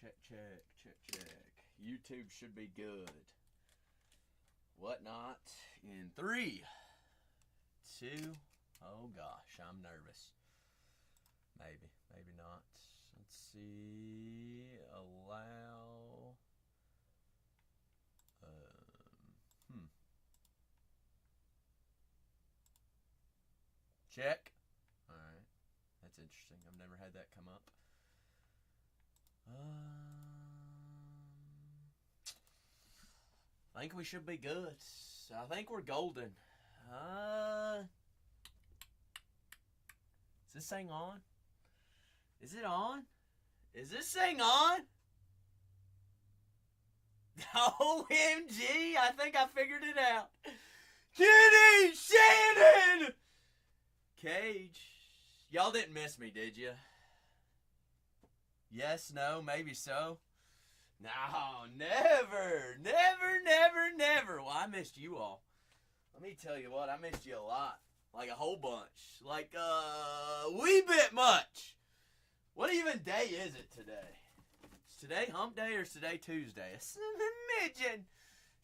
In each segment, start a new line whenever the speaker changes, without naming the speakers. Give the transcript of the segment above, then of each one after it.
Check. YouTube should be good. Whatnot in 3, 2. Oh gosh, I'm nervous. Maybe not. Let's see. Allow. Check. All right, that's interesting. I've never had that come up. I think we should be good. I think we're golden. Is this thing on? Is it on? Is this thing on? OMG, I think I figured it out. Kitty! Shannon! Cage. Y'all didn't miss me, did you? Yes, no, maybe so. No, never. Well, I missed you all. Let me tell you what, I missed you a lot. Like a whole bunch. Like, wee bit much. What even day is it today? Is today hump day or is today Tuesday? A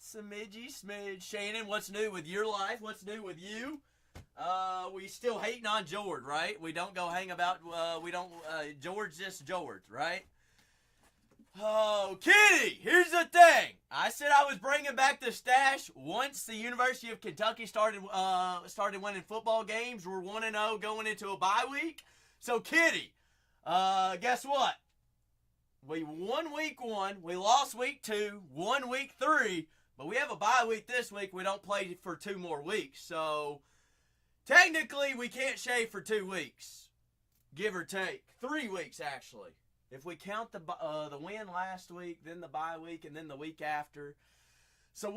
smidgy. Shannon, what's new with your life? What's new with you? We still hating on George, right? We don't go hang about, George just George, right? Oh, Kitty, here's the thing. I said I was bringing back the stash once the University of Kentucky started winning football games. We're 1-0 going into a bye week. So, Kitty, guess what? We won week 1. We lost week 2. Won week 3. But we have a bye week this week. We don't play for 2 more weeks. So, technically, we can't shave for 2 weeks. Give or take. 3 weeks, actually. If we count the win last week, then the bye week, and then the week after. So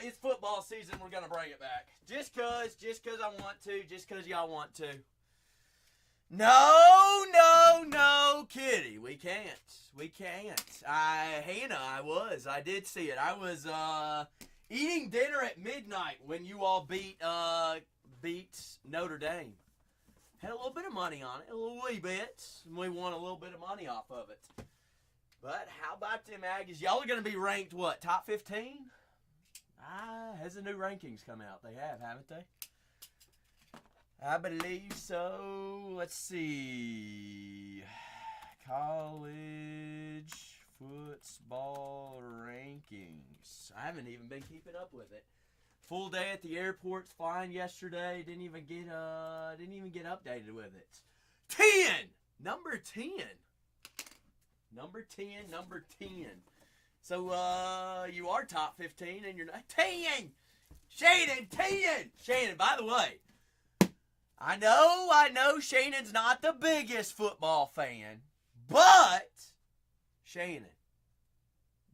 it's football season. We're going to bring it back. Just cause I want to. Just cause y'all want to. No, Kitty. We can't. I did see it. I was eating dinner at midnight when you all beat Notre Dame. Had a little bit of money on it, a little wee bit, and we won a little bit of money off of it. But how about them Aggies? Y'all are going to be ranked, what, top 15? Has the new rankings come out? They have, haven't they? I believe so. Let's see. College football rankings. I haven't even been keeping up with it. Full day at the airport, flying yesterday. Didn't even get updated with it. 10, number 10. So you are top 15, and you're not 10. Shannon. By the way, I know. Shannon's not the biggest football fan, but Shannon.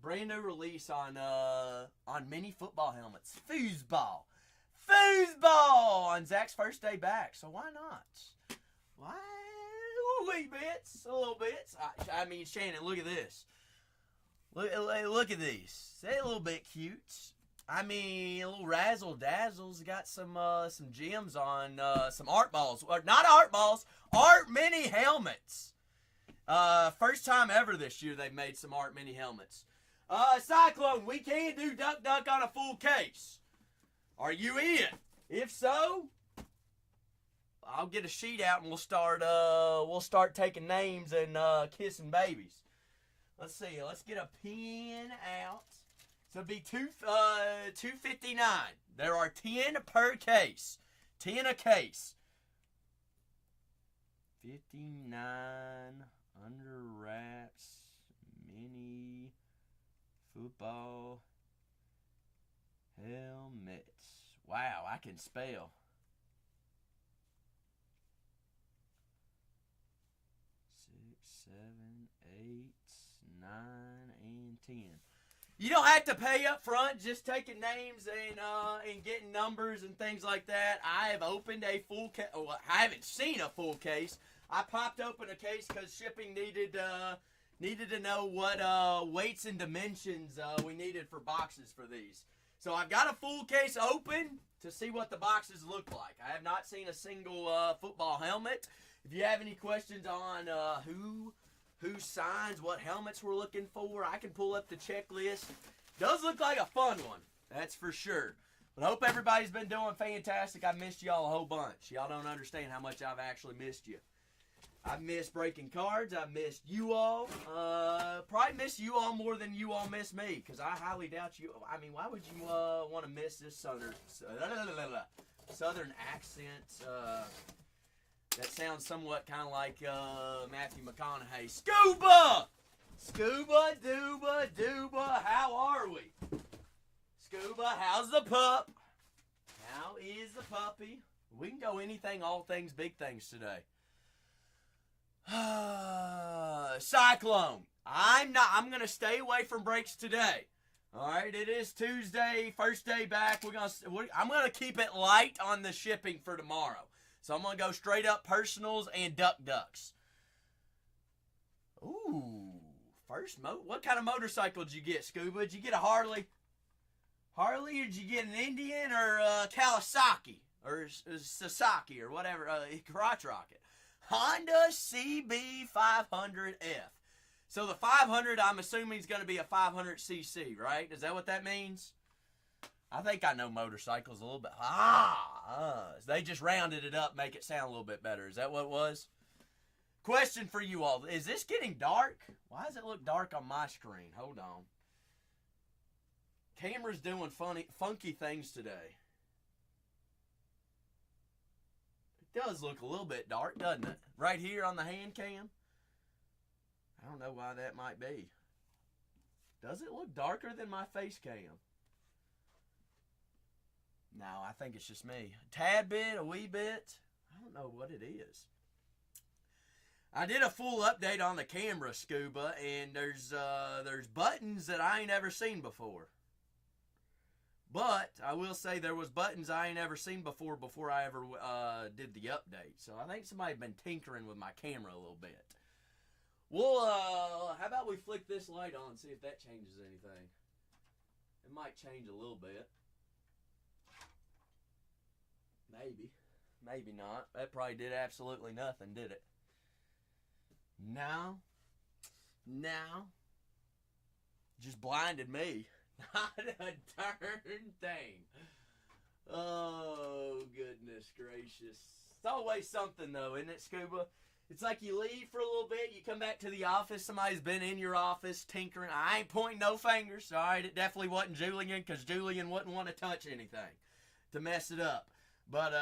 Brand new release on mini football helmets. Foosball on Zach's first day back. So why not? Why? A little bits. I mean, Shannon, look at this. Look at these. They're a little bit cute. I mean, a little razzle dazzles. Got some gems on some art balls. Or not art balls. Art mini helmets. First time ever this year they've made some art mini helmets. Cyclone, we can do duck on a full case. Are you in? If so, I'll get a sheet out and we'll start taking names and kissing babies. Let's see. Let's get a pen out. So it'll be $2.59. There are 10 per case. 10 a case. 59 under wraps mini football helmets. Wow, I can spell. 6, 7, 8, 9, and 10. You don't have to pay up front, just taking names and getting numbers and things like that. I have opened a full case. Well, I haven't seen a full case. I popped open a case because shipping needed to know what weights and dimensions we needed for boxes for these. So I've got a full case open to see what the boxes look like. I have not seen a single football helmet. If you have any questions on who signs, what helmets we're looking for. I can pull up the checklist. Does look like a fun one, that's for sure. But I hope everybody's been doing fantastic. I missed y'all a whole bunch. Y'all don't understand how much I've actually missed you. I've missed breaking cards. I've missed you all. Probably miss you all more than you all miss me, because I highly doubt you. I mean, why would you want to miss this southern accent? That sounds somewhat kind of like Matthew McConaughey. Scuba! Scuba, dooba, dooba, how are we? Scuba, how's the pup? How is the puppy? We can go anything, all things, big things today. Cyclone. I'm going to stay away from breaks today. All right, it is Tuesday, first day back. I'm going to keep it light on the shipping for tomorrow. So I'm going to go straight up personals and ducks. Ooh, what kind of motorcycle did you get, Scuba? Did you get a Harley? Harley, or did you get an Indian or a Kawasaki or Sasaki or whatever, crotch rocket? Honda CB500F. So the 500, I'm assuming, is going to be a 500cc, right? Is that what that means? I think I know motorcycles a little bit. They just rounded it up, make it sound a little bit better. Is that what it was? Question for you all. Is this getting dark? Why does it look dark on my screen? Hold on. Camera's doing funky things today. It does look a little bit dark, doesn't it? Right here on the hand cam. I don't know why that might be. Does it look darker than my face cam? No, I think it's just me. A tad bit, a wee bit. I don't know what it is. I did a full update on the camera, Scuba, and there's buttons that I ain't ever seen before. But I will say there was buttons I ain't ever seen before I ever did the update. So I think somebody been tinkering with my camera a little bit. Well, how about we flick this light on and see if that changes anything. It might change a little bit. Maybe. Maybe not. That probably did absolutely nothing, did it? No. Just blinded me. Not a darn thing. Oh, goodness gracious. It's always something, though, isn't it, Scuba? It's like you leave for a little bit, you come back to the office, somebody's been in your office tinkering. I ain't pointing no fingers, all right? It definitely wasn't Julian, because Julian wouldn't want to touch anything to mess it up. But,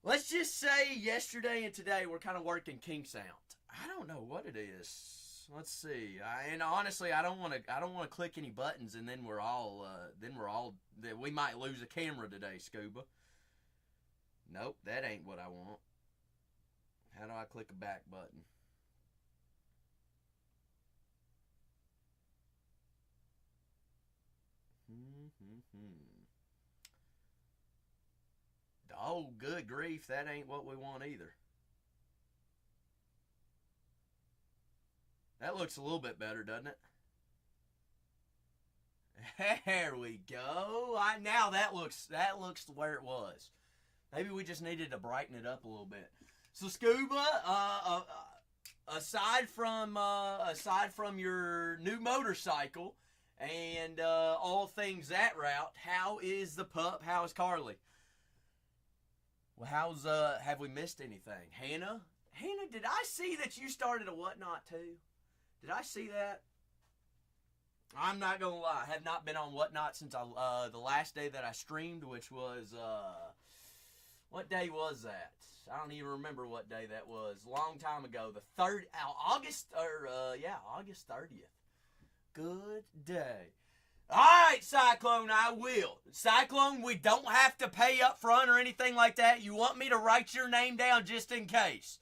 let's just say yesterday and today we're kind of working kinks out. I don't know what it is. Let's see. And honestly, I don't want to click any buttons, and then we might lose a camera today, Scuba. Nope, that ain't what I want. How do I click a back button? Oh, good grief, that ain't what we want either. That looks a little bit better, doesn't it? There we go. Now that looks where it was. Maybe we just needed to brighten it up a little bit. So Scuba, aside from your new motorcycle and all things that route, how is the pup? How is Carly? Well, have we missed anything? Hannah, did I see that you started a Whatnot too? Did I see that? I'm not gonna lie, I have not been on Whatnot since the last day that I streamed, which was what day was that? I don't even remember what day that was. A long time ago. August 30th. Good day. Alright, Cyclone, I will. Cyclone, we don't have to pay up front or anything like that. You want me to write your name down just in case.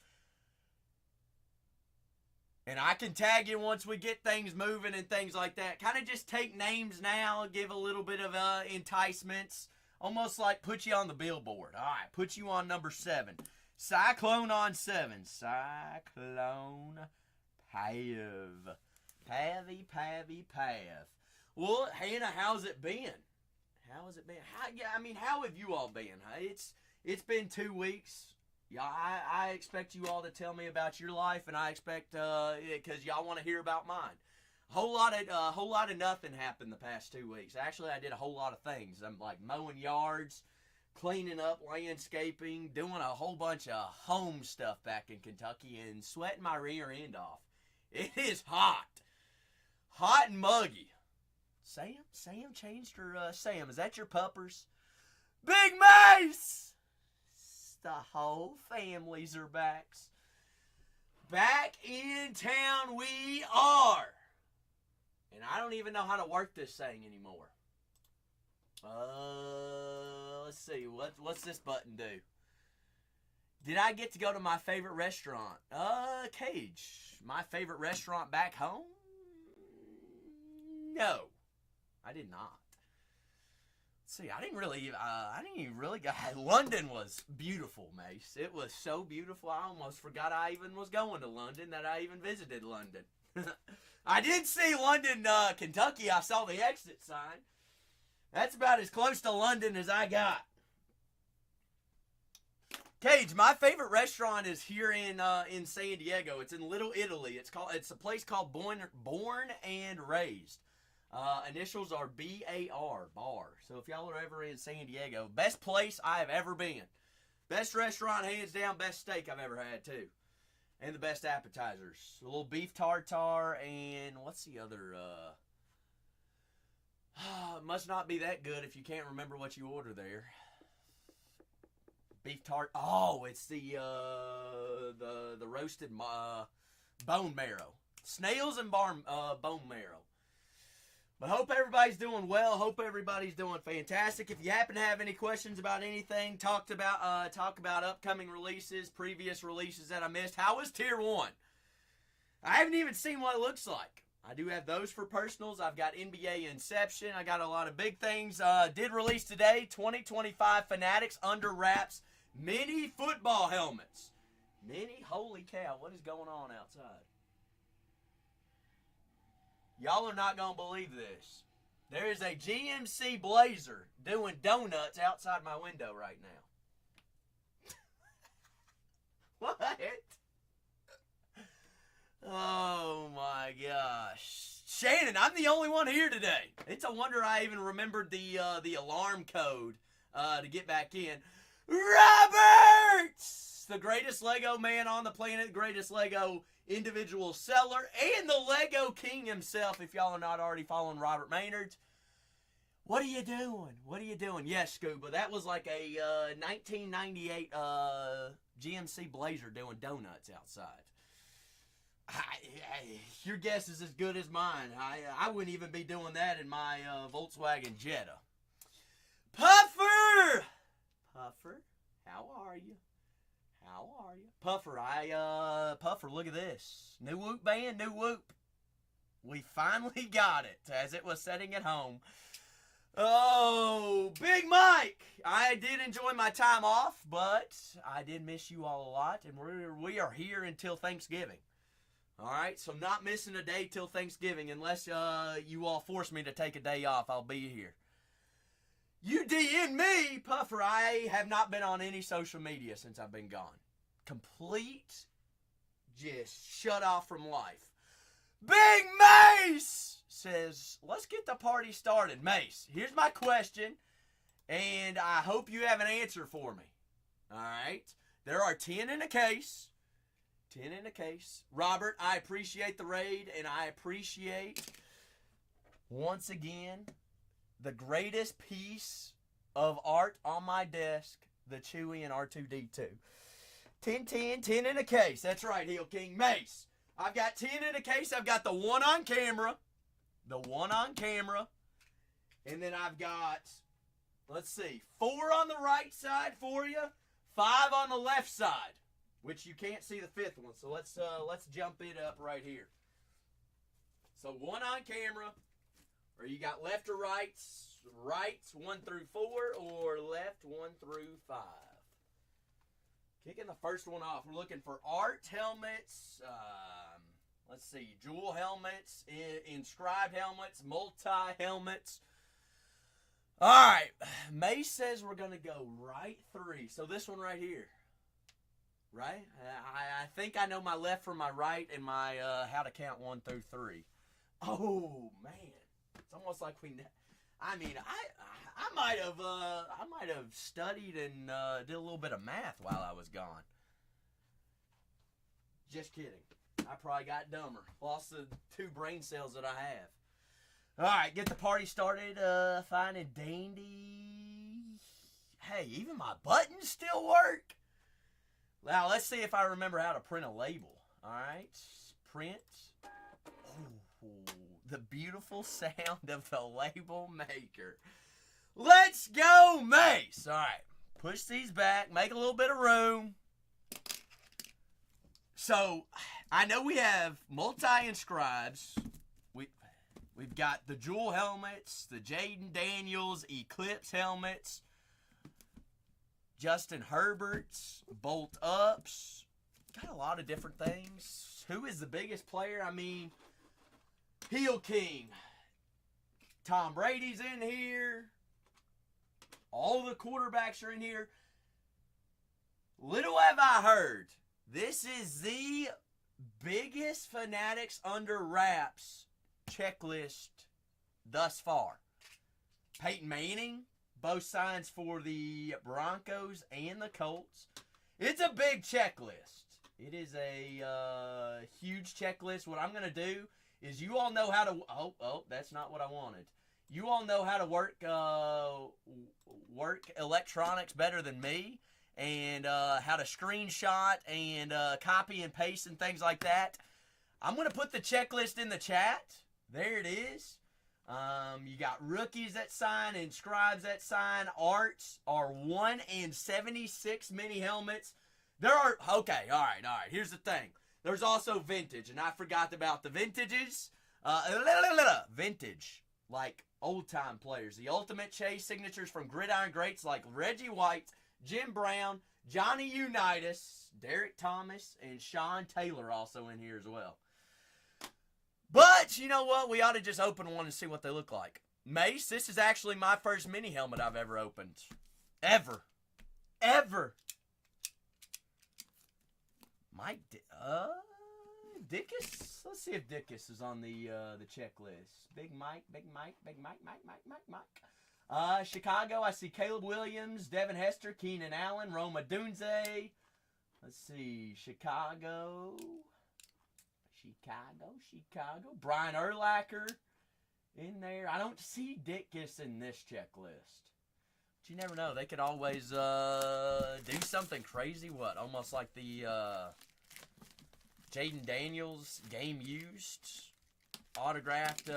And I can tag you once we get things moving and things like that. Kind of just take names now, give a little bit of enticements. Almost like put you on the billboard. All right, put you on number 7. Cyclone on 7. Cyclone Pav. Pav. Well, Hannah, how's it been? How have you all been? It's been 2 weeks. Yeah, I expect you all to tell me about your life, and I expect because y'all want to hear about mine. Whole lot of nothing happened the past 2 weeks. Actually, I did a whole lot of things. I'm like mowing yards, cleaning up, landscaping, doing a whole bunch of home stuff back in Kentucky, and sweating my rear end off. It is hot and muggy. Sam changed her. Sam, is that your puppers? Big Mace. The whole families are back. Back in town we are. And I don't even know how to work this thing anymore. Let's see. What's this button do? Did I get to go to my favorite restaurant? Cage. My favorite restaurant back home? No. I did not. See, I didn't even really go. London was beautiful, Mace. It was so beautiful, I almost forgot I even was going to London, that I even visited London. I did see London, Kentucky. I saw the exit sign. That's about as close to London as I got. Cage, my favorite restaurant is here in San Diego. It's in Little Italy. It's a place called Born and Raised. Initials are BAR, bar. So if y'all are ever in San Diego, best place I have ever been. Best restaurant, hands down, best steak I've ever had, too. And the best appetizers. A little beef tartare and what's the other, must not be that good if you can't remember what you order there. Beef tart. Oh, it's the roasted bone marrow. Snails and bone marrow. But hope everybody's doing well. Hope everybody's doing fantastic. If you happen to have any questions about anything, talk about upcoming releases, previous releases that I missed. How was Tier 1? I haven't even seen what it looks like. I do have those for personals. I've got NBA Inception. I got a lot of big things. Did release today, 2025 Fanatics Under Wraps Mini Football Helmets. Holy cow, what is going on outside? Y'all are not going to believe this. There is a GMC Blazer doing donuts outside my window right now. What? Oh my gosh. Shannon, I'm the only one here today. It's a wonder I even remembered the alarm code to get back in. Roberts! The greatest Lego man on the planet, greatest Lego individual seller, and the Lego King himself, if y'all are not already following Robert Maynard. What are you doing? Yes, Scuba, that was like a 1998 GMC Blazer doing donuts outside. Your guess is as good as mine. I wouldn't even be doing that in my Volkswagen Jetta. Puffer, how are you? Puffer, Puffer, look at this. New Whoop band, new Whoop. We finally got it as it was sitting at home. Oh, Big Mike. I did enjoy my time off, but I did miss you all a lot, and we are here until Thanksgiving. All right, so not missing a day till Thanksgiving unless you all force me to take a day off. I'll be here. You DN me, Puffer. I have not been on any social media since I've been gone. Complete, just shut off from life. Big Mace says, let's get the party started. Mace, here's my question, and I hope you have an answer for me. All right? There are 10 in a case. 10 in a case. Robert, I appreciate the raid, and I appreciate, once again, the greatest piece of art on my desk, the Chewie and R2-D2. 10 in a case. That's right, Heel King. Mace, I've got 10 in a case. I've got the one on camera. And then I've got, let's see, 4 on the right side for you, 5 on the left side, which you can't see the 5th one. So let's jump it up right here. So 1 on camera, or you got left or rights 1 through 4, or left 1 through 5. Kicking the first one off, we're looking for art helmets, let's see, jewel helmets, inscribed helmets, multi-helmets. All right, Mace says we're going to go right 3. So this one right here. right? I think I know my left from my right and my how to count 1 through 3. Oh man, it's almost like we. I mean, I might have studied and did a little bit of math while I was gone. Just kidding. I probably got dumber. Lost the 2 brain cells that I have. All right, get the party started. Fine and dandy. Hey, even my buttons still work. Now, let's see if I remember how to print a label. All right, print. Ooh, the beautiful sound of the label maker. Let's go, Mace. All right, push these back. Make a little bit of room. So, I know we have multi-inscribes. We've got the Jewel helmets, the Jaden Daniels Eclipse helmets, Justin Herbert's Bolt Ups. Got a lot of different things. Who is the biggest player? I mean, Heel King. Tom Brady's in here. All the quarterbacks are in here. Little have I heard, this is the biggest Fanatics under wraps checklist thus far. Peyton Manning, both signs for the Broncos and the Colts. It's a big checklist. It is a huge checklist. What I'm going to do is, you all know how to... Oh, that's not what I wanted. You all know how to work electronics better than me, and how to screenshot and copy and paste and things like that. I'm going to put the checklist in the chat. There it is. You got rookies that sign, inscribes that sign, arts are 1 in 76 mini helmets. There are, okay, all right. Here's the thing. There's also vintage, and I forgot about the vintages. Vintage, like old-time players. The Ultimate Chase signatures from Gridiron Greats like Reggie White, Jim Brown, Johnny Unitas, Derek Thomas, and Sean Taylor also in here as well. But, you know what? We ought to just open one and see what they look like. Mace, this is actually my first mini helmet I've ever opened. Ever. Mike, Dickus? Let's see if Dickus is on the checklist. Big Mike. Chicago, I see Caleb Williams, Devin Hester, Keenan Allen, Roma Dunze. Let's see, Chicago. Brian Urlacher in there. I don't see Dickus in this checklist. But you never know. They could always do something crazy. What? Almost like the Jaden Daniels game used. Autographed,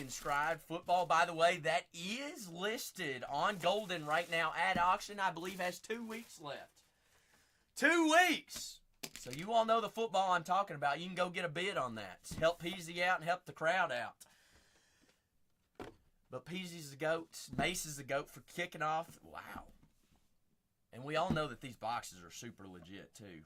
inscribed football. By the way, that is listed on Golden right now at auction. I believe has 2 weeks left. 2 weeks! So you all know the football I'm talking about. You can go get a bid on that. Help Peasy out and help the crowd out. But Peasy's the GOAT. Mace is the GOAT for kicking off. Wow. And we all know that these boxes are super legit, too.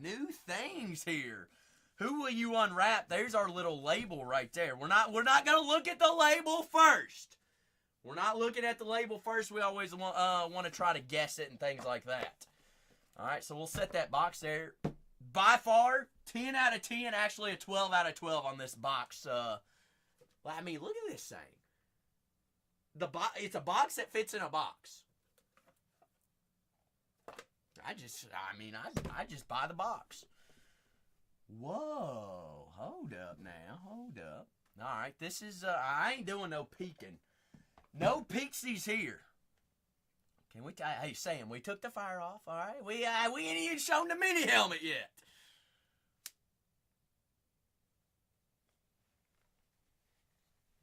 New things here. Who will you unwrap? There's our little label right there. We're not going to look at the label first. We're not looking at the label first. We always want to try to guess it and things like that. All right, so we'll set that box there. By far, 10 out of 10, actually a 12 out of 12 on this box. I mean, look at this thing. It's a box that fits in a box. I just buy the box. Whoa, hold up now, hold up. All right, this is, I ain't doing no peeking. No peeksies here. Can we, hey Sam, we took the fire off, all right? We ain't even shown the mini helmet yet.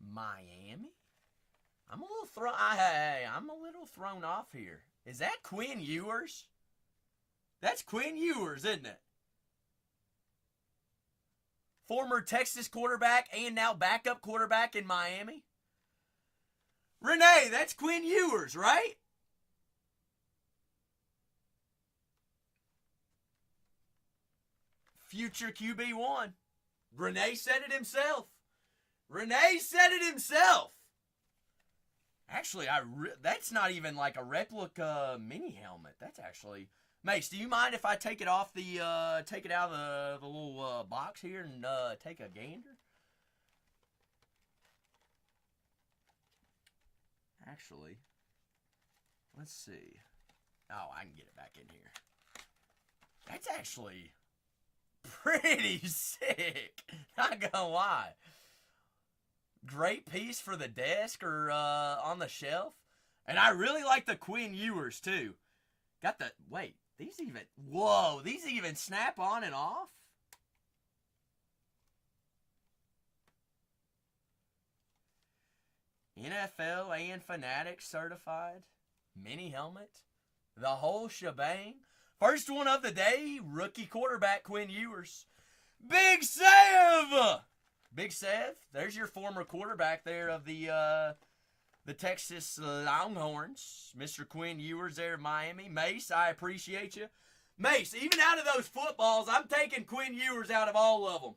Miami? I'm a little thrown off here. Is that Quinn Ewers? That's Quinn Ewers, isn't it? Former Texas quarterback and now backup quarterback in Miami. Renee, that's Quinn Ewers, right? Future QB1. Renee said it himself. Actually, that's not even like a replica mini helmet. That's actually... Mace, do you mind if I take it off take it out of the little box here and take a gander? Actually, let's see. Oh, I can get it back in here. That's actually pretty sick. Not gonna lie. Great piece for the desk or on the shelf. And I really like the Quinn Ewers too. Got the, wait, these even snap on and off? NFL and Fanatics certified. Mini helmet. The whole shebang. First one of the day, rookie quarterback Quinn Ewers. Big Sev! Big Sev, there's your former quarterback there of the Texas Longhorns. Mr. Quinn Ewers there in Miami. Mace, I appreciate you. Mace, even out of those footballs, I'm taking Quinn Ewers out of all of them.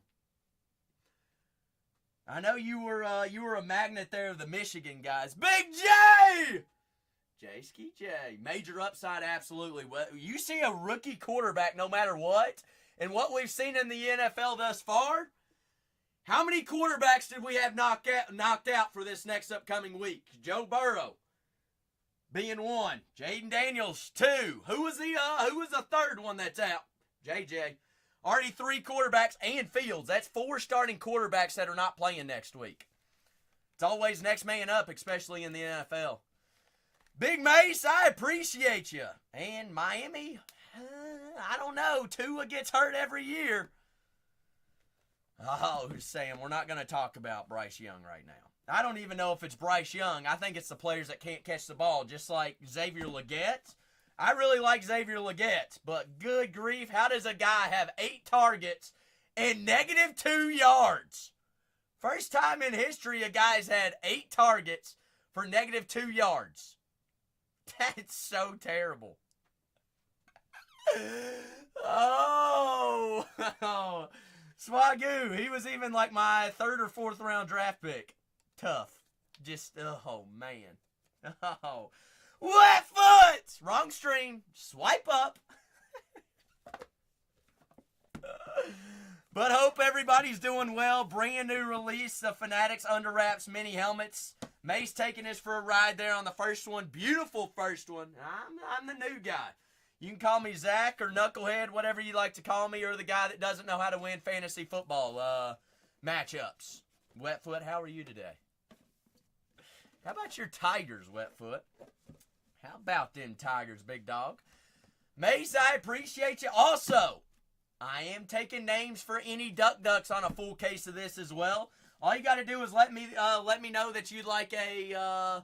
I know you were a magnet there of the Michigan guys. Big J! J-Ski J. Major upside, absolutely. You see a rookie quarterback no matter what, and what we've seen in the NFL thus far, how many quarterbacks did we have knocked out for this next upcoming week? Joe Burrow being one. Jaden Daniels, two. Who was the third one that's out? JJ. Already 3 quarterbacks and Fields. That's 4 starting quarterbacks that are not playing next week. It's always next man up, especially in the NFL. Big Mace, I appreciate you. And Miami, I don't know. Tua gets hurt every year. Oh, who's saying we're not going to talk about Bryce Young right now? I don't even know if it's Bryce Young. I think it's the players that can't catch the ball, just like Xavier Legette. I really like Xavier Legette, but good grief, how does a guy have 8 targets and -2 yards? First time in history a guy's had 8 targets for -2 yards. That's so terrible. Oh, Swagoo, he was even like my 3rd or 4th round draft pick. Tough. Just, oh, man. Oh, wet foot! Wrong stream. Swipe up. But hope everybody's doing well. Brand new release of Fanatics Under Wraps mini helmets. Mace taking us for a ride there on the first one. Beautiful first one. I'm the new guy. You can call me Zach or Knucklehead, whatever you like to call me, or the guy that doesn't know how to win fantasy football matchups. Wetfoot, how are you today? How about your Tigers, Wetfoot? How about them Tigers, big dog? Mace, I appreciate you. Also, I am taking names for any Ducks on a full case of this as well. All you got to do is let me know that you'd like a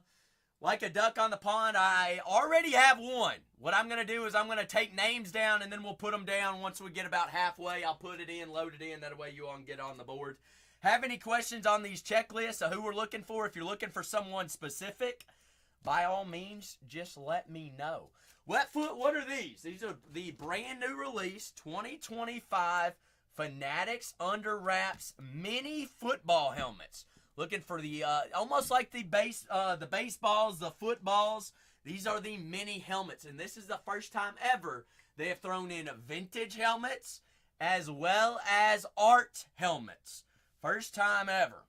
duck on the pond. I already have one. What I'm going to do is I'm going to take names down, and then we'll put them down once we get about halfway. I'll put it in, load it in. That way you all can get on the board. Have any questions on these checklists of who we're looking for? If you're looking for someone specific, by all means, just let me know. Wetfoot, what are these? These are the brand new release 2025 Fanatics Under Wraps mini football helmets. Looking for the almost like the baseballs, the footballs. These are the mini helmets, and this is the first time ever they have thrown in vintage helmets as well as art helmets. First time ever.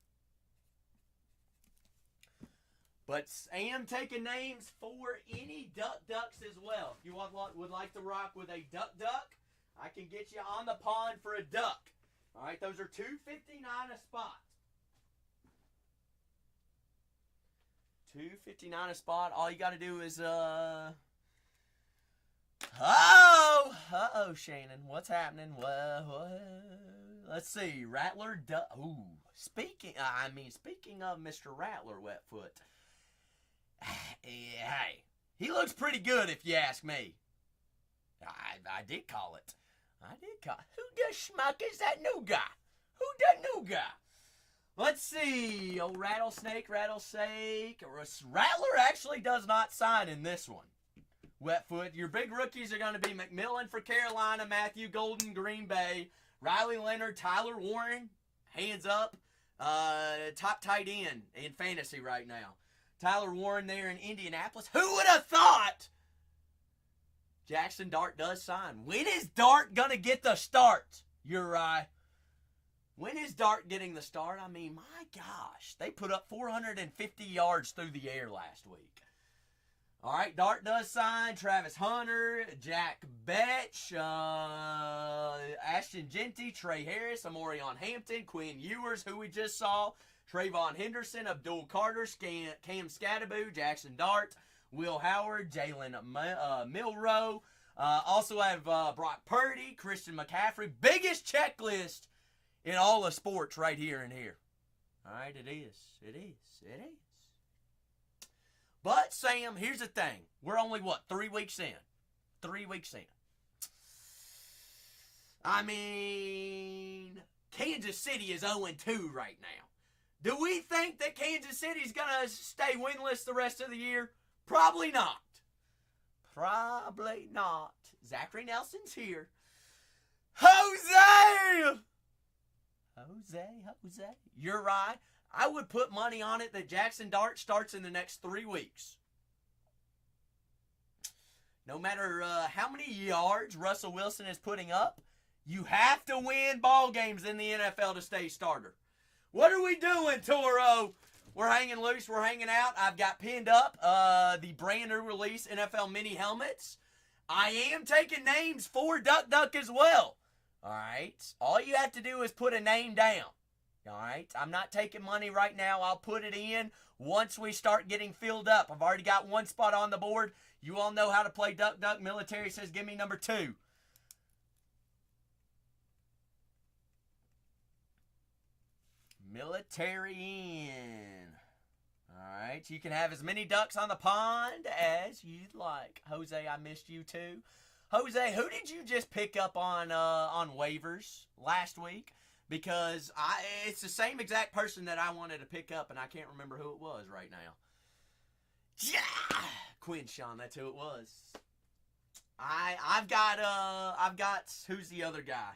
But I am taking names for any Ducks as well. If you would like to rock with a duck, I can get you on the pond for a duck. All right, those are $2.59 a spot. $2.59 a spot. All you got to do is Shannon, what's happening? Let's see, Rattler. Ooh, speaking of Mr. Rattler, Wetfoot. Hey, he looks pretty good if you ask me. I did call it. Who the schmuck is that new guy? Let's see. Oh, Rattlesnake. Rattler actually does not sign in this one. Wetfoot. Your big rookies are going to be McMillan for Carolina, Matthew Golden, Green Bay, Riley Leonard, Tyler Warren, hands up, top tight end in fantasy right now. Tyler Warren there in Indianapolis. Who would have thought Jackson Dart does sign? When is Dart going to get the start, Uri? When is Dart getting the start? I mean, my gosh. They put up 450 yards through the air last week. All right, Dart does sign. Travis Hunter, Jack Betch, Ashton Genty, Trey Harris, Amorion Hampton, Quinn Ewers, who we just saw, Trayvon Henderson, Abdul Carter, Cam Scattaboo, Jackson Dart, Will Howard, Jalen Milroe. Also have Brock Purdy, Christian McCaffrey. Biggest checklist in all of sports right here and here. All right, it is. It is. It is. But, Sam, here's the thing. We're only, 3 weeks in? 3 weeks in. I mean, Kansas City is 0-2 right now. Do we think that Kansas City's going to stay winless the rest of the year? Probably not. Probably not. Zachary Nelson's here. Jose! You're right. I would put money on it that Jackson Dart starts in the next 3 weeks. No matter how many yards Russell Wilson is putting up, you have to win ball games in the NFL to stay starter. What are we doing, Toro? We're hanging loose. We're hanging out. I've got pinned up the brand new release NFL mini helmets. I am taking names for Duck Duck as well. All right. All you have to do is put a name down. All right. I'm not taking money right now. I'll put it in once we start getting filled up. I've already got one spot on the board. You all know how to play Duck Duck. Military says, give me number 2. Military in. All right. You can have as many ducks on the pond as you'd like. Jose, I missed you too. Jose, who did you just pick up on waivers last week? Because it's the same exact person that I wanted to pick up, and I can't remember who it was right now. Yeah, Quinshawn, that's who it was. I've got who's the other guy?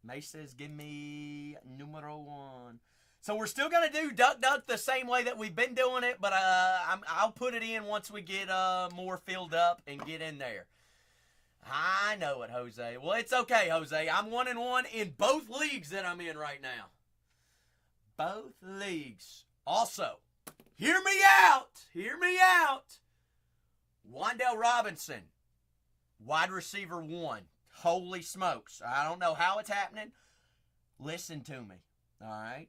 May says, give me numero 1. So we're still going to do Duck Duck the same way that we've been doing it, but I'll put it in once we get more filled up and get in there. I know it, Jose. Well, it's okay, Jose. I'm 1-1 in both leagues that I'm in right now. Both leagues. Also, hear me out. Hear me out. Wan'Dale Robinson, wide receiver 1. Holy smokes. I don't know how it's happening. Listen to me. All right?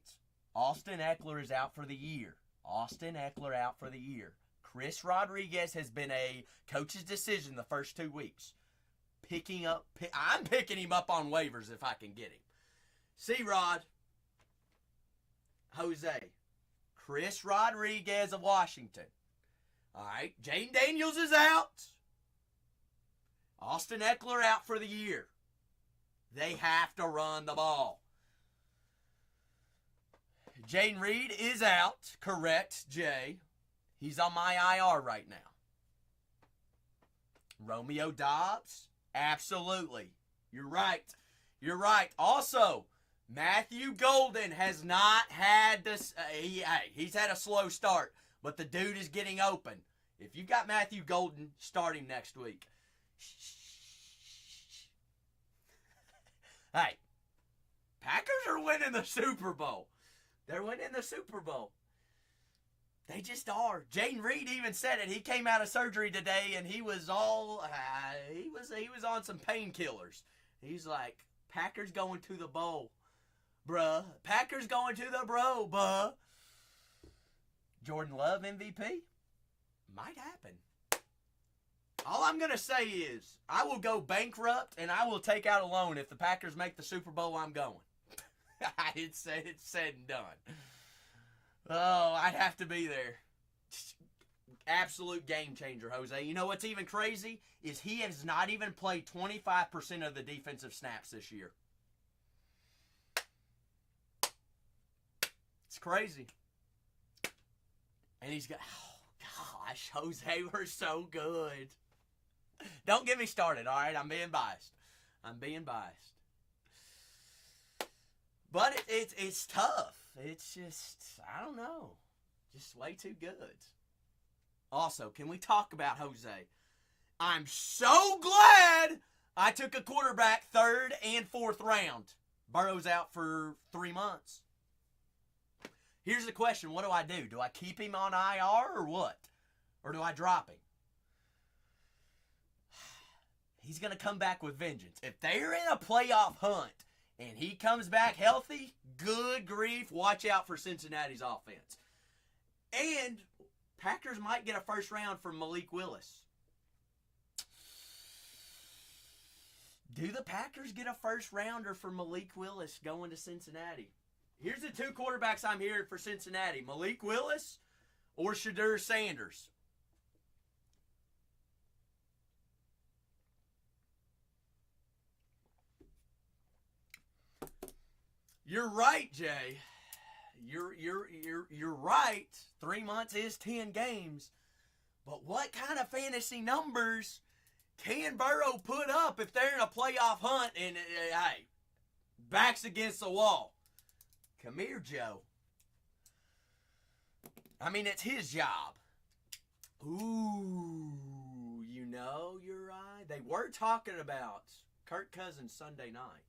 Austin Eckler is out for the year. Austin Eckler out for the year. Chris Rodriguez has been a coach's decision the first 2 weeks. I'm picking him up on waivers if I can get him. C-Rod, Jose, Chris Rodriguez of Washington. All right, Jaden Daniels is out. Austin Eckler out for the year. They have to run the ball. Jaden Reed is out. Correct, Jay. He's on my IR right now. Romeo Dobbs? Absolutely. You're right. You're right. Also, Matthew Golden has not had this. He's had a slow start, but the dude is getting open. If you got Matthew Golden, start him next week. Hey, Packers are winning the Super Bowl. They're winning the Super Bowl. They just are. Jaden Reed even said it. He came out of surgery today, and he was all he was on some painkillers. He's like, Packers going to the bowl, bruh. Packers going to the bro, bruh. Jordan Love MVP? Might happen. All I'm going to say is I will go bankrupt, and I will take out a loan. If the Packers make the Super Bowl, I'm going. It's said and done. Oh, I'd have to be there. Absolute game changer, Jose. You know what's even crazy is he has not even played 25% of the defensive snaps this year. It's crazy. And he's got, oh gosh, Jose, we're so good. Don't get me started, all right? I'm being biased. But it's tough. It's just, I don't know. Just way too good. Also, can we talk about Jose? I'm so glad I took a quarterback 3rd and 4th round. Burrow's out for 3 months. Here's the question. What do? Do I keep him on IR or what? Or do I drop him? He's going to come back with vengeance. If they're in a playoff hunt and he comes back healthy, good grief, watch out for Cincinnati's offense. And Packers might get a 1st round from Malik Willis. Do the Packers get a 1st rounder for Malik Willis going to Cincinnati? Here's the 2 quarterbacks I'm hearing for Cincinnati. Malik Willis or Shadur Sanders. You're right, Jay. You're right. 3 months is 10 games. But what kind of fantasy numbers can Burrow put up if they're in a playoff hunt and, hey, backs against the wall? Come here, Joe. I mean, it's his job. Ooh, you're right. They were talking about Kirk Cousins Sunday night.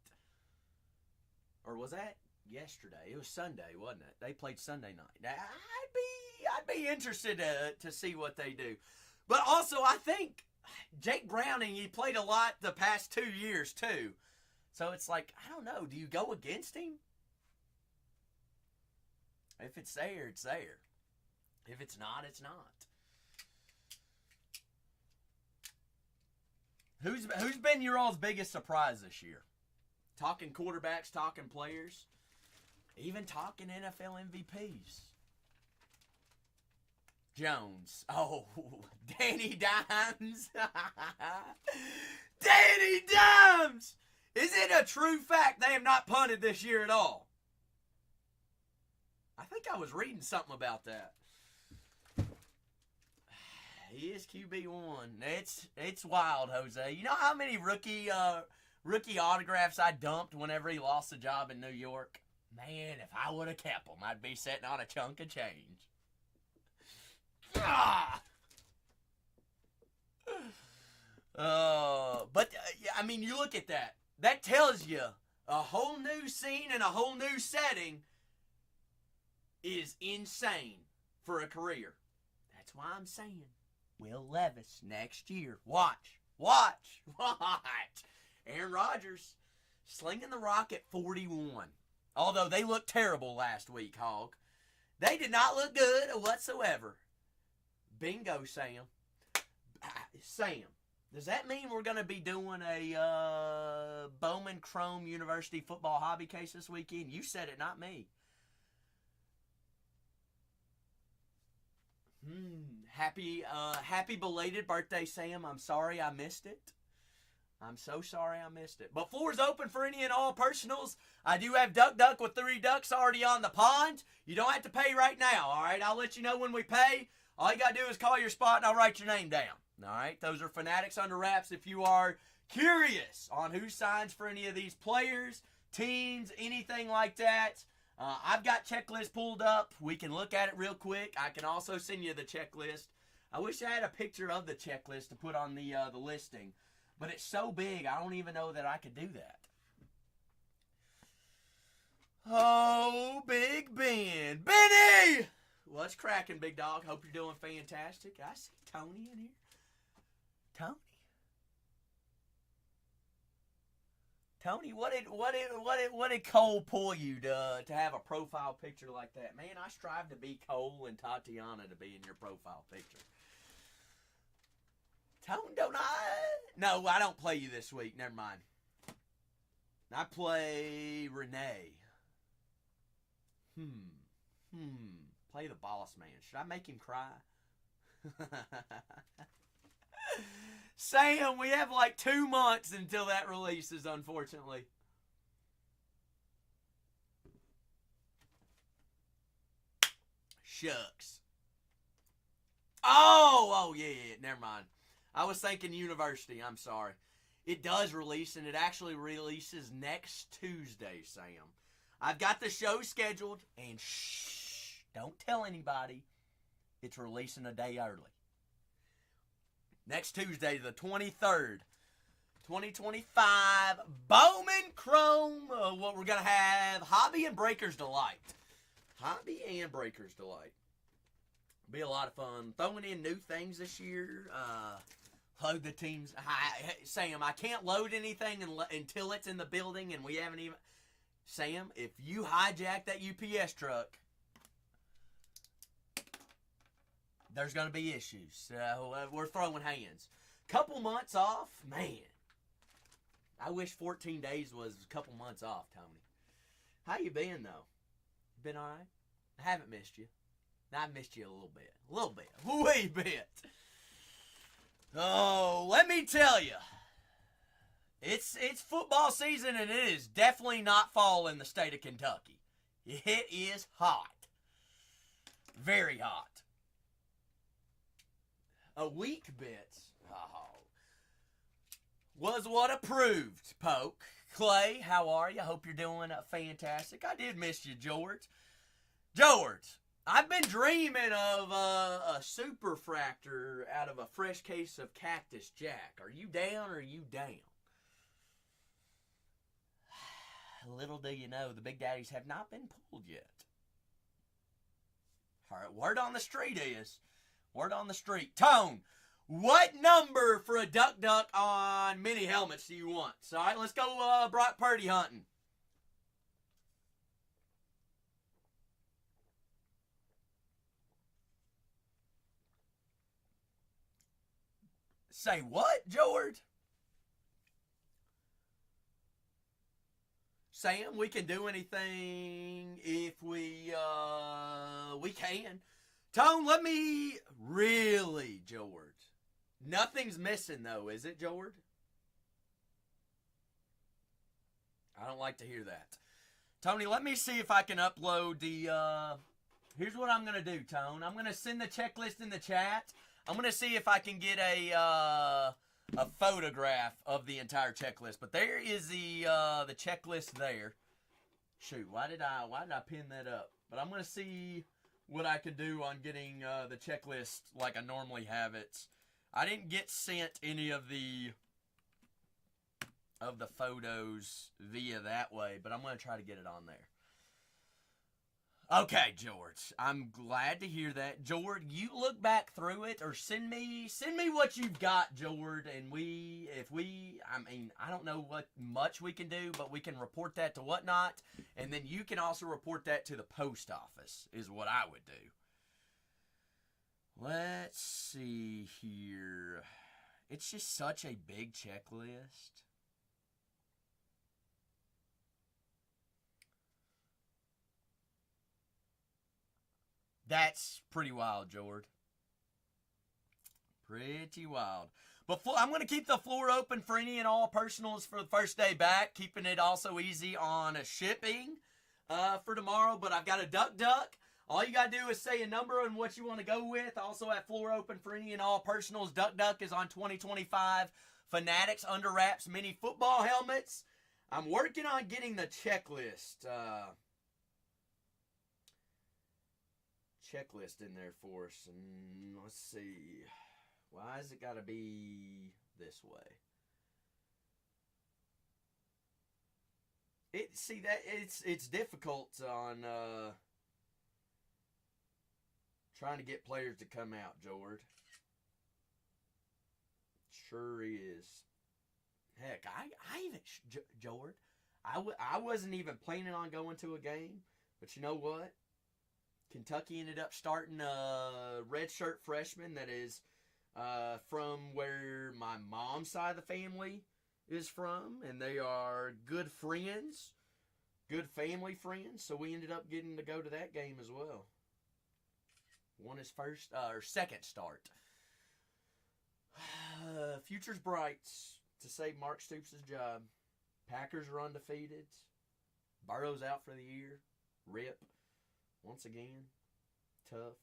Or was that yesterday? It was Sunday, wasn't it? They played Sunday night. I'd be interested to see what they do. But also, I think Jake Browning, he played a lot the past 2 years, too. So it's like, I don't know. Do you go against him? If it's there, it's there. If it's not, it's not. Who's been your all's biggest surprise this year? Talking quarterbacks, talking players, even talking NFL MVPs. Jones. Oh, Danny Dimes. Danny Dimes! Is it a true fact they have not punted this year at all? I think I was reading something about that. He is QB1. It's wild, Jose. You know how many rookie autographs I dumped whenever he lost the job in New York? Man, if I would have kept them, I'd be sitting on a chunk of change. I mean, you look at that. That tells you a whole new scene and a whole new setting is insane for a career. That's why I'm saying Will Levis next year. Watch. Aaron Rodgers slinging the rock at 41. Although they looked terrible last week, Hog. They did not look good whatsoever. Bingo, Sam. Sam, does that mean we're going to be doing a Bowman Chrome University football hobby case this weekend? You said it, not me. Happy belated birthday, Sam. I'm sorry I missed it. I'm so sorry I missed it. But floor's open for any and all personals. I do have Duck with 3 ducks already on the pond. You don't have to pay right now, all right? I'll let you know when we pay. All you got to do is call your spot, and I'll write your name down. All right? Those are Fanatics under wraps. If you are curious on who signs for any of these players, teams, anything like that, I've got checklists pulled up. We can look at it real quick. I can also send you the checklist. I wish I had a picture of the checklist to put on the listing. But it's so big, I don't even know that I could do that. Oh, Big Ben. Benny! What's cracking, big dog? Hope you're doing fantastic. I see Tony in here. Tony, what did Cole pull you to have a profile picture like that? Man, I strive to be Cole and Tatiana to be in your profile picture. Tone, don't I? No, I don't play you this week. Never mind. I play Renee. Play the boss man. Should I make him cry? Sam, we have like 2 months until that releases, unfortunately. Shucks. Oh, yeah, never mind. I was thinking university. I'm sorry. It does release, and it actually releases next Tuesday, Sam. I've got the show scheduled, and shh, don't tell anybody. It's releasing a day early. Next Tuesday, the 23rd, 2025, Bowman Chrome. What we're going to have, Hobby and Breaker's Delight. Hobby and Breaker's Delight. Be a lot of fun. Throwing in new things this year. Load the teams. Sam, I can't load anything until it's in the building, and we haven't even... Sam, if you hijack that UPS truck, there's going to be issues. We're throwing hands. Couple months off, man. I wish 14 days was a couple months off, Tony. How you been, though? Been all right? I haven't missed you. I missed you a little bit. A little bit. A wee bit. Oh, let me tell you. It's football season, and it is definitely not fall in the state of Kentucky. It is hot. Very hot. A week bit. Oh. Was what approved, Poke. Clay, how are you? Hope you're doing fantastic. I did miss you, George. George, I've been dreaming of a superfractor out of a fresh case of Cactus Jack. Are you down or are you down? Little do you know, the Big Daddies have not been pulled yet. All right, word on the street is, word on the street. Tone, what number for a duck on mini helmets do you want? So, all right, let's go Brock Purdy hunting. Say what, George? Sam, we can do anything if we can. Tone, let me... Really, George? Nothing's missing, though, is it, George? I don't like to hear that. Tony, let me see if I can upload the... Here's what I'm going to do, Tone. I'm going to send the checklist in the chat. I'm going to see if I can get a photograph of the entire checklist. But there is the checklist there. Shoot, why did I pin that up? But I'm going to see what I can do on getting the checklist like I normally have it. I didn't get sent any of the photos via that way, but I'm going to try to get it on there. Okay, George, I'm glad to hear that. George, you look back through it or send me what you've got, George, and I don't know what much we can do, but we can report that to Whatnot, and then you can also report that to the post office, is what I would do. Let's see here. It's just such a big checklist. That's pretty wild, George. Pretty wild. But I'm going to keep the floor open for any and all personals for the first day back, keeping it also easy on shipping for tomorrow. But I've got a duck. All you got to do is say a number and what you want to go with. Also have floor open for any and all personals. Duck is on 2025 Fanatics Under Wraps mini football helmets. I'm working on getting the checklist. Checklist in there for us, and let's see, why has it got to be this way? It's difficult on trying to get players to come out, George. Sure is. Heck, I even George, I wasn't even planning on going to a game, but you know what? Kentucky ended up starting a redshirt freshman that is from where my mom's side of the family is from, and they are good friends, good family friends. So we ended up getting to go to that game as well. Won his first or second start. Future's bright to save Mark Stoops' job. Packers are undefeated. Burrow's out for the year. Rip. Once again, tough.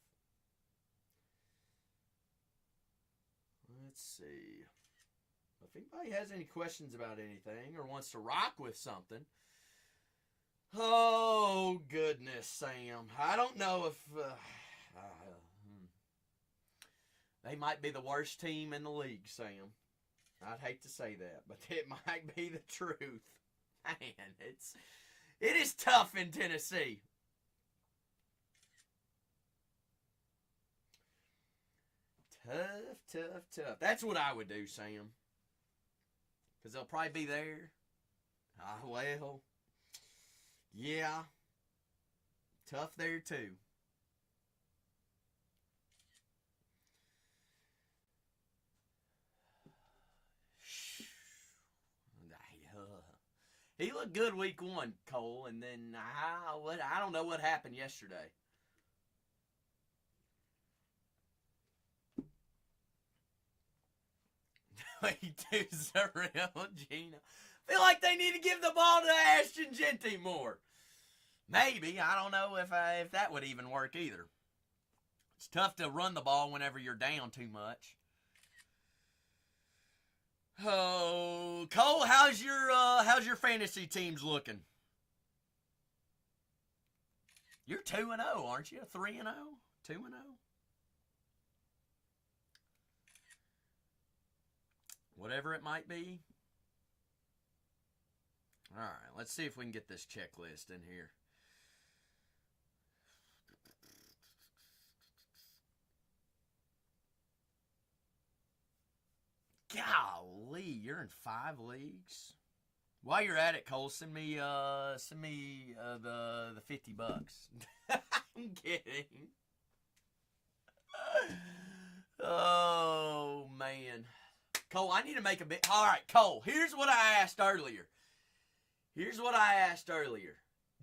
Let's see. If anybody has any questions about anything or wants to rock with something, Oh, goodness, Sam. I don't know if they might be the worst team in the league, Sam. I'd hate to say that, but it might be the truth. Man, it is tough in Tennessee. Tough. That's what I would do, Sam. Because they'll probably be there. Well, yeah. Tough there, too. He looked good week one, Cole, and then I don't know what happened yesterday. He does a real Gino. Feel like they need to give the ball to Ashton Genty more. Maybe. I don't know if that would even work either. It's tough to run the ball whenever you're down too much. Oh, Cole, how's your fantasy teams looking? You're 2-0, aren't you? 3-0? 2-0? Whatever it might be. All right, let's see if we can get this checklist in here. Golly, you're in 5 leagues. While you're at it, Cole, send me the $50. I'm kidding. Oh man, Cole, I need to make a bit. All right, Cole. Here's what I asked earlier.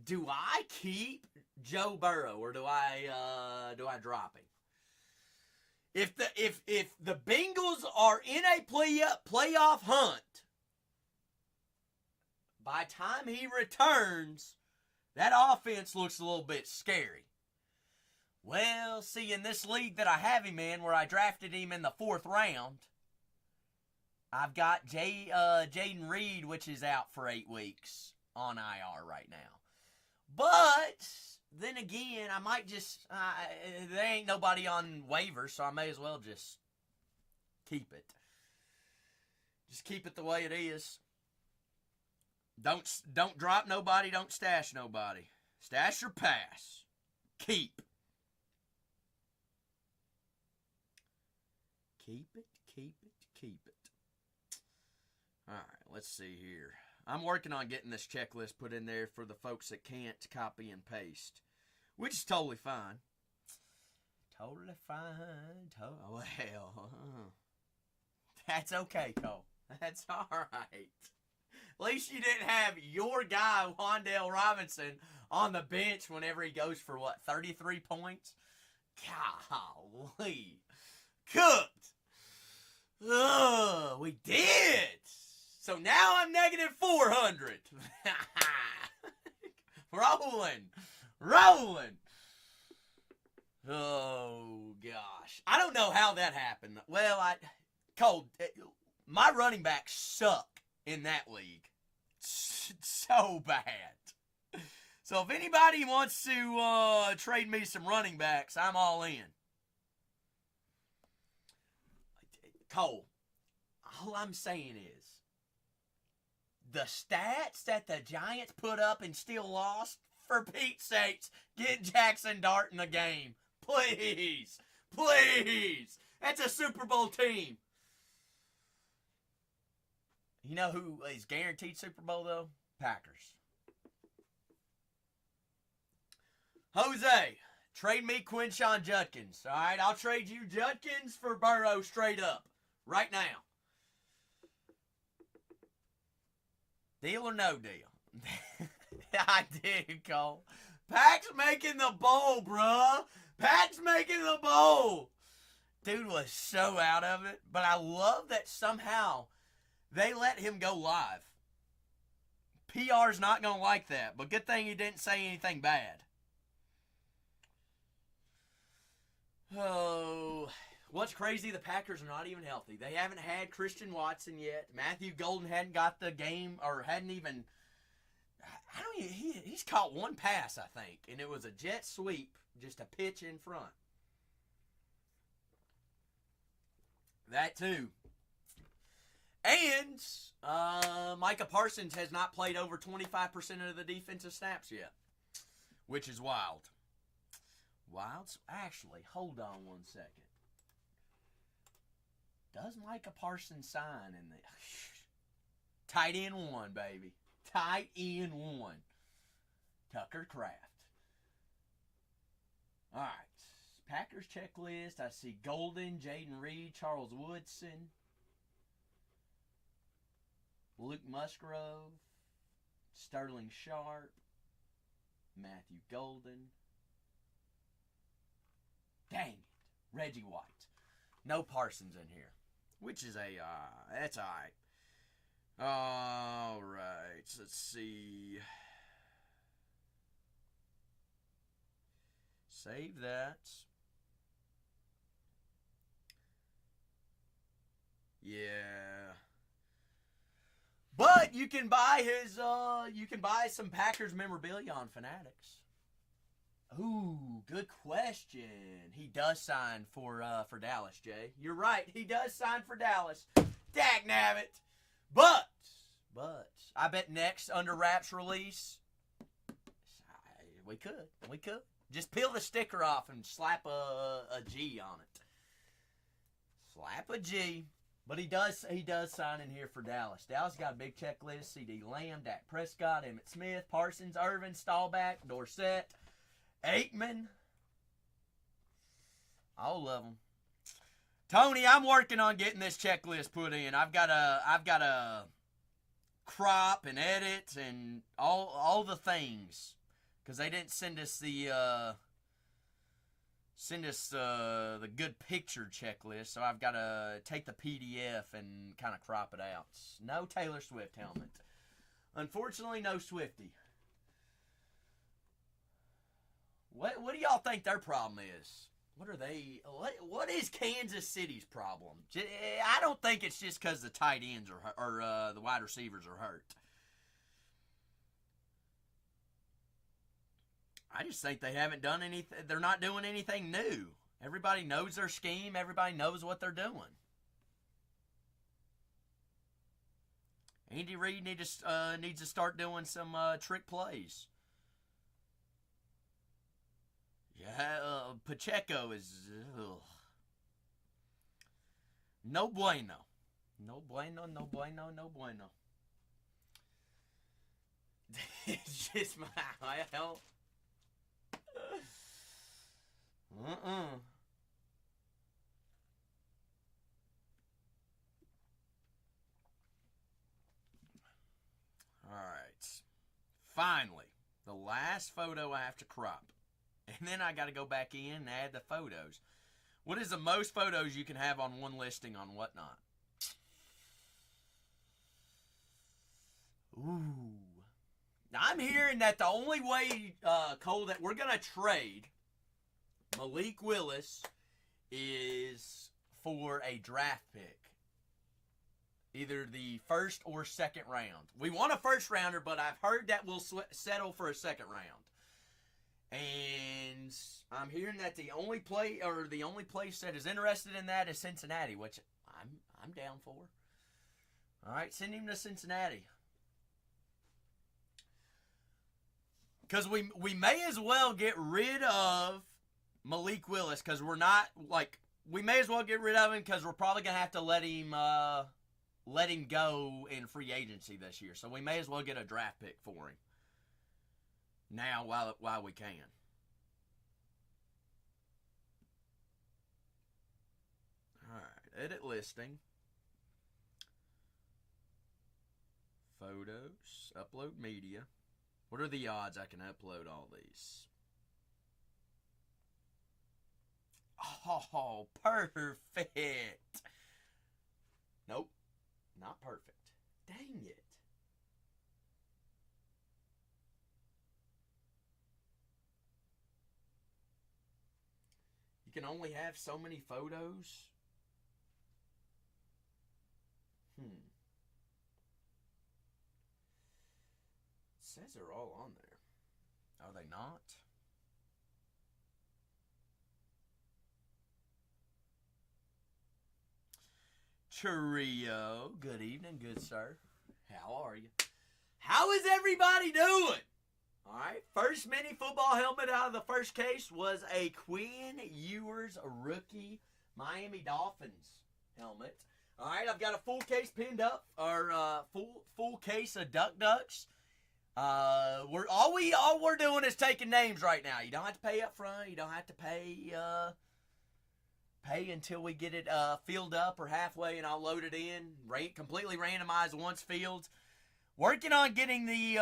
Do I keep Joe Burrow or do I drop him? If the Bengals are in a playoff hunt, by the time he returns, that offense looks a little bit scary. Well, see, in this league that I have him in, where I drafted him in the 4th round, I've got Jaden Reed, which is out for 8 weeks on IR right now. But then again, I might just there ain't nobody on waivers, so I may as well just keep it. Just keep it the way it is. Don't drop nobody. Don't stash nobody. Stash or pass. Keep. Keep it. All right, let's see here. I'm working on getting this checklist put in there for the folks that can't copy and paste, which is totally fine. Totally fine. Well, that's okay, Cole. That's all right. At least you didn't have your guy, Wan'Dale Robinson, on the bench whenever he goes for, 33 points? Golly. Cooked. Ugh, we did. So now I'm negative 400. Rolling. Oh, gosh. I don't know how that happened. Well, Cole, my running backs suck in that league. So bad. So if anybody wants to trade me some running backs, I'm all in. Cole, all I'm saying is, the stats that the Giants put up and still lost, for Pete's sakes, get Jackson Dart in the game. Please. That's a Super Bowl team. You know who is guaranteed Super Bowl, though? Packers. Jose, trade me Quinshon Judkins. All right, I'll trade you Judkins for Burrow straight up. Right now. Deal or no deal? I did, Cole. Pac's making the bowl, bruh. Pac's making the bowl. Dude was so out of it. But I love that somehow they let him go live. PR's not going to like that. But good thing he didn't say anything bad. Oh, what's crazy, the Packers are not even healthy. They haven't had Christian Watson yet. Matthew Golden hadn't got the game, or hadn't even I don't even, he's caught one pass, I think, and it was a jet sweep, just a pitch in front. That too. And Micah Parsons has not played over 25% of the defensive snaps yet, which is wild. Wild? Actually, hold on one second. Does Micah Parsons sign in the tight end one, baby? Tight end one. Tucker Kraft. All right. Packers checklist. I see Golden, Jaden Reed, Charles Woodson, Luke Musgrove, Sterling Sharp, Matthew Golden. Dang it. Reggie White. No Parsons in here, which is that's all right. All right. Let's see. Save that. Yeah. But you can buy some Packers memorabilia on Fanatics. Ooh, good question. He does sign for Dallas, Jay. You're right. He does sign for Dallas. Dagnabbit. But I bet next under wraps release, we could. Just peel the sticker off and slap a G on it. Slap a G. But he does sign in here for Dallas. Dallas got a big checklist. C.D. Lamb, Dak Prescott, Emmitt Smith, Parsons, Irvin, Staubach, Dorsett, Aikman. All of them. Tony, I'm working on getting this checklist put in. I've got to crop and edit and all the things, because they didn't send us the good picture checklist, so I've got to take the PDF and kind of crop it out. No Taylor Swift helmet. Unfortunately, no Swiftie. What do y'all think their problem is? What is Kansas City's problem? I don't think it's just because the tight ends or the wide receivers are hurt. I just think they haven't done anything. They're not doing anything new. Everybody knows their scheme. Everybody knows what they're doing. Andy Reid needs to start doing some trick plays. Yeah, Pacheco is no bueno. No bueno, no bueno, no bueno. It's just my hell. Alright. Finally, the last photo I have to crop. And then I got to go back in and add the photos. What is the most photos you can have on one listing on Whatnot? Ooh. Now, I'm hearing that the only way, Cole, that we're going to trade Malik Willis is for a draft pick. Either the first or second round. We want a first rounder, but I've heard that we'll settle for a second round. And I'm hearing that the only place that is interested in that is Cincinnati, which I'm down for. All right, send him to Cincinnati. Because we may as well get rid of Malik Willis, because we may as well get rid of him because we're probably going to have to let him go in free agency this year. So we may as well get a draft pick for him now while we can. All right, edit listing. Photos, upload media. What are the odds I can upload all these? Oh, perfect. Nope, not perfect. Dang it. You can only have so many photos. says they're all on there. Are they not? Trio. Good evening, good sir. How are you? How is everybody doing? All right. First mini football helmet out of the first case was a Quinn Ewers rookie Miami Dolphins helmet. All right. I've got a full case pinned up, or full case of Ducks. All we're doing is taking names right now. You don't have to pay up front. You don't have to pay until we get it filled up or halfway, and I'll load it in. Completely randomized once filled. Working on getting the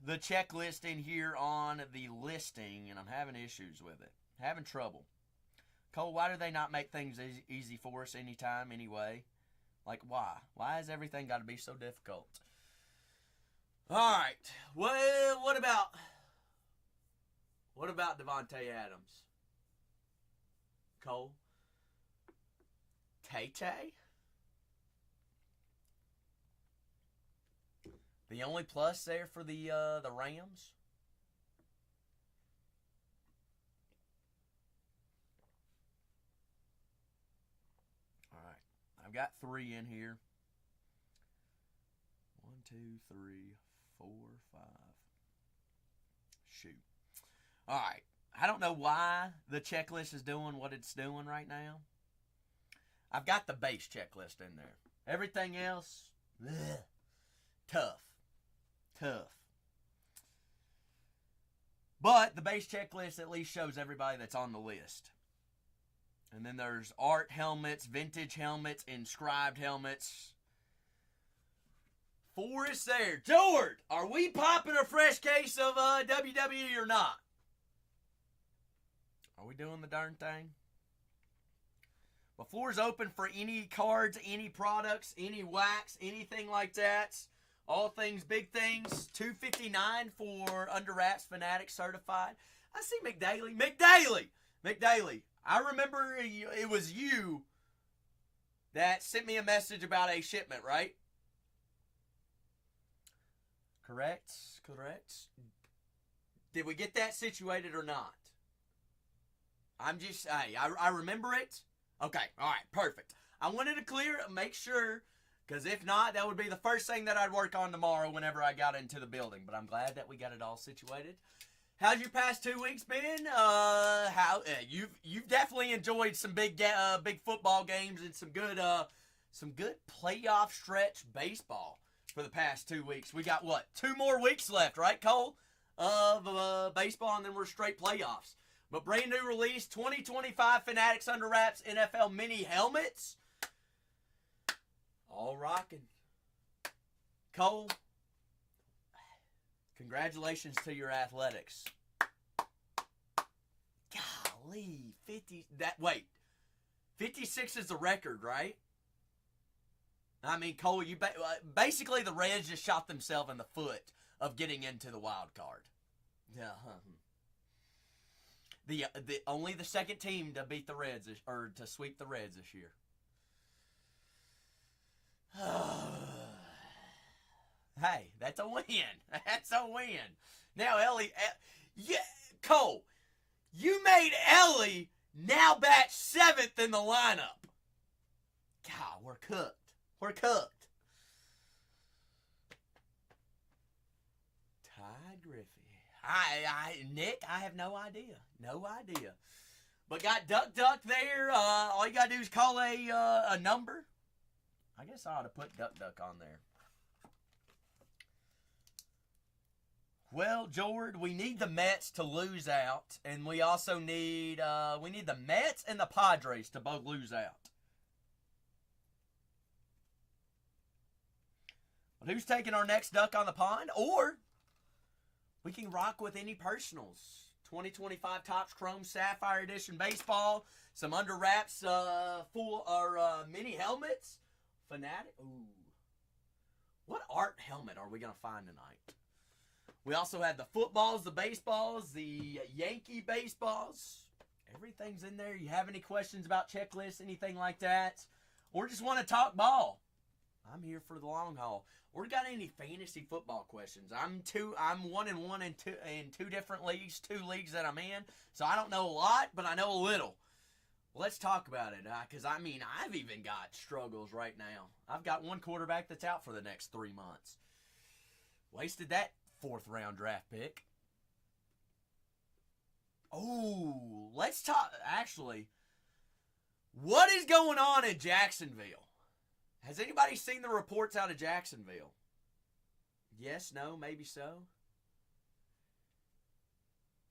checklist in here on the listing, and I'm having issues with it. Having trouble. Cole, why do they not make things easy for us anytime anyway? Like, why? Why has everything got to be so difficult? All right. Well, what about Devontae Adams? Cole? Tay-Tay? The only plus there for the Rams? All right. I've got 3 in here. 1, 2, 3, 4, 5. Shoot. All right. I don't know why the checklist is doing what it's doing right now. I've got the base checklist in there. Everything else, bleh, tough. But the base checklist at least shows everybody that's on the list. And then there's art helmets, vintage helmets, inscribed helmets. 4 is there. George, are we popping a fresh case of WWE or not? Are we doing the darn thing? The floor is open for any cards, any products, any wax, anything like that. All things, big things. $2.59 for Under Wraps Fanatics certified. I see McDaily. McDaily. I remember it was you that sent me a message about a shipment, right? Correct. Did we get that situated or not? I remember it. Okay, all right, perfect. I wanted to make sure, because if not, that would be the first thing that I'd work on tomorrow whenever I got into the building. But I'm glad that we got it all situated. How's your past 2 weeks been? You've definitely enjoyed some big football games and some good playoff stretch baseball for the past 2 weeks. We got 2 more weeks left, right, Cole, of baseball, and then we're straight playoffs. But brand new release, 2025 Fanatics Under Wraps NFL Mini Helmets. All rocking. Cole, congratulations to your Athletics. Golly, 56 is the record, right? I mean, Cole, basically the Reds just shot themselves in the foot of getting into the wild card. Yeah. Only the second team to beat the Reds or to sweep the Reds this year. Hey, that's a win. That's a win. Now Ellie, Cole, you made Ellie now batch 7th in the lineup. God, we're cooked. Ty Griffey. Nick, I have no idea. But got Duck there. All you got to do is call a number. I guess I ought to put Duck on there. Well, George, we need the Mets to lose out, and we also need the Mets and the Padres to both lose out. But who's taking our next Duck on the pond? Or we can rock with any personals. 2025 Topps Chrome Sapphire Edition Baseball. Some Under Wraps mini helmets. Fanatic. Ooh. What art helmet are we going to find tonight? We also had the footballs, the baseballs, the Yankee baseballs. Everything's in there. You have any questions about checklists, anything like that? Or just want to talk ball? I'm here for the long haul. Or got any fantasy football questions? I'm 1-1 in two different leagues, 2 leagues that I'm in. So I don't know a lot, but I know a little. Let's talk about it, because I've even got struggles right now. I've got one quarterback that's out for the next 3 months. Wasted that 4th round draft pick. Oh, let's talk. Actually, what is going on in Jacksonville? Has anybody seen the reports out of Jacksonville? Yes, no, maybe so.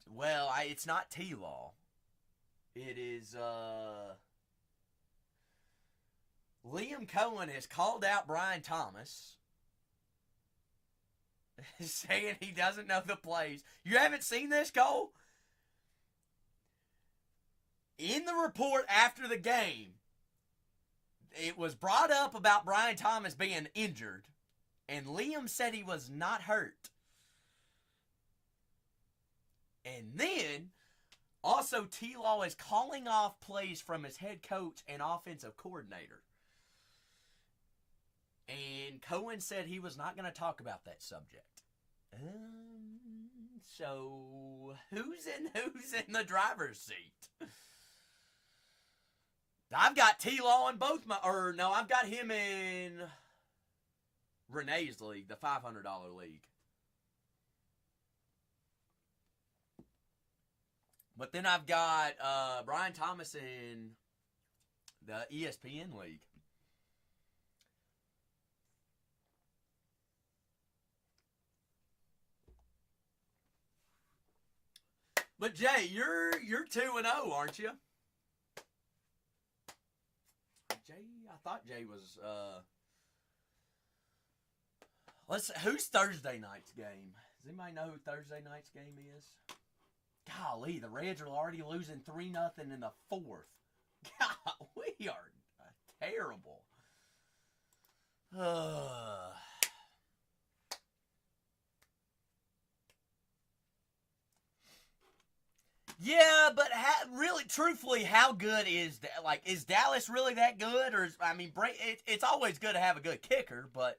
Well, it's not T-Law. It is, Liam Cohen has called out Brian Thomas, saying he doesn't know the plays. You haven't seen this, Cole? In the report after the game, it was brought up about Brian Thomas being injured, and Liam said he was not hurt. And then, also T-Law is calling off plays from his head coach and offensive coordinator. And Cohen said he was not going to talk about that subject. So, who's in the driver's seat? I've got T-Law in both I've got him in Renee's league, the $500 league. But then I've got Brian Thomas in the ESPN league. But Jay, you're 2-0, aren't you? I thought Jay was. Who's Thursday night's game? Does anybody know who Thursday night's game is? Golly, the Reds are already losing 3-0 in the 4th. God, we are terrible. Yeah, but really, truthfully, how good is that? Like, is Dallas really that good? Or it's always good to have a good kicker, but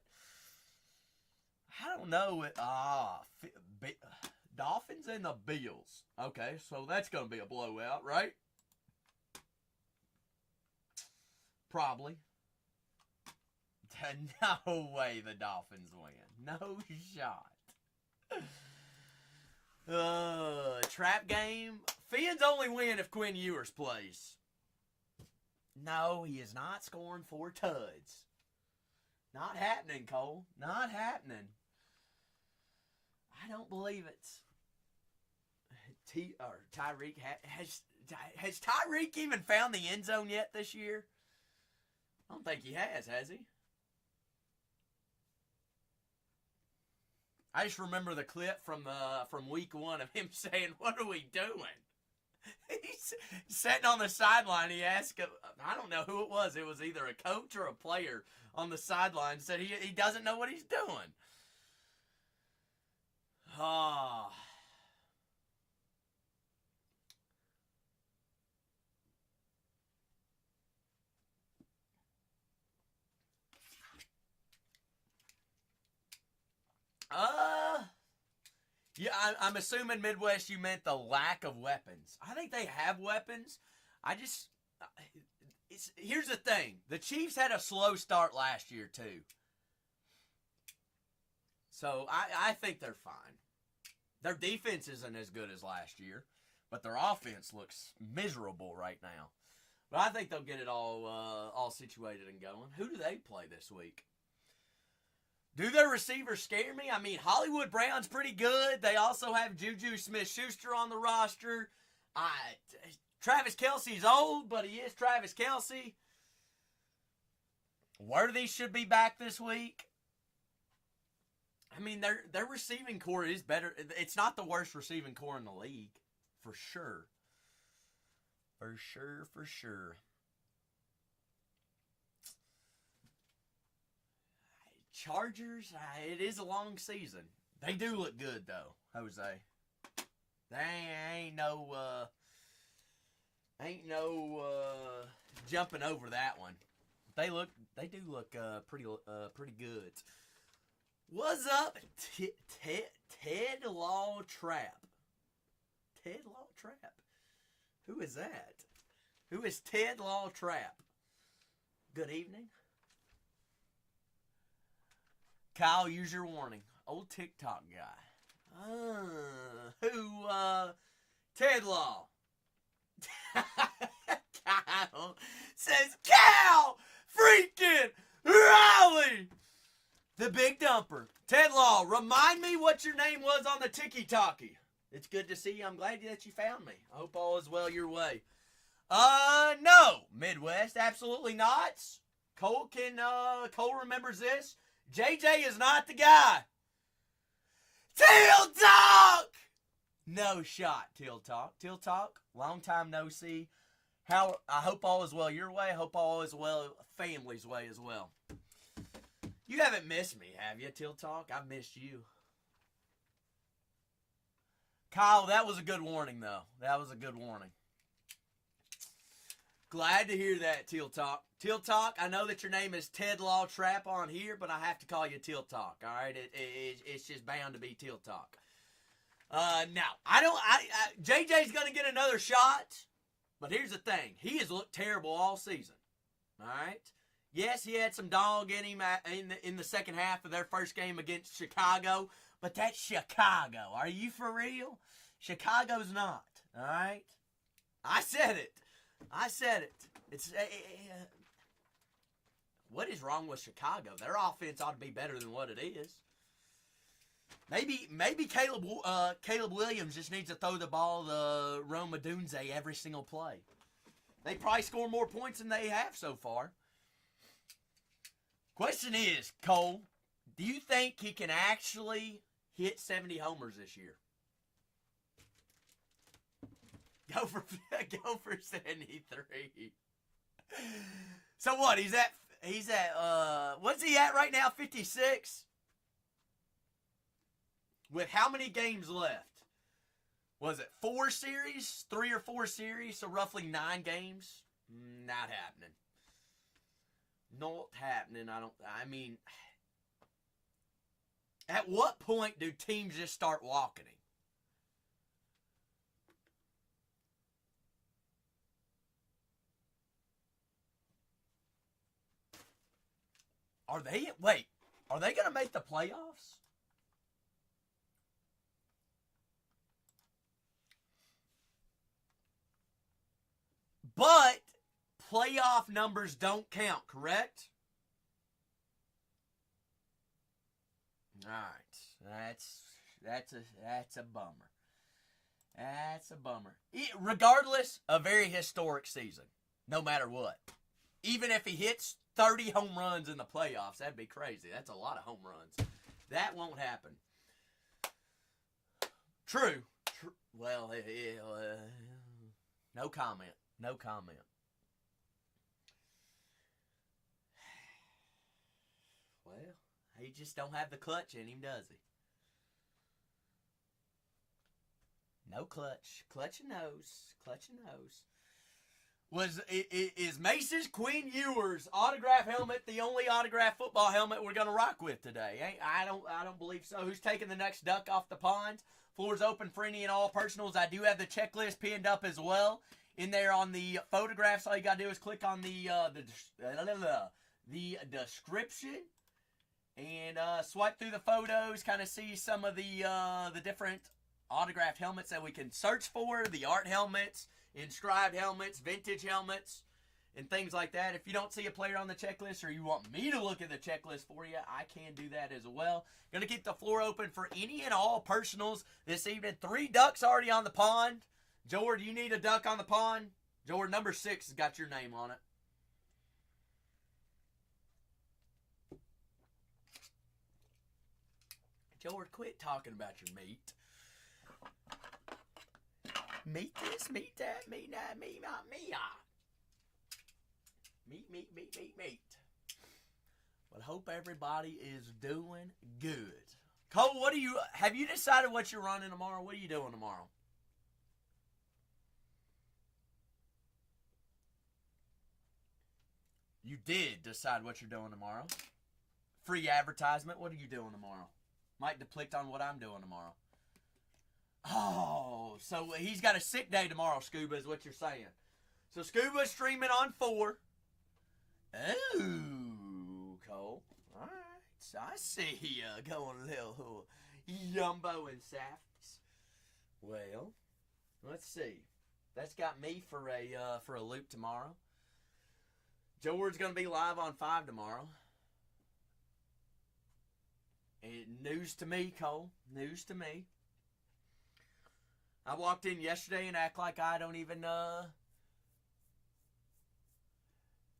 I don't know. Dolphins and the Bills. Okay, so that's going to be a blowout, right? Probably. No way the Dolphins win. No shot. Trap game. Fiends only win if Quinn Ewers plays. No, he is not scoring 4 tuds. Not happening, Cole. Not happening. I don't believe it. Tyreek has Tyreek even found the end zone yet this year? I don't think he has he? I just remember the clip from week 1 of him saying, "What are we doing?" He's sitting on the sideline. He asked, I don't know who it was. It was either a coach or a player on the sideline. Said he doesn't know what he's doing. Ah. Yeah, I'm assuming Midwest you meant the lack of weapons. I think they have weapons. Here's the thing. The Chiefs had a slow start last year, too. So, I think they're fine. Their defense isn't as good as last year, but their offense looks miserable right now. But I think they'll get it all situated and going. Who do they play this week? Do their receivers scare me? I mean, Hollywood Brown's pretty good. They also have Juju Smith-Schuster on the roster. Travis Kelce's old, but he is Travis Kelce. Worthy should be back this week. I mean, their receiving core is better. It's not the worst receiving core in the league, for sure. For sure. Chargers, it is a long season. They do look good, though, Jose. They ain't no jumping over that one. They do look pretty good. What's up, Ted Law Trap? Ted Law Trap. Who is that? Who is Ted Law Trap? Good evening. Kyle, use your warning. Old TikTok guy. Ted Law. Kyle says, Cal freaking Raleigh. The Big Dumper. Ted Law, remind me what your name was on the Tiki-Talkie. It's good to see you. I'm glad that you found me. I hope all is well your way. No. Midwest, absolutely not. Cole remembers this. JJ is not the guy. Teal Talk! No shot, Teal Talk. Teal Talk, long time no see. I hope all is well your way. I hope all is well family's way as well. You haven't missed me, have you, Teal Talk? I've missed you. Kyle, that was a good warning, though. That was a good warning. Glad to hear that, Teal Talk. Teal Talk, I know that your name is Ted Law Trap on here, but I have to call you Teal Talk, all right? It's just bound to be Teal Talk. Now, JJ's going to get another shot, but here's the thing. He has looked terrible all season, all right? Yes, he had some dog in him in the second half of their first game against Chicago, but that's Chicago. Are you for real? Chicago's not, all right? I said it. It's what is wrong with Chicago? Their offense ought to be better than what it is. Maybe Caleb Williams just needs to throw the ball to Rome Odunze every single play. They probably score more points than they have so far. Question is, Cole, do you think he can actually hit 70 homers this year? Go for 73. So what? He's at what's he at right now? 56? With how many games left? Was it 4 series? 3 or 4 series? So roughly 9 games? Not happening. Not happening. At what point do teams just start walking him? Are they going to make the playoffs? But playoff numbers don't count, correct? All right. That's a bummer. That's a bummer. Regardless, a very historic season, no matter what. Even if he hits 30 home runs in the playoffs, that'd be crazy. That's a lot of home runs. That won't happen. True. Well, no comment. No comment. Well, he just don't have the clutch in him, does he? No clutch. Clutch and nose. Clutch and nose. Is Mace's Quinn Ewers autograph helmet the only autograph football helmet we're gonna rock with today? I don't believe so. Who's taking the next duck off the pond? Floor's open for any and all personals. I do have the checklist pinned up as well. In there on the photographs, all you gotta do is click on the description and swipe through the photos. Kind of see some of the different autographed helmets that we can search for. The art helmets, inscribed helmets, vintage helmets, and things like that. If you don't see a player on the checklist or you want me to look at the checklist for you, I can do that as well. Going to keep the floor open for any and all personals this evening. 3 ducks already on the pond. Jordan, you need a duck on the pond? Jordan, number 6 has got your name on it. Jordan, quit talking about your meat. Meat this, meat that, meat that, meat. Meat. But hope everybody is doing good. Cole, have you decided what you're running tomorrow? What are you doing tomorrow? You did decide what you're doing tomorrow. Free advertisement. What are you doing tomorrow? Might deflect on what I'm doing tomorrow. Oh, so he's got a sick day tomorrow, Scuba, is what you're saying. So Scuba's streaming on 4. Oh, Cole. All right. So I see you going a little yumbo and safties. Well, let's see. That's got me for a loop tomorrow. George's going to be live on 5 tomorrow. And news to me, Cole. News to me. I walked in yesterday and act like I don't even,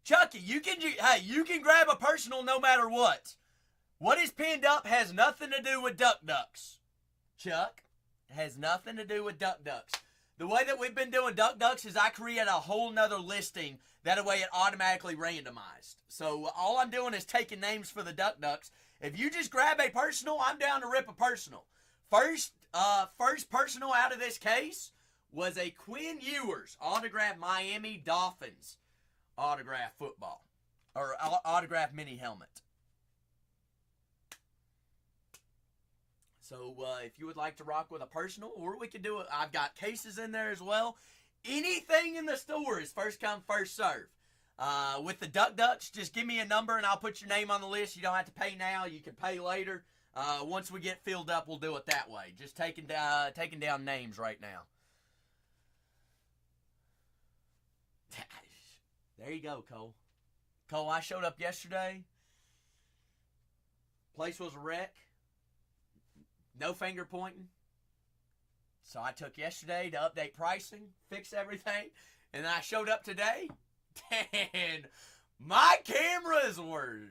Chucky, you can grab a personal no matter what. What is pinned up has nothing to do with Duck Ducks. Chuck, it has nothing to do with Duck Ducks. The way that we've been doing Duck Ducks is I create a whole nother listing. That way it automatically randomized. So all I'm doing is taking names for the Duck Ducks. If you just grab a personal, I'm down to rip a personal. First personal out of this case was a Quinn Ewers autographed Miami Dolphins autograph football. Or autograph mini helmet. So if you would like to rock with a personal, or we could do it, I've got cases in there as well. Anything in the store is first come, first serve. With the Duck Ducks, just give me a number and I'll put your name on the list. You don't have to pay now. You can pay later. Once we get filled up, we'll do it that way. Just taking down names right now. There you go, Cole. Cole, I showed up yesterday. Place was a wreck. No finger pointing. So I took yesterday to update pricing, fix everything, and I showed up today, and my cameras were...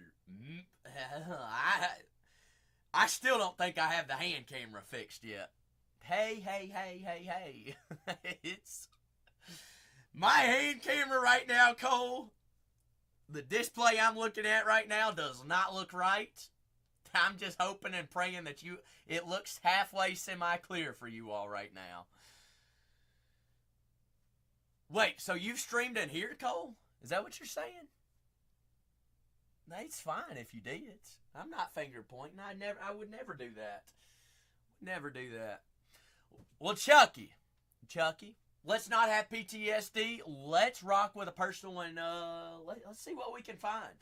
I still don't think I have the hand camera fixed yet. Hey. It's... My hand camera right now, Cole, the display I'm looking at right now does not look right. I'm just hoping and praying that it looks halfway semi-clear for you all right now. Wait, so you've streamed in here, Cole? Is that what you're saying? It's fine if you did. I'm not finger pointing. I would never do that. Never do that. Well, Chucky, let's not have PTSD. Let's rock with a personal and let's see what we can find.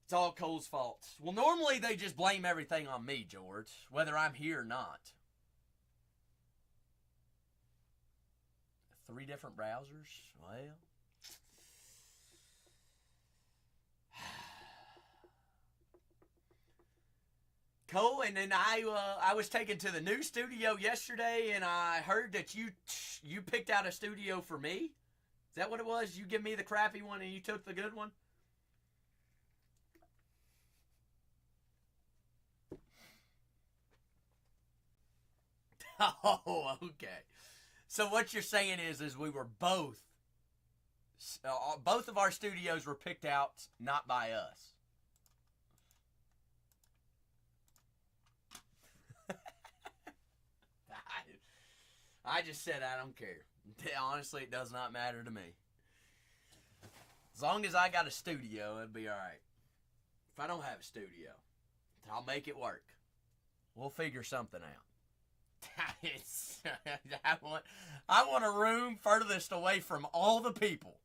It's all Cole's fault. Well, normally they just blame everything on me, George, whether I'm here or not. 3 different browsers? Well... Cole, and then I was taken to the new studio yesterday, and I heard that you picked out a studio for me. Is that what it was? You give me the crappy one, and you took the good one? Oh, okay. So what you're saying is we were both of our studios were picked out not by us. I just said I don't care. Honestly, it does not matter to me. As long as I got a studio, it'll be alright. If I don't have a studio, I'll make it work. We'll figure something out. I want a room furthest away from all the people.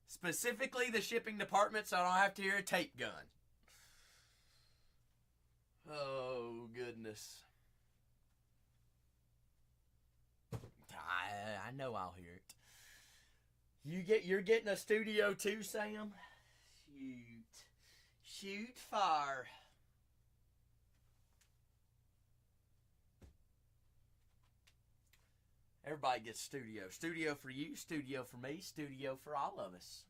Specifically the shipping department, so I don't have to hear a tape gun. Oh, goodness. I know I'll hear it. You're getting a studio too, Sam? Shoot far. Everybody gets studio. Studio for you, studio for me, studio for all of us.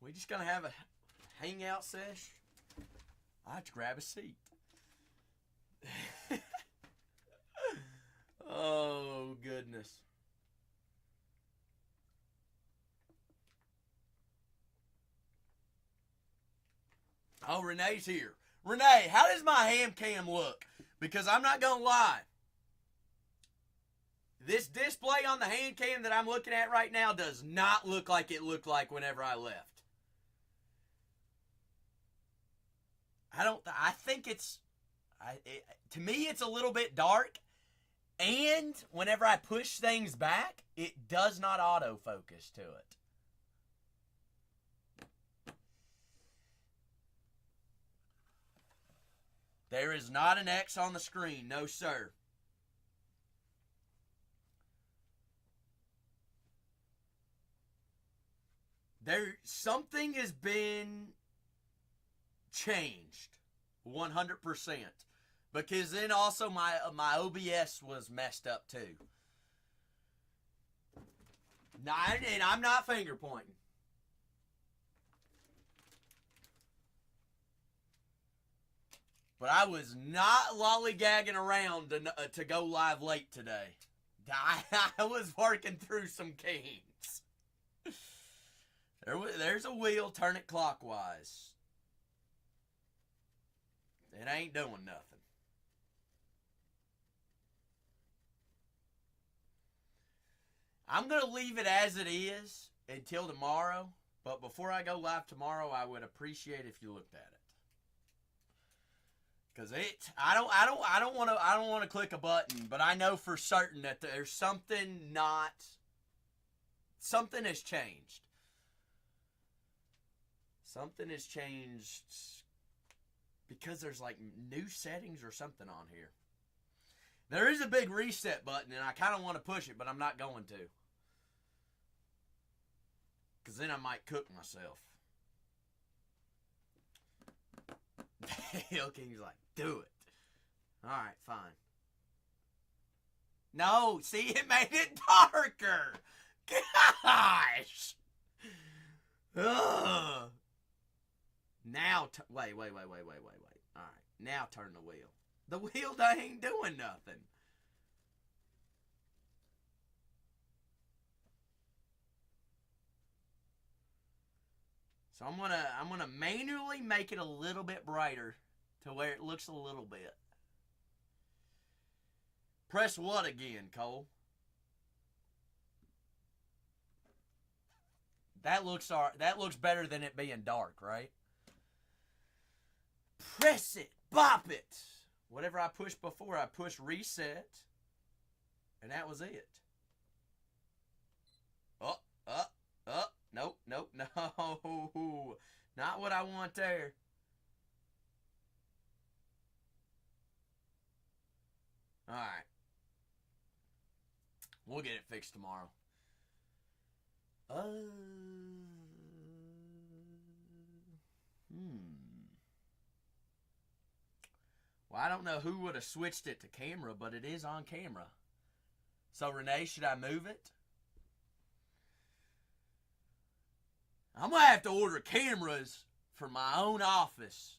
We just gonna have a hangout sesh? I have to grab a seat. Oh, goodness. Oh, Renee's here. Renee, how does my ham cam look? Because I'm not going to lie. This display on the hand cam that I'm looking at right now does not look like it looked like whenever I left. I think to me it's a little bit dark, and whenever I push things back, it does not autofocus to it. There is not an X on the screen, no sir. Something has been changed 100%, because then also my OBS was messed up too. And I'm not finger pointing. But I was not lollygagging around to go live late today. I was working through some kinks. There's a wheel, turn it clockwise. It ain't doing nothing. I'm going to leave it as it is until tomorrow. But before I go live tomorrow, I would appreciate if you looked at it. Because I don't want to click a button, but I know for certain that there's something has changed. Something has changed because there's like new settings or something on here. There is a big reset button, and I kind of want to push it, but I'm not going to. Because then I might cook myself. Hill King's like, do it. Alright, fine. No, see, it made it darker. Gosh. Ugh. Now, wait. Alright, now turn the wheel. The wheel ain't doing nothing. So I'm gonna manually make it a little bit brighter to where it looks a little bit. Press what again, Cole? That looks better than it being dark, right? Press it, bop it. Whatever I pushed before, I pushed reset, and that was it. Nope, no. Not what I want there. Alright. We'll get it fixed tomorrow. Well, I don't know who would have switched it to camera, but it is on camera. So, Renee, should I move it? I'm going to have to order cameras for my own office.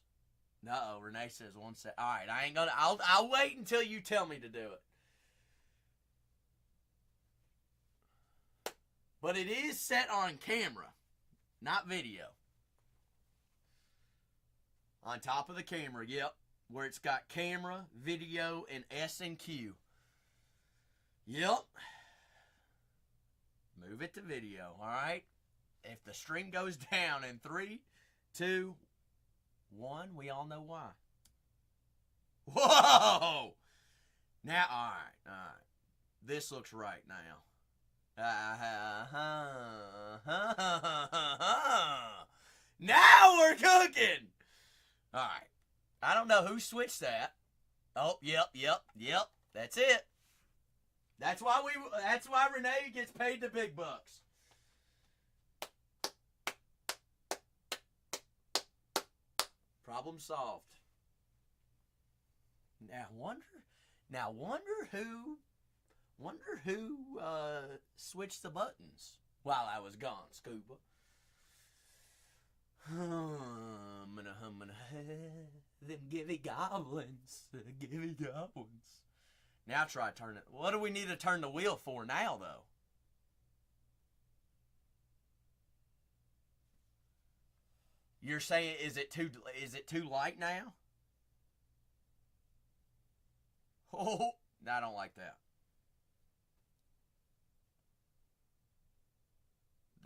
No, Renee says one sec. All right, I ain't going to. I'll wait until you tell me to do it. But it is set on camera, not video. On top of the camera, yep. Where it's got camera, video, and S and Q. Yep. Move it to video, all right? If the string goes down in 3, 2, 1, we all know why. Whoa! Now, all right. This looks right now. Now we're cooking! All right. I don't know who switched that. Oh, yep. That's it. That's why Renee gets paid the big bucks. Problem solved. Now wonder who switched the buttons while I was gone, Scuba. Them givey goblins. Now try turn it. What do we need to turn the wheel for now, though? You're saying is it too light now? Oh, I don't like that.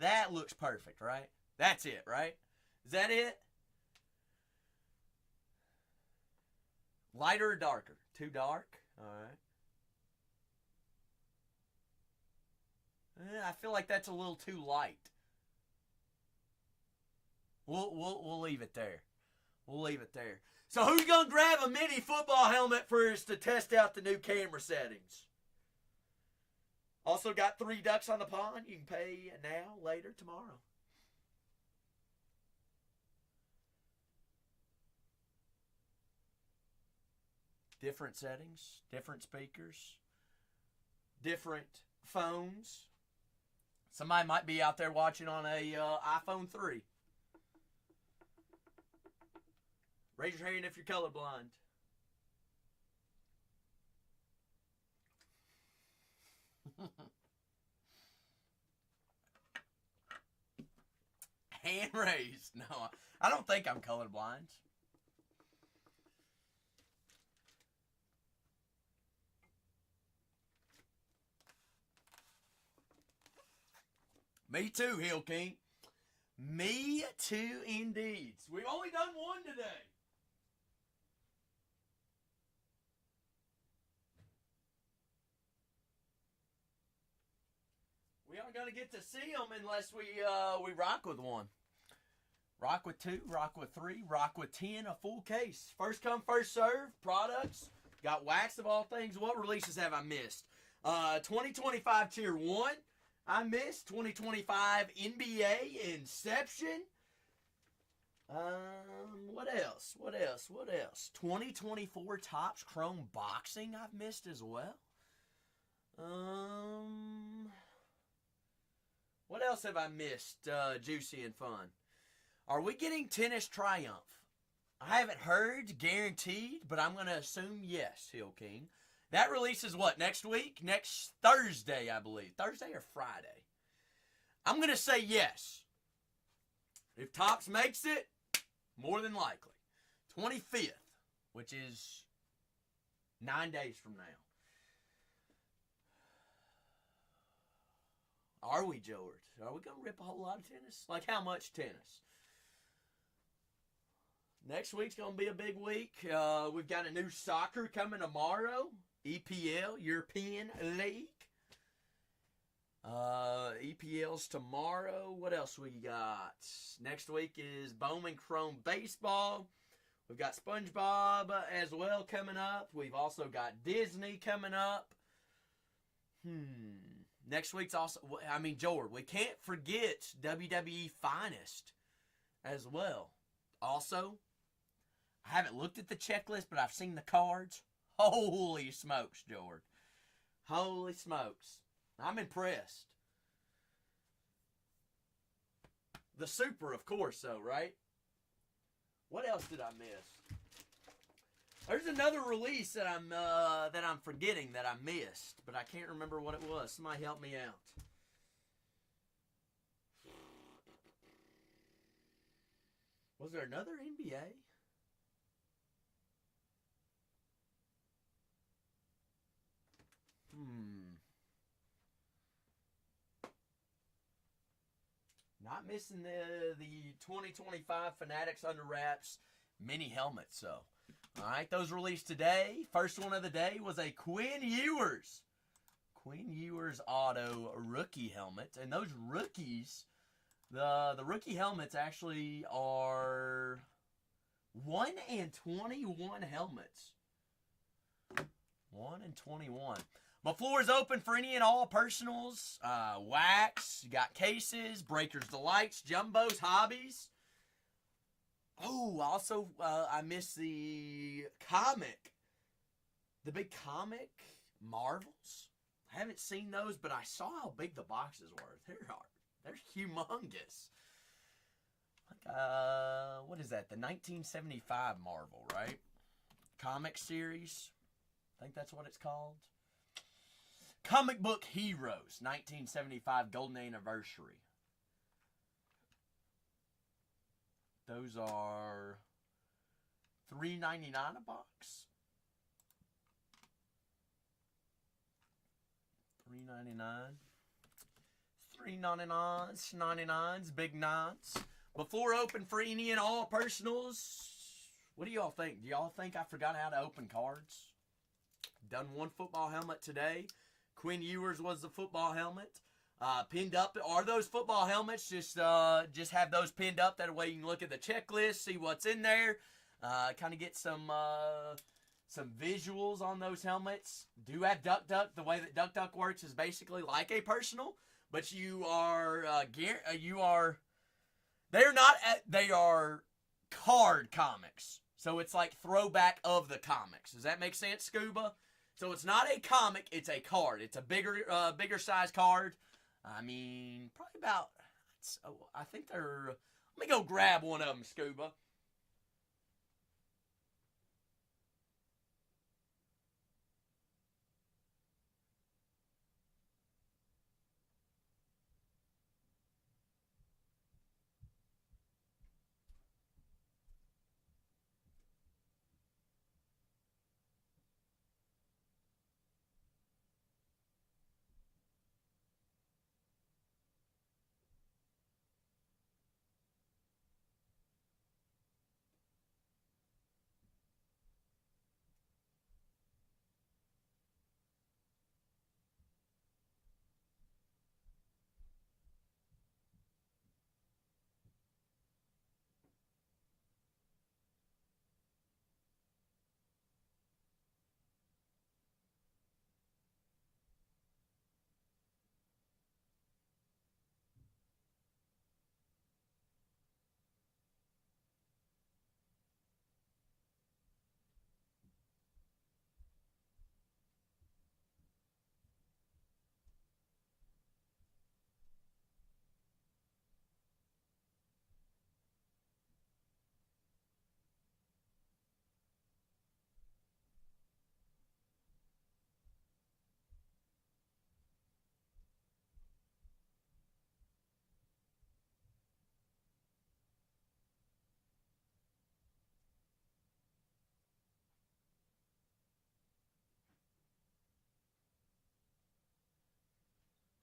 That looks perfect, right? That's it, right? Is that it? Lighter or darker? Too dark? All right. I feel like that's a little too light. We'll leave it there. We'll leave it there. So who's going to grab a mini football helmet for us to test out the new camera settings? Also got 3 ducks on the pond. You can pay now, later, tomorrow. Different settings, different speakers, different phones. Somebody might be out there watching on a iPhone 3. Raise your hand if you're colorblind. Hand raised. No, I don't think I'm colorblind. Me too, Hill King. Me too, indeed. We've only done one today. We aren't going to get to see them unless we rock with one. Rock with 2, rock with 3, rock with 10, a full case. First come, first serve. Products. Got wax of all things. What releases have I missed? 2025 Tier 1. I missed 2025 NBA Inception. What else? 2024 Topps Chrome Boxing I've missed as well. What else have I missed? Juicy and fun. Are we getting Tennis Triumph? I haven't heard, guaranteed, but I'm going to assume yes, Hill King. That releases what, next week? Next Thursday, I believe. Thursday or Friday? I'm going to say yes. If Topps makes it, more than likely. 25th, which is 9 days from now. Are we, George? Are we going to rip a whole lot of tennis? Like how much tennis? Next week's going to be a big week. We've got a new soccer coming tomorrow. EPL, European League. EPL's tomorrow. What else we got? Next week is Bowman Chrome Baseball. We've got SpongeBob as well coming up. We've also got Disney coming up. Next week's also, George, we can't forget WWE Finest as well. Also, I haven't looked at the checklist, but I've seen the cards. Holy smokes, George. Holy smokes. I'm impressed. The Super, of course, though, right? What else did I miss? There's another release that I'm forgetting that I missed, but I can't remember what it was. Somebody help me out. Was there another NBA? Not missing the 2025 Fanatics Under Wraps mini helmets, so. All right, those released today. First one of the day was a Quinn Ewers auto rookie helmet. And those rookies, the rookie helmets actually are 1 in 21 helmets. 1 in 21. My floor is open for any and all personals, wax, you got cases, Breakers Delights, Jumbos, Hobbies. Oh, also, I missed the big comic Marvels. I haven't seen those, but I saw how big the boxes were. They're humongous. Like, what is that? The 1975 Marvel, right? Comic series. I think that's what it's called. Comic Book Heroes, 1975 Golden Anniversary. Those are $3.99 a box. $3.99. $3.99s, 99s, big nines. Before open for any and all personals, what do y'all think? Do y'all think I forgot how to open cards? Done one football helmet today. Quinn Ewers was the football helmet. Pinned up. Are those football helmets? Just have those pinned up. That way you can look at the checklist, see what's in there. Kind of get some visuals on those helmets. Do have Duck Duck. The way that Duck Duck works is basically like a personal, but they are card comics. So it's like throwback of the comics. Does that make sense, Scuba? So it's not a comic, it's a card. It's a bigger size card. I mean, probably about, I think they're, let me go grab one of them, Scuba.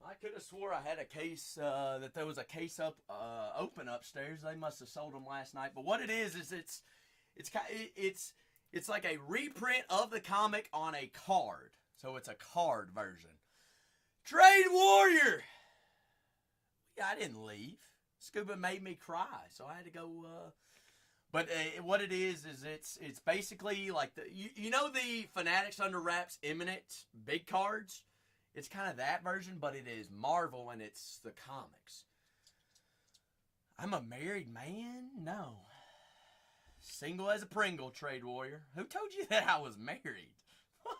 I could have swore I had a case, that there was a case open upstairs. They must have sold them last night. But what it is it's like a reprint of the comic on a card. So it's a card version. Trade Warrior! Yeah, I didn't leave. Scuba made me cry, so I had to go, but what it is it's basically like you know the Fanatics Under Wraps Imminent big cards? It's kind of that version, but it is Marvel and it's the comics. I'm a married man? No. Single as a Pringle, Trade Warrior. Who told you that I was married? What?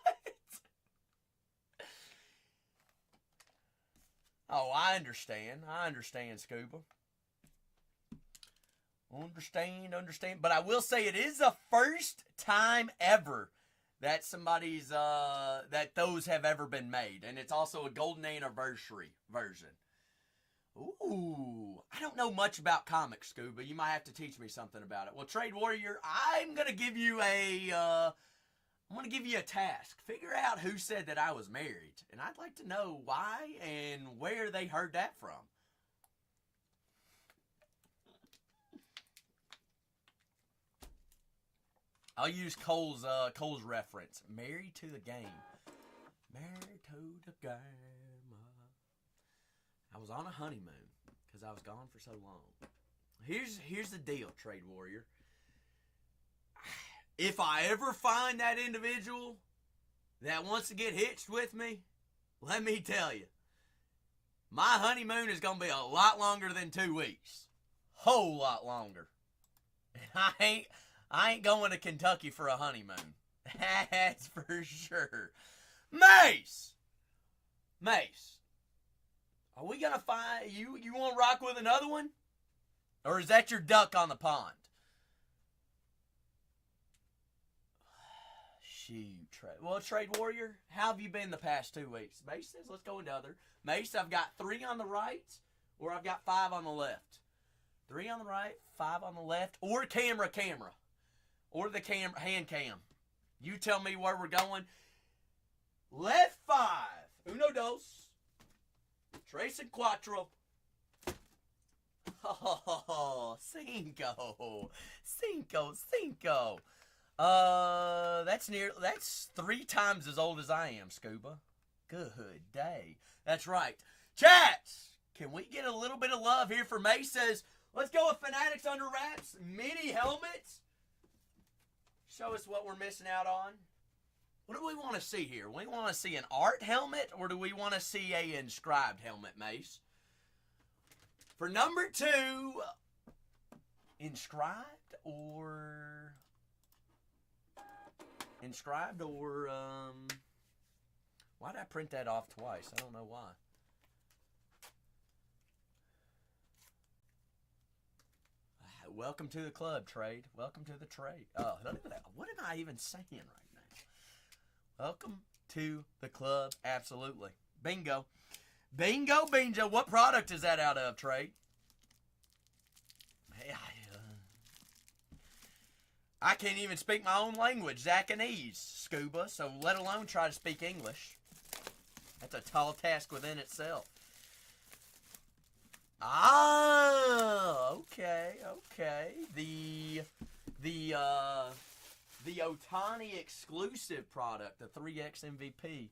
Oh, I understand. Scuba. Understand. But I will say it is the first time ever that somebody's, that those have ever been made. And it's also a golden anniversary version. Ooh, I don't know much about comics, Scuba. You might have to teach me something about it. Well, Trade Warrior, I'm going to give you a task. Figure out who said that I was married. And I'd like to know why and where they heard that from. I'll use Cole's reference. Married to the game. Married to the game. I was on a honeymoon because I was gone for so long. Here's the deal, Trade Warrior. If I ever find that individual that wants to get hitched with me, let me tell you, my honeymoon is going to be a lot longer than 2 weeks. Whole lot longer. And I ain't going to Kentucky for a honeymoon. That's for sure. Mace! Are we going to find, you want to rock with another one? Or is that your duck on the pond? Shoot. Trade Warrior, how have you been the past 2 weeks? Mace says, let's go into other. Mace, I've got 3 on the right, or I've got 5 on the left. 3 on the right, 5 on the left, or camera. Or the hand cam. You tell me where we're going. Left 5. Uno, dos. Tres and Quattro. Oh, cinco. Cinco, cinco. That's 3 times as old as I am, Scuba. Good day. That's right. Chats, can we get a little bit of love here for May? Says, let's go with Fanatics Under Wraps mini helmets. Show us what we're missing out on. What do we want to see here? We want to see an art helmet, or do we want to see a inscribed helmet, Mace? For number 2, inscribed or why did I print that off twice? I don't know why. Welcome to the club, Trade. Welcome to the trade. Oh, what am I even saying right now? Welcome to the club. Absolutely. Bingo. Bingo, bingo. What product is that out of, Trade? Hey, I can't even speak my own language, Zachanese, Scuba, so let alone try to speak English. That's a tall task within itself. Ah, okay. The Otani exclusive product, the 3X MVP.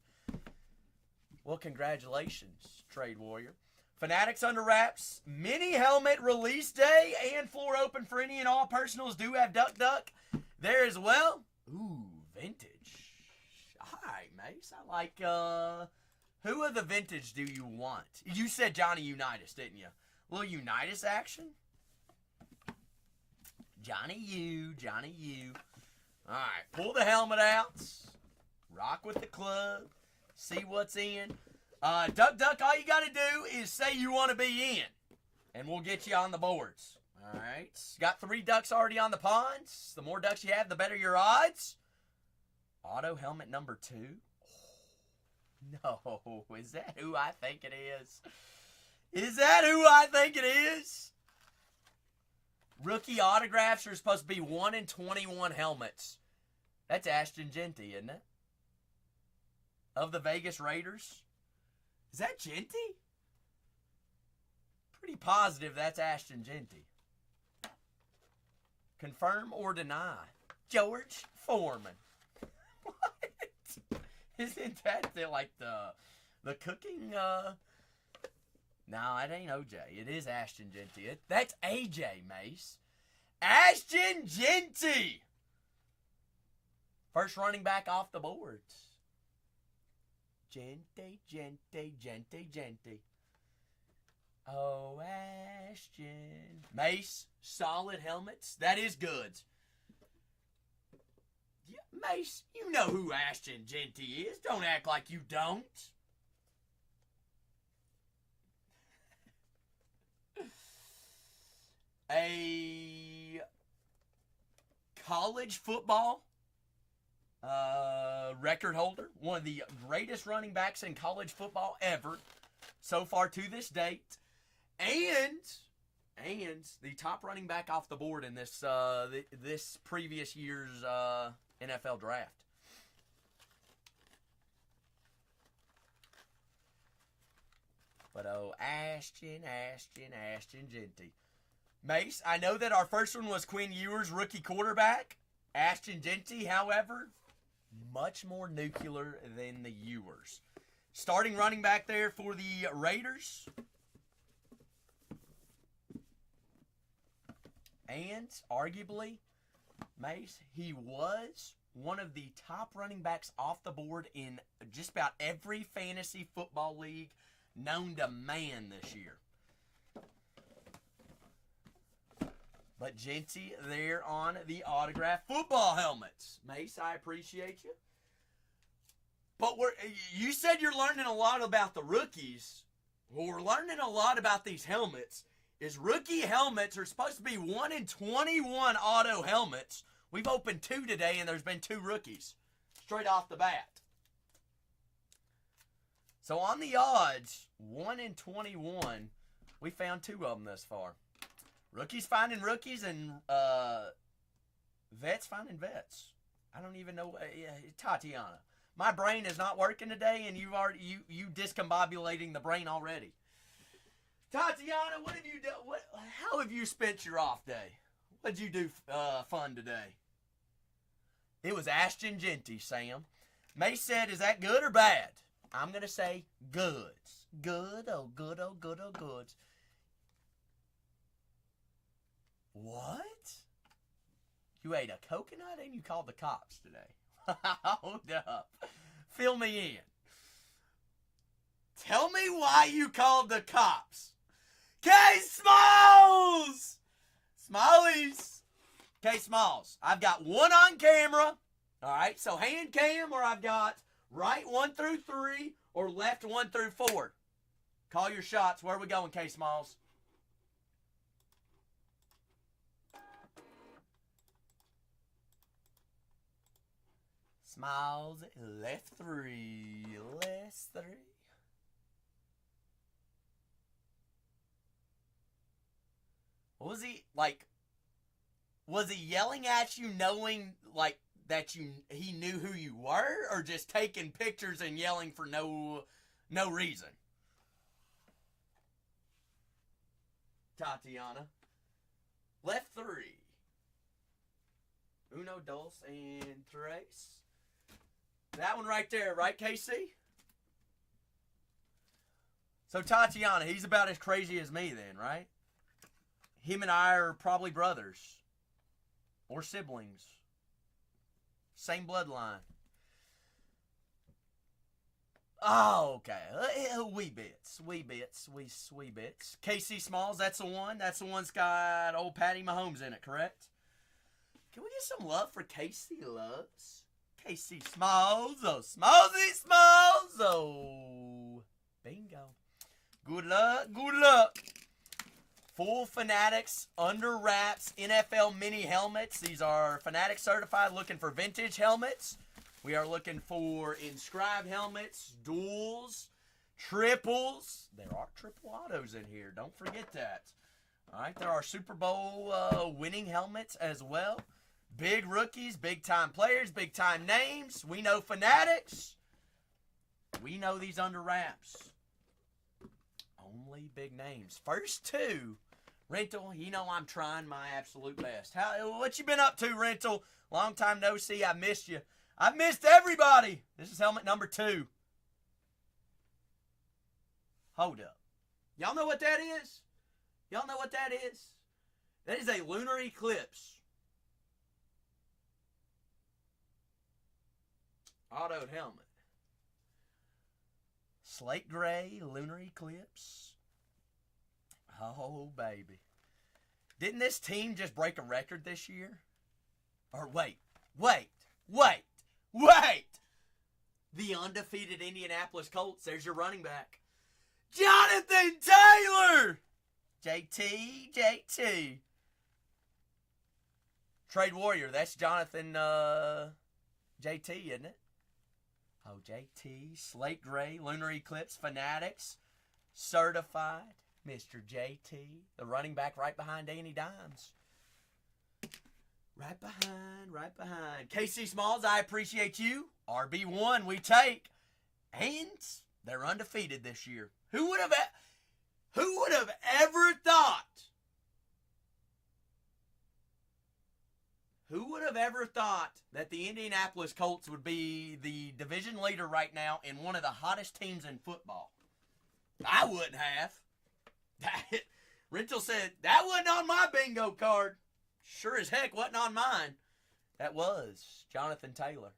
Well, congratulations, Trade Warrior. Fanatics Under Wraps, mini helmet release day, and floor open for any and all personals. Do have Duck Duck there as well. Ooh, vintage. All right, Mace. I like, who of the vintage do you want? You said Johnny Unitas, didn't you? A little Unitas action? Johnny U. All right, pull the helmet out. Rock with the club. See what's in. Duck Duck, all you got to do is say you want to be in, and we'll get you on the boards. All right. Got 3 ducks already on the ponds. The more ducks you have, the better your odds. Auto helmet number 2. Oh, no. Is that who I think it is? Is that who I think it is? Rookie autographs are supposed to be 1 in 21 helmets. That's Ashton Genty, isn't it? Of the Vegas Raiders. Is that Genty? Pretty positive that's Ashton Genty. Confirm or deny? George Foreman. What? Isn't that like the cooking? No, it ain't OJ. It is Ashton Genty. That's AJ, Mace. Ashton Genty. First running back off the boards. Genty. Oh, Ashton. Mace, solid helmets. That is goods. Yeah, Mace, you know who Ashton Genty is. Don't act like you don't. A college football record holder, one of the greatest running backs in college football ever so far to this date, and the top running back off the board in this this previous year's NFL draft. But oh, Ashton Genty. Mace, I know that our first one was Quinn Ewers, rookie quarterback. Ashton Genty, however, much more nuclear than the Ewers. Starting running back there for the Raiders. And arguably, Mace, he was one of the top running backs off the board in just about every fantasy football league known to man this year. But Genty there on the autographed football helmets. Mace, I appreciate you. But you said you're learning a lot about the rookies. Well, we're learning a lot about these helmets. Is rookie helmets are supposed to be 1 in 21 auto helmets. We've opened 2 today, and there's been 2 rookies. Straight off the bat. So on the odds, 1 in 21, we found 2 of them thus far. Rookies finding rookies and vets finding vets. I don't even know. Tatiana. My brain is not working today, and you discombobulating the brain already. Tatiana, what have you done? How have you spent your off day? What did you do fun today? It was Ashton Genty, Sam. May said, is that good or bad? I'm going to say goods. Good, oh, good, oh, good, oh, goods. What? You ate a coconut and you called the cops today. Hold up. Fill me in. Tell me why you called the cops. K Smalls! Smallies! K Smalls, I've got one on camera. All right, so hand cam, or I've got right 1 through 3 or left 1 through 4. Call your shots. Where are we going, K Smalls? Smalls, left 3, left 3. What was he, like, was he yelling at you knowing, like, that he knew who you were, or just taking pictures and yelling for no reason? Tatiana. Left 3. Uno, dos, and tres. That one right there, right, KC? So Tatiana, he's about as crazy as me then, right? Him and I are probably brothers. Or siblings. Same bloodline. Oh, okay. Wee bits. KC Smalls, that's the one. That's the one's got old Patty Mahomes in it, correct? Can we get some love for KC Loves? KC Smalls. Oh, Smallsy Smalls. Oh, bingo. Good luck. Full Fanatics under wraps NFL mini helmets. These are Fanatics certified, looking for vintage helmets. We are looking for inscribed helmets, duals, triples. There are triple autos in here. Don't forget that. All right, there are Super Bowl winning helmets as well. Big rookies, big-time players, big-time names. We know Fanatics. We know these under wraps. Only big names. First 2. Rental, you know I'm trying my absolute best. What you been up to, Rental? Long time no see. I missed you. I missed everybody. This is helmet number 2. Hold up. Y'all know what that is? Y'all know what that is? That is a lunar eclipse. Autoed helmet. Slate gray, lunar eclipse. Oh, baby. Didn't this team just break a record this year? Or wait. The undefeated Indianapolis Colts. There's your running back. Jonathan Taylor! JT. Trade Warrior. That's Jonathan JT, isn't it? Oh, JT. Slate Gray. Lunar Eclipse. Fanatics. Certified. Mr. JT. The running back right behind Danny Dimes. Right behind. KC Smalls, I appreciate you. RB1, we take. And they're undefeated this year. Who would have ever thought? Who would have ever thought that the Indianapolis Colts would be the division leader right now in one of the hottest teams in football? I wouldn't have. Rental said, that wasn't on my bingo card. Sure as heck wasn't on mine. That was Jonathan Taylor.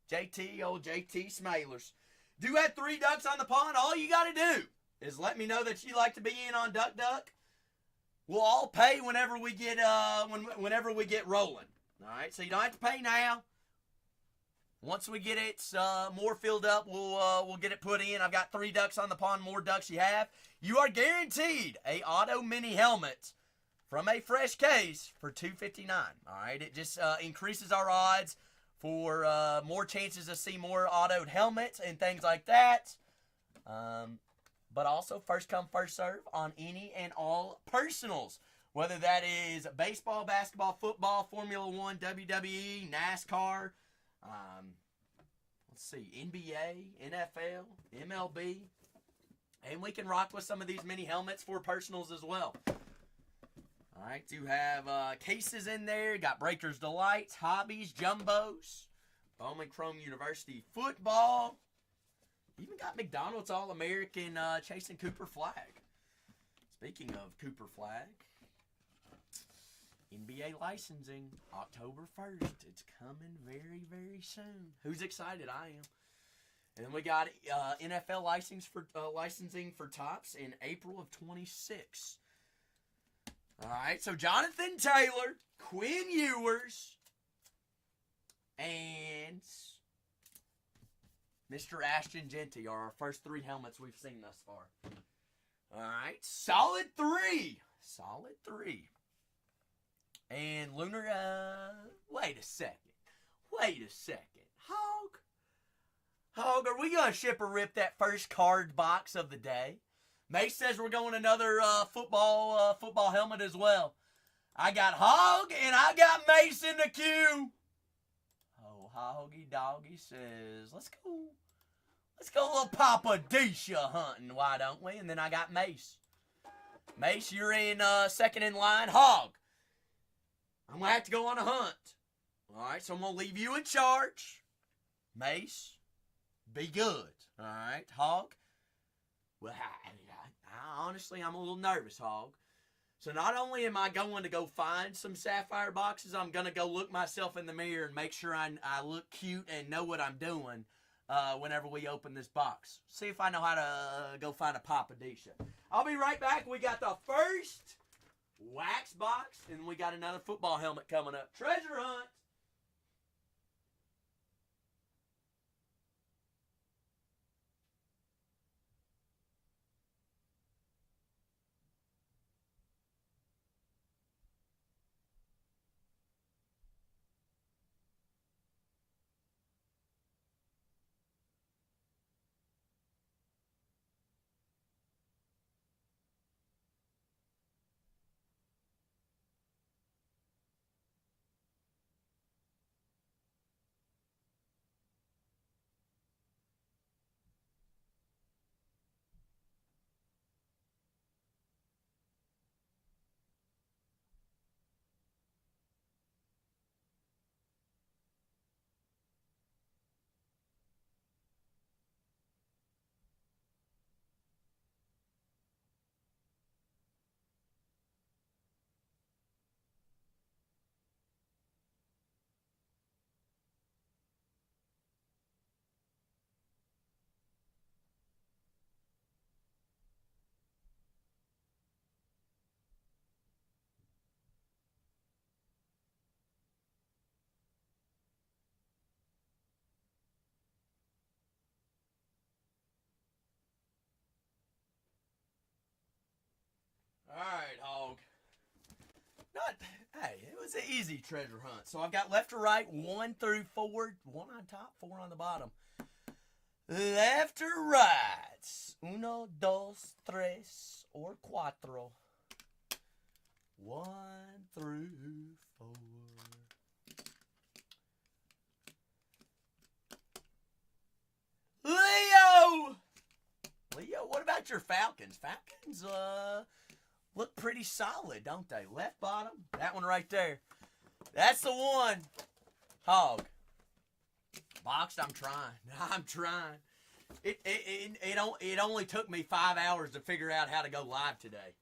JT, old JT Smalers. Do have 3 ducks on the pond. All you got to do is let me know that you like to be in on Duck Duck. We'll all pay whenever we get rolling. All right, so you don't have to pay now. Once we get it more filled up, we'll get it put in. I've got 3 ducks on the pond. More ducks you have, you are guaranteed a auto mini helmet from a fresh case for $2.59. All right, it just increases our odds for more chances to see more autoed helmets and things like that. But also first come, first serve on any and all personals. Whether that is baseball, basketball, football, Formula 1, WWE, NASCAR. let's see, NBA, NFL, MLB. And we can rock with some of these mini helmets for personals as well. All right, do have cases in there. Got Breakers Delights, Hobbies, Jumbos, Bowman Chrome University football. Even got McDonald's All-American Chasing Cooper flag. Speaking of Cooper flag, NBA licensing, October 1st. It's coming very, very soon. Who's excited? I am. And then we got NFL licensing for Topps in April of 26. All right, so Jonathan Taylor, Quinn Ewers, and Mr. Ashton Jeanty are our first 3 helmets we've seen thus far. All right, solid 3. Solid 3. And Lunar, wait a second. Hog, are we going to ship or rip that first card box of the day? Mace says we're going another football helmet as well. I got Hog and I got Mace in the queue. Oh, Hoggy Doggy says, let's go a little Papadisha hunting, why don't we? And then I got Mace. Mace, you're in second in line. Hog, I'm going to have to go on a hunt. All right, so I'm going to leave you in charge. Mace, be good. All right, Hog. Well, honestly, I'm a little nervous, Hog. So not only am I going to go find some sapphire boxes, I'm going to go look myself in the mirror and make sure I look cute and know what I'm doing whenever we open this box. See if I know how to go find a Papadisha. I'll be right back. We got the first wax box, and we got another football helmet coming up. Treasure hunt. All right, Hog. It was an easy treasure hunt. So I've got left to right, 1 through 4. 1 on top, 4 on the bottom. Left to right. 1, 2, 3, or 4. 1 through 4. Leo, what about your Falcons? Falcons, look pretty solid, don't they? Left bottom, that one right there. That's the one. Hog. Boxed, I'm trying. It only took me 5 hours to figure out how to go live today.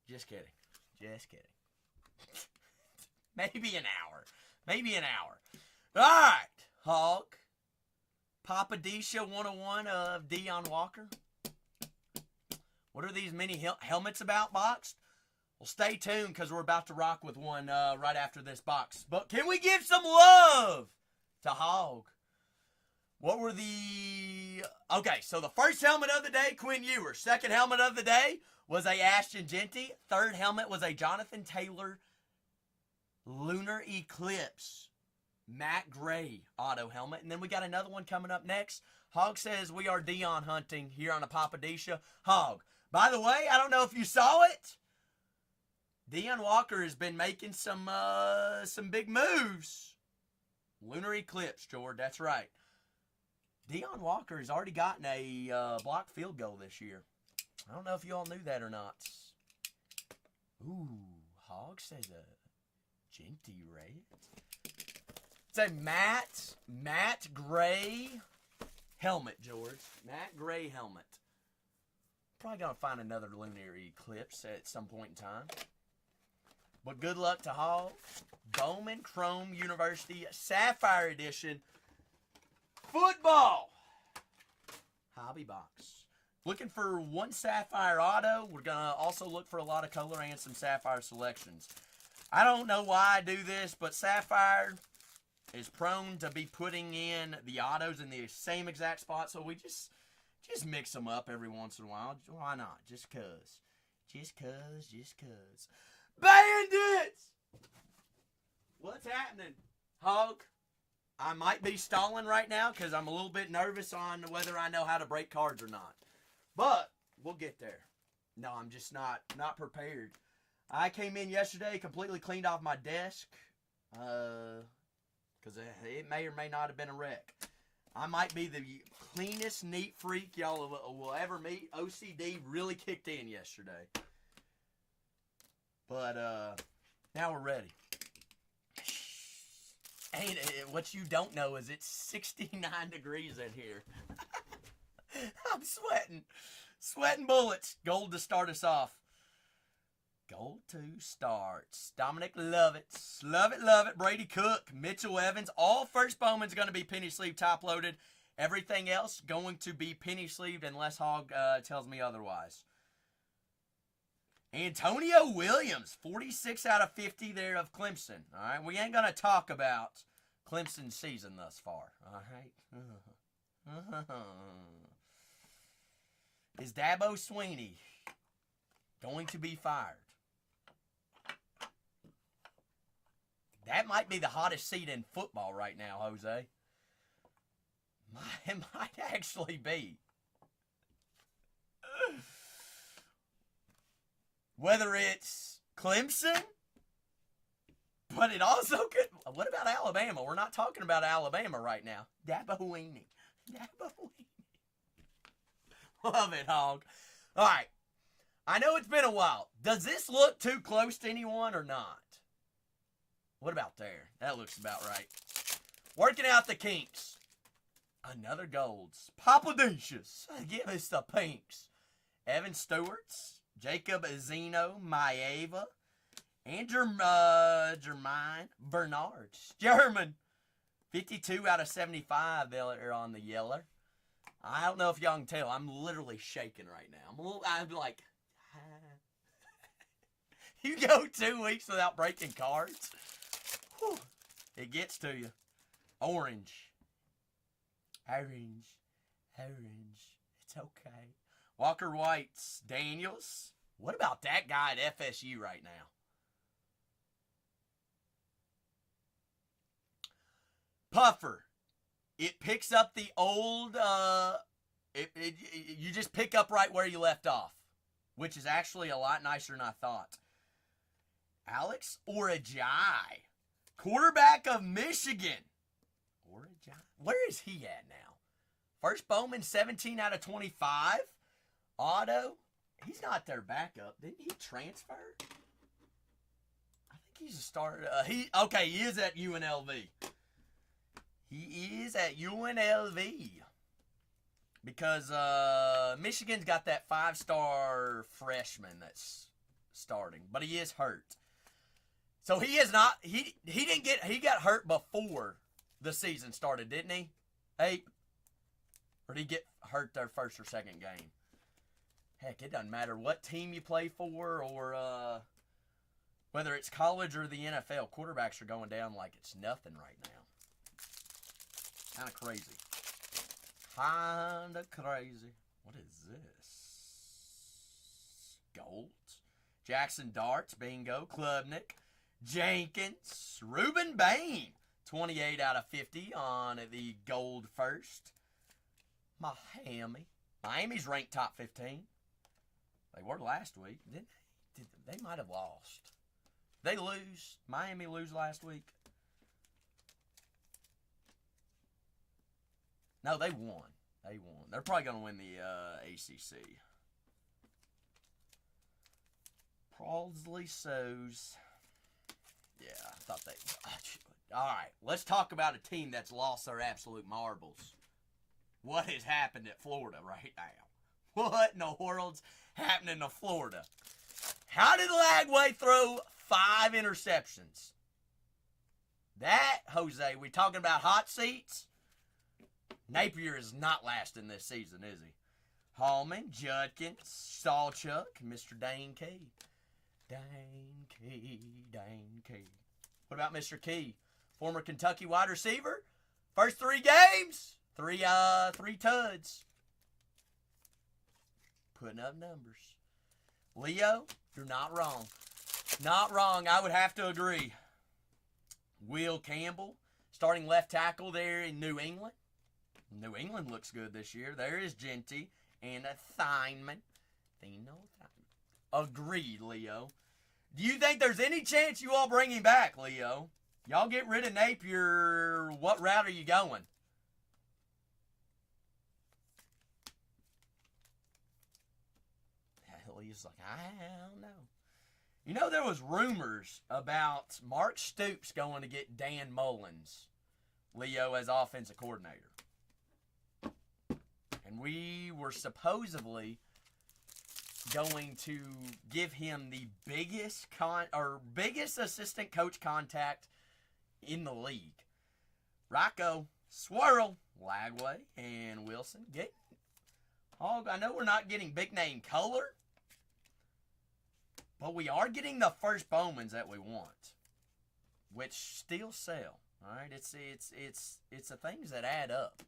Just kidding. Maybe an hour. All right, Hog. Papadisha 101 of Dion Walker. What are these mini helmets about, boxed? Well, stay tuned because we're about to rock with one right after this box. But can we give some love to Hog? What were the... Okay, so the first helmet of the day, Quinn Ewers. Second helmet of the day was a Ashton Jeanty. Third helmet was a Jonathan Taylor Lunar Eclipse Matt Gray auto helmet. And then we got another one coming up next. Hog says we are Dion hunting here on a Papadisha. Hog, by the way, I don't know if you saw it. Dion Walker has been making some big moves Lunar eclipse, George. That's right. Deion Walker has already gotten a blocked field goal this year. I don't know if you all knew that or not. Ooh, Hog says a Genty Red. It's a matte gray helmet, George. Matte gray helmet. Probably going to find another lunar eclipse at some point in time. But good luck to Hog. Bowman Chrome University Sapphire Edition football hobby box. Looking for one Sapphire auto. We're going to also look for a lot of color and some Sapphire selections. I don't know why I do this, but Sapphire is prone to be putting in the autos in the same exact spot, so we just mix them up every once in a while. Why not? Just cuz. Just cuz. Bandits! What's happening, Hog? I might be stalling right now because I'm a little bit nervous on whether I know how to break cards or not. But we'll get there. No, I'm just not prepared. I came in yesterday, completely cleaned off my desk. Because it may or may not have been a wreck. I might be the cleanest neat freak y'all will ever meet. OCD really kicked in yesterday. But now we're ready. And what you don't know is it's 69 degrees in here. I'm sweating. Sweating bullets. Gold to start us off. Gold to starts. Dominic Lovett. Love it. Brady Cook. Mitchell Evans. All first Bowman's going to be penny sleeve top loaded. Everything else going to be penny sleeved unless Hog tells me otherwise. Antonio Williams, 46 out of 50 there of Clemson. All right, we ain't going to talk about Clemson's season thus far. All right. Is Dabo Sweeney going to be fired? That might be the hottest seat in football right now, Jose. It might actually be. Whether it's Clemson, but it also could. What about Alabama? We're not talking about Alabama right now. Dabo Sweeney. Love it, Hog. All right. I know it's been a while. Does this look too close to anyone or not? What about there? That looks about right. Working out the kinks. Another golds. Papadicious. Give us the pinks. Evan Stewart's. Jacob Azino, Maeva, and Jermaine Bernards. German, 52 out of 75 there on the yeller. I don't know if y'all can tell. I'm literally shaking right now. I'm like, you go 2 weeks without breaking cards. Whew, it gets to you. Orange. It's okay. Walker White's Daniels. What about that guy at FSU right now? Puffer. It picks up the old, you just pick up right where you left off, which is actually a lot nicer than I thought. Alex Orajai, quarterback of Michigan. Orajai. Where is he at now? First Bowman, 17 out of 25. Otto, he's not their backup. Didn't he transfer? I think he's a starter. He is at UNLV. He is at UNLV. Because Michigan's got that 5-star freshman that's starting. But he is hurt. So he is not, he got hurt before the season started, didn't he? Hey, or did he get hurt their first or second game? Heck, it doesn't matter what team you play for or whether it's college or the NFL. Quarterbacks are going down like it's nothing right now. Kind of crazy. What is this? Gold. Jackson Darts, bingo. Klubnik. Jenkins. Reuben Bain. 28 out of 50 on the gold first. Miami's ranked top 15. They were last week, didn't they? They might have lost. They lose. Miami lose last week. No, they won. They won. They're probably going to win the ACC. Probably so's. Yeah, I thought they. All right, let's talk about a team that's lost their absolute marbles. What has happened at Florida right now? What in the world's happening to Florida? How did Lagway throw 5 interceptions? That, Jose, we talking about hot seats? Napier is not lasting this season, is he? Hallman, Judkins, Sawchuck, Mr. Dane Key. Dane Key. What about Mr. Key? Former Kentucky wide receiver. First 3 games, 3 tuds. Putting up numbers. Leo, you're not wrong. Not wrong. I would have to agree. Will Campbell, starting left tackle there in New England. New England looks good this year. There is Genty and a Theinman. Agreed, Leo. Do you think there's any chance you all bring him back, Leo? Y'all get rid of Napier. What route are you going? Leo's like, I don't know. You know, there was rumors about Mark Stoops going to get Dan Mullins, Leo, as offensive coordinator. And we were supposedly going to give him the biggest assistant coach contact in the league. Rocco, Swirl, Lagway, and Wilson. Hog, I know we're not getting big name color, but we are getting the first Bowmans that we want, which still sell. All right, it's the things that add up.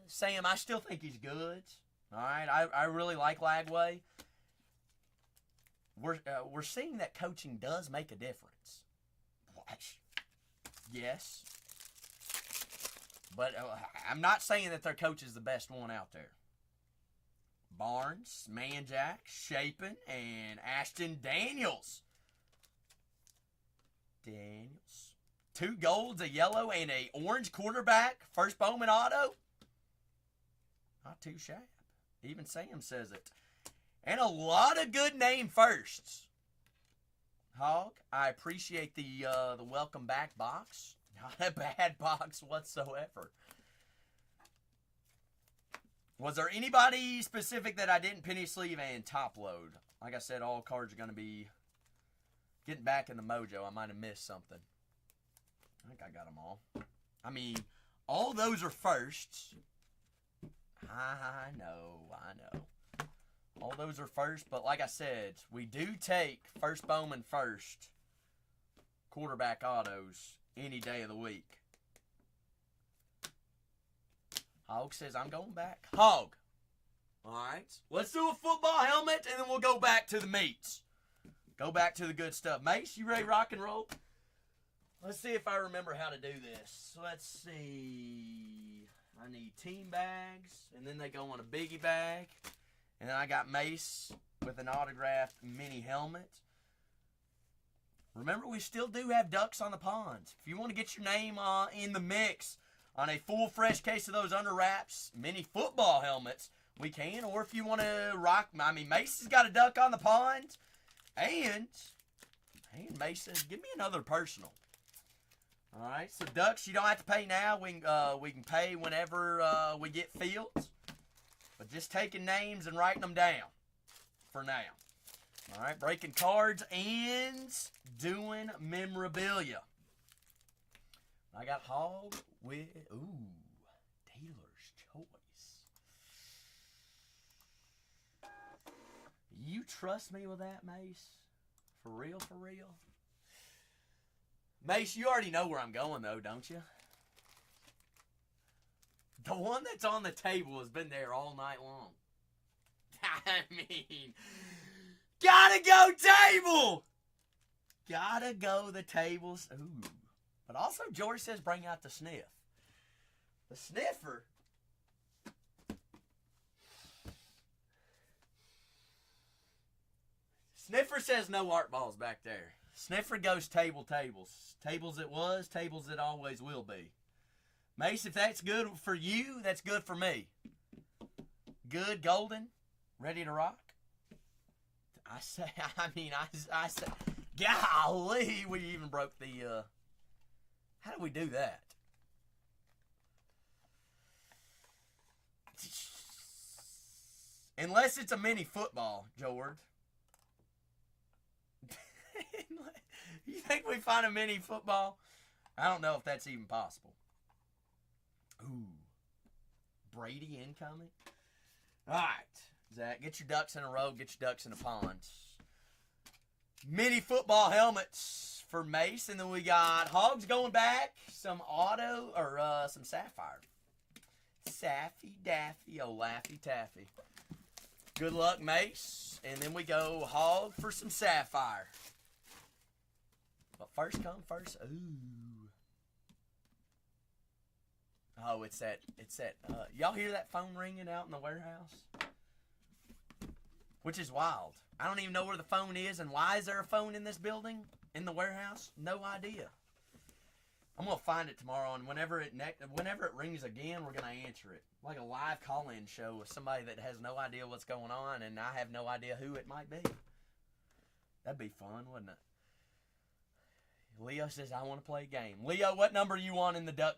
Sam, I still think he's good. All right, I really like Lagway. We're seeing that coaching does make a difference. Yes, but I'm not saying that their coach is the best one out there. Barnes, Manjack, Chapin, and Ashton Daniels. 2 golds, a yellow, and a orange quarterback. First Bowman auto. Not too shabby. Even Sam says it. And a lot of good name firsts. Hog, I appreciate the welcome back box. Not a bad box whatsoever. Was there anybody specific that I didn't penny sleeve and top load? Like I said, all cards are going to be getting back in the mojo. I might have missed something. I think I got them all. I mean, all those are firsts. I know. All those are first, but like I said, we do take first Bowman first quarterback autos any day of the week. Hog says, I'm going back. Hog. All right. Let's do a football helmet, and then we'll go back to the meats. Go back to the good stuff. Mace, you ready to rock and roll? Let's see if I remember how to do this. Let's see. I need team bags, and then they go on a biggie bag. And then I got Mace with an autographed mini helmet. Remember, we still do have ducks on the ponds. If you want to get your name in the mix on a full fresh case of those under wraps mini football helmets, we can. Or if you want to rock, Mace has got a duck on the pond. And Mace says, give me another personal. All right, so ducks, you don't have to pay now. We can pay whenever we get fields. But just taking names and writing them down for now. All right, breaking cards and doing memorabilia. I got Hog with, dealer's choice. You trust me with that, Mace? For real, for real? Mace, you already know where I'm going, though, don't you? The one that's on the table has been there all night long. I mean, gotta go table! Gotta go the tables. Ooh. But also, George says bring out the sniff. The sniffer. Sniffer says no art balls back there. Sniffer goes tables. Tables it was, tables it always will be. Mace, if that's good for you, that's good for me. Good, golden, ready to rock. I say, golly, we even broke the, how do we do that? Unless it's a mini football, George. You think we find a mini football? I don't know if that's even possible. Ooh. Brady incoming? Alright. Zach, get your ducks in a row. Get your ducks in a pond. Mini football helmets for Mace. And then we got Hogs going back. Some auto, or some sapphire. Saffy Daffy. Oh, Laffy Taffy. Good luck, Mace. And then we go Hog for some sapphire. But first come first. Ooh. Oh, it's that. Y'all hear that phone ringing out in the warehouse? Which is wild. I don't even know where the phone is, and why is there a phone in this building, in the warehouse? No idea. I'm gonna find it tomorrow, and whenever it rings again, we're gonna answer it, like a live call-in show with somebody that has no idea what's going on, and I have no idea who it might be. That'd be fun, wouldn't it? Leo says, I want to play a game. Leo, what number you want in the duck?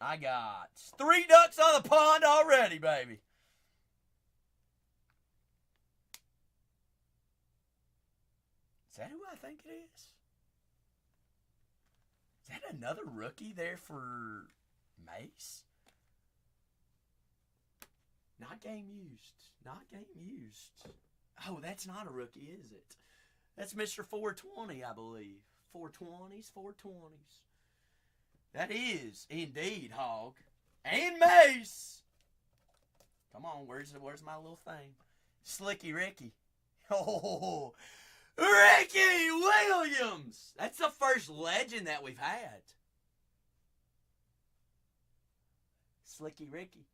I got 3 ducks on the pond already, baby. Is that who I think it is? Is that another rookie there for Mace? Not game used. Oh, that's not a rookie, is it? That's Mr. 420, I believe. 420s. That is indeed Hog and Mace. Come on, where's my little thing? Slicky Ricky. Oh, Ricky Williams. That's the first legend that we've had. Slicky Ricky.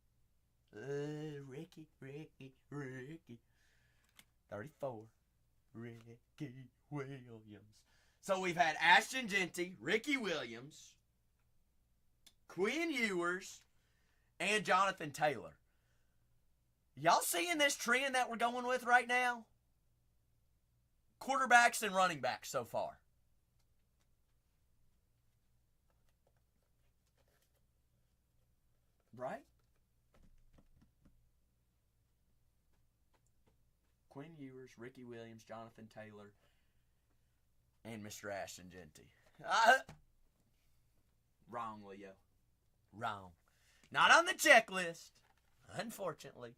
Ricky. 34. Ricky Williams. So we've had Ashton Genty, Ricky Williams, Quinn Ewers, and Jonathan Taylor. Y'all seeing this trend that we're going with right now? Quarterbacks and running backs so far. Right? Quinn Ewers, Ricky Williams, Jonathan Taylor, and Mr. Ashton Genty. Wrong, Leo. Wrong. Not on the checklist, unfortunately.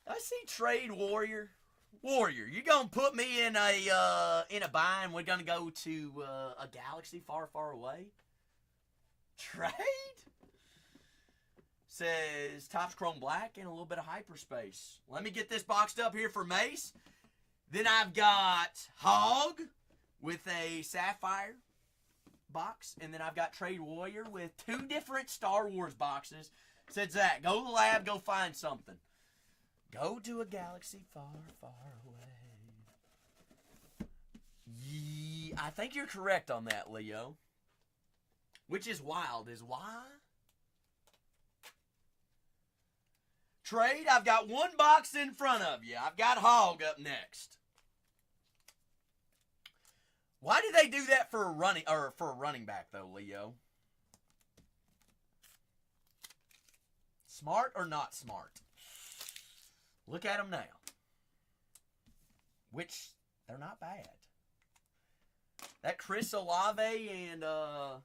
I see Trade Warrior. Warrior, you gonna put me in a bind? We're gonna go to a galaxy far, far away. Trade says Topps Chrome Black and a little bit of hyperspace. Let me get this boxed up here for Mace. Then I've got Hog with a sapphire box, and then I've got Trade Warrior with 2 different Star Wars boxes. Said Zach, go to the lab, go find something. Go to a galaxy far, far away. Yeah, I think you're correct on that, Leo. Which is wild. Is why? Trade, I've got 1 box in front of you. I've got Hog up next. Why did they do that for a running back though, Leo? Smart or not smart? Look at them now. Which, they're not bad. That Chris Olave and the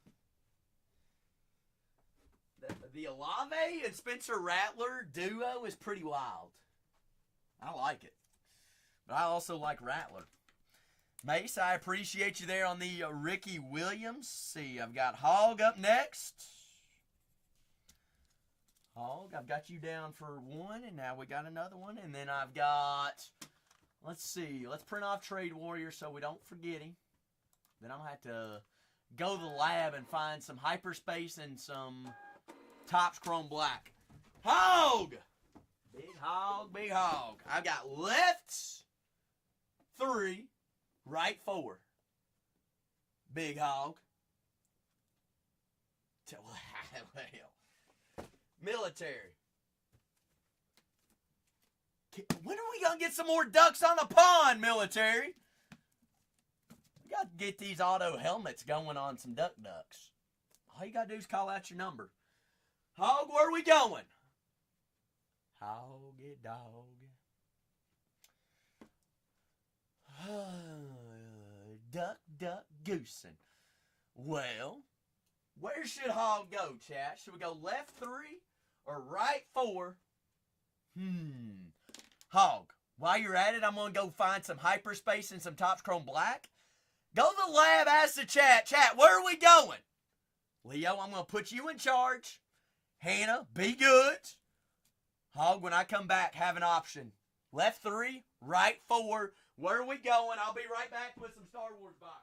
Olave and Spencer Rattler duo is pretty wild. I like it. But I also like Rattler. Mace, I appreciate you there on the Ricky Williams. See, I've got Hog up next. Hog, I've got you down for 1, and now we got another one. And then I've got, let's see, let's print off Trade Warrior so we don't forget him. Then I'll have to go to the lab and find some hyperspace and some Topps Chrome Black. Hog! Big Hog, big Hog. I've got lefts 3, right 4. Big Hog. Well, Military. When are we going to get some more ducks on the pond, military? We got to get these auto helmets going on some ducks. All you got to do is call out your number. Hog, where are we going? Hoggy dog. Duck, goosing. Well, where should Hog go, chat? Should we go left 3 or right 4? Hog, while you're at it, I'm going to go find some hyperspace and some Topps Chrome Black. Go to the lab, ask the chat. Chat, where are we going? Leo, I'm going to put you in charge. Hannah, be good. Hog, when I come back, have an option. Left 3, right 4. Where are we going? I'll be right back with some Star Wars boxes.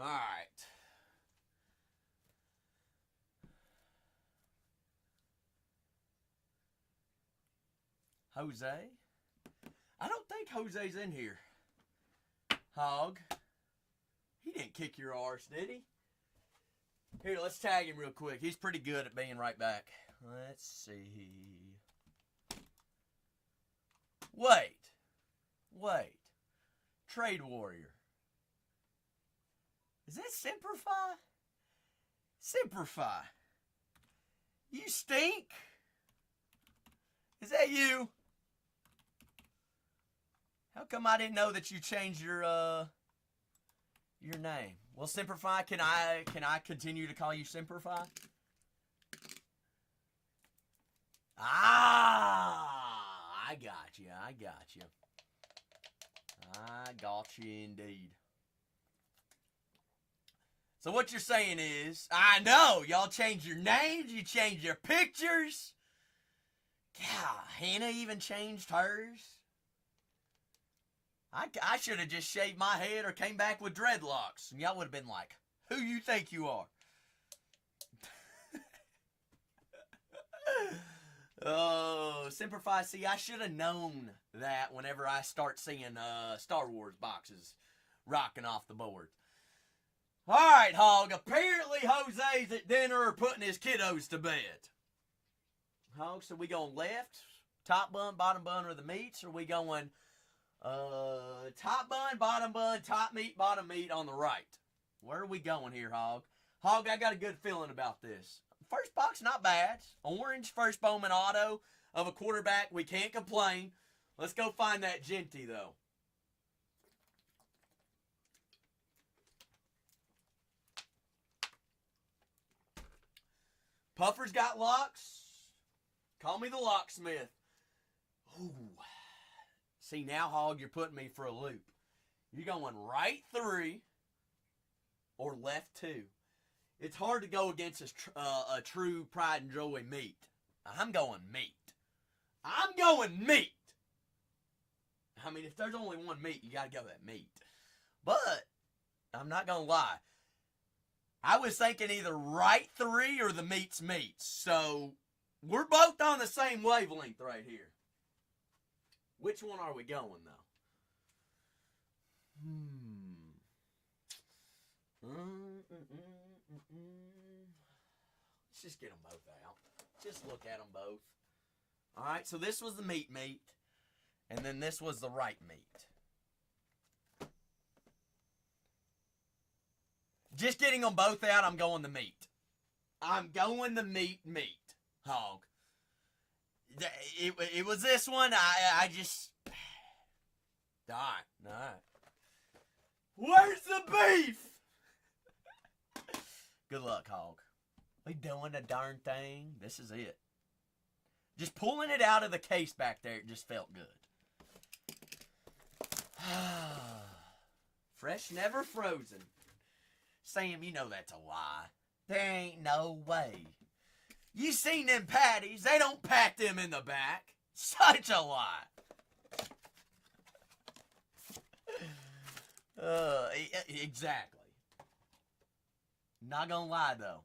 All right. Jose? I don't think Jose's in here. Hog. He didn't kick your arse, did he? Here, let's tag him real quick. He's pretty good at being right back. Let's see. Wait. Trade Warrior. Is that Simplify? Simplify. You stink? Is that you? How come I didn't know that you changed your name? Well, Simplify, can I continue to call you Simplify? I got you. I got you indeed. So what you're saying is, I know, y'all changed your names, you changed your pictures. God, Hannah even changed hers. I should have just shaved my head or came back with dreadlocks. And y'all would have been like, who you think you are? Oh, Simplify. See, I should have known that whenever I start seeing Star Wars boxes rocking off the board. All right, Hog. Apparently, Jose's at dinner putting his kiddos to bed. Hog, so we going left, top bun, bottom bun, or the meats? Or we going top bun, top meat, bottom meat on the right? Where are we going here, Hog? Hog, I got a good feeling about this. First box, not bad. Orange, first Bowman auto of a quarterback. We can't complain. Let's go find that Genty, though. Puffer's got locks. Call me the locksmith. Ooh. See, now, Hog, you're putting me for a loop. You're going right 3 or left 2. It's hard to go against a true pride and joy meat. I'm going meat. I'm going meat. I mean, if there's only one meat, you got to go that meat. But I'm not going to lie. I was thinking either right 3 or the meat's meats. So we're both on the same wavelength right here. Which one are we going, though? Let's just get them both out. Just look at them both. All right, so this was the meat, and then this was the right meat. Just getting them both out, I'm going the meat. I'm going the meat, hog. It was this one. I just... All right. Where's the beef? Good luck, hog. We doing a darn thing. This is it. Just pulling it out of the case back there, it just felt good. Fresh, never frozen. Sam, you know that's a lie. There ain't no way. You seen them patties. They don't pack them in the back. Such a lie. Exactly. Not gonna lie, though.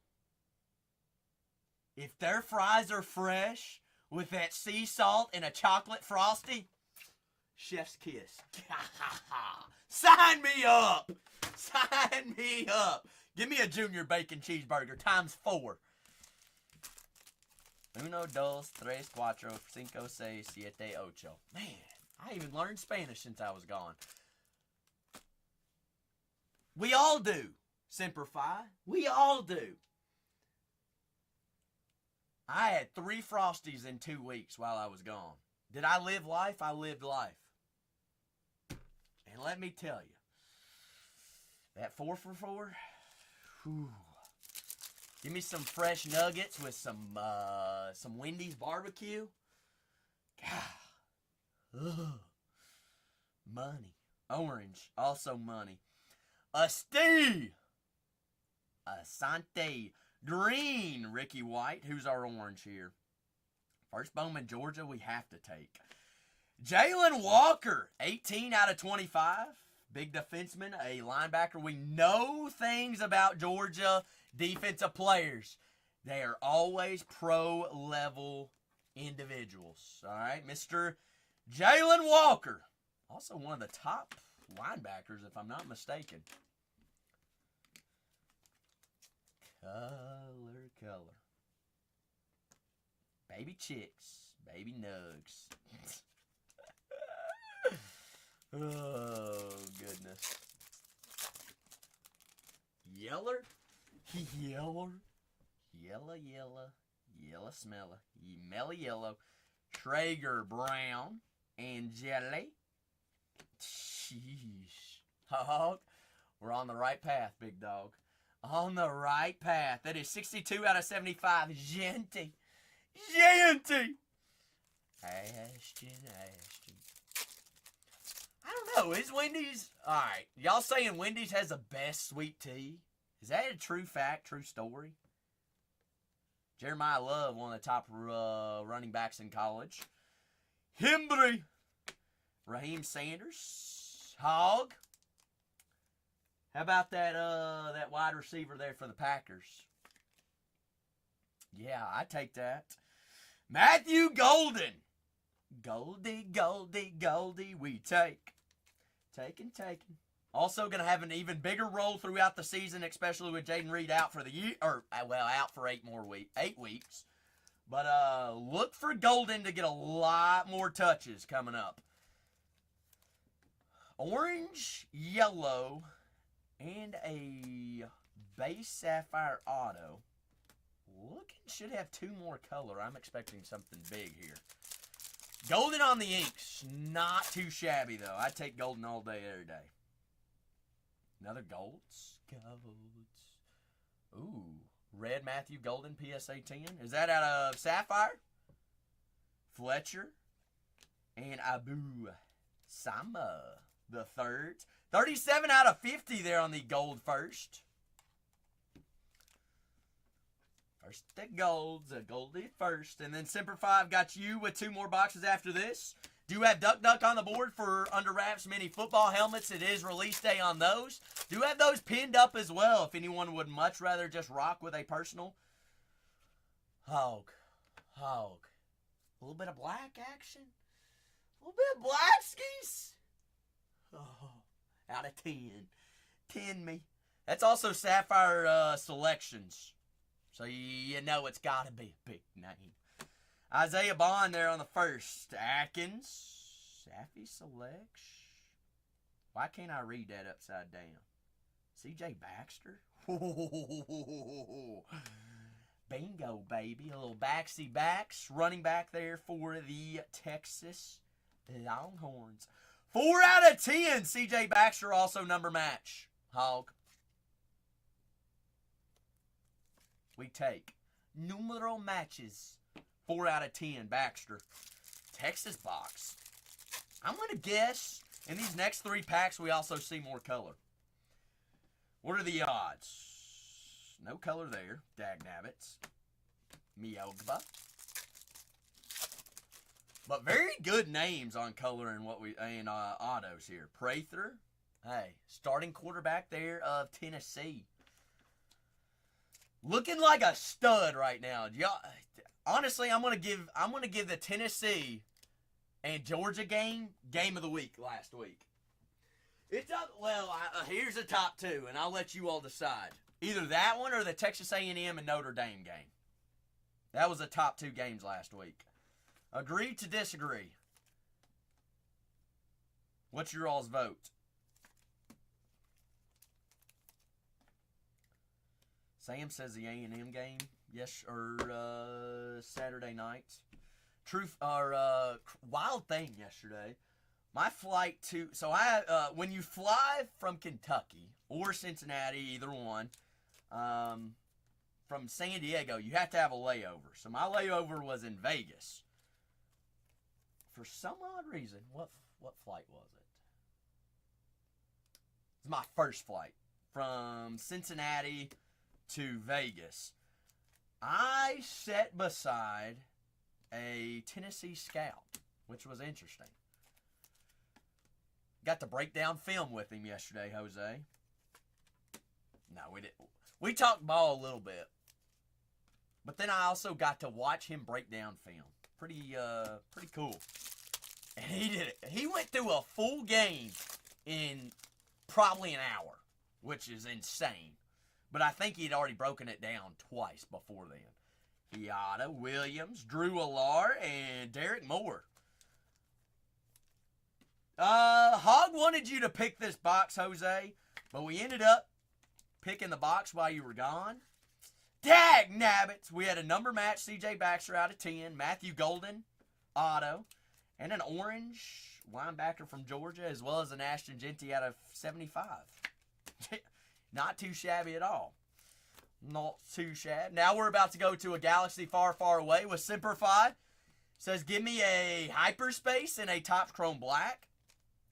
If their fries are fresh with that sea salt and a chocolate frosty, chef's kiss. Sign me up. Sign me up. Give me a junior bacon cheeseburger times 4. 1, 2, 3, 4, 5, 6, 7, 8. Man, I even learned Spanish since I was gone. We all do. Semper Fi. We all do. I had 3 Frosties in 2 weeks while I was gone. Did I live life? I lived life. And let me tell you, that 4 for 4, whew. Give me some fresh nuggets with some Wendy's barbecue. God. Ugh. Money. Orange. Also money. Asante. Green. Ricky White. Who's our orange here? First Bowman, Georgia, we have to take. Jalen Walker. 18 out of 25. Big defenseman, a linebacker. We know things about Georgia defensive players. They are always pro-level individuals. All right, Mr. Jalen Walker. Also one of the top linebackers, if I'm not mistaken. Color. Baby chicks. Baby nugs. Oh, goodness. Yeller? Yellow smeller. Melly yellow. Traeger brown. And jelly. Sheesh. Hog, we're on the right path, big dog. On the right path. That is 62 out of 75. Genty. Ashton. I don't know. Is Wendy's... Alright. Y'all saying Wendy's has the best sweet tea? Is that a true fact, true story? Jeremiah Love, one of the top running backs in college. Hembry. Raheem Sanders. Hog. How about that wide receiver there for the Packers? Yeah, I take that. Matthew Golden. Goldie, we take. Taking. Also going to have an even bigger role throughout the season, especially with Jaden Reed out for the year, out for 8 weeks. But look for Golden to get a lot more touches coming up. Orange, yellow, and a base sapphire auto. Should have 2 more color. I'm expecting something big here. Golden on the inks. Not too shabby, though. I'd take golden all day, every day. Another golds. Ooh. Red Matthew Golden, PSA 10. Is that out of Sapphire? Fletcher. And Abu Sama, the third. 37 out of 50 there on the gold first. First the golds, a goldie first. And then Semper 5 got you with 2 more boxes after this. Do have Duck Duck on the board for Under Wraps mini football helmets. It is release day on those. Do have those pinned up as well if anyone would much rather just rock with a personal. Hog. A little bit of black action. A little bit of black skis. Oh, out of 10. 10 me. That's also Sapphire Selections. So you know it's got to be a big name. Isaiah Bond there on the first. Atkins. Saffy Selection. Why can't I read that upside down? CJ Baxter. Bingo, baby. A little backsy backs. Running back there for the Texas Longhorns. 4 out of 10. CJ Baxter also number match. Hog. We take numero matches. 4 out of 10. Baxter. Texas box. I'm going to guess in these next 3 packs we also see more color. What are the odds? No color there. Dagnabbits. Miogba. But very good names on color and autos here. Prather. Hey, starting quarterback there of Tennessee. Looking like a stud right now. Honestly, I'm gonna give the Tennessee and Georgia game of the week last week. It's up. Well, here's the top 2, and I'll let you all decide. Either that one or the Texas A&M and Notre Dame game. That was the top 2 games last week. Agree to disagree. What's your all's vote? Sam says the A&M game, yes, or Saturday night. Wild thing yesterday. My flight to, when you fly from Kentucky or Cincinnati, either one, from San Diego, you have to have a layover. So my layover was in Vegas. For some odd reason, what flight was it? It's my first flight from Cincinnati to Vegas. I sat beside a Tennessee scout, which was interesting. Got to break down film with him yesterday, Jose. No, we didn't. We talked ball a little bit. But then I also got to watch him break down film. Pretty cool. And he did it. He went through a full game in probably an hour, which is insane. But I think he'd already broken it down twice before then. Hiata, Williams, Drew Allar, and Derek Moore. Hog wanted you to pick this box, Jose, but we ended up picking the box while you were gone. Dag nabbits! We had a number match, CJ Baxter out of 10, Matthew Golden, auto, and an orange linebacker from Georgia, as well as an Ashton Genty out of 75. Not too shabby at all. Not too shabby. Now we're about to go to a galaxy far, far away with Semper Fi. Says, give me a hyperspace and a Topps Chrome Black.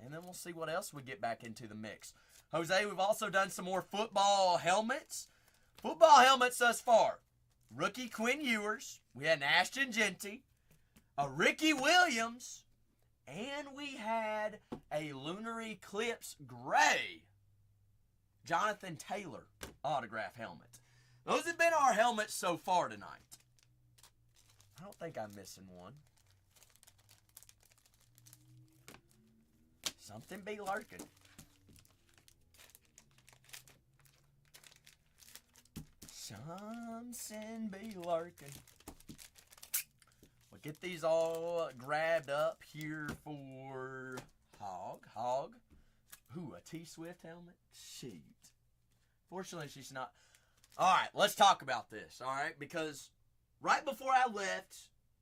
And then we'll see what else we get back into the mix. Jose, we've also done some more football helmets. Football helmets thus far. Rookie Quinn Ewers. We had an Ashton Genty. A Ricky Williams. And we had a Lunar Eclipse Gray Jonathan Taylor autograph helmet. Those have been our helmets so far tonight. I don't think I'm missing one. Something be lurking. Something be lurking. We'll get these all grabbed up here for Hog. Ooh, a T-Swift helmet? Shoot. Fortunately, she's not. All right, let's talk about this, all right? Because right before I left,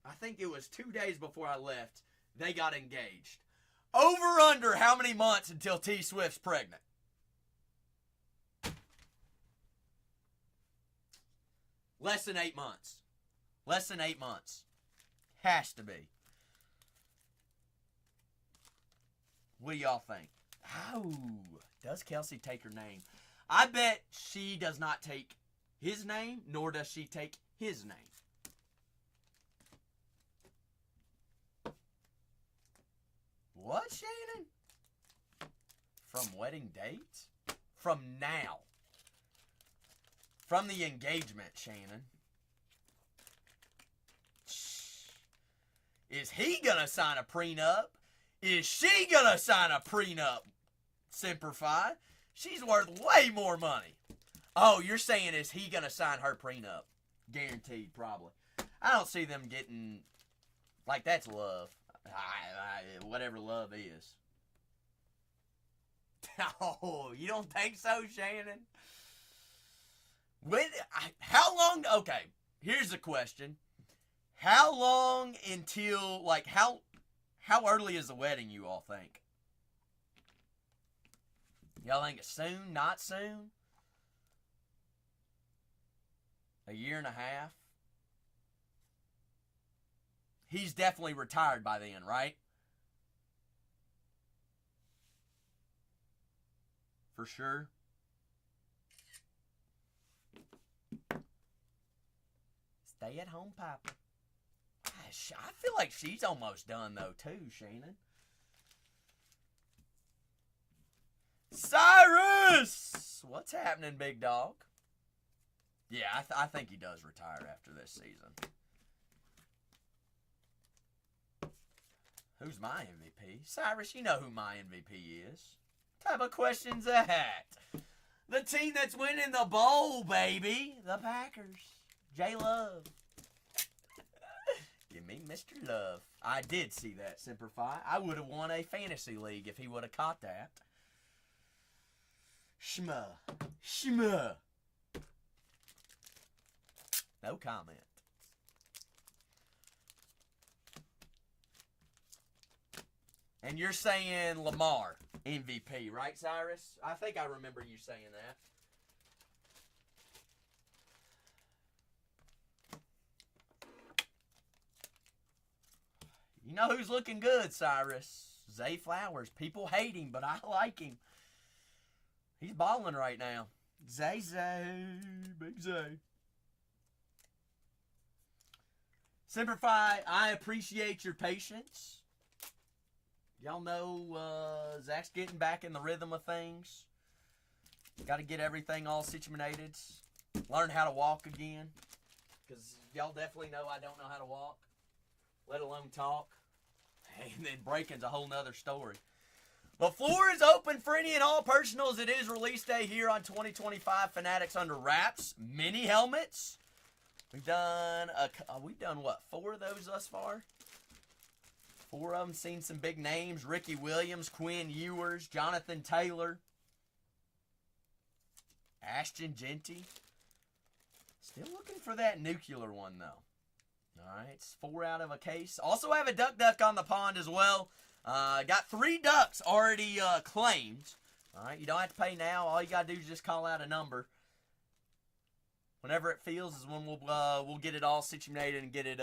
I think it was 2 days before I left, they got engaged. Over under how many months until T-Swift's pregnant? Less than 8 months. Less than 8 months. Has to be. What do y'all think? Oh, does Kelsey take her name? I bet she does not take his name, nor does she take his name. What, Shannon? From wedding date? From now. From the engagement, Shannon. Is he gonna sign a prenup? Is she gonna sign a prenup? Semper Fi. She's worth way more money. Oh, you're saying is he gonna sign her prenup? Guaranteed, probably. I don't see them getting, like, that's love. Whatever love is. Oh, you don't think so, Shannon? How long? Okay, here's the question. How long until, like, how early is the wedding, you all think? Y'all think it's soon? Not soon? A year and a half? He's definitely retired by then, right? For sure. Stay at home, Papa. Gosh, I feel like she's almost done, though, too, Shannon. Cyrus! What's happening, big dog? Yeah, I think he does retire after this season. Who's my MVP? Cyrus, you know who my MVP is. What type of question's that? The team that's winning the bowl, baby. The Packers. J-Love. Give me Mr. Love. I did see that, Semper Fi. I would have won a fantasy league if he would have caught that. Shma. No comment. And you're saying Lamar, MVP, right, Cyrus? I think I remember you saying that. You know who's looking good, Cyrus? Zay Flowers. People hate him, but I like him. He's balling right now. Zay. Big Zay. Semper Fi, I appreciate your patience. Y'all know Zach's getting back in the rhythm of things. Got to get everything all situated. Learn how to walk again. Because y'all definitely know I don't know how to walk, let alone talk. And then breaking's a whole nother story. The floor is open for any and all personals. It is release day here on 2025 Fanatics Under Wraps. Mini helmets. We've done what, 4 of those thus far? 4 of them. Seen some big names. Ricky Williams, Quinn Ewers, Jonathan Taylor, Ashton Genty. Still looking for that nuclear one, though. All right, it's 4 out of a case. Also have a duck on the pond as well. Got 3 ducks already claimed. All right, you don't have to pay now. All you got to do is just call out a number. Whenever it feels is when we'll get it all situated and get it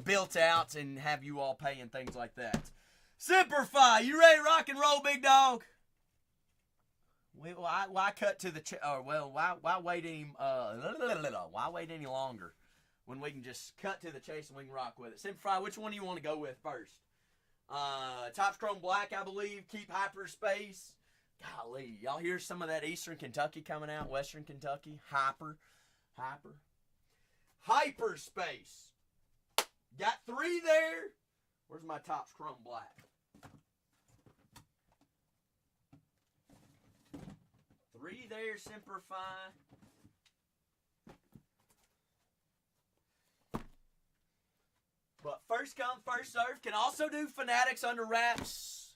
built out and have you all pay and things like that. Semper Fi, you ready to rock and roll, big dog? Why cut to the why wait any longer when we can just cut to the chase and we can rock with it? Semper Fi, which one do you want to go with first? Topps Chrome Black, I believe. Keep Hyperspace. Golly, y'all hear some of that Eastern Kentucky coming out? Western Kentucky. Hyperspace. Got 3 there. Where's my Topps Chrome Black? 3 there, Semper Fi. But first come, first serve. Can also do Fanatics Under Wraps.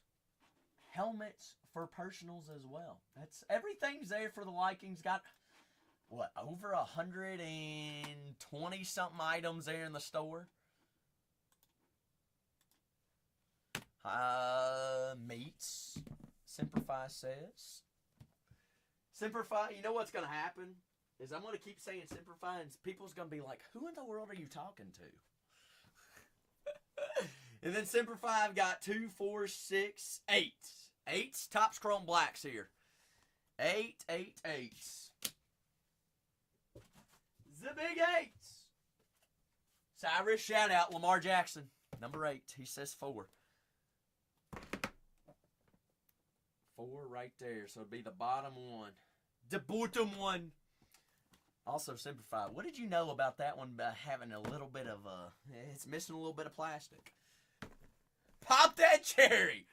Helmets for personals as well. That's everything's there for the likings. Got what, over 120 something items there in the store. Meats. Semper Fi says. Semper Fi, you know what's gonna happen is I'm gonna keep saying Semper Fi, and people's gonna be like, "Who in the world are you talking to?" And then Semper Fi, I've got 2, 4, 6, 8. 8's Topps Chrome Blacks here. 8. The big 8s. Cyrus, shout out Lamar Jackson. Number 8. He says 4. 4 right there. So it'd be the bottom one. The bottom one. Also, Simplify. What did you know about that one by having a little bit of it's missing a little bit of plastic. Pop that cherry.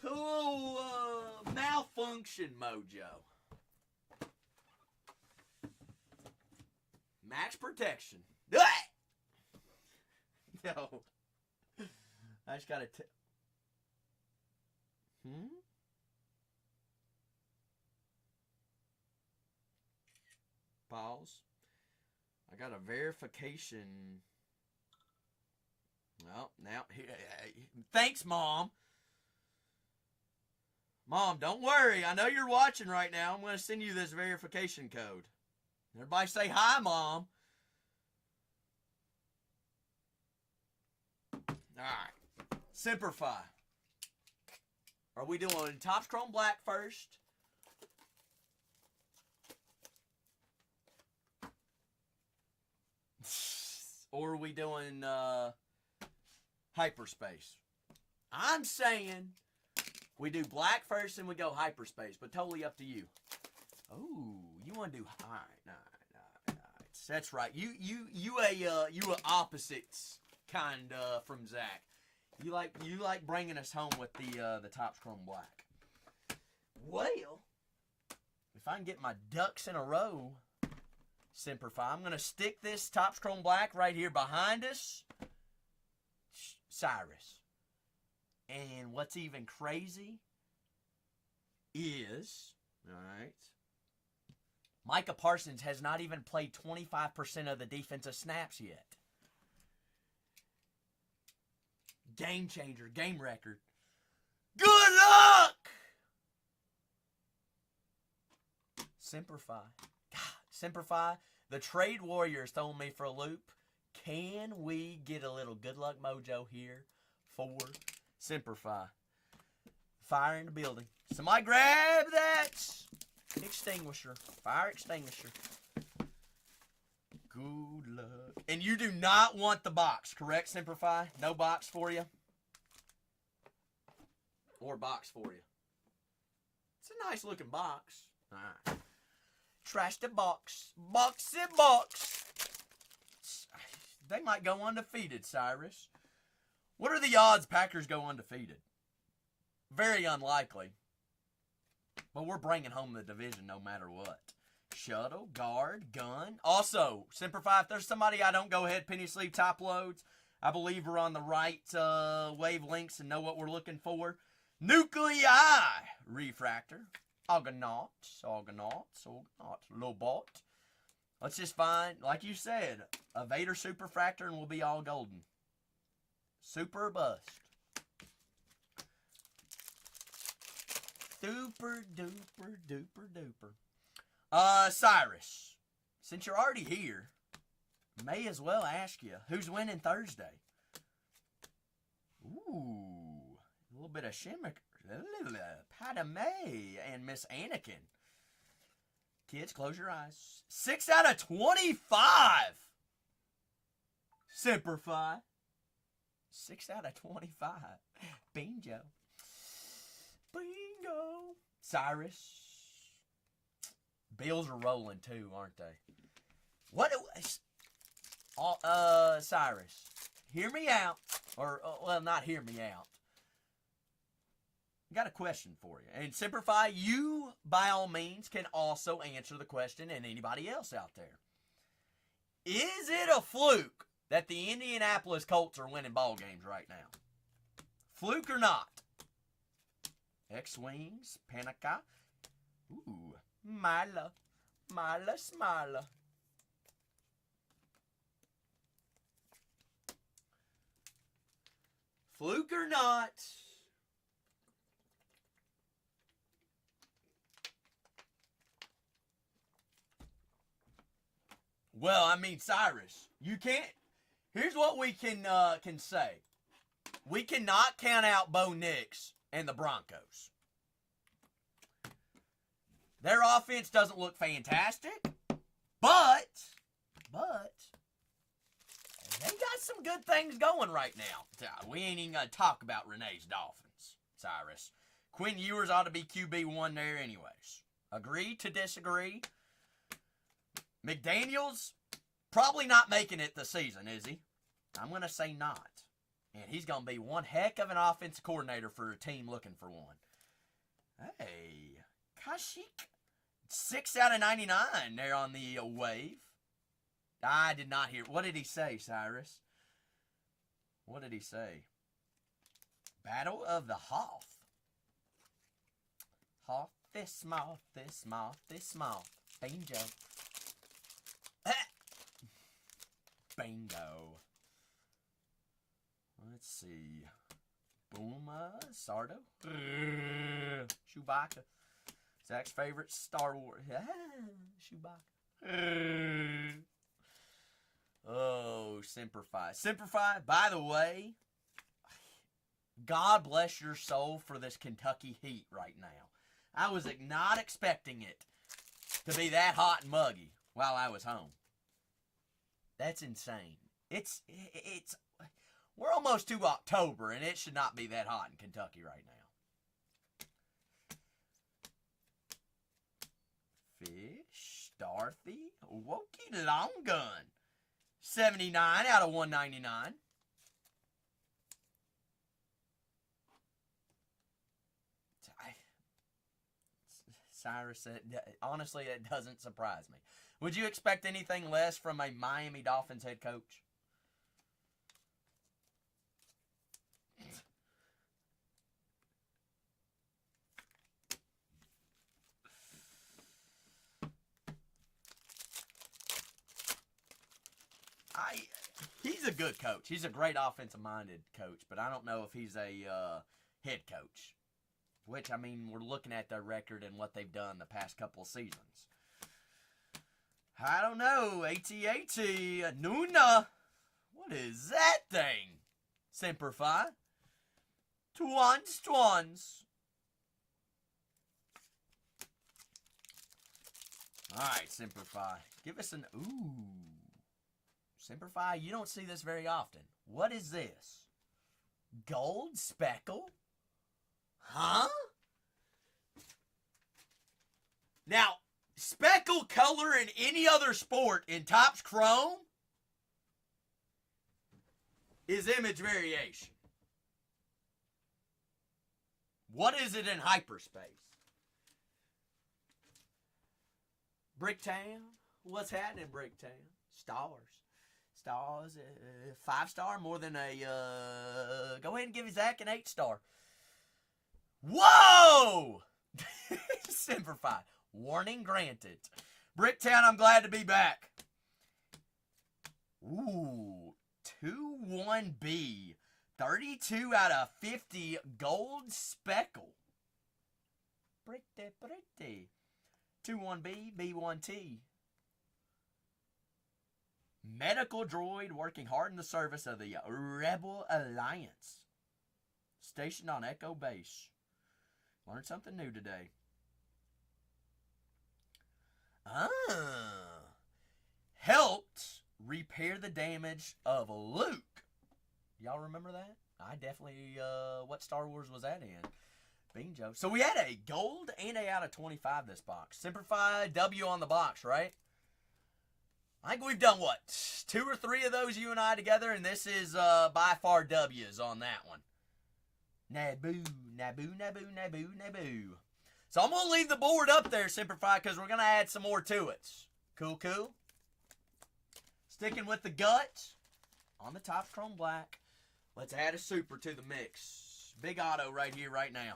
Oh, malfunction mojo. Max protection. Yo. I just gotta Pause. I got a verification. Well, now here. Thanks, Mom. Mom, don't worry. I know you're watching right now. I'm going to send you this verification code. Everybody say hi, Mom. All right. Simplify. Are we doing Topps Chrome Black first? Or are we doing hyperspace? I'm saying we do black first and we go hyperspace, but totally up to you. Oh, you want to do all right? That's right. You a opposites kind from Zach. You like bringing us home with the Topps Chrome Black. Well, if I can get my ducks in a row, Simplify, I'm gonna stick this Topps Chrome Black right here behind us. Cyrus. And what's even crazy is, all right, Micah Parsons has not even played 25% of the defensive snaps yet. Game changer, game record. Good luck! Simplify. God, Simplify. The trade warriors throwing me for a loop. Can we get a little good luck mojo here for Simplify? Fire in the building. Somebody grab that extinguisher. Fire extinguisher. Good luck. And you do not want the box, correct, Simplify? No box for you? Or box for you? It's a nice looking box. All right. Trash the box. Box it box. They might go undefeated, Cyrus. What are the odds Packers go undefeated? Very unlikely. But we're bringing home the division no matter what. Shuttle, guard, gun. Also, Simplify, if there's somebody I don't go ahead penny sleeve top loads, I believe we're on the right wavelengths and know what we're looking for. Nuclei refractor. Argonauts, Lobot. Let's just find, like you said, a Vader superfractor and we'll be all golden. Super bust. Super duper duper duper. Cyrus, since you're already here, may as well ask you, who's winning Thursday? Ooh, a little bit of shimmer. Padme and Miss Anakin. Kids, close your eyes. 6 out of 25. Simplify. 6 out of 25. Bingo. Bingo. Cyrus. Bills are rolling too, aren't they? What? Cyrus, hear me out. Or, well, not hear me out. I got a question for you. And Simplify, you, by all means, can also answer the question, and anybody else out there. Is it a fluke that the Indianapolis Colts are winning ball games right now? Fluke or not? X-Wings, Panica. Ooh, Mila, Smila. Fluke or not? Well, I mean, Cyrus, you can't. Here's what we can say. We cannot count out Bo Nix and the Broncos. Their offense doesn't look fantastic, but They got some good things going right now. We ain't even going to talk about Renee's Dolphins, Cyrus. Quinn Ewers ought to be QB1 there anyways. Agree to disagree? McDaniels, probably not making it this season, is he? I'm going to say not. And he's going to be one heck of an offensive coordinator for a team looking for one. Hey, Kashyyyk, 6 out of 99 there on the wave. I did not hear. What did he say, Cyrus? What did he say? Battle of the Hoff. Hoff this mouth, this mouth, this mouth. Bingo. Bingo. Let's see. Booma, Sardo. Chewbacca. Zach's favorite Star Wars. Chewbacca. Oh, Semper Fi. Semper Fi, by the way, God bless your soul for this Kentucky heat right now. I was not expecting it to be that hot and muggy while I was home. That's insane. We're almost to October, and it should not be that hot in Kentucky right now. Fish, Starthy, Wokey Long Gun. 79 out of 199. Cyrus said, honestly, it doesn't surprise me. Would you expect anything less from a Miami Dolphins head coach? He's a good coach. He's a great offensive-minded coach, but I don't know if he's a head coach. Which, I mean, we're looking at their record and what they've done the past couple of seasons. I don't know. AT-AT, Nuna. What is that thing? Semper Fi. Twans. Alright, Semper Fi. Give us an... Ooh. Semper Fi, you don't see this very often. What is this? Gold speckle? Huh? Now, speckle color in any other sport in Topps Chrome is image variation. What is it in hyperspace? Bricktown? What's happening, Bricktown? Stars. 5-star, more than a, go ahead and give Zach an 8-star. Whoa! Semper Fi. Warning granted. Bricktown, I'm glad to be back. Ooh, 2-1B. 32 out of 50 gold speckle. Pretty. 2-1B, B1T. Medical droid working hard in the service of the Rebel Alliance. Stationed on Echo Base. Learned something new today. Helped repair the damage of Luke. Y'all remember that? I definitely, what Star Wars was that in? Bingo. So we had a gold and a out of 25 this box. Semper Fi, W on the box, right? I think we've done, what, 2 or 3 of those, you and I together, and this is by far W's on that one. Naboo. So I'm going to leave the board up there, Semper Fi, because we're going to add some more to it. Cool. Sticking with the guts on the Topps Chrome Black. Let's add a super to the mix. Big auto right here, right now.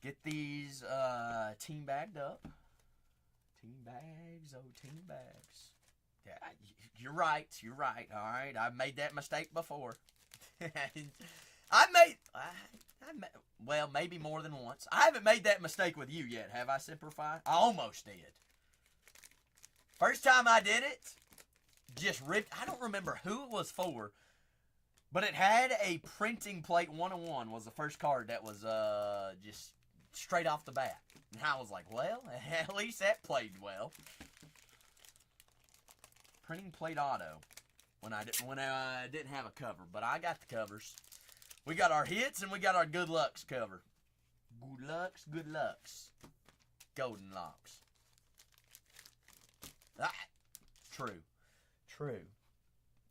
Get these team bagged up. Team bags. Yeah, you're right. All right, I've made that mistake before. Well, maybe more than once. I haven't made that mistake with you yet, have I, Semper Fi? I almost did. First time I did it, just ripped. I don't remember who it was for, but it had a printing plate 101 was the first card that was just straight off the bat. And I was like, well, at least that played well. Printing plate auto. when I didn't have a cover, but I got the covers. We got our hits and we got our good lucks cover. Good lucks. Golden locks. Ah, true.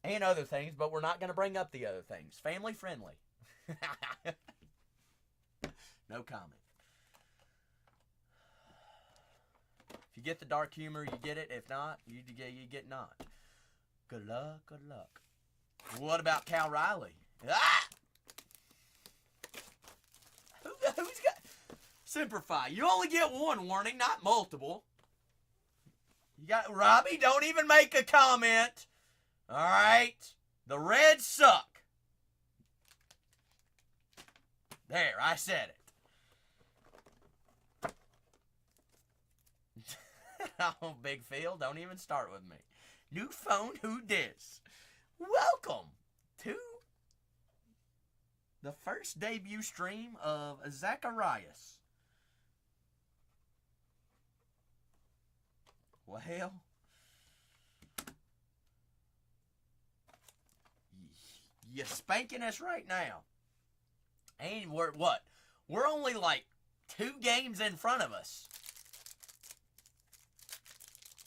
And other things, but we're not going to bring up the other things. Family friendly. No comment. If you get the dark humor, you get it. If not, you get not. Good luck. What about Cal Riley? Ah! Who's got... Simplify. You only get one warning, not multiple. You got... Robbie, don't even make a comment. All right? The Reds suck. There, I said it. Oh, Big Phil, don't even start with me. New phone, who dis? Welcome to the first debut stream of Zacharias. Well, you're spanking us right now. And we're what? We're only like 2 games in front of us.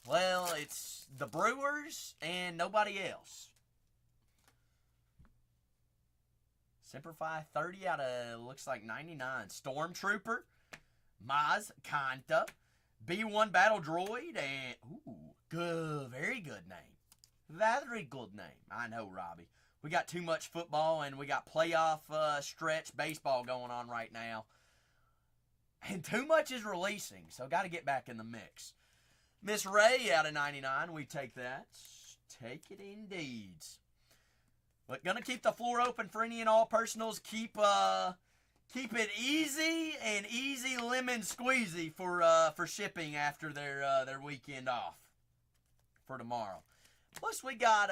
Well, it's the Brewers and nobody else. Simplify 30 out of, looks like 99. Stormtrooper, Maz, Kanta, B1 Battle Droid, and, good, very good name. Very good name. I know, Robbie. We got too much football and we got playoff stretch baseball going on right now. And too much is releasing, so got to get back in the mix. Miss Ray out of 99, we take that. Take it indeed. But gonna keep the floor open for any and all personals. Keep it easy and easy lemon squeezy for shipping after their weekend off for tomorrow. Plus we got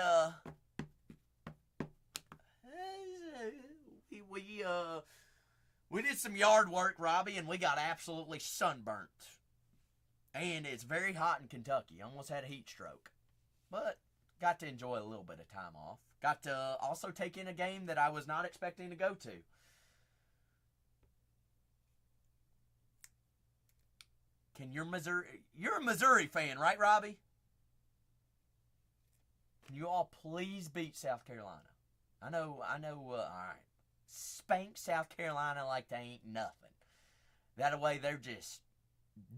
we did some yard work, Robbie, and we got absolutely sunburnt. And it's very hot in Kentucky. Almost had a heat stroke. But got to enjoy a little bit of time off. Got to also take in a game that I was not expecting to go to. You're a Missouri fan, right, Robbie? Can you all please beat South Carolina? I know, all right. Spank South Carolina like they ain't nothing. That way they're just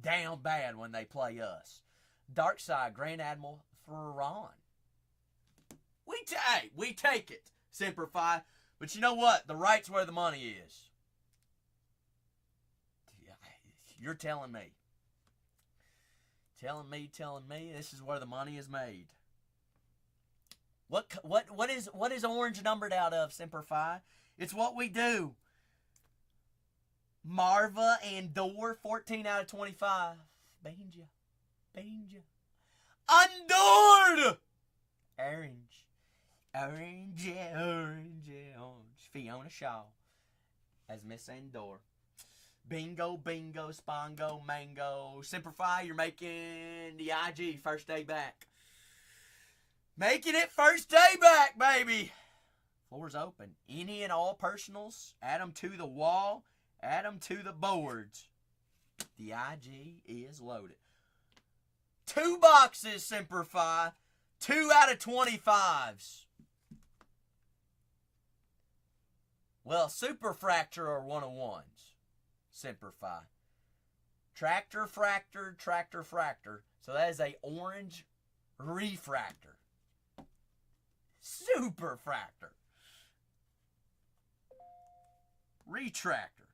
down bad when they play us. Dark Side, Grand Admiral Thrawn. We take it, Simplify. But you know what? The right's where the money is. You're telling me. Telling me this is where the money is made. What is orange numbered out of, Simplify? It's what we do. Marva and Door, 14 out of 25. Banja. Undored! Orange. Fiona Shaw as Miss Endor. Bingo, Spongo, Mango. Simplify, you're making the IG first day back. Making it first day back, baby. Floor's open. Any and all personals, add them to the wall, add them to the boards. The IG is loaded. 2 boxes, Simplify. 2 out of 25s. Well, Super Fracture are 101s. Simplify. Tractor Fractor. So that is a orange refractor. Super Fractor. Retractor.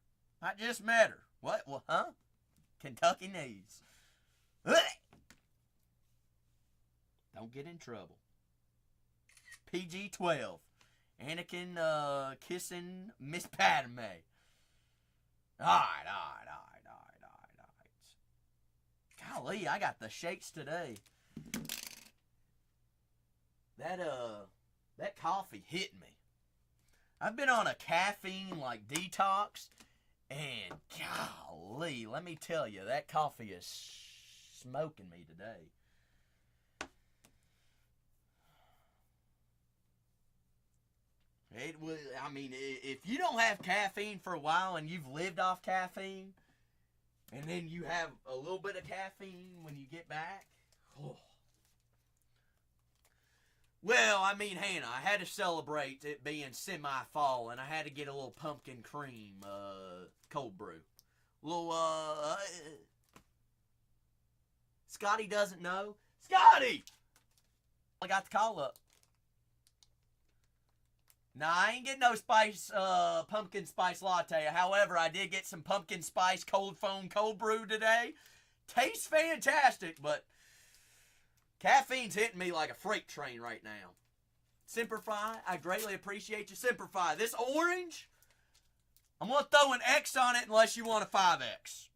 I just met her. What? Well, huh? Kentucky knees. Don't get in trouble. PG-12. Anakin kissing Miss Padme. Alright. Golly, I got the shakes today. That coffee hit me. I've been on a caffeine detox, and golly, let me tell you, that coffee is smoking me today. It was. I mean, if you don't have caffeine for a while and you've lived off caffeine, and then you have a little bit of caffeine when you get back. Oh. Well, I mean, Hannah, I had to celebrate it being semi-fall, and I had to get a little pumpkin cream cold brew. Little, Scotty doesn't know. Scotty! I got the call up. Nah, I ain't getting no pumpkin spice latte. However, I did get some pumpkin spice cold foam cold brew today. Tastes fantastic, but caffeine's hitting me like a freight train right now. Simplify, I greatly appreciate you. Simplify. This orange, I'm going to throw an X on it unless you want a 5X.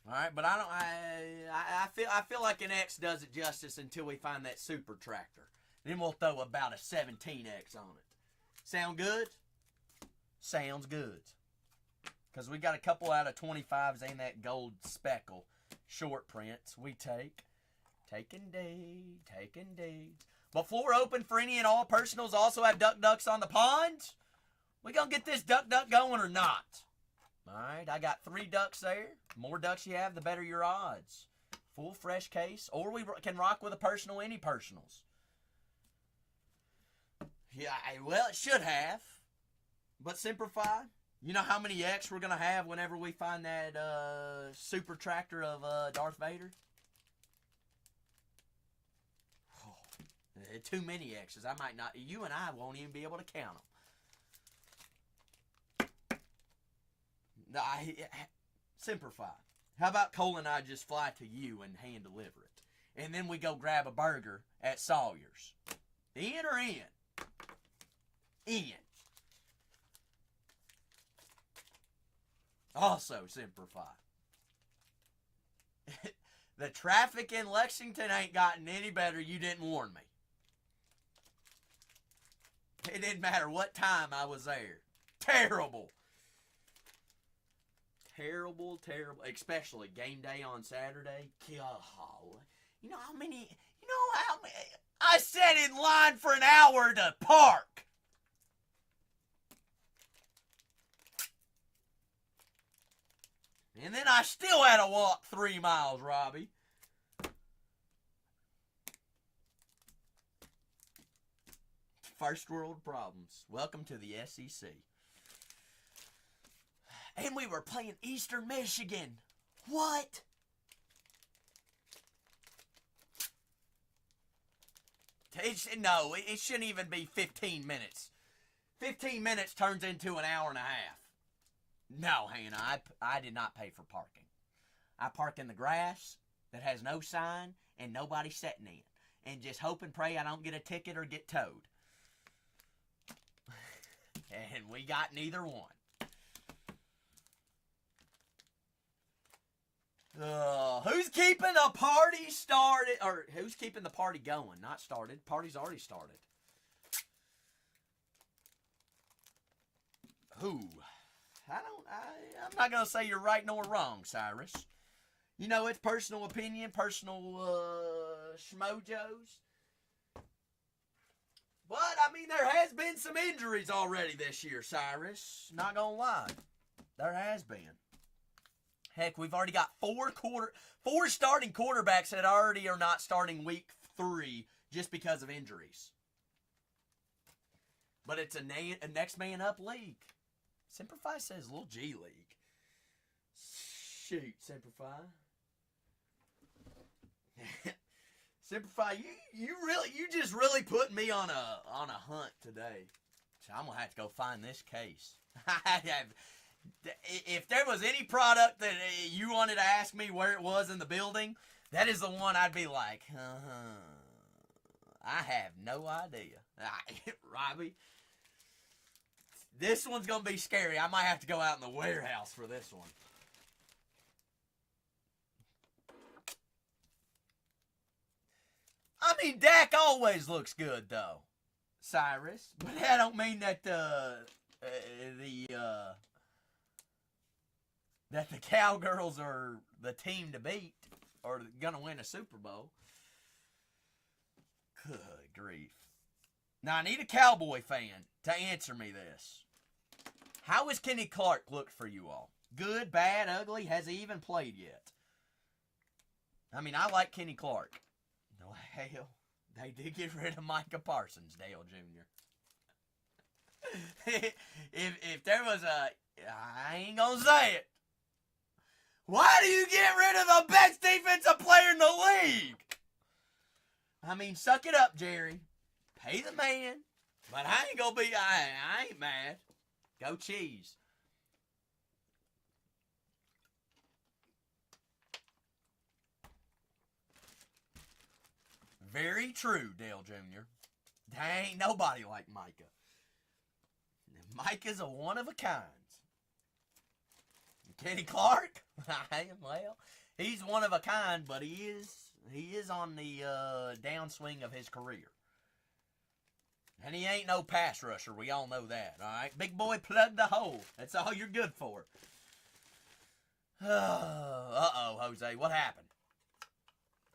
All right, but I feel like an X does it justice until we find that super tractor. Then we'll throw about a 17X on it. Sound good? Sounds good. Because we got a couple out of 25s and that gold speckle short prints we take. Taking days. But floor open for any and all personals. Also have ducks on the pond. We gonna get this duck going or not? Alright, I got 3 ducks there. The more ducks you have, the better your odds. Full fresh case. Or we can rock with a personal, any personals. Yeah, well, it should have. But simplify. You know how many X we're going to have whenever we find that super tractor of Darth Vader? Oh, too many X's. I might not. You and I won't even be able to count them. No, simplify. How about Cole and I just fly to you and hand deliver it? And then we go grab a burger at Sawyer's. In or in? In. Also simplify. The traffic in Lexington ain't gotten any better. You didn't warn me. It didn't matter what time I was there. Terrible. Terrible. Especially game day on Saturday. God. You know how many... I sat in line for an hour to park. And then I still had to walk 3 miles, Robbie. First world problems. Welcome to the SEC. And we were playing Eastern Michigan. What? It shouldn't even be 15 minutes. 15 minutes turns into an hour and a half. No, Hannah, I did not pay for parking. I park in the grass that has no sign and nobody sitting in. And just hope and pray I don't get a ticket or get towed. And we got neither one. Who's keeping a party started? Or who's keeping the party going? Not started. Party's already started. Who? I'm not going to say you're right nor wrong, Cyrus. You know, it's personal opinion, personal schmojos. But, I mean, there has been some injuries already this year, Cyrus. Not going to lie. There has been. Heck, we've already got four starting quarterbacks that already are not starting week 3 just because of injuries. But it's a next man up league. Simplify says little G League. Shoot, Simplify. Simplify, you just really put me on a hunt today. So I'm gonna have to go find this case. If there was any product that you wanted to ask me where it was in the building, that is the one I'd be like, I have no idea. Robbie, this one's going to be scary. I might have to go out in the warehouse for this one. I mean, Dak always looks good, though, Cyrus. But that don't mean that that the Cowgirls are the team to beat or going to win a Super Bowl. Good grief. Now, I need a Cowboy fan to answer me this. How has Kenny Clark looked for you all? Good, bad, ugly? Has he even played yet? I mean, I like Kenny Clark. No, hell, they did get rid of Micah Parsons, Dale Jr. if there was a... I ain't gonna say it. Why do you get rid of the best defensive player in the league? I mean, suck it up, Jerry. Pay the man. But I ain't gonna be... I ain't mad. Go Cheese. Very true, Dale Jr. There ain't nobody like Micah. Micah's a one of a kind. Kenny Clark? Well, he's one of a kind, but he is on the downswing of his career. And he ain't no pass rusher. We all know that, all right? Big boy, plug the hole. That's all you're good for. Uh-oh, Jose. What happened?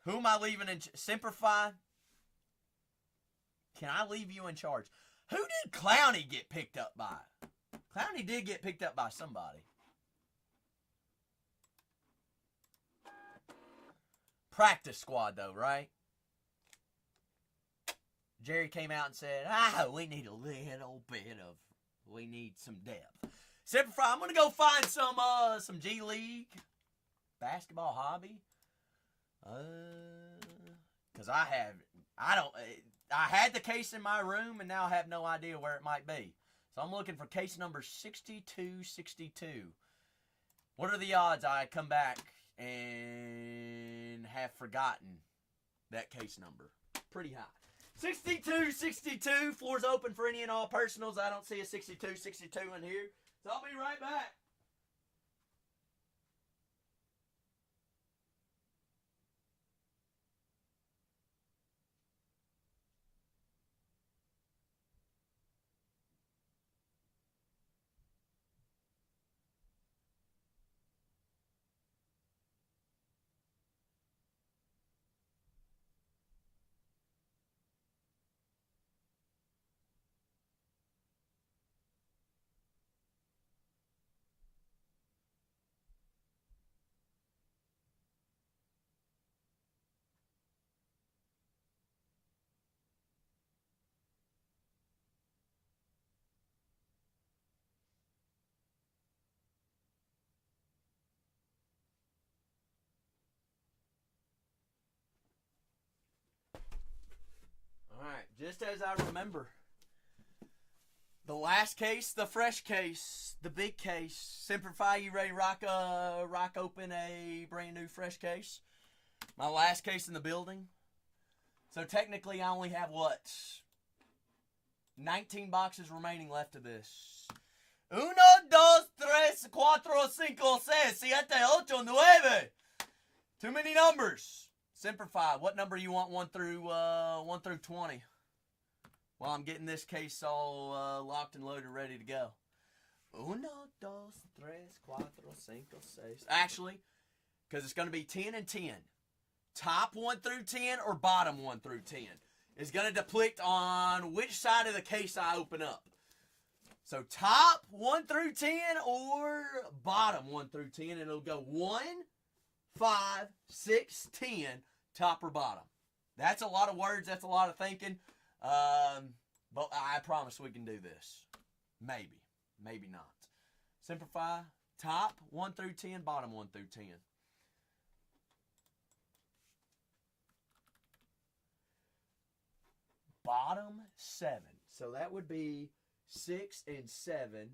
Who am I leaving in? Simplify? Can I leave you in charge? Who did Clowney get picked up by? Clowney did get picked up by somebody. Practice squad, though, right? Jerry came out and said, we need a little bit of, we need some depth. Simplify, I'm going to go find some G League basketball hobby. Because I had the case in my room, and now I have no idea where it might be. So I'm looking for case number 6262. What are the odds I come back and have forgotten that case number? Pretty high. 6262. Floor's open for any and all personals. I don't see a 6262 in here. So I'll be right back. Alright, just as I remember. The last case, the fresh case, the big case. Simplify, you ready to rock open a brand new fresh case? My last case in the building. So technically I only have 19 boxes remaining left of this. 1, 2, 3, 4, 5, 6, 7, 8, 9. Too many numbers. Simplify. What number you want 1 through 20? Well, I'm getting this case all locked and loaded, ready to go. 1, 2, 3, 4, 5, 6. Actually, because it's going to be 10 and 10. Top 1 through 10 or bottom 1 through 10 is going to depict on which side of the case I open up. So top 1 through 10 or bottom 1 through 10, and it'll go 1, 5, 6, 10, top or bottom. That's a lot of words. That's a lot of thinking. But I promise we can do this. Maybe. Maybe not. Simplify. Top 1 through 10, bottom 1 through 10. Bottom 7. So that would be 6 and 7.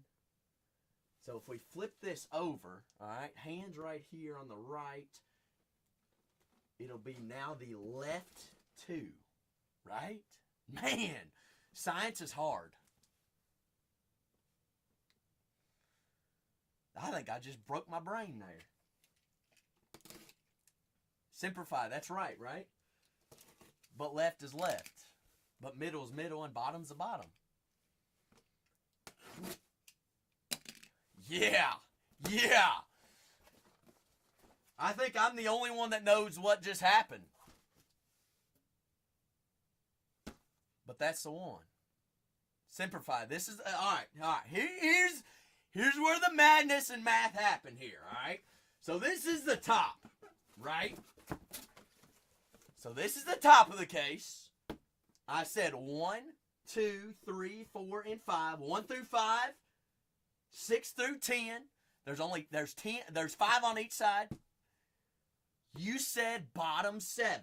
So if we flip this over, all right, hands right here on the right, it'll be now the left 2, right? Man, science is hard. I think I just broke my brain there. Simplify, that's right? But left is left. But middle is middle and bottom's the bottom. Yeah. I think I'm the only one that knows what just happened. But that's the one. Simplify. This is all right. Here's where the madness and math happen here. All right. So this is the top, right? So this is the top of the case. I said 1, 2, 3, 4, and 5. 1 through 5, 6 through 10. There's 10. There's 5 on each side. You said bottom 7.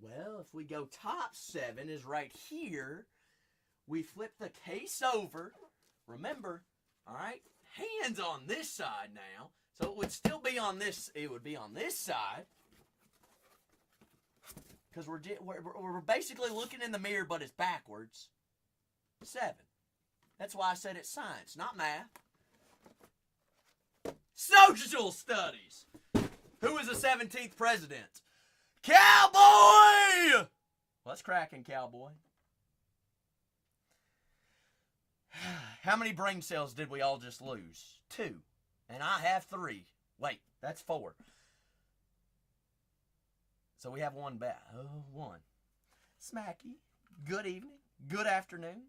Well, if we go top 7 is right here. We flip the case over. Remember, all right, hands on this side now. So it would still be on this. It would be on this side. Because we're basically looking in the mirror, but it's backwards. 7. That's why I said it's science, not math. Social studies. Who was the 17th president? Cowboy! What's cracking, Cowboy? How many brain cells did we all just lose? 2. And I have 3. Wait, that's 4. So we have 1 back. Oh, 1. Smacky. Good evening. Good afternoon.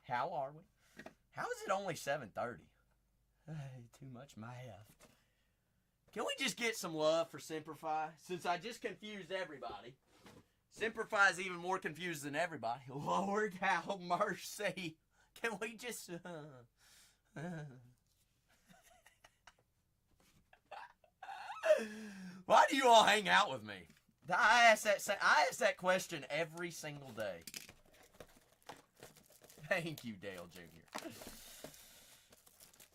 How are we? How is it only 7:30? Too much math. Can we just get some love for Simplify? Since I just confused everybody. Simplify is even more confused than everybody. Lord, have mercy. Can we just... Why do you all hang out with me? I ask that question every single day. Thank you, Dale Jr.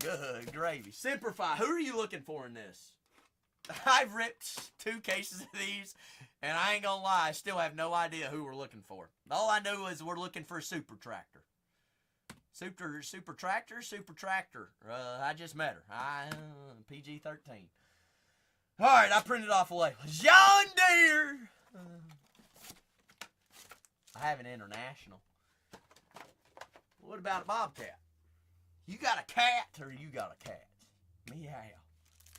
Good gravy. Simplify. Who are you looking for in this? I've ripped 2 cases of these, and I ain't gonna lie, I still have no idea who we're looking for. All I know is we're looking for a super tractor. Super tractor. I just met her. PG-13. All right, I printed off a label. John Deere. I have an international. What about a bobcat? You got a cat or you got a cat? Meow.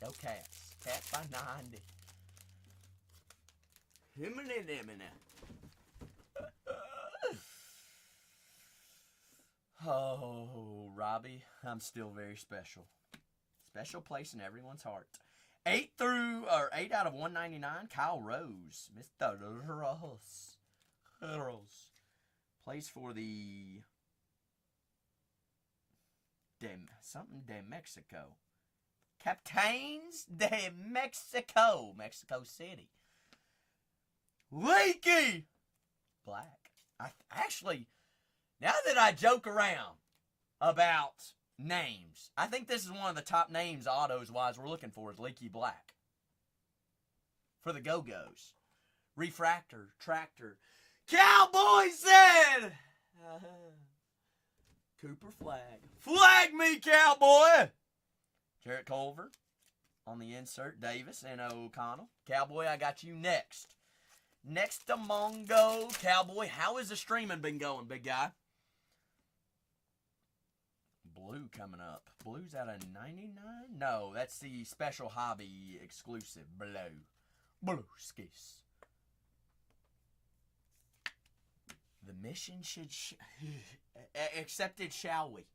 No cats. Cats by 90. Oh, Robbie, I'm still very special. Special place in everyone's heart. 8 out of 199. Kyle Rose, Mr. Rose, plays for the de Mexico. Captains de Mexico, Mexico City. Leaky Black. Actually, now that I joke around about names, I think this is one of the top names autos-wise we're looking for is Leaky Black. For the Go-Go's. Refractor, tractor. Cowboy said! Cooper Flag. Flag me, Cowboy! Jarrett Culver on the insert. Davis and O'Connell. Cowboy, I got you next. Next to Mongo. Cowboy, how has the streaming been going, big guy? Blue coming up. Blue's out of 99? No, that's the special hobby exclusive. Blue. Blue skis. The mission should... accepted, shall we?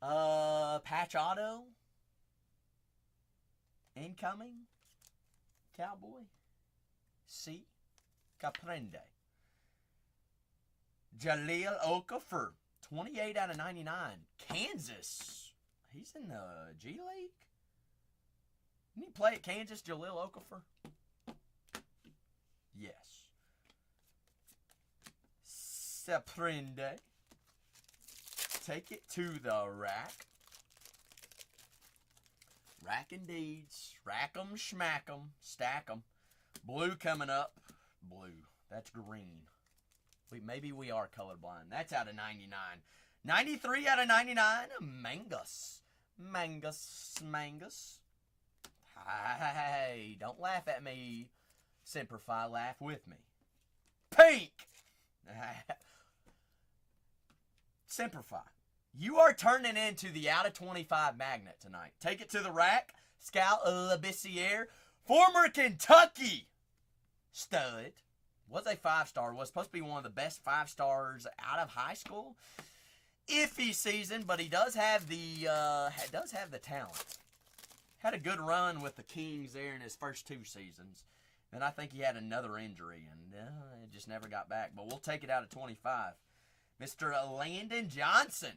Patch auto. Incoming. Cowboy. C. Caprende. Jaleel Okafor. 28 out of 99. Kansas. He's in the G League? Didn't he play at Kansas, Jaleel Okafor? Yes. Caprende. Take it to the rack. Rack and deeds. Rack 'em, schmack 'em, stack 'em. Blue coming up. Blue. That's green. Maybe we are colorblind. That's out of 99. 93 out of 99. Mangus. Hey, don't laugh at me. Simplify, laugh with me. Pink. Simplify. You are turning into the out of 25 magnet tonight. Take it to the rack. Scout Labissiere. Former Kentucky stud. Was a 5-star. Was supposed to be one of the best 5-stars out of high school. Iffy season, but he does have the talent. Had a good run with the Kings there in his first 2 seasons. And I think he had another injury, and it just never got back. But we'll take it out of 25. Mr. Landon Johnson.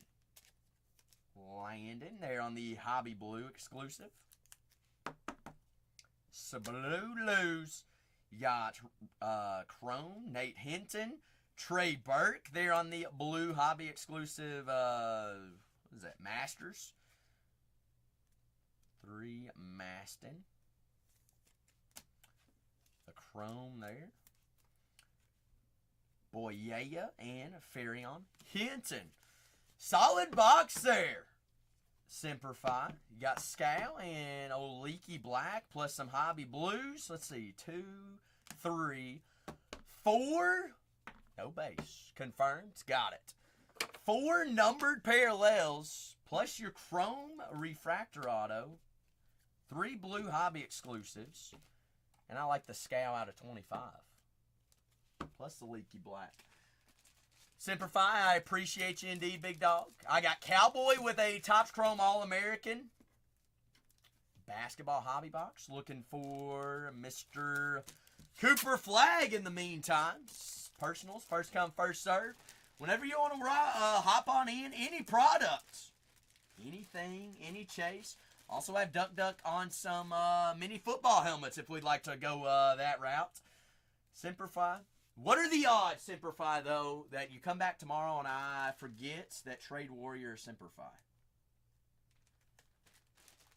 Landon there on the Hobby Blue exclusive. So Blues. You got Crone, Nate Hinton, Trey Burke there on the Blue Hobby exclusive, what is that, Masters. 3 Maston. The Chrome there. Boyea and Farion. Hinton. Solid box there. Semper Fi. You got Scow and old Leaky Black plus some Hobby Blues. Let's see. 2, 3, 4. No base. Confirmed. Got it. 4 numbered parallels plus your Chrome Refractor Auto. 3 Blue Hobby exclusives. And I like the Scow out of 25. Plus the Leaky Black. Semper Fi, I appreciate you indeed, big dog. I got Cowboy with a Topps Chrome All-American basketball hobby box. Looking for Mr. Cooper Flagg in the meantime. Personals, first come, first serve. Whenever you want to hop on in, any products, anything, any chase. Also have Duck on some mini football helmets if we'd like to go that route. Semper Fi. What are the odds, Semper Fi, though, that you come back tomorrow and I forget that Trade Warrior is Semper Fi?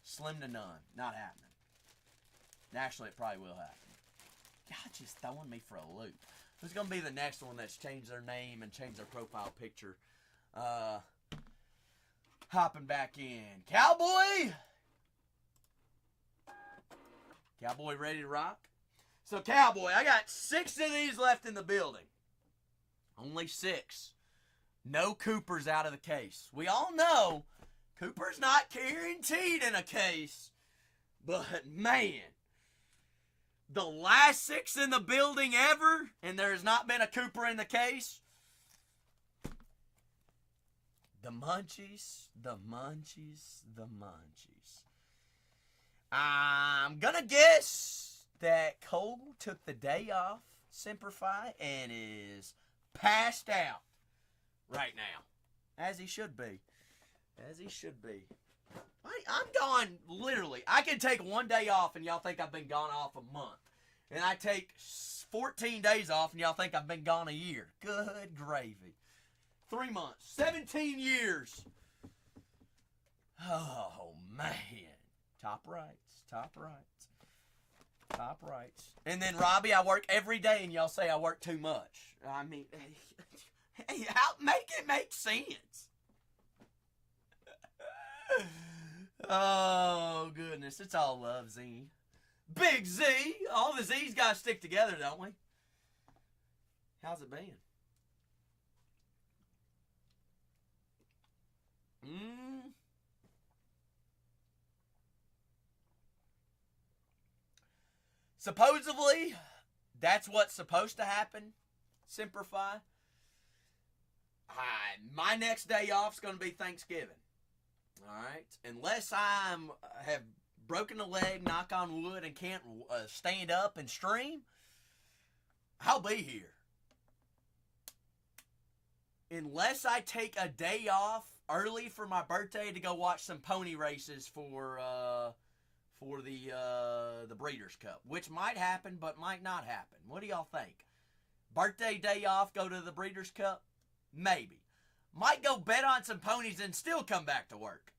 Slim to none. Not happening. Actually, it probably will happen. God, just throwing me for a loop. Who's going to be the next one that's changed their name and changed their profile picture? Hopping back in. Cowboy! Cowboy ready to rock? So, Cowboy, I got 6 of these left in the building. Only 6. No Coopers out of the case. We all know Cooper's not guaranteed in a case. But, man, the last 6 in the building ever, and there has not been a Cooper in the case. The munchies, the munchies, the munchies. I'm going to guess that Cole took the day off, Semper Fi, and is passed out right now. As he should be. As he should be. I'm gone, literally. I can take 1 day off and y'all think I've been gone off a month. And I take 14 days off and y'all think I've been gone a year. Good gravy. 3 months. 17 years. Oh, man. Top rights. Top rights. Top rights. And then, Robbie, I work every day, and y'all say I work too much. I mean, hey, make it make sense. Oh, goodness. It's all love, Z. Big Z. All the Z's got to stick together, don't we? How's it been? Supposedly, that's what's supposed to happen, Semper Fi. My next day off is going to be Thanksgiving. All right? Unless I have broken a leg, knock on wood, and can't stand up and stream, I'll be here. Unless I take a day off early for my birthday to go watch some pony races for the Breeders' Cup, which might happen but might not happen. What do y'all think? Birthday day off, go to the Breeders' Cup? Maybe. Might go bet on some ponies and still come back to work.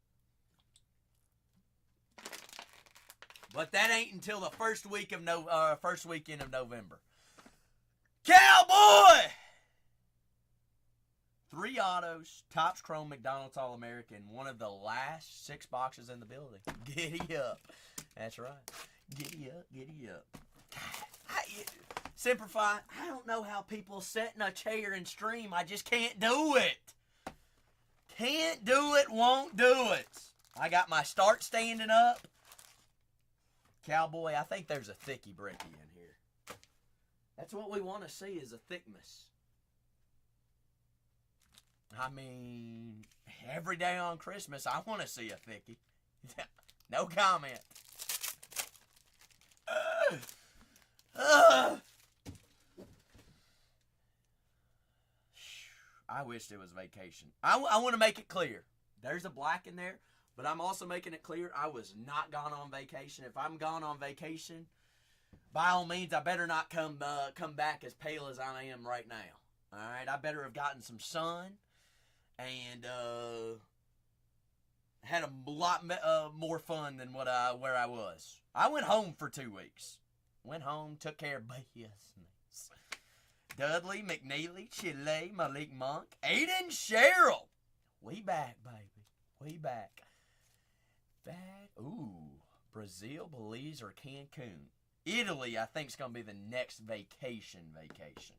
But that ain't until the first weekend of November. Cowboy! 3 autos, Topps Chrome McDonald's All-American, one of the last 6 boxes in the building. Giddy up. That's right. Giddy up, giddy up. Semper Fi, I don't know how people sit in a chair and stream. I just can't do it. Can't do it, won't do it. I got my start standing up. Cowboy, I think there's a thicky bricky in here. That's what we want to see is a thickness. I mean, every day on Christmas, I want to see a thickie. No comment. I wished it was vacation. I want to make it clear. There's a black in there, but I'm also making it clear I was not gone on vacation. If I'm gone on vacation, by all means, I better not come back as pale as I am right now. All right, I better have gotten some sun and had a lot more fun than where I was. I went home for 2 weeks. Went home, took care of business. Dudley, McNeely, Chile, Malik Monk, Aiden Sherrill. We back, baby. We back. Ooh, Brazil, Belize, or Cancun. Italy, I think, is going to be the next vacation. Vacation.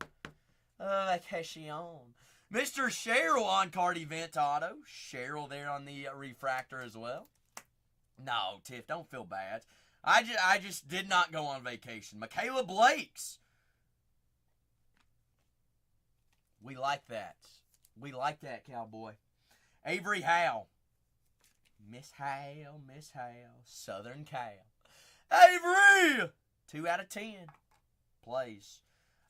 Mr. Sherrill on card event auto. Sherrill there on the refractor as well. No, Tiff, don't feel bad. I just did not go on vacation. Michaela Blakes. We like that. We like that, cowboy. Avery Howe. Miss Howe. Southern Cal. Avery! 2 out of 10. Plays.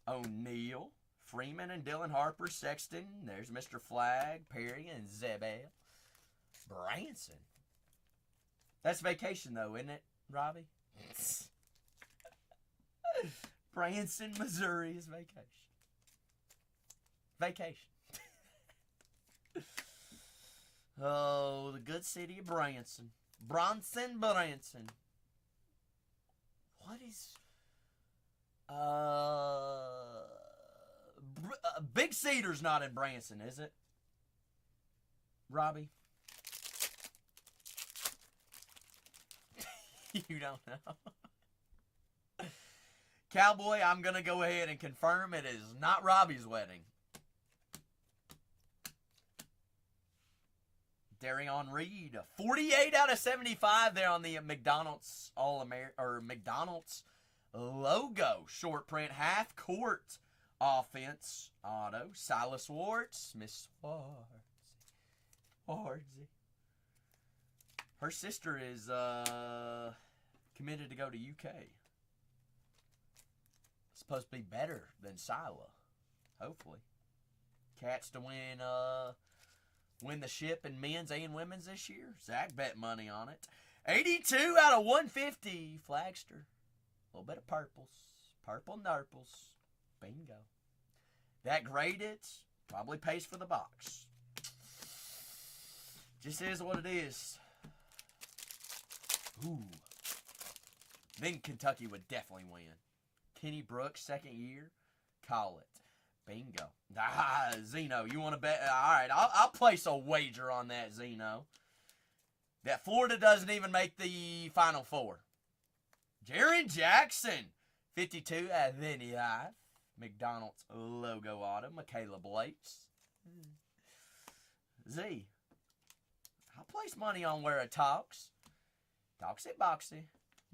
O'Neal, Freeman, and Dylan Harper. Sexton. There's Mr. Flagg, Perry, and Zebel. Branson. That's vacation, though, isn't it, Robbie? Branson, Missouri is vacation. Vacation. Oh, the good city of Branson. Branson. What is... Big Cedar's not in Branson, is it? Robbie? You don't know. Cowboy, I'm going to go ahead and confirm it is not Robbie's wedding. Darion Reed, 48 out of 75 there on the McDonald's McDonald's logo. Short print, half court offense auto. Silas Warts, Miss Wardsy. Her sister is committed to go to UK. Supposed to be better than Sila, hopefully. Cats to win the ship in men's and women's this year. Zach bet money on it. 82 out of 150. Flagster. A little bit of purples. Purple nurples. Bingo. That graded probably pays for the box. Just is what it is. Ooh. Then Kentucky would definitely win. Kenny Brooks, second year. Call it. Bingo. Zeno, you want to bet? All right, I'll place a wager on that, Zeno. That Florida doesn't even make the Final Four. Jaren Jackson, 52 at the McDonald's logo auto. Michaela Blakes. Z. I'll place money on where it talks. Talks it, Boxy.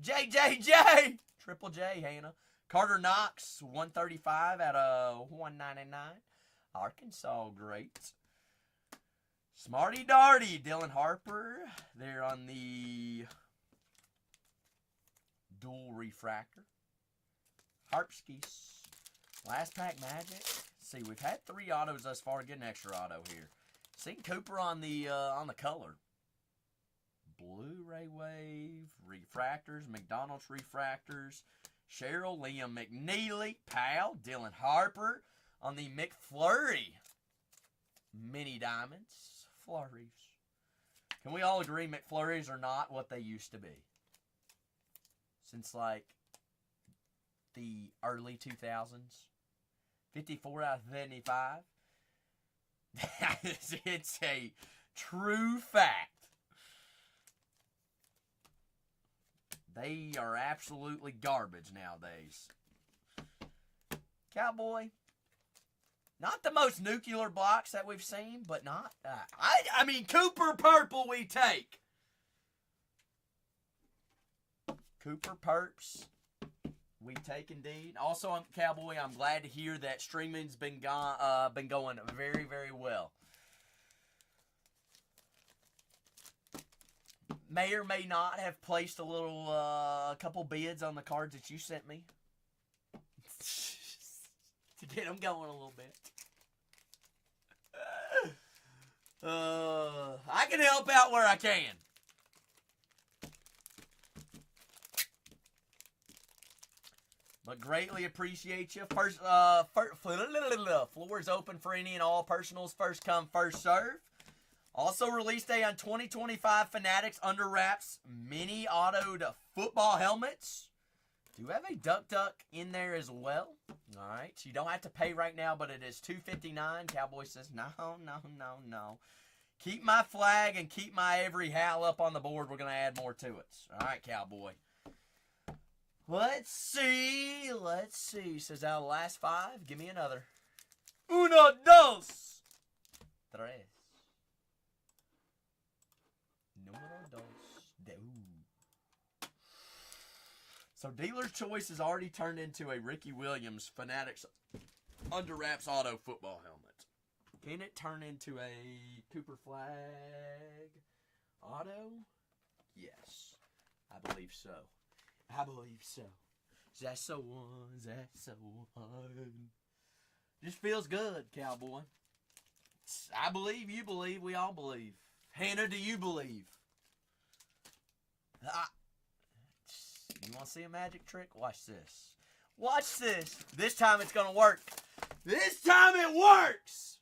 JJJ. Triple J, Hannah. Carter Knox, 135 out of 199. Arkansas, great. Smarty Darty, Dylan Harper. They're on the dual refractor. Harpskis. Last pack magic. See, we've had 3 autos thus far. Get an extra auto here. See Cooper on the color. Blu-ray Wave, refractors, McDonald's refractors. Cheryl, Liam McNeely, Powell, Dylan Harper on the McFlurry. Mini diamonds, flurries. Can we all agree McFlurries are not what they used to be? Since like the early 2000s. 54 out of 75. It's a true fact. They are absolutely garbage nowadays. Cowboy. Not the most nuclear blocks that we've seen, but not... I mean, Cooper Purple we take. Cooper Perps. We take indeed. Also, Cowboy, I'm glad to hear that streaming's been going very, very well. May or may not have placed a couple bids on the cards that you sent me to get them going a little bit. I can help out where I can. But greatly appreciate you. Floor is open for any and all personals. First come, first serve. Also release day on 2025 Fanatics Under Wraps mini autoed football helmets. Do have a duck in there as well. All right, so you don't have to pay right now, but it is $259. Cowboy says no. Keep my flag and keep my every Hal up on the board. We're gonna add more to it. All right, Cowboy. Let's see. Says out of the last 5, give me another. Uno, dos, tres. Número dos. So Dealer's Choice has already turned into a Ricky Williams Fanatics Under Wraps auto football helmet. Can it turn into a Cooper Flag auto? Yes. I believe so. That's so one. Just feels good, Cowboy. I believe, you believe, we all believe. Hannah, do you believe? You want to see a magic trick? Watch this. This time it's going to work. This time it works.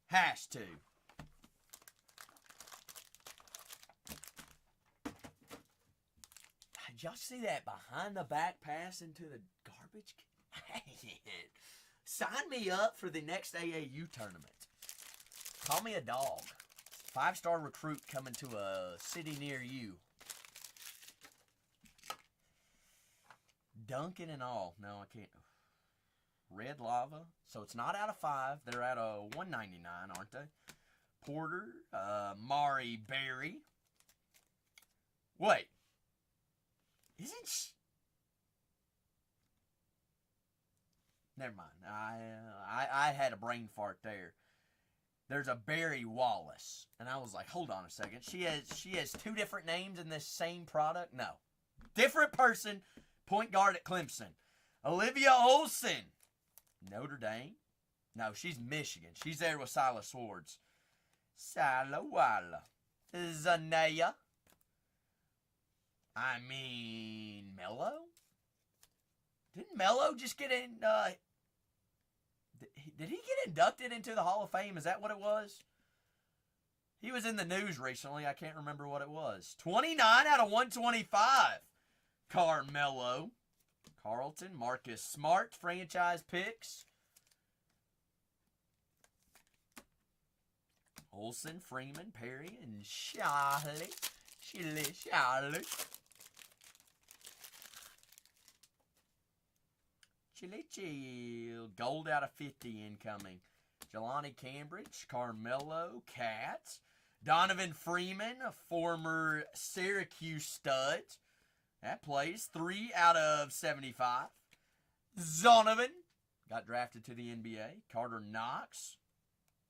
Has to. Did y'all see that behind the back pass into the garbage? Sign me up for the next AAU tournament. Call me a dog. 5-star recruit coming to a city near you. Duncan and all. No, I can't. Red Lava. So it's not out of 5. They're out of 199, aren't they? Porter. Mari Berry. Wait. Isn't she? Never mind. I had a brain fart there. There's a Barry Wallace. And I was like, hold on a second. She has 2 different names in this same product? No. Different person. Point guard at Clemson. Olivia Olson. Notre Dame. No, she's Michigan. She's there with Silas Swords. Salawala. Zanaya. Mello? Didn't Mello just get in, did he get inducted into the Hall of Fame? Is that what it was? He was in the news recently. I can't remember what it was. 29 out of 125. Carmelo. Carlton. Marcus Smart. Franchise picks. Olsen, Freeman, Perry, and Charlie. Chile. Gold out of 50 incoming. Jelani Cambridge, Carmelo, Cat, Donovan Freeman, a former Syracuse stud. That plays 3 out of 75. Zonovan got drafted to the NBA. Carter Knox,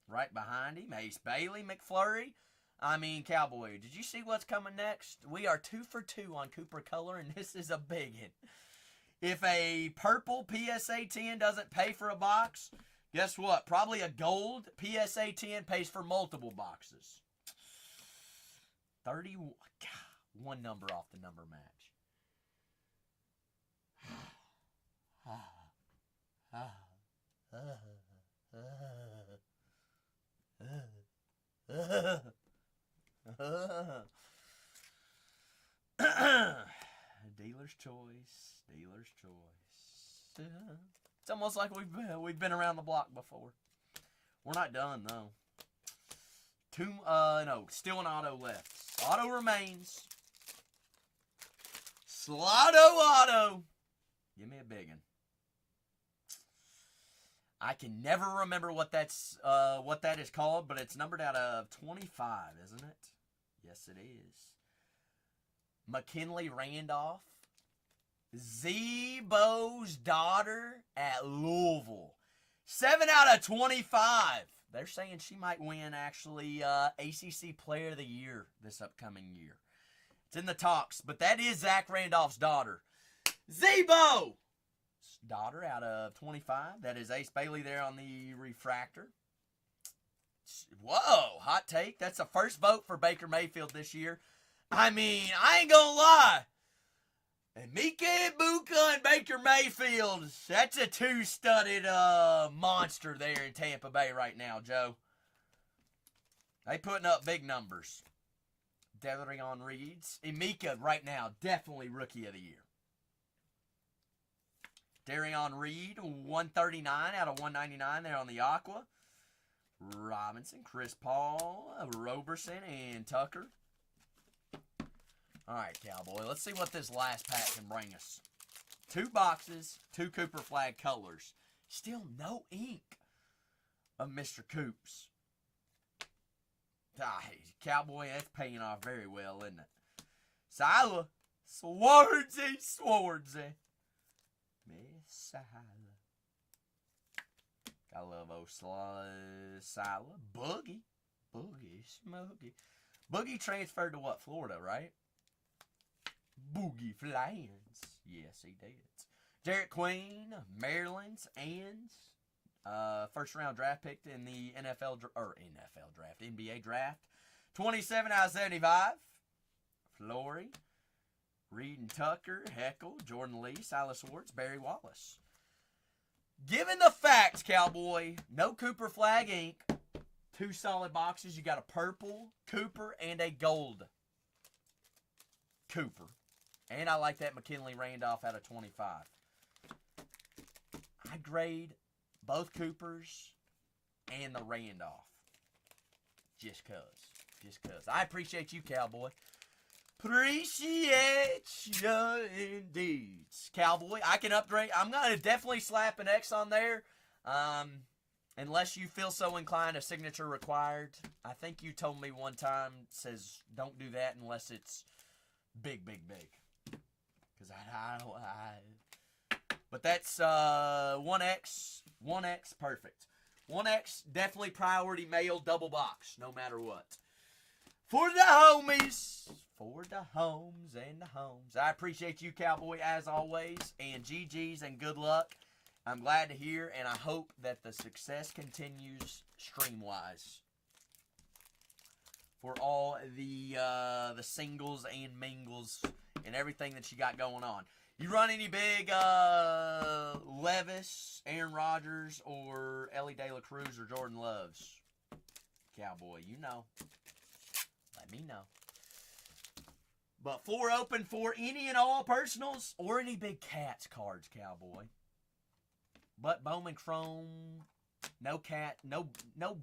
right behind him. Ace Bailey, McFlurry. Cowboy, did you see what's coming next? We are 2 for 2 on Cooper Color, and this is a biggin. If a purple PSA 10 doesn't pay for a box, guess what? Probably a gold PSA 10 pays for multiple boxes. 31. God, 1 number off the number match. Dealer's choice. It's almost like we've been around the block before. We're not done though. Still an auto left. Auto remains. Slotto auto. Give me a biggin. I can never remember what that is called, but it's numbered out of 25, isn't it? Yes, it is. McKinley Randolph. Zebo's daughter at Louisville. 7 out of 25. They're saying she might win, actually, ACC Player of the Year this upcoming year. It's in the talks, but that is Zach Randolph's daughter. Zebo! Daughter out of 25. That is Ace Bailey there on the refractor. Whoa, hot take. That's the first vote for Baker Mayfield this year. I mean, I ain't gonna lie. And Mika Ibuka and Baker Mayfield, that's a two-studded monster there in Tampa Bay right now, Joe. They putting up big numbers. Derion Reeds. Emeka right now, definitely Rookie of the Year. Derion Reed, 139 out of 199 there on the Aqua. Robinson, Chris Paul, Roberson, and Tucker. All right, Cowboy, let's see what this last pack can bring us. 2 boxes, 2 Cooper Flag colors. Still no ink of Mr. Coops. Cowboy, that's paying off very well, isn't it? Sila, Swardsy. Miss Sila. I love old Sila. Boogie, Smokey. Boogie transferred to what, Florida, right? Boogie Flans. Yes, he did. Jarrett Queen, Maryland's, and first round draft pick in the NBA draft. 27 out of 75. Flory, Reed and Tucker, Heckle, Jordan Lee, Silas Swartz, Barry Wallace. Given the facts, Cowboy, no Cooper Flag ink, 2 solid boxes. You got a purple Cooper and a gold Cooper. And I like that McKinley Randolph out of 25. I grade both Coopers and the Randolph. Just cuz. I appreciate you, Cowboy. Appreciate you indeed. Cowboy, I can upgrade. I'm going to definitely slap an X on there. Unless you feel so inclined, a signature required. I think you told me one time, says don't do that unless it's big. Because but that's 1X, perfect. 1X, definitely priority mail, double box, no matter what. For the homies, for the homes and the homes. I appreciate you, Cowboy, as always, and GG's and good luck. I'm glad to hear, and I hope that the success continues stream-wise for all the singles and mingles and everything that you got going on. You run any big Levis, Aaron Rodgers, or Ellie De La Cruz or Jordan Loves? Cowboy, you know. Let me know. But floor open for any and all personals or any big Cats cards, Cowboy. But Bowman Chrome, no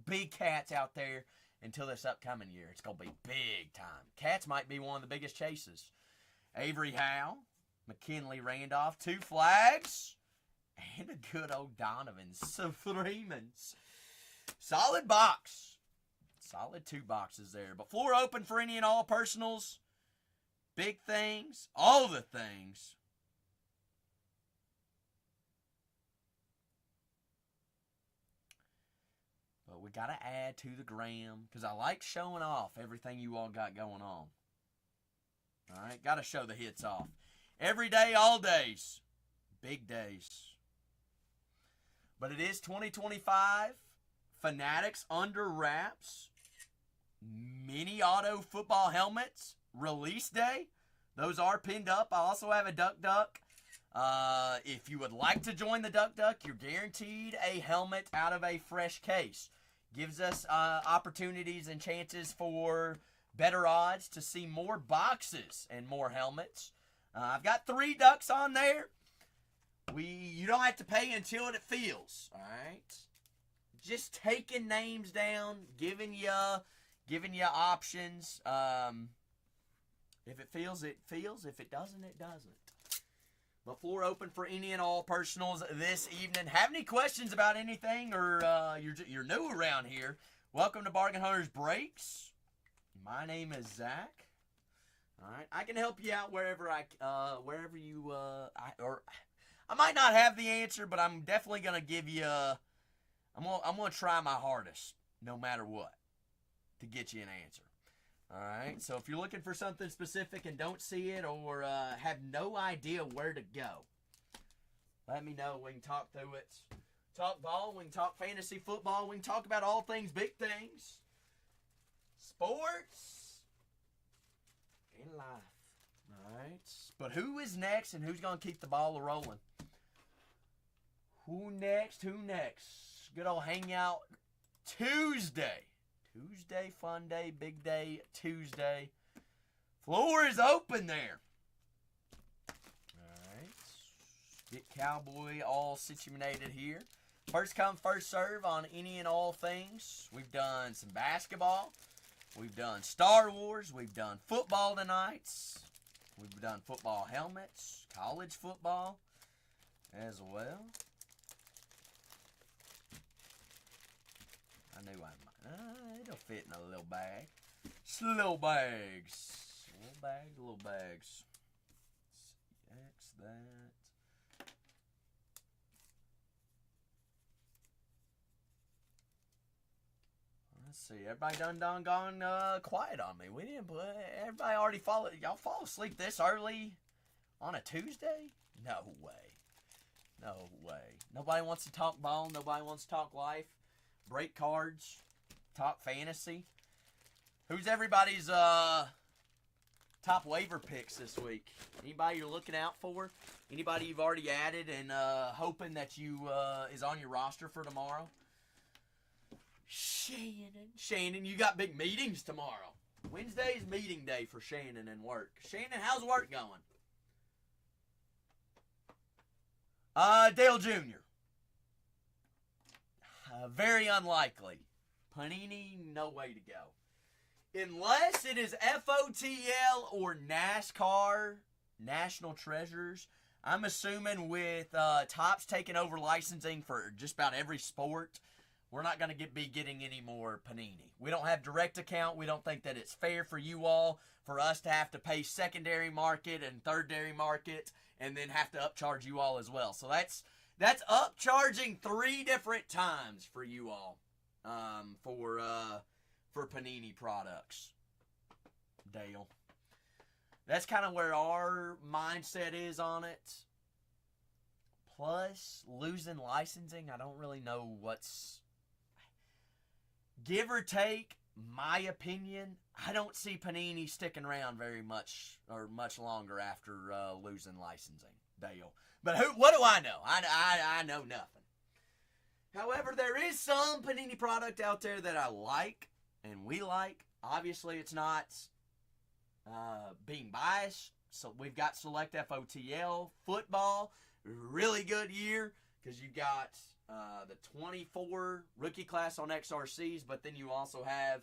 big Cats out there until this upcoming year. It's going to be big time. Cats might be one of the biggest chases. Avery Howe, McKinley Randolph, 2 flags, and a good old Donovan Freeman's. Solid box. Solid 2 boxes there. But floor open for any and all personals. Big things. All the things. But we got to add to the gram because I like showing off everything you all got going on. All right, got to show the hits off. Every day, all days. Big days. But it is 2025. Fanatics under wraps. Mini auto football helmets. Release day. Those are pinned up. I also have a Duck. If you would like to join the Duck, you're guaranteed a helmet out of a fresh case. Gives us opportunities and chances for better odds to see more boxes and more helmets. I've got 3 Ducks on there. You don't have to pay until it feels. All right, just taking names down, giving you options. If it feels, it feels. If it doesn't, it doesn't. But floor open for any and all personals this evening. Have any questions about anything, or you're new around here? Welcome to Bargain Hunters Breaks. My name is Zach. All right, I can help you out wherever I might not have the answer, but I'm definitely gonna give you. I'm gonna try my hardest, no matter what, to get you an answer. All right. So if you're looking for something specific and don't see it, or have no idea where to go, let me know. We can talk through it. Talk ball. We can talk fantasy football. We can talk about all things, big things, sports, and life. All right. But who is next, and who's going to keep the ball rolling? Who next? Who next? Good old hangout Tuesday. Tuesday, fun day, big day, Tuesday. Floor is open there. All right. Get Cowboy all situated here. First come, first serve on any and all things. We've done some basketball. We've done Star Wars. We've done football tonight. We've done football helmets, college football as well. I knew I might. It'll fit in a little bag. It's little bags. Little bags. X that. Let's see. Everybody done gone quiet on me. We didn't put. Everybody already y'all fall asleep this early on a Tuesday? No way. No way. Nobody wants to talk ball. Nobody wants to talk life. Break cards. Talk fantasy. Who's everybody's top waiver picks this week? Anybody you're looking out for? Anybody you've already added and hoping that you is on your roster for tomorrow? Shannon, you got big meetings tomorrow. Wednesday's meeting day for Shannon and work. Shannon, how's work going? Dale Jr. Very unlikely. Panini, no way to go. Unless it is FOTL or NASCAR, National Treasures. I'm assuming with Topps taking over licensing for just about every sport, we're not going to be getting any more Panini. We don't have direct account. We don't think that it's fair for you all, for us to have to pay secondary market and thirdary market, and then have to upcharge you all as well. So that's upcharging 3 different times for you all for Panini products. Dale. That's kind of where our mindset is on it. Plus, losing licensing, I don't really know what's... Give or take, my opinion, I don't see Panini sticking around very much or much longer after losing licensing. Dale. But what do I know? I know nothing. However, there is some Panini product out there that I like and we like. Obviously, it's not being biased. So we've got Select FOTL football. Really good year because you got the 24 rookie class on XRCs, but then you also have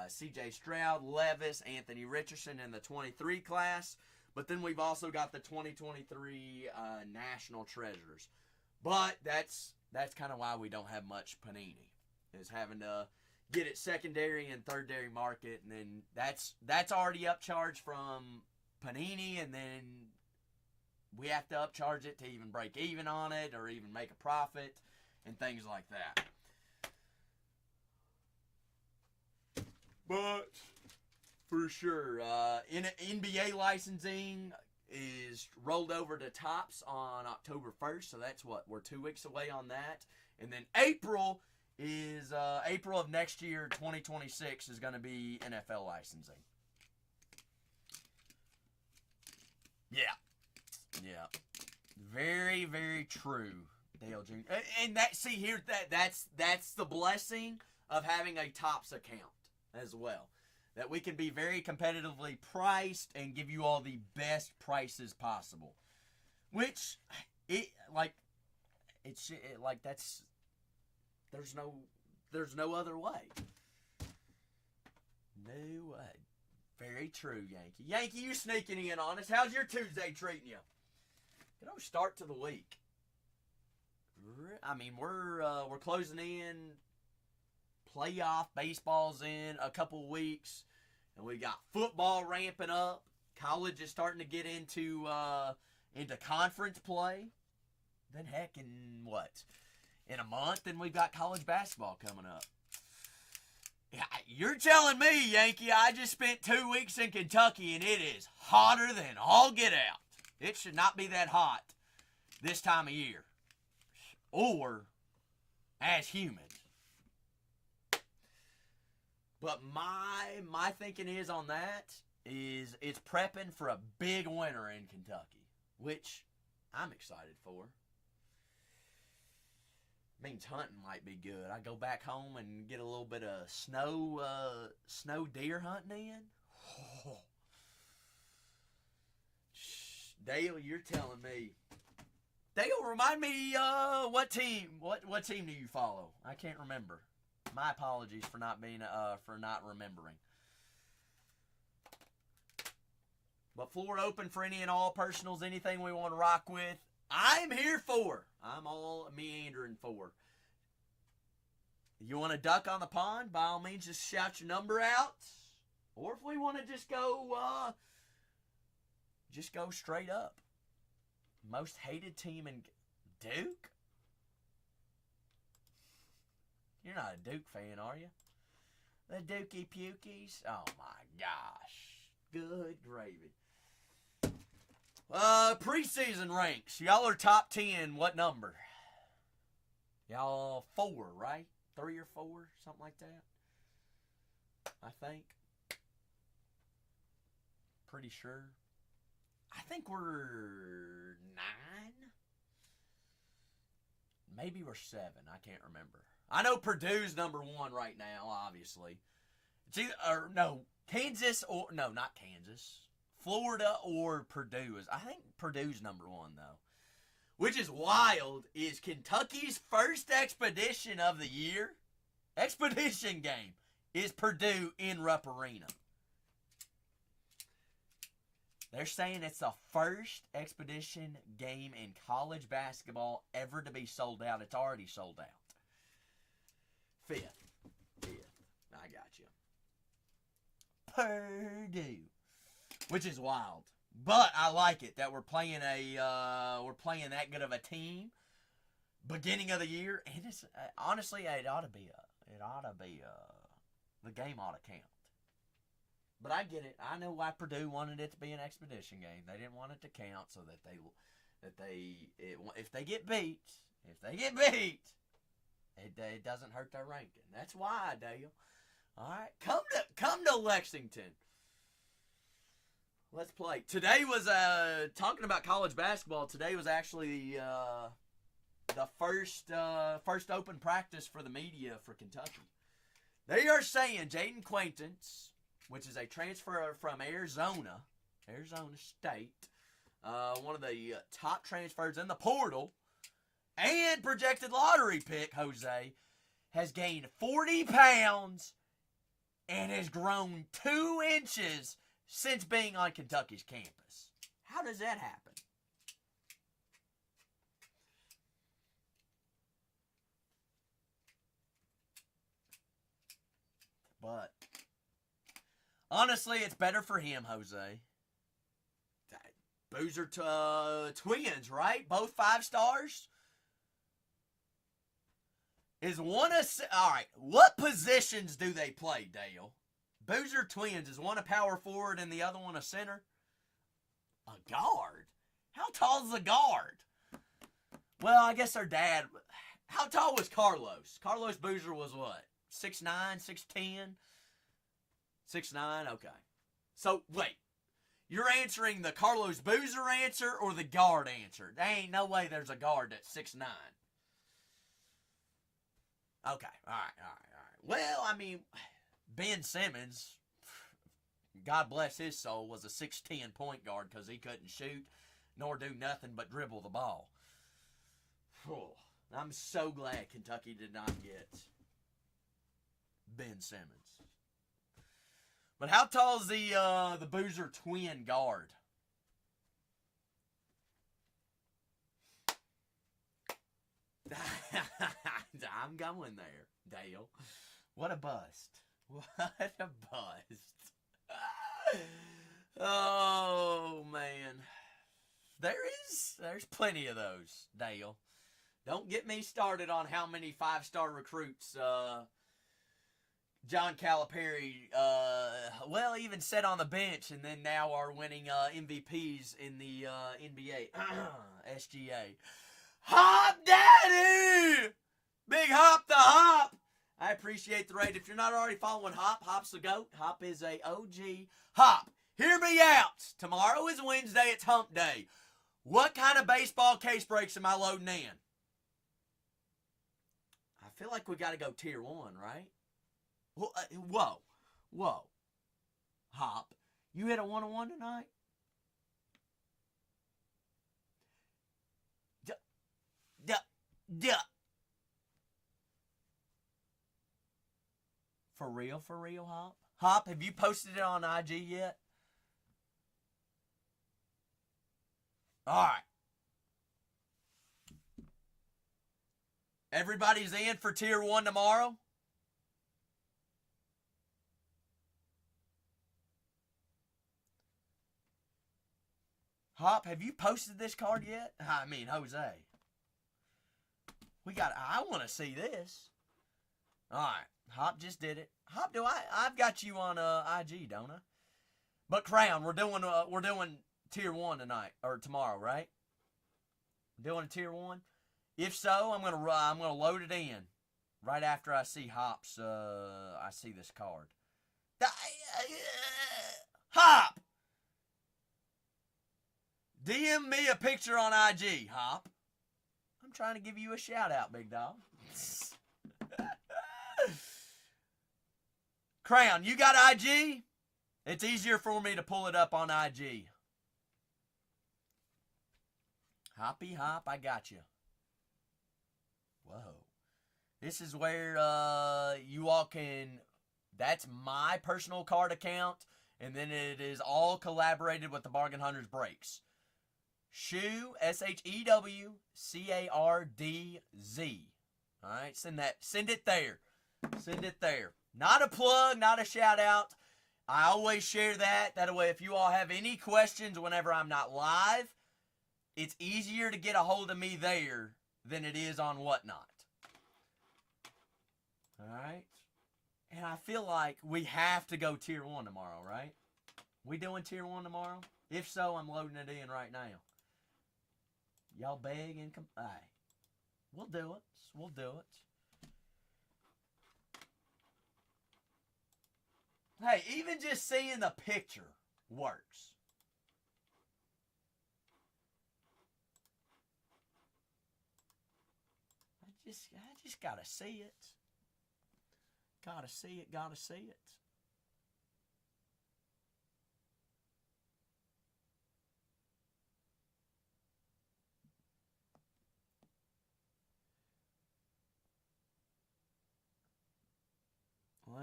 C.J. Stroud, Levis, Anthony Richardson in the 23 class. But then we've also got the 2023 National Treasures. But that's kind of why we don't have much Panini, is having to get it secondary and thirdary market, and then that's already upcharged from Panini, and then we have to upcharge it to even break even on it or even make a profit and things like that. But for sure, NBA licensing is rolled over to Topps on October 1st, so that's we're 2 weeks away on that. And then April of next year, 2026, is going to be NFL licensing. Yeah. Very, very true, Dale Jr. And that's the blessing of having a Topps account as well. That we can be very competitively priced and give you all the best prices possible. Which, there's no other way. No way. Very true, Yankee. Yankee, you sneaking in on us. How's your Tuesday treating you? Good old start to the week. I mean, we're closing in. Playoff baseball's in a couple weeks, and we got football ramping up. College is starting to get into conference play. Then heck, in a month, then we've got college basketball coming up. Yeah, you're telling me, Yankee, I just spent 2 weeks in Kentucky and it is hotter than all get out. It should not be that hot this time of year. Or as humans. But my thinking is on that is it's prepping for a big winter in Kentucky, which I'm excited for. Means hunting might be good. I go back home and get a little bit of snow deer hunting in. Oh. Dale, you're telling me. Dale, remind me what team do you follow? I can't remember. My apologies for not remembering. But floor open for any and all personals, anything we want to rock with. I'm here for. I'm all meandering for. You want to duck on the pond? By all means, just shout your number out. Or if we want to just go straight up. Most hated team in Duke? You're not a Duke fan, are you? The Dookie Pukies? Oh my gosh. Good gravy. Preseason ranks. Y'all are top 10. What number? Y'all 4, right? 3 or 4, something like that. I think. Pretty sure. I think we're 9. Maybe we're 7. I can't remember. I know Purdue's number 1 right now, obviously. It's either, Kansas or, no, not Kansas. Florida or Purdue. I think Purdue's number 1, though. Which is wild, is Kentucky's first expedition of the year, expedition game, is Purdue in Rupp Arena. They're saying it's the first expedition game in college basketball ever to be sold out. It's already sold out. 5th. I got you. Purdue. Which is wild. But I like it that we're playing that good of a team beginning of the year, and it's honestly the game ought to count. But I get it. I know why Purdue wanted it to be an expedition game. They didn't want it to count so that if they get beat, it doesn't hurt their ranking. That's why, Dale. All right, come to Lexington. Let's play. Today was talking about college basketball. Today was actually the first open practice for the media for Kentucky. They are saying Jaden Quaintance, which is a transfer from Arizona State, one of the top transfers in the portal, and projected lottery pick, Jose, has gained 40 pounds and has grown 2 inches since being on Kentucky's campus. How does that happen? But honestly, it's better for him, Jose. Boozer twins, right? Both 5 stars? All right, what positions do they play, Dale? Boozer twins, is one a power forward and the other one a center? A guard? How tall is the guard? Well, I guess their dad... How tall was Carlos? Carlos Boozer was what? 6'9", 6'10"? 6'9", okay. So, wait. You're answering the Carlos Boozer answer or the guard answer? There ain't no way there's a guard that's 6'9". Okay, all right. Well, I mean, Ben Simmons, God bless his soul, was a 6'10" point guard because he couldn't shoot nor do nothing but dribble the ball. I'm so glad Kentucky did not get Ben Simmons. But how tall is the Boozer twin guard? I'm going there, Dale. What a bust. What a bust. Oh, man. There's plenty of those, Dale. Don't get me started on how many five-star recruits John Calipari, even sat on the bench and then now are winning MVPs in the NBA, SGA. Hop Daddy! Big Hop the Hop! I appreciate the raid. If you're not already following Hop, Hop's the GOAT. Hop is a OG. Hop, hear me out. Tomorrow is Wednesday. It's hump day. What kind of baseball case breaks am I loading in? I feel like we got to go tier 1, right? Whoa. Hop, you hit a 1-on-1 tonight? Duh. For real, Hop? Hop, have you posted it on IG yet? Alright. Everybody's in for tier 1 tomorrow? Hop, have you posted this card yet? I mean, Jose. I want to see this. Alright. Hop just did it. Hop, I've got you on IG, don't I? But Crown, we're doing tier 1 tonight or tomorrow, right? Doing a tier 1. If so, I'm gonna load it in right after I see Hop's. I see this card. Hop, DM me a picture on IG, Hop. I'm trying to give you a shout out, big dog. Crown, you got IG? It's easier for me to pull it up on IG. Hoppy Hop, I got you. Whoa. This is where you all can... That's my personal card account, and then it is all collaborated with the Bargain Hunters breaks. Shew, SHEWCARDZ. Alright, send it there. Send it there. Not a plug, not a shout out. I always share that. That way, if you all have any questions whenever I'm not live, it's easier to get a hold of me there than it is on Whatnot. Alright? And I feel like we have to go tier 1 tomorrow, right? We doing tier 1 tomorrow? If so, I'm loading it in right now. Y'all beg and come... Aye. We'll do it. We'll do it. Hey, even just seeing the picture works. I just gotta see it. Gotta see it.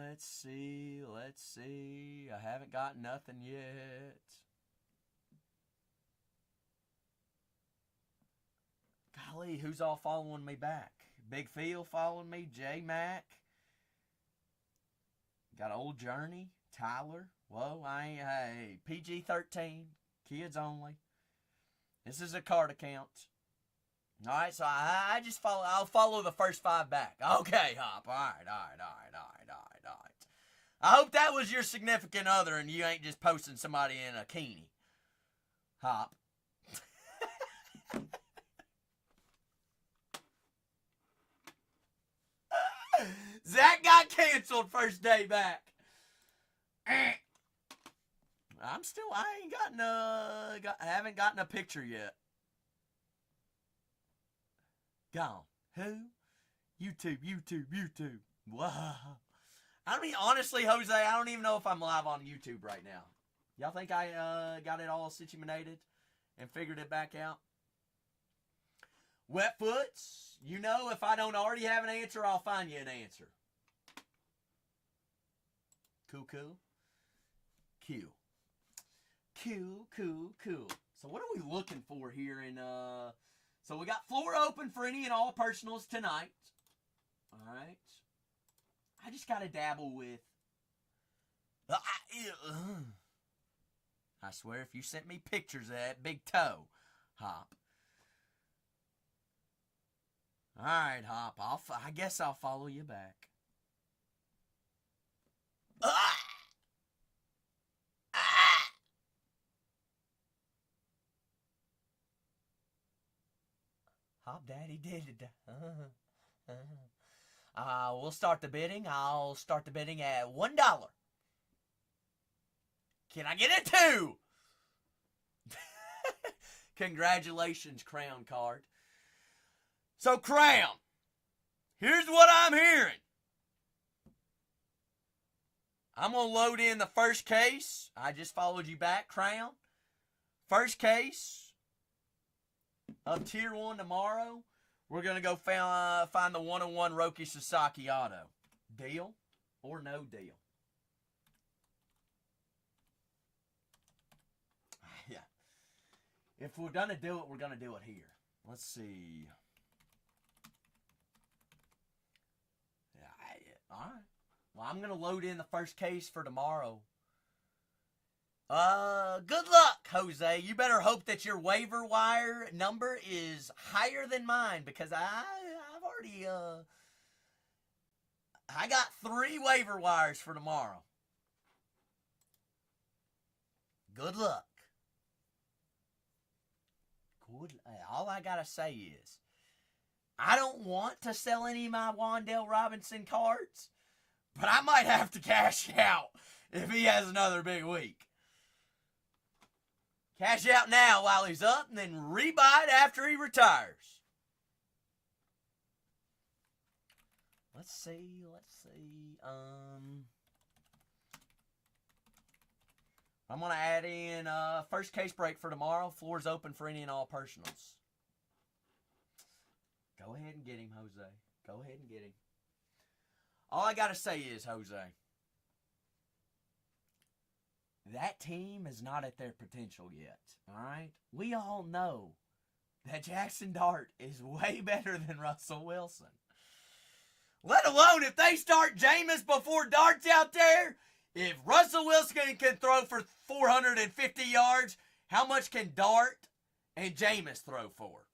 Let's see. I haven't got nothing yet. Golly, who's all following me back? Big Phil following me, J Mac. Got Old Journey, Tyler. Whoa, hey, PG-13, kids only. This is a card account. Alright, so I'll follow the first 5 back. Okay, Hop. Alright. I hope that was your significant other and you ain't just posting somebody in a bikini. Hop. Zach got canceled first day back. I haven't gotten a picture yet. Gone. Who? YouTube. Wow. I mean, honestly, Jose, I don't even know if I'm live on YouTube right now. Y'all think I got it all situated and figured it back out? Wetfoots, you know, if I don't already have an answer, I'll find you an answer. Cool. So what are we looking for here in, so we got floor open for any and all personals tonight. All right. I just got to dabble with, I swear if you sent me pictures of that big toe, Hop. All right, Hop. I guess I'll follow you back. Ah! Ah! Hop Daddy did it. We'll start the bidding. I'll start the bidding at $1. Can I get it $2? Congratulations, Crown Card. So, Crown, here's what I'm hearing. I'm going to load in the first case. I just followed you back, Crown. First case of Tier 1 tomorrow. We're going to go find the 101 Roki Sasaki auto. Deal or no deal? Yeah. If we're going to do it, we're going to do it here. Let's see. All right. Well, I'm going to load in the first case for tomorrow. Good luck, Jose. You better hope that your waiver wire number is higher than mine, because I've already, I got 3 waiver wires for tomorrow. Good luck. All I got to say is, I don't want to sell any of my Wan'Dale Robinson cards, but I might have to cash out if he has another big week. Cash out now while he's up, and then rebuy it after he retires. Let's see. I'm going to add in first case break for tomorrow. Floor's open for any and all personals. Go ahead and get him, Jose. Go ahead and get him. All I got to say is, Jose, that team is not at their potential yet, all right? We all know that Jackson Dart is way better than Russell Wilson. Let alone if they start Jameis before Dart's out there. If Russell Wilson can throw for 450 yards, how much can Dart and Jameis throw for?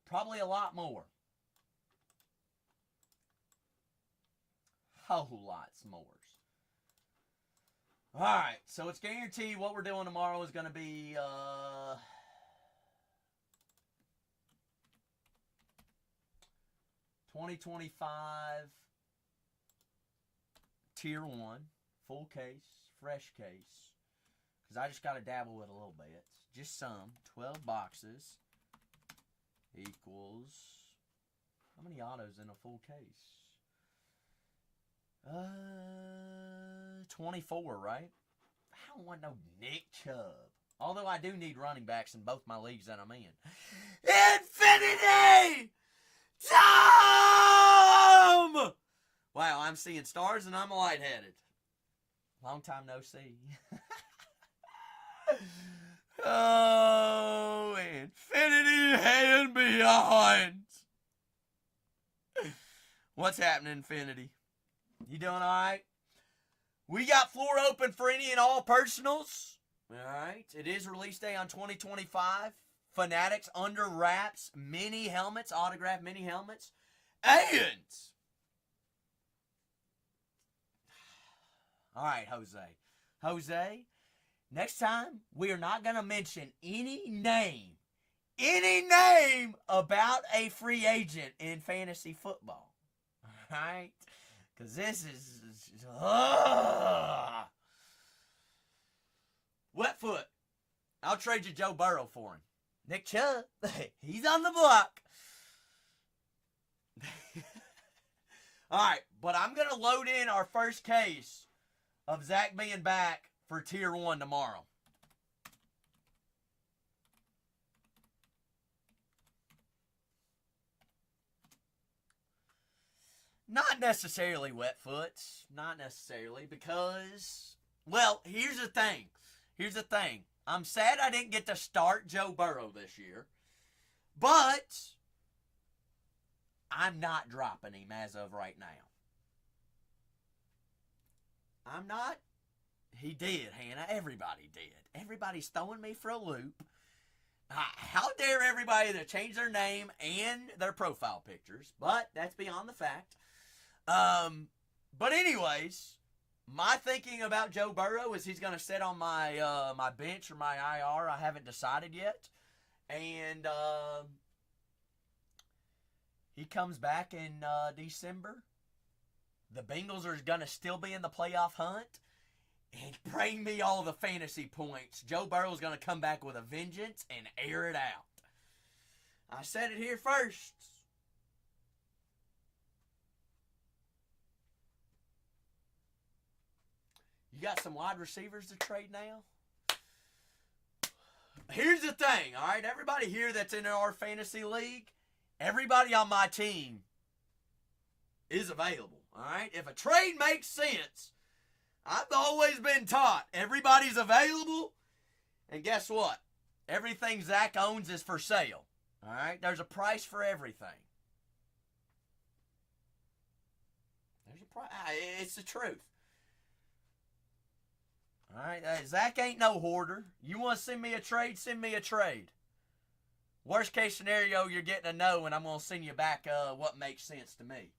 Probably a lot more. Whole lots more. Alright, so it's guaranteed what we're doing tomorrow is going to be 2025 Tier 1, full case, fresh case, because I just got to dabble with a little bit. Just some. 12 boxes equals, how many autos in a full case? 24, right? I don't want no Nick Chubb. Although I do need running backs in both my leagues that I'm in. Infinity! Tom! Wow, I'm seeing stars and I'm lightheaded. Long time no see. Oh, infinity and beyond. What's happening, Infinity? You doing all right? We got floor open for any and all personals. All right. It is release day on 2025. Fanatics under wraps mini helmets, autographed mini helmets. And all right, Jose, next time we are not going to mention any name about a free agent in fantasy football. All right? Because this is wet foot. I'll trade you Joe Burrow for him. Nick Chubb, he's on the block. All right, but I'm going to load in our first case of Zach being back for Tier 1 tomorrow. Not necessarily wet foot. Not necessarily, because, well, here's the thing. I'm sad I didn't get to start Joe Burrow this year. But I'm not dropping him as of right now. I'm not. He did, Hannah. Everybody did. Everybody's throwing me for a loop. How dare everybody to change their name and their profile pictures? But that's beyond the fact. But anyways, my thinking about Joe Burrow is he's going to sit on my my bench or my IR. I haven't decided yet. And he comes back in December. The Bengals are going to still be in the playoff hunt. And bring me all the fantasy points. Joe Burrow's going to come back with a vengeance and air it out. I said it here first. You got some wide receivers to trade now? Here's the thing, all right? Everybody here that's in our fantasy league, everybody on my team is available, all right? If a trade makes sense, I've always been taught everybody's available, and guess what? Everything Zach owns is for sale, all right? There's a price for everything. There's a price. It's the truth. All right, Zach ain't no hoarder. You want to send me a trade? Send me a trade. Worst case scenario, you're getting a no, and I'm going to send you back what makes sense to me.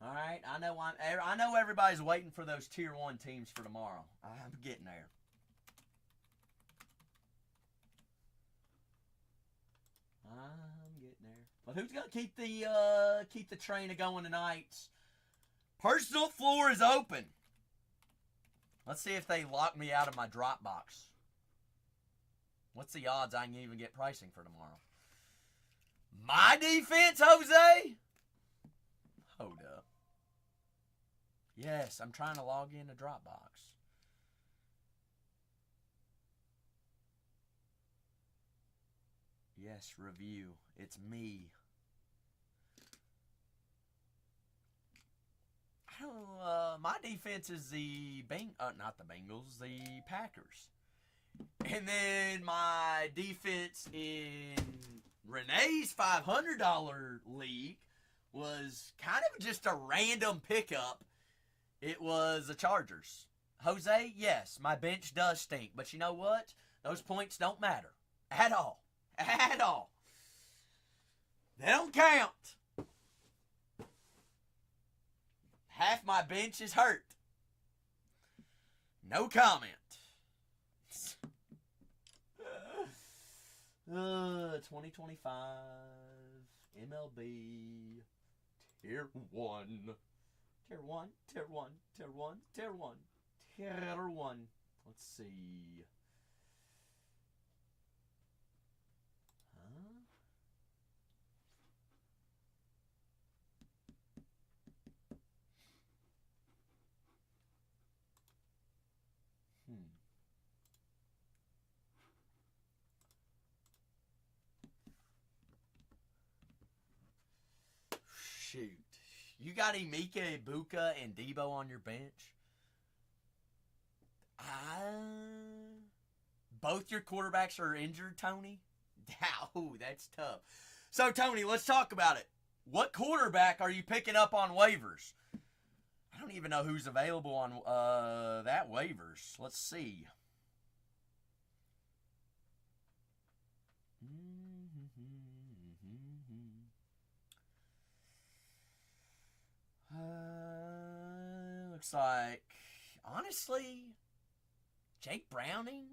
All right, I know everybody's waiting for those Tier 1 teams for tomorrow. I'm getting there. I'm getting there. But who's gonna keep the train going tonight? Personal floor is open. Let's see if they lock me out of my drop box. What's the odds I can even get pricing for tomorrow? My defense, Jose? Hold up. Yes, I'm trying to log in to Dropbox. Yes, review. It's me. I don't. My defense is not the Bengals, the Packers. And then my defense in Renee's $500 league was kind of just a random pickup. It was the Chargers. Jose, yes, my bench does stink. But you know what? Those points don't matter. At all. At all. They don't count. Half my bench is hurt. No comment. 2025 MLB Tier 1. Tier 1, Tier 1, Tier 1, Tier 1, Tier 1. Let's see. Shoot. You got Emeka, Ibuka, and Debo on your bench? Both your quarterbacks are injured, Tony? Oh, that's tough. So, Tony, let's talk about it. What quarterback are you picking up on waivers? I don't even know who's available on that waivers. Let's see. Looks like, honestly, Jake Browning.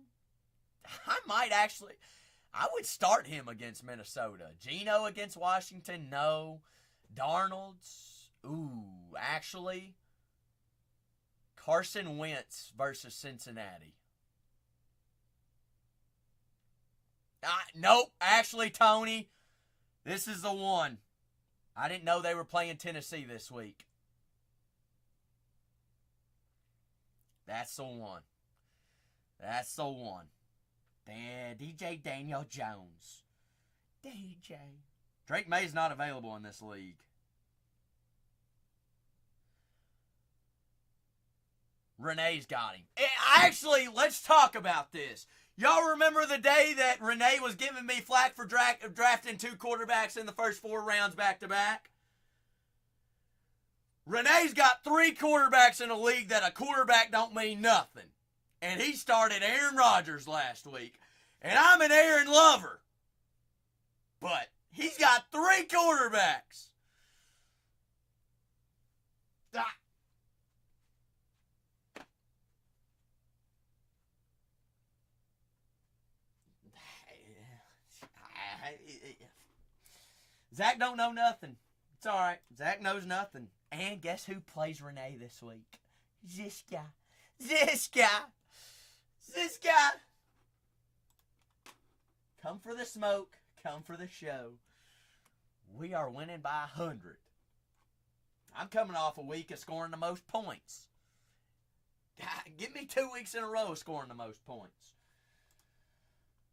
I would start him against Minnesota. Geno against Washington, no. Darnold's, actually, Carson Wentz versus Cincinnati. Nope, actually, Tony, this is the one. I didn't know they were playing Tennessee this week. That's the one. That's the one. DJ Daniel Jones. DJ. Drake May's not available in this league. Renee's got him. Actually, let's talk about this. Y'all remember the day that Renee was giving me flack for drafting 2 quarterbacks in the first 4 rounds back to back? Renee's got 3 quarterbacks in a league that a quarterback don't mean nothing. And he started Aaron Rodgers last week. And I'm an Aaron lover. But he's got 3 quarterbacks. Zach don't know nothing. It's all right. Zach knows nothing. And guess who plays Renee this week? This guy. This guy. This guy. Come for the smoke. Come for the show. We are winning by 100. I'm coming off a week of scoring the most points. Give me 2 weeks in a row of scoring the most points.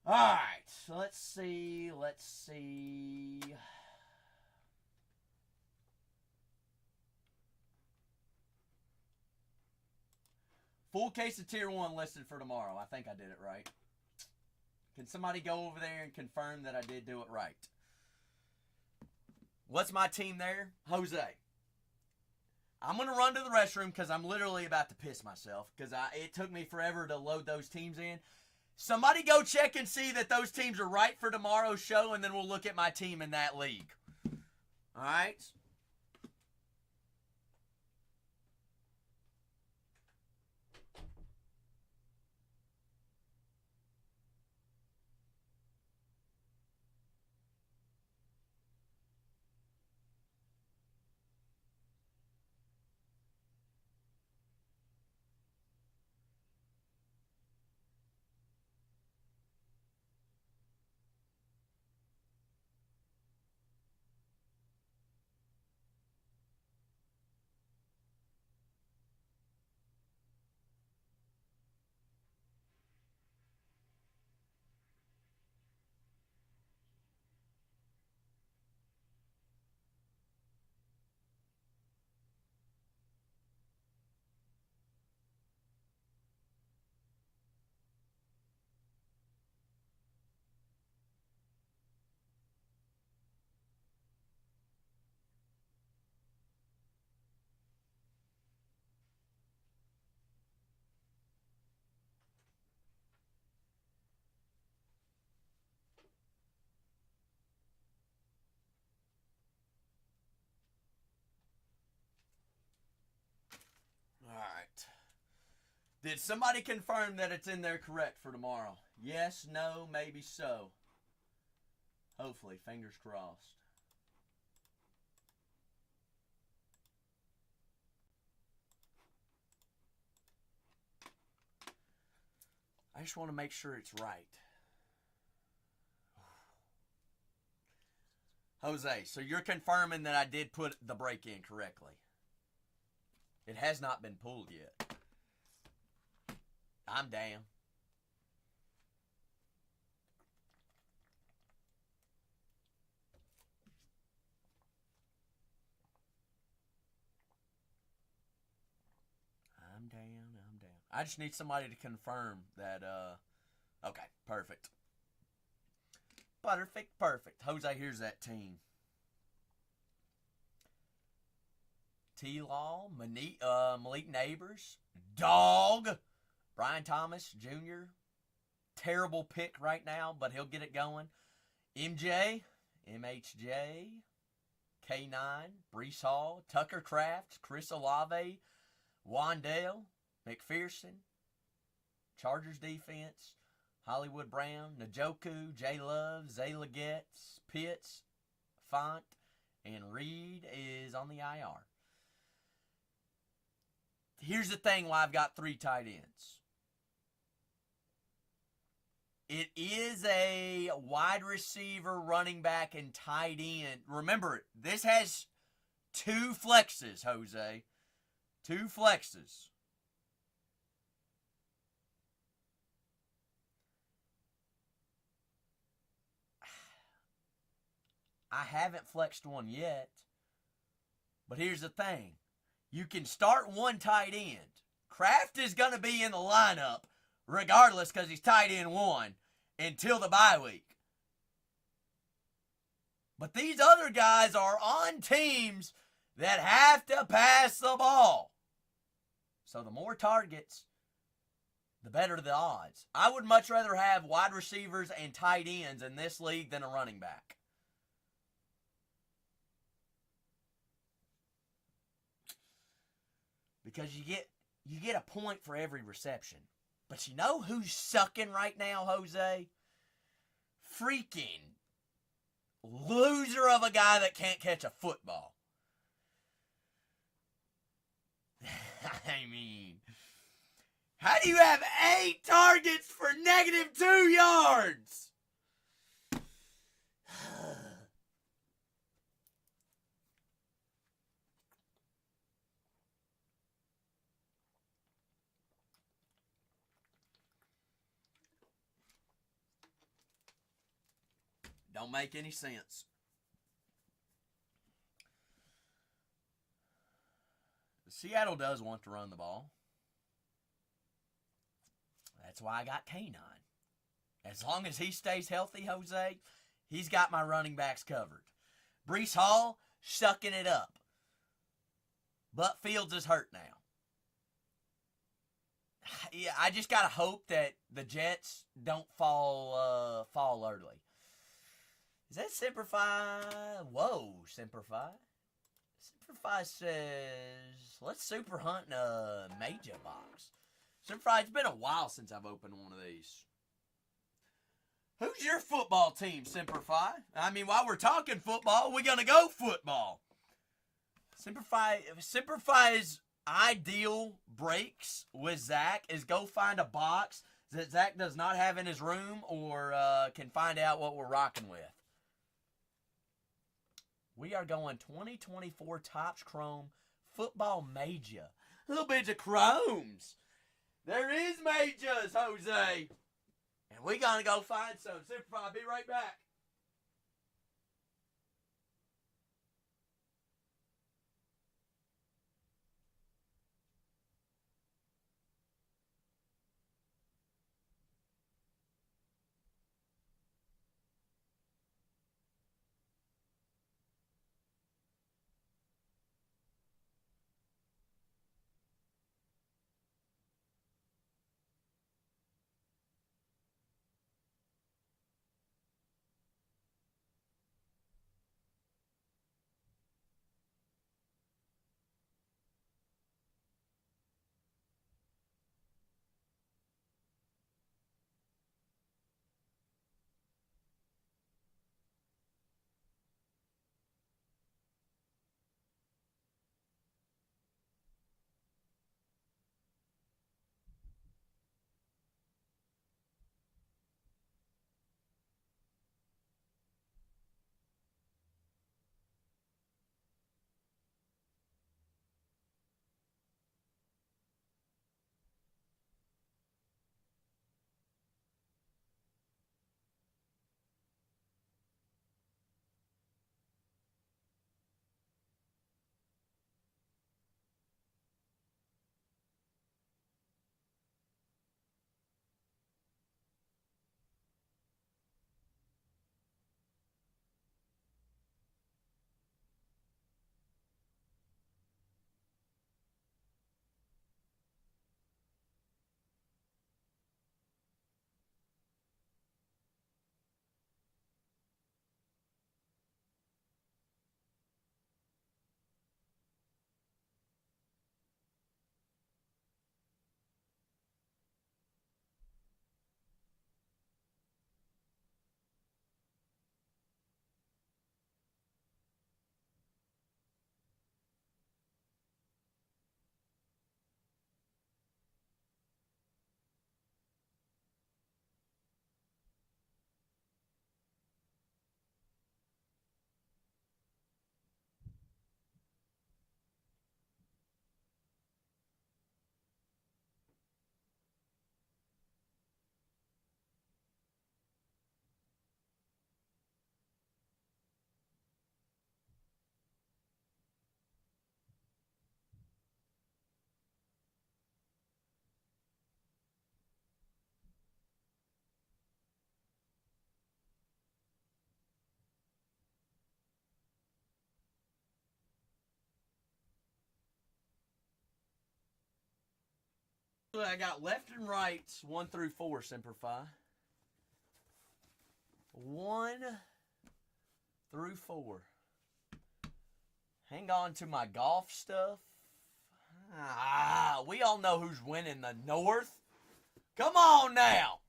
All right. So let's see. Full case of Tier 1 listed for tomorrow. I think I did it right. Can somebody go over there and confirm that I did do it right? What's my team there? Jose. I'm going to run to the restroom because I'm literally about to piss myself because it took me forever to load those teams in. Somebody go check and see that those teams are right for tomorrow's show, and then we'll look at my team in that league. All right? All right. Did somebody confirm that it's in there correct for tomorrow? Yes, no, maybe so. Hopefully, fingers crossed. I just want to make sure it's right. Jose, so you're confirming that I did put the break in correctly. It has not been pulled yet. I'm down. I'm down. I just need somebody to confirm that, okay, perfect. Perfect. Jose, here's that team. T-Law, Malik Neighbors, Dog, Brian Thomas Jr., terrible pick right now, but he'll get it going. MJ, MHJ, K9, Brees Hall, Tucker Kraft, Chris Olave, Wandale, McPherson, Chargers defense, Hollywood Brown, Njoku, J Love, Zay Leggett, Pitts, Font, and Reed is on the IR. Here's the thing why I've got 3 tight ends. It is a wide receiver, running back, and tight end. Remember, this has 2 flexes, Jose. 2 flexes. I haven't flexed one yet. But here's the thing. You can start one tight end. Kraft is going to be in the lineup regardless because he's tight end 1 until the bye week. But these other guys are on teams that have to pass the ball. So the more targets, the better the odds. I would much rather have wide receivers and tight ends in this league than a running back. Because you get a point for every reception. But you know who's sucking right now, Jose? Freaking loser of a guy that can't catch a football. I mean, how do you have 8 targets for -2 yards? Don't make any sense. Seattle does want to run the ball. That's why I got K9. As long as he stays healthy, Jose, he's got my running backs covered. Breece Hall, sucking it up. But Fields is hurt now. Yeah, I just got to hope that the Jets don't fall early. Is that Simplify? Whoa, Simplify. Simplify says, let's super hunt in a major box. Simplify, it's been a while since I've opened one of these. Who's your football team, Simplify? I mean, while we're talking football, we're going to go football. Simplify's ideal breaks with Zach is go find a box that Zach does not have in his room or can find out what we're rocking with. We are going 2024 Topps Chrome Football Major. A little bit of chromes. There is majors, Jose. And we're going to go find some. Simplify, be right back. I got left and rights 1 through 4, Simplify. 1 through 4. Hang on to my golf stuff. We all know who's winning the North. Come on now.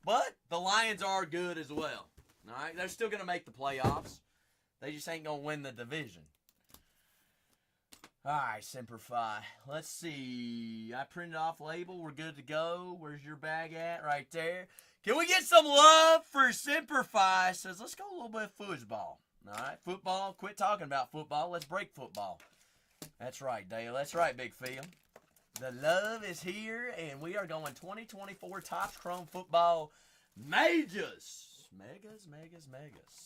But the Lions are good as well. All right, they're still going to make the playoffs. They just ain't going to win the division. All right, Simplify. Let's see. I printed off label. We're good to go. Where's your bag at? Right there. Can we get some love for Simplify? Says, let's go a little bit of foosball. All right, football. Quit talking about football. Let's break football. That's right, Dale. That's right, Big Phil. The love is here, and we are going 2024 Topps Chrome Football Megas. Megas.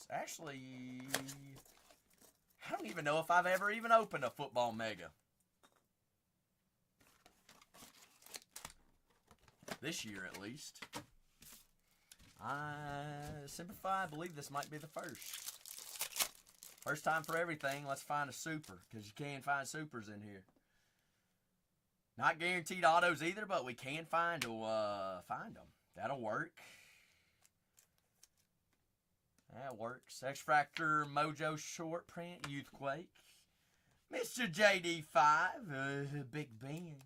Actually, I don't even know if I've ever even opened a football mega. This year, at least. Simplify, I believe this might be the first. First time for everything. Let's find a super, because you can find supers in here. Not guaranteed autos either, but we can find them. That'll work. That works. X-Fractor Mojo Short Print Youthquake. Mr. JD5. Big Ben.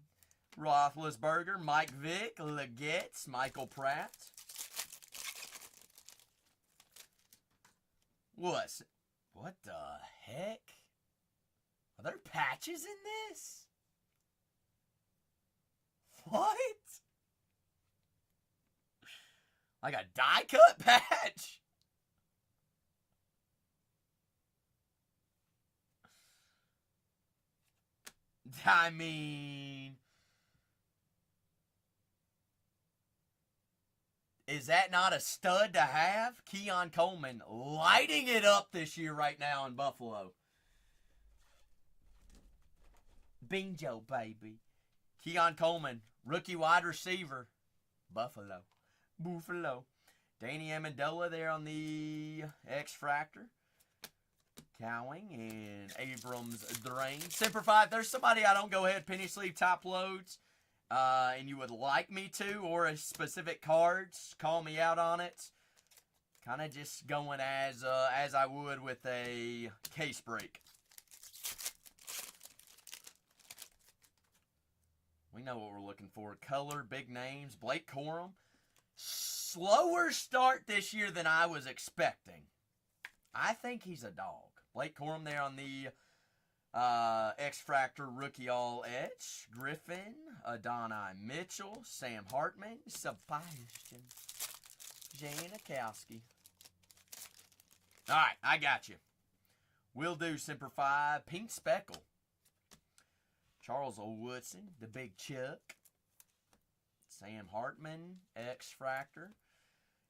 Roethlisberger. Mike Vick. Leggett. Michael Pratt. What the heck? Are there patches in this? What? Like a die cut patch? I mean, is that not a stud to have? Keon Coleman lighting it up this year right now in Buffalo. Bingo, baby. Keon Coleman, rookie wide receiver, Buffalo. Danny Amendola there on the X-Fractor. Cowing and Abrams Drain. Simplify, if there's somebody I don't go ahead penny sleeve top loads and you would like me to, or a specific cards, call me out on it. Kind of just going as I would with a case break. We know what we're looking for. Color, big names, Blake Corum. Slower start this year than I was expecting. I think he's a dog. Blake Corum there on the X-Fractor Rookie All Etch. Griffin, Adonai Mitchell, Sam Hartman, Sebastian Janikowski. All right, I got you. Will do, Simplify. Pink Speckle. Charles O. Woodson, the Big Chuck. Sam Hartman, X-Fractor.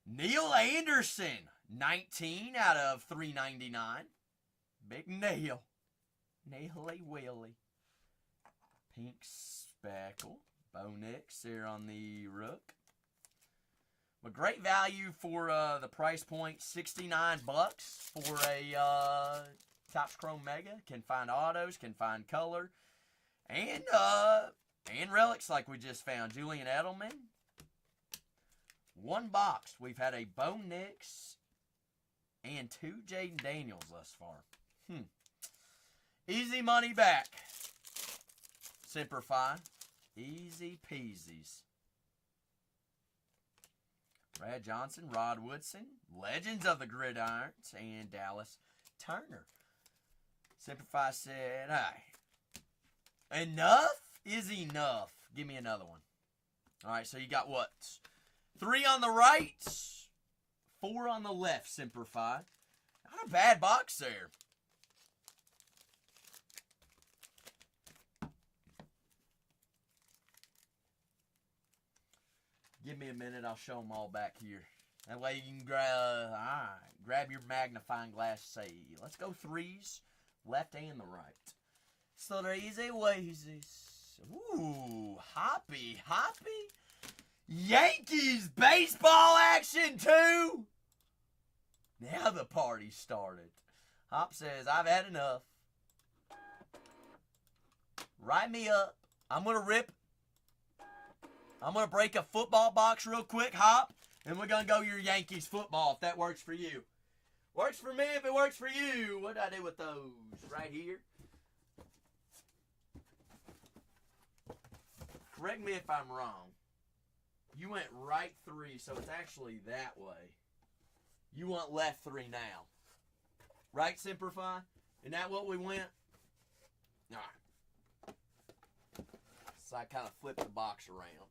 Neil Anderson, 19 out of 399. Big Nail. Naily Willie. Pink Speckle. Bo Nix there on the Rook. But great value for the price point. $69 for a Topps Chrome Mega. Can find autos, can find color. And relics like we just found. Julian Edelman. One box. We've had a Bo Nix and 2 Jaden Daniels thus far. Easy money back. Simplify. Easy peasies. Brad Johnson, Rod Woodson, Legends of the Gridirons, and Dallas Turner. Simplify said, "Hey, enough is enough. Give me another one." All right, so you got what? 3 on the right, 4 on the left, Simplify. Not a bad box there. Give me a minute, I'll show them all back here. That way you can grab your magnifying glass, say, let's go 3s, left and the right. So they're easy ways. Ooh, hoppy. Yankees baseball action too. Now the party started. Hop says, I've had enough. Write me up. I'm going to rip I'm going to break a football box real quick, Hop, and we're going to go your Yankees football if that works for you. Works for me if it works for you. What did I do with those? Right here. Correct me if I'm wrong. You went right 3, so it's actually that way. You want left 3 now. Right, Simplify? Isn't that what we went? All right. So I kind of flip the box around.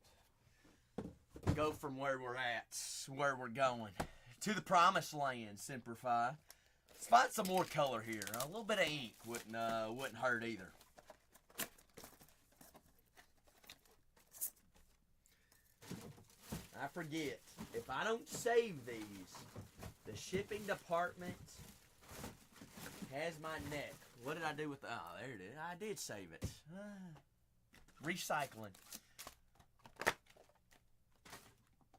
Go from where we're at, where we're going. To the promised land, Simplify. Let's find some more color here. A little bit of ink wouldn't hurt either. I forget, if I don't save these, the shipping department has my neck. What did I do with the... Oh, there it is. I did save it. Recycling.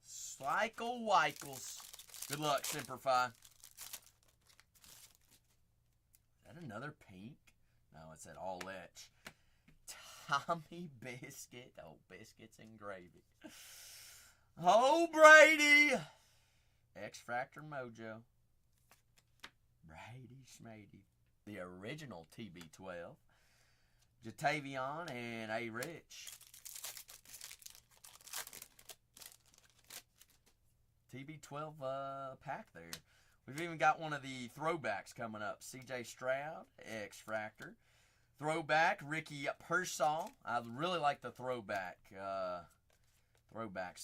Cycle Wycles. Good luck, Simplify. Is that another pink? No, it's that all etch. Tommy Biscuit. Oh, biscuits and gravy. Oh, Brady. X-Fractor Mojo. Brady Schmady. The original TB12. Jatavion and A. Rich. TB12 pack there. We've even got one of the throwbacks coming up. CJ Stroud, X-Fractor. Throwback, Ricky Pearsall. I really like the throwbacks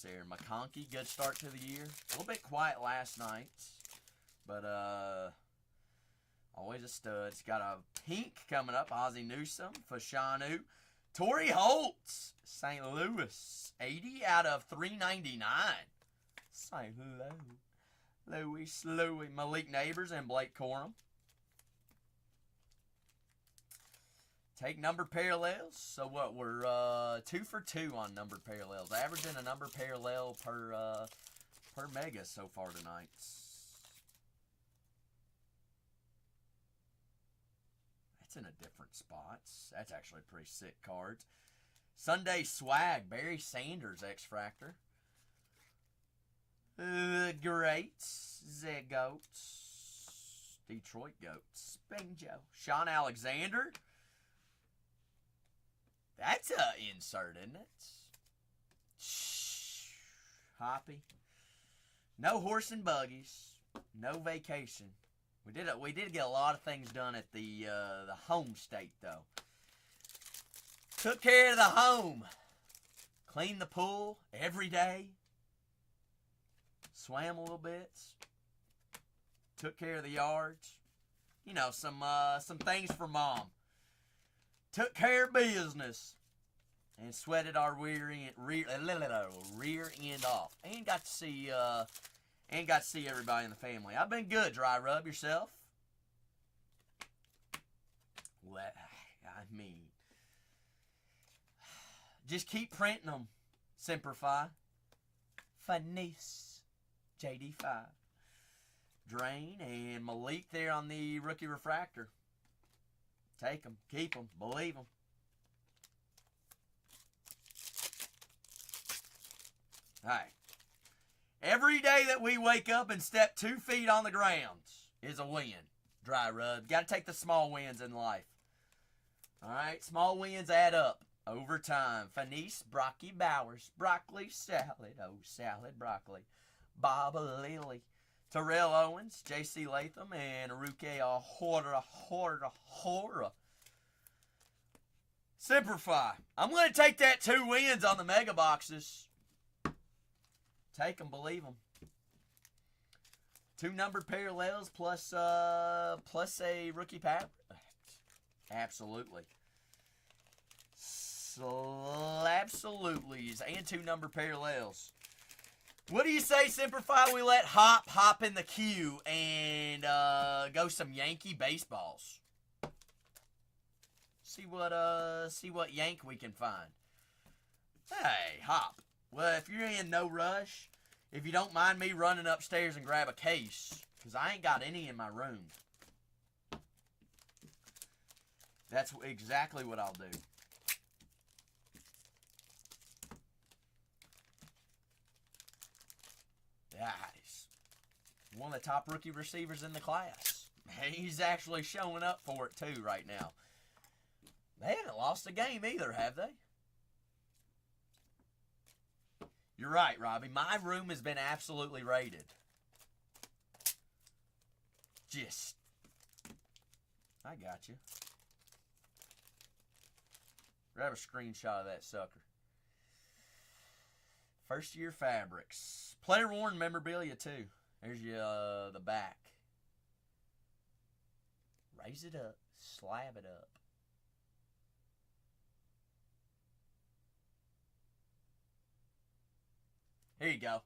there. McConkey, good start to the year. A little bit quiet last night, but always a stud. It's got a pink coming up. Ozzie Newsome, Fashanu. Torrey Holtz, St. Louis. 80 out of 399. St. Louis. Malik Neighbors and Blake Corum. Take number parallels. So what? We're 2 for 2 on number parallels. Averaging a number parallel per mega so far tonight. That's in a different spot. That's actually pretty sick cards. Sunday Swag. Barry Sanders, X-Fractor. Greats. The Goats. Detroit Goats. Banjo. Sean Alexander. That's a insert, isn't it? Shh. Hoppy. No horse and buggies. No vacation. We did get a lot of things done at the home state though. Took care of the home. Cleaned the pool every day. Swam a little bit. Took care of the yards. You know, some things for Mom. Took care of business and sweated our rear end off. And got to see everybody in the family. I've been good. Dry Rub, yourself? I mean, just keep printing them. Simplify. Fanatics. JD5. Drain and Malik there on the rookie refractor. Take them, keep them, believe them. All right. Every day that we wake up and step 2 feet on the ground is a win. Dry Rub. Got to take the small wins in life. All right. Small wins add up over time. Fanice, Brocky Bowers, broccoli salad. Oh, salad, broccoli. Baba Lily. Terrell Owens, J.C. Latham, and Aruke Hora. Simplify. I'm going to take that 2 wins on the mega boxes. Take them, believe them. 2 numbered parallels plus a rookie pack. Absolutely. Absolutely. And 2 numbered parallels. What do you say, Simplify? We let hop in the queue and go some Yankee baseballs. See what Yank we can find. Hey, Hop. Well, if you're in no rush, if you don't mind me running upstairs and grab a case, because I ain't got any in my room. That's exactly what I'll do. one of the top rookie receivers in the class. He's actually showing up for it too right now. They haven't lost a game either, have they? You're right, Robbie. My room has been absolutely raided. I got you. Grab a screenshot of that sucker. First year fabrics. Player worn memorabilia too. There's your the back. Raise it up. Slab it up. Here you go.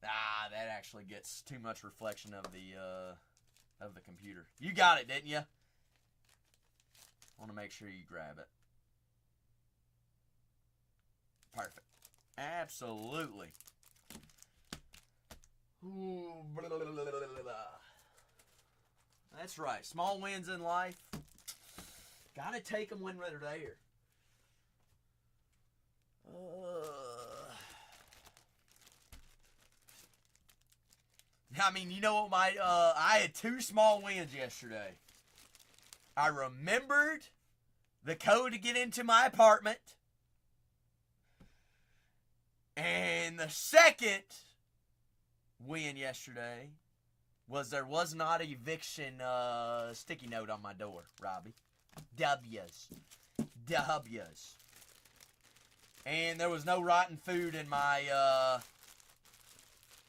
Ah, that actually gets too much reflection of the computer. You got it, didn't you? I want to make sure you grab it. Perfect. Absolutely. Ooh, blah, blah, blah, blah, blah. That's right. Small wins in life. Gotta take them when they're there. I mean, you know what? I had 2 small wins yesterday. I remembered the code to get into my apartment. And the second win yesterday was there was not an eviction sticky note on my door, Robbie. W's. And there was no rotten food in my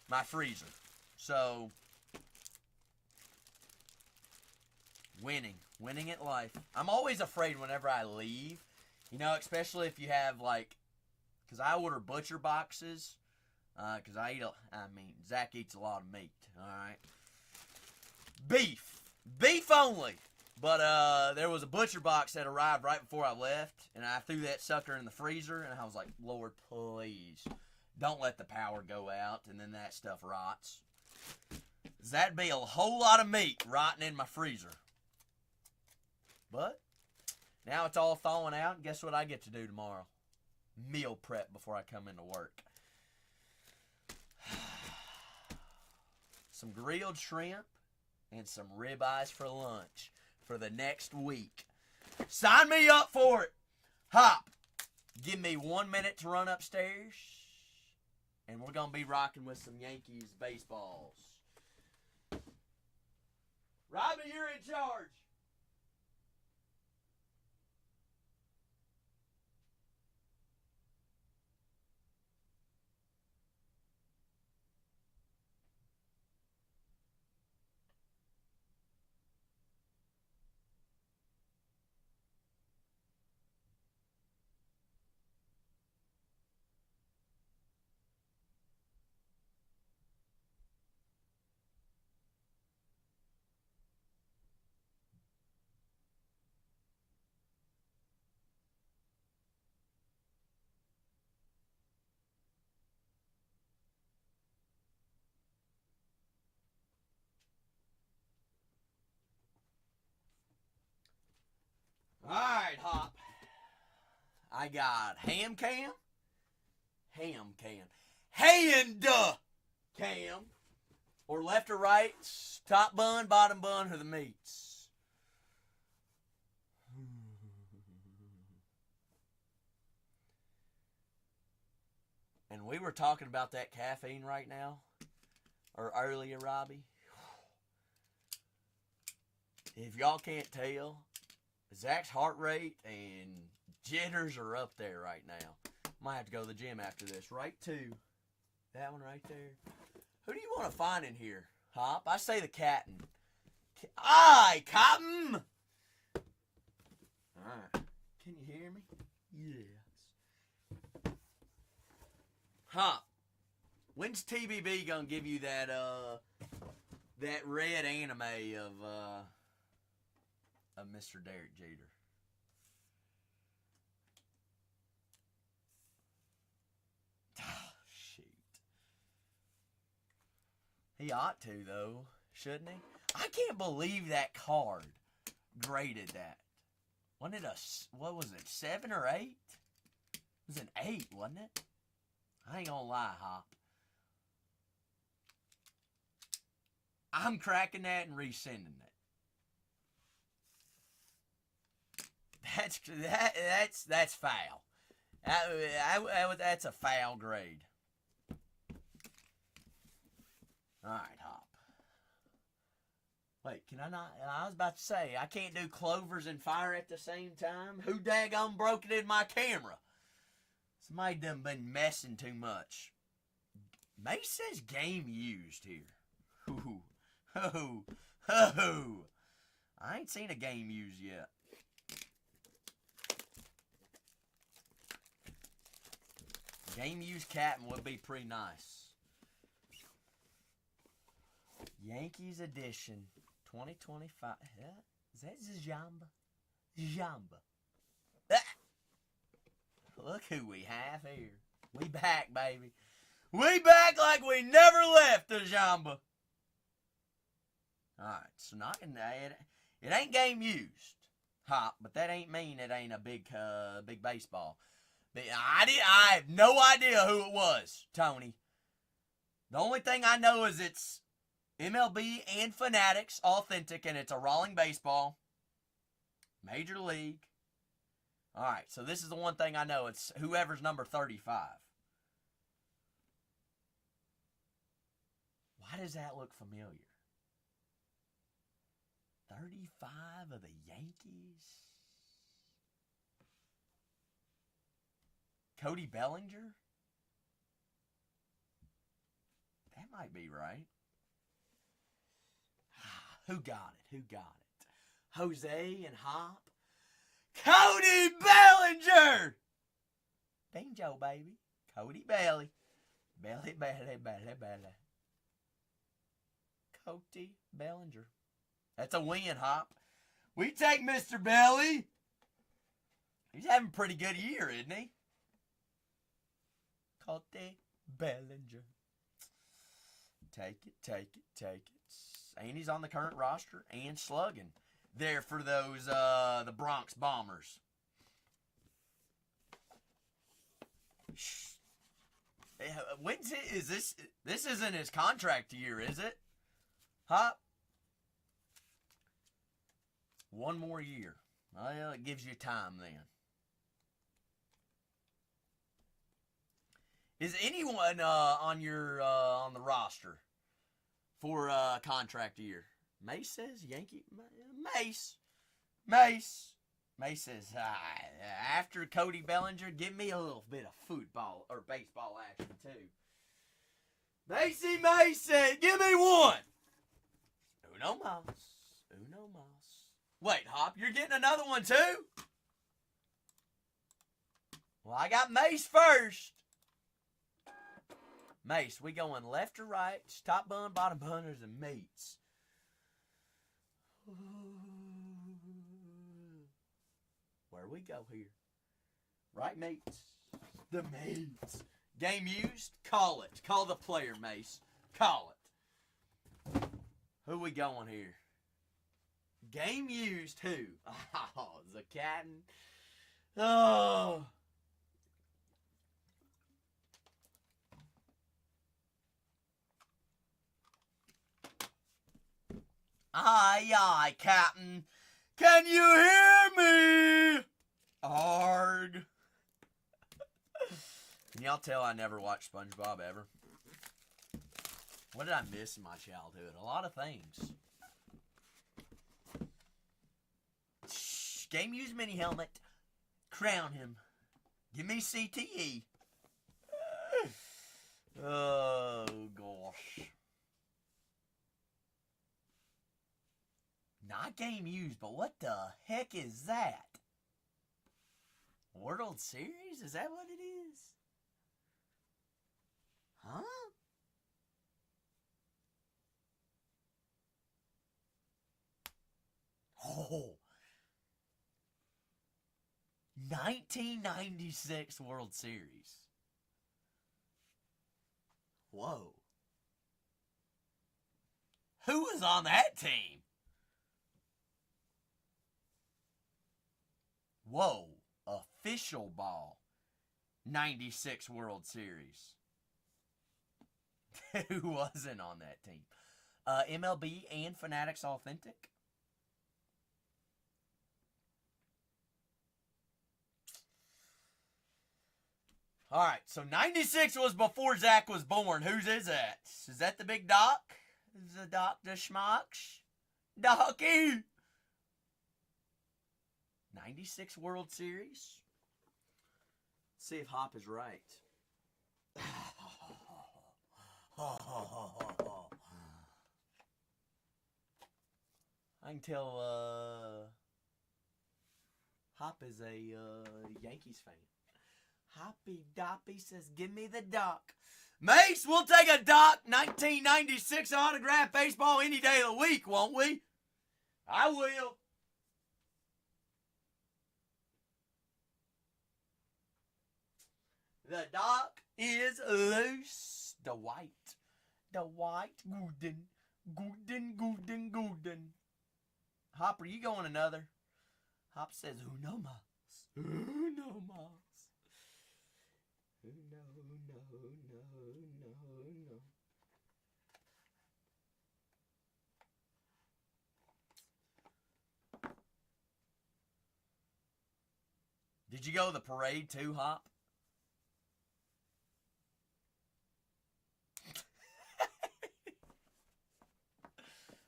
my freezer. So, winning at life. I'm always afraid whenever I leave, you know, especially if you have like, because I order butcher boxes, because Zach eats a lot of meat, all right? Beef only. But there was a butcher box that arrived right before I left, and I threw that sucker in the freezer, and I was like, Lord, please, don't let the power go out, and then that stuff rots. That'd be a whole lot of meat rotting in my freezer. But now it's all thawing out, and guess what I get to do tomorrow? Meal prep before I come into work. Some grilled shrimp and some ribeyes for lunch for the next week. Sign me up for it. Hop, give me 1 minute to run upstairs, and we're going to be rocking with some Yankees baseballs. Robbie, you're in charge. Alright, Hop. I got hand cam, hand cam, or left or right, top bun, bottom bun, or the meats. And we were talking about that caffeine right now, or earlier, Robbie. If y'all can't tell, Zach's heart rate and jitters are up there right now. Might have to go to the gym after this. Right to that one right there. Who do you want to find in here, Hop? I say the Captain. Aye, Captain! Alright. Can you hear me? Yes. Hop, when's TBB gonna give you that red anime of Mr. Derek Jeter? Oh, shoot. He ought to, though, shouldn't he? I can't believe that card graded that. Wasn't it what was it, 7 or 8? It was an 8, wasn't it? I ain't gonna lie, Hop. I'm cracking that and resending it. That's foul. That's a foul grade. All right, Hop. Wait, can I not? I was about to say, I can't do clovers and fire at the same time. Who daggone broke it in my camera? Somebody done been messing too much. May says game used here. Ooh. Oh. I ain't seen a game used yet. Game used captain would be pretty nice. Yankees edition 2025. Is that Zjamba? Zjamba. Look who we have here. We back, baby. We back like we never left the Zjamba. Alright, so it ain't game used, Hop, but that ain't mean it ain't a big baseball. I have no idea who it was, Tony. The only thing I know is it's MLB and Fanatics, authentic, and it's a rolling baseball. Major League. Alright, so this is the one thing I know. It's whoever's number 35. Why does that look familiar? 35 of the Yankees? Cody Bellinger? That might be right. Who got it? Jose and Hop? Cody Bellinger! Bingo, baby. Cody Belly. Belly. Cody Bellinger. That's a win, Hop. We take Mr. Belly. He's having a pretty good year, isn't he? Cody Bellinger. Take it. And he's on the current roster and slugging there for those the Bronx Bombers. When's it? Is this isn't his contract year, is it? Hop. One more year. Well, it gives you time then. Is anyone on the roster for contract year? Mace says Yankee. Mace says after Cody Bellinger, give me a little bit of football or baseball action too. Mace said, give me one. Uno mas. Wait, Hop, you're getting another one too? Well, I got Mace first. Mace, we going left or right, top bun, bottom bun, or the meats? Where we go here? Right, mates? The mates. Game used? Call it. Call the player, Mace. Call it. Who we going here? Game used who? Oh, the Catton. Oh. Aye, Captain. Can you hear me? Arg. Can y'all tell I never watched SpongeBob ever? What did I miss in my childhood? A lot of things. Game used mini helmet. Crown him. Give me CTE. Oh, gosh. Not game used, but what the heck is that? World Series? Is that what it is? Huh? Oh. 1996 World Series. Whoa. Who was on that team? Whoa. Official ball. 96 World Series. Who wasn't on that team? MLB and Fanatics Authentic. All right, so 96 was before Zach was born. Whose is that? Is that the big Doc? Is the Dr. Schmox? Docky! 96 World Series. Let's see if Hop is right. I can tell Hop is a Yankees fan. Hoppy Doppy says, give me the Doc. Mace, we'll take a Doc 1996 autographed baseball any day of the week, won't we? I will. The Doc is loose. The white Gooden. Hop, are you going another? Hop says, uno mas. Uno mas. No. Did you go to the parade too, Hop?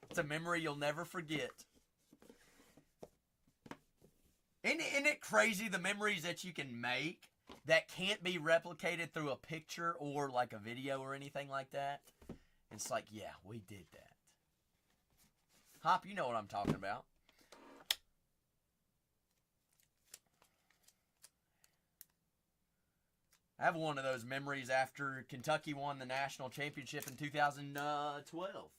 It's a memory you'll never forget. Isn't it crazy the memories that you can make that can't be replicated through a picture or like a video or anything like that? It's like, yeah, we did that. Hop, you know what I'm talking about. I have one of those memories after Kentucky won the national championship in 2012.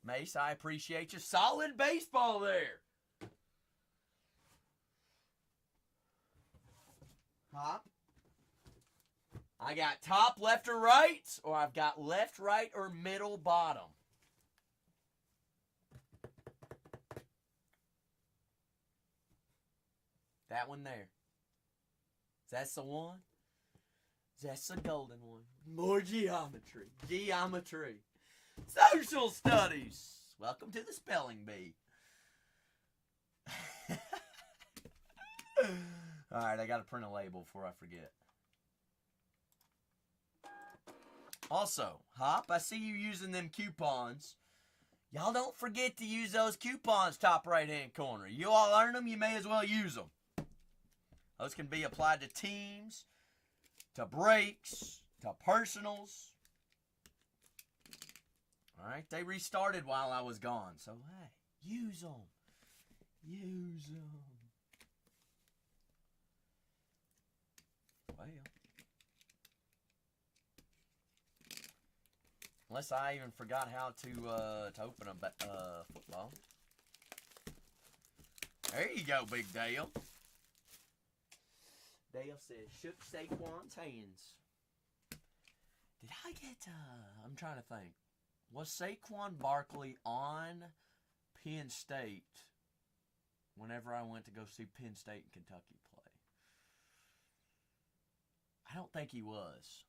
Mace, I appreciate you. Solid baseball there. Hop. I got top, left, or right, or I've got left, right, or middle, bottom. That one there. That's the one. That's the golden one. More geometry. Geometry. Social studies. Welcome to the spelling bee. Alright, I gotta print a label before I forget. Also, Hop, I see you using them coupons. Y'all don't forget to use those coupons top right hand corner. You all earn them, you may as well use them. Those can be applied to teams, to breaks, to personals. Alright, they restarted while I was gone. So, hey, use them. Use them. Well. Unless I even forgot how to open a football. There you go, Big Dale. Dale says, shook Saquon's hands. Did I get, I'm trying to think. Was Saquon Barkley on Penn State whenever I went to go see Penn State and Kentucky play? I don't think he was.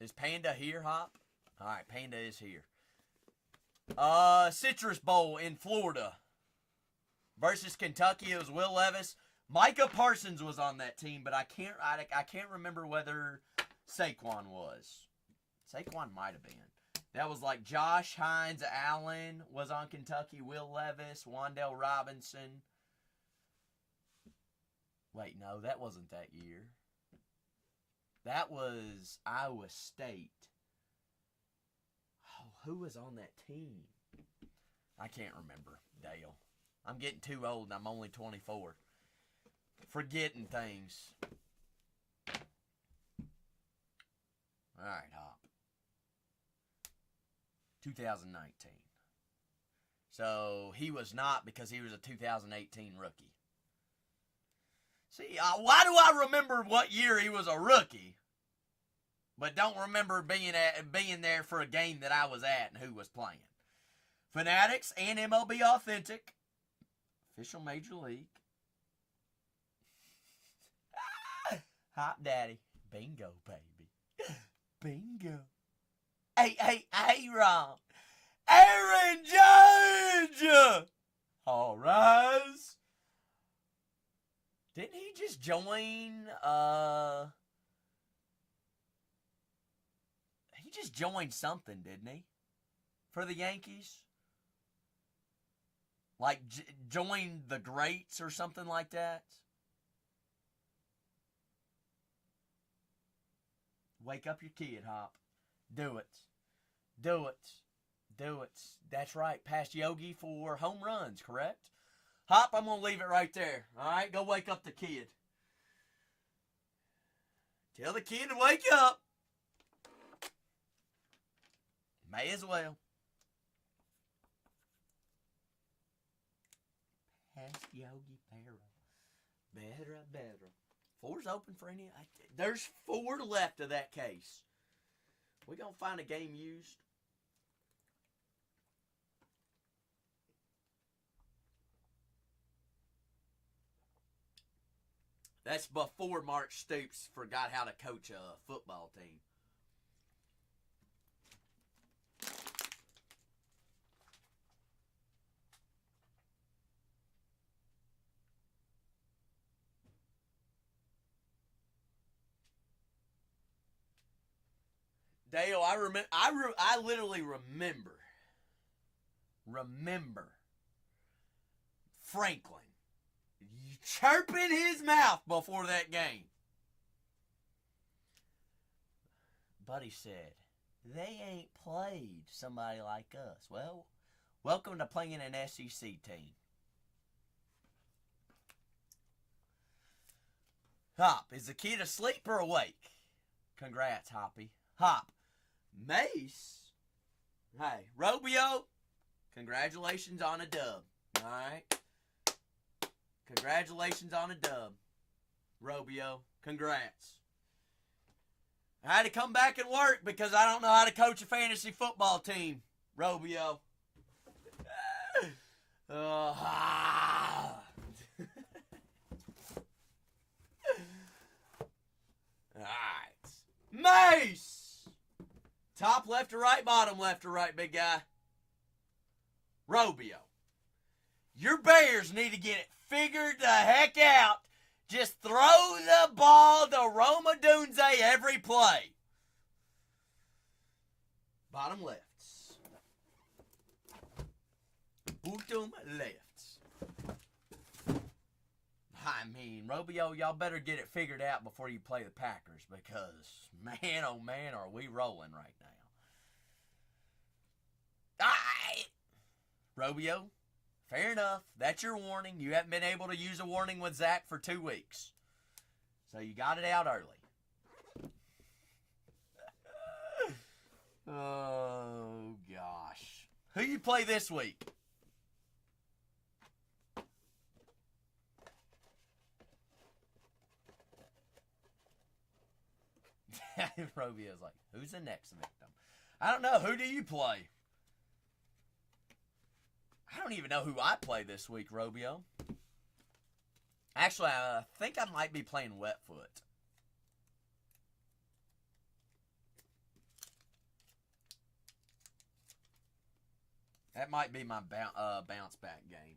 Is Panda here, Hop? All right, Panda is here. Citrus Bowl in Florida versus Kentucky. It was Will Levis. Micah Parsons was on that team, but I can't remember whether Saquon was. Saquon might have been. That was like Josh Hines Allen was on Kentucky. Will Levis, Wan'Dale Robinson. Wait, no, that wasn't that year. That was Iowa State. Oh, who was on that team? I can't remember, Dale. I'm getting too old and I'm only 24. Forgetting things. Alright, Hop. 2019. So, he was not because he was a 2018 rookie. See, why do I remember what year he was a rookie, but don't remember being there for a game that I was at and who was playing? Fanatics and MLB Authentic. Official Major League. Hop Daddy. Bingo, baby. Bingo. Hey, Ron. Aaron Judge! All rise. Didn't he just join, he just joined something, didn't he? For the Yankees? Like, joined the Greats or something like that? Wake up your kid, Hop. Do it. Do it. Do it. That's right. Past Yogi for home runs, correct? Hop, I'm going to leave it right there. All right? Go wake up the kid. Tell the kid to wake up. May as well. Past Yogi Berra. Better. Four's open for any. There's 4 left of that case. We going to find a game used. That's before Mark Stoops forgot how to coach a football team. Dale, I literally remember Franklin chirping his mouth before that game. Buddy said, they ain't played somebody like us. Well, welcome to playing an SEC team. Hop, is the kid asleep or awake? Congrats, Hoppy. Hop. Mace. Hey, Robio, congratulations on a dub. All right? Congratulations on a dub. Robio, congrats. I had to come back and work because I don't know how to coach a fantasy football team. Robio. Alright. Mace! Top left to right, bottom left to right, big guy. Robio. Your Bears need to get it figured the heck out. Just throw the ball to Roma Dunze every play. Bottom lefts. Bottom lefts. I mean, Robio, y'all better get it figured out before you play the Packers because, man, oh man, are we rolling right now. Robio, fair enough. That's your warning. You haven't been able to use a warning with Zach for 2 weeks. So you got it out early. Oh, gosh. Who you play this week? Robio's like, who's the next victim? I don't know. Who do you play? I don't even know who I play this week, Robio. Actually, I think I might be playing Wetfoot. That might be my bounce back game.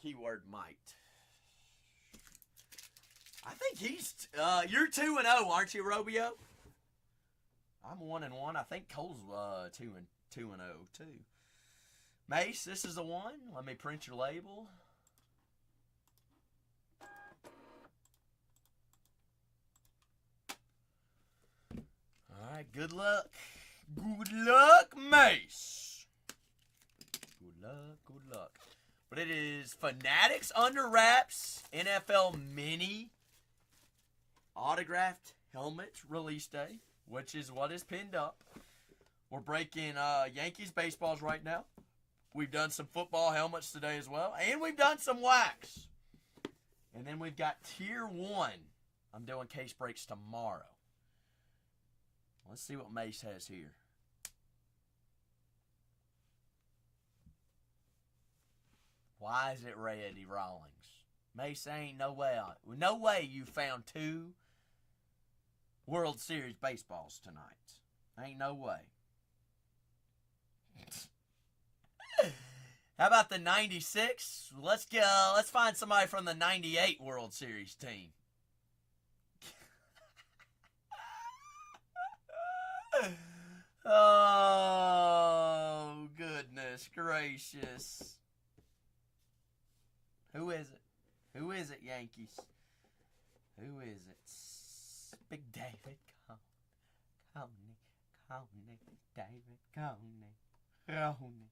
Keyword might. I think he's you're 2-0, aren't you, Robio? I'm 1-1. I think Cole's 2-0 too. Mace, this is the one. Let me print your label. All right, good luck. Good luck, Mace. Good luck, good luck. But it is Fanatics Under Wraps NFL Mini Autographed Helmet Release Day, which is what is pinned up. We're breaking Yankees baseballs right now. We've done some football helmets today as well. And we've done some wax. And then we've got Tier 1. I'm doing case breaks tomorrow. Let's see what Mace has here. Why is it Randy Rawlings? Mace, ain't no way. No way you found 2 World Series baseballs tonight. Ain't no way. How about the 96? Let's find somebody from the 98 World Series team. Oh, goodness gracious. Who is it? Who is it, Yankees? Who is it? Big David Coney, David Coney.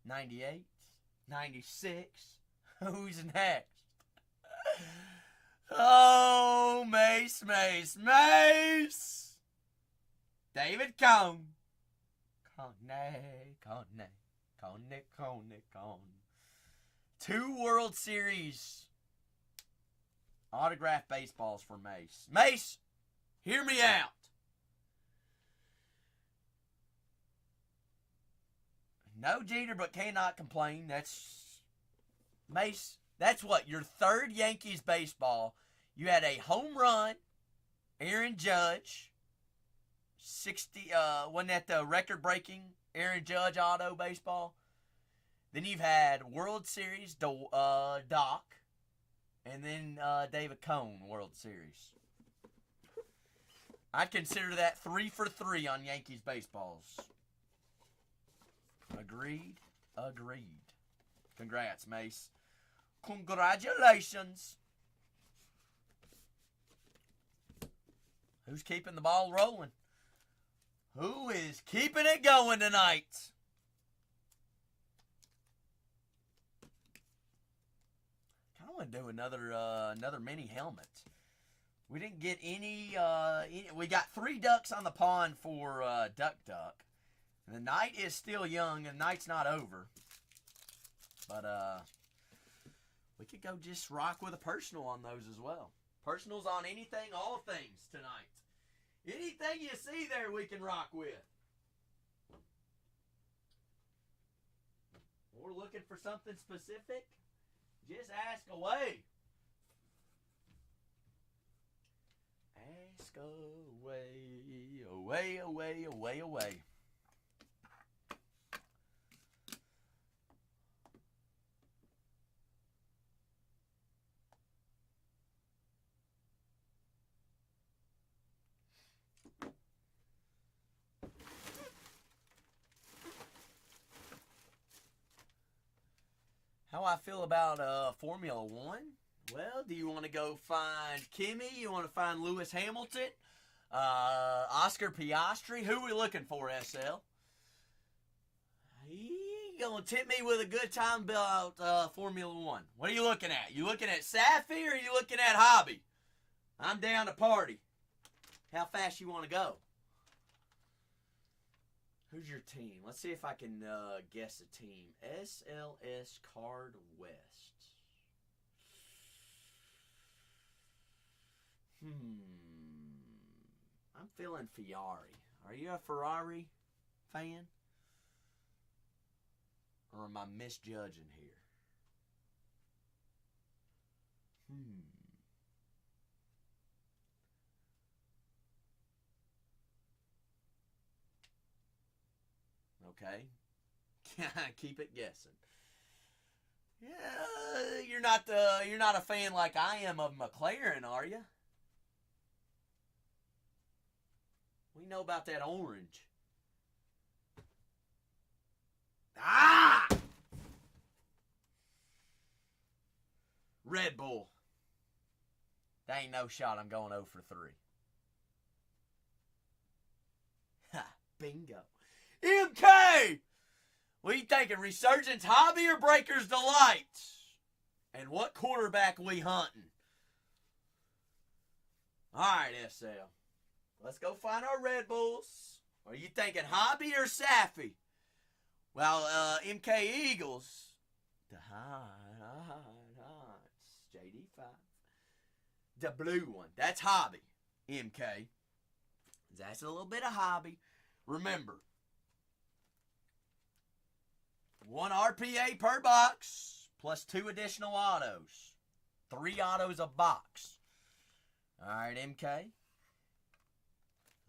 98, 96. Who's next? Oh, Mace. David Cone. Cone. 2 World Series autographed baseballs for Mace. Mace, hear me out. No Jeter, but cannot complain. That's Mace. That's what, your 3rd Yankees baseball. You had a home run, Aaron Judge. 60. Wasn't that the record-breaking Aaron Judge auto baseball? Then you've had World Series Doc, and then David Cone World Series. I'd consider that 3 for 3 on Yankees baseballs. Agreed. Congrats, Mace. Congratulations. Who's keeping the ball rolling? Who is keeping it going tonight? I want to do another mini helmet. We didn't get any. We got 3 ducks on the pond for Duck. The night is still young, and the night's not over. But we could go just rock with a personal on those as well. Personals on anything, all things tonight. Anything you see there, we can rock with. Or looking for something specific, just ask away. Ask away. How I feel about Formula One? Well, do you want to go find Kimi? You want to find Lewis Hamilton? Oscar Piastri? Who are we looking for, SL? You gonna tip me with a good time about Formula One? What are you looking at? You looking at Safi or are you looking at Hobby? I'm down to party. How fast you want to go? Who's your team? Let's see if I can guess a team. SLS Card West. I'm feeling Ferrari. Are you a Ferrari fan? Or am I misjudging here? Okay. Keep it guessing. Yeah, you're not a fan like I am of McLaren, are you? We know about that orange. Ah! Red Bull. That ain't no shot. I'm going 0 for 3. Ha! Bingo. MK! What are you thinking? Resurgence Hobby or Breakers Delight? And what quarterback we hunting? Alright, SL. Let's go find our Red Bulls. Are you thinking Hobby or Safi? Well, MK Eagles. The JD5. The blue one. That's Hobby. MK. That's a little bit of Hobby. Remember, 1 RPA per box, plus 2 additional autos. 3 autos a box. All right, MK. A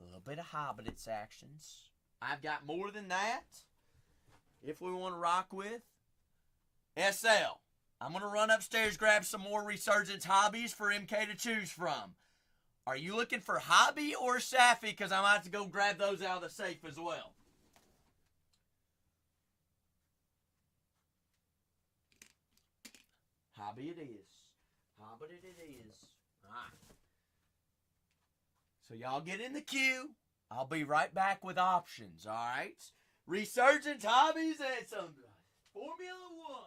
little bit of Hobbit's actions. I've got more than that. If we want to rock with SL, I'm going to run upstairs, grab some more Resurgence hobbies for MK to choose from. Are you looking for hobby or Safi? Because I'm about to go grab those out of the safe as well. Hobby it is. Hobby it is. All right. So y'all get in the queue. I'll be right back with options, all right? Resurgence hobbies and some Formula One.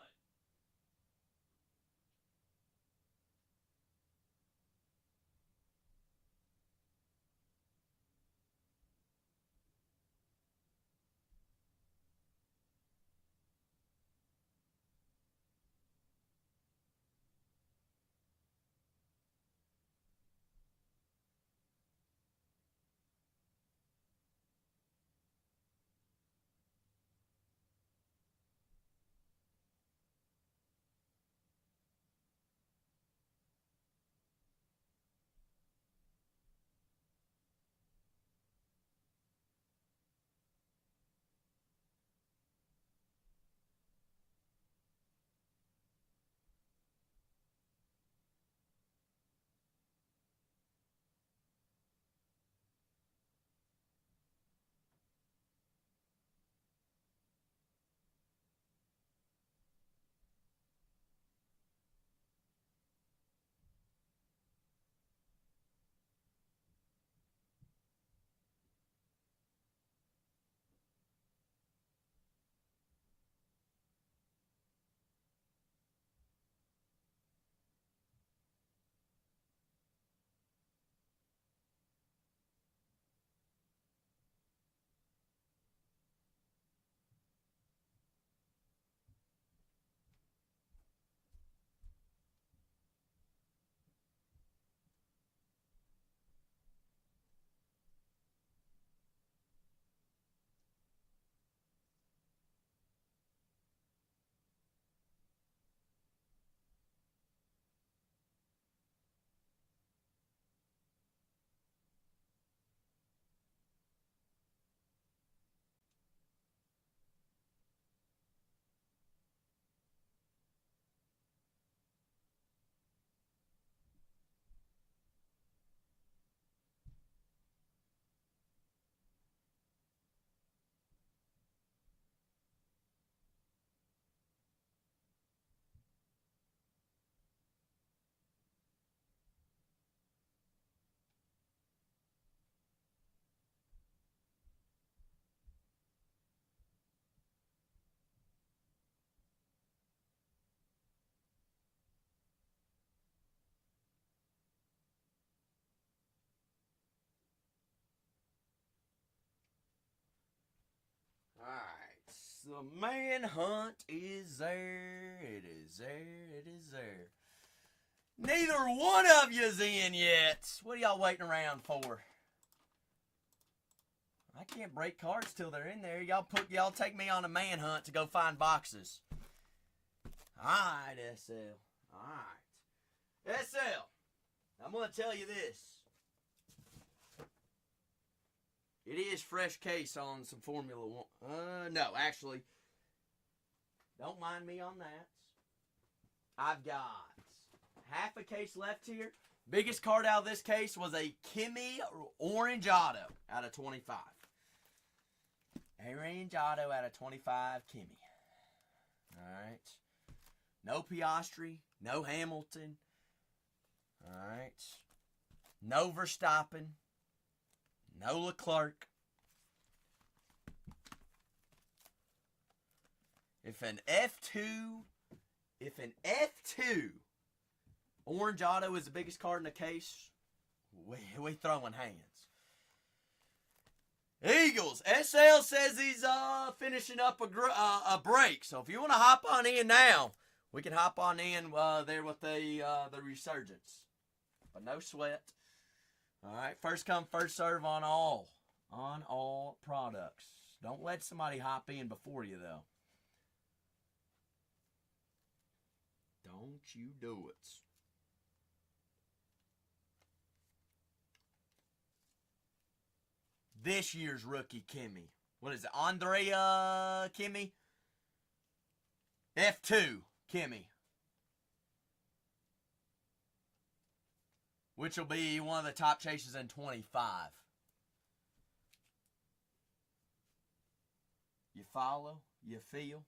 Alright, the manhunt is there. It is there. It is there. Neither one of you's in yet. What are y'all waiting around for? I can't break cards till they're in there. Y'all take me on a manhunt to go find boxes. Alright, SL. Alright. SL, I'm going to tell you this. It is fresh case on some Formula One. No, actually, don't mind me on that. I've got half a case left here. Biggest card out of this case was a Kimmy Orange Auto out of 25. Orange Auto out of 25 Kimmy. Alright. No Piastri. No Hamilton. Alright. No Verstappen. No Leclerc. If an F2 Orange Auto is the biggest card in the case, we throwing hands. Eagles. SL says he's finishing up a break. So if you want to hop on in now, we can hop on in there with the Resurgence. But no sweat. All right, first come, first serve on all products. Don't let somebody hop in before you, though. Don't you do it. This year's rookie Kimmy. What is it? Andrea Kimmy? F2 Kimmy. Which will be one of the top chases in 25. You follow? You feel?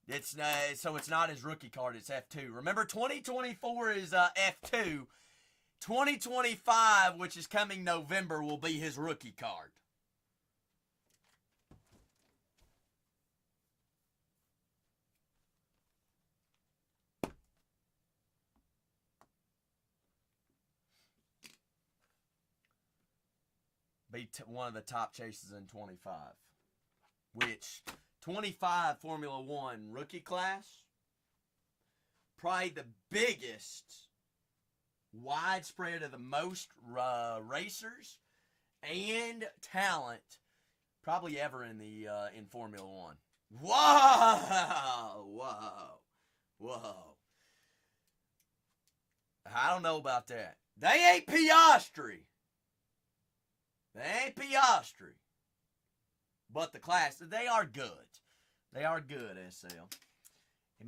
It's so it's not his rookie card, it's F2. Remember, 2024 is F2. 2025, which is coming November, will be his rookie card. Be one of the top chases in 25. Which, 25 Formula One rookie class, probably the biggest widespread of the most racers and talent probably ever in the in Formula One. Whoa! I don't know about that. They ain't Piastri. But the class, they are good. They are good, SL. It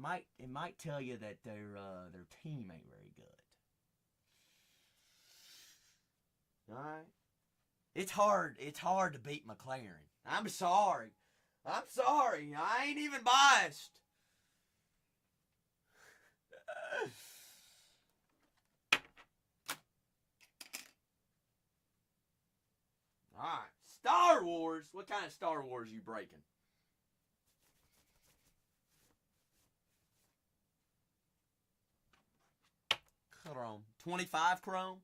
might tell you that their team ain't very good. All right. It's hard to beat McLaren. I'm sorry. I ain't even biased. All right. Star Wars. What kind of Star Wars you breaking? Chrome. 25 Chrome?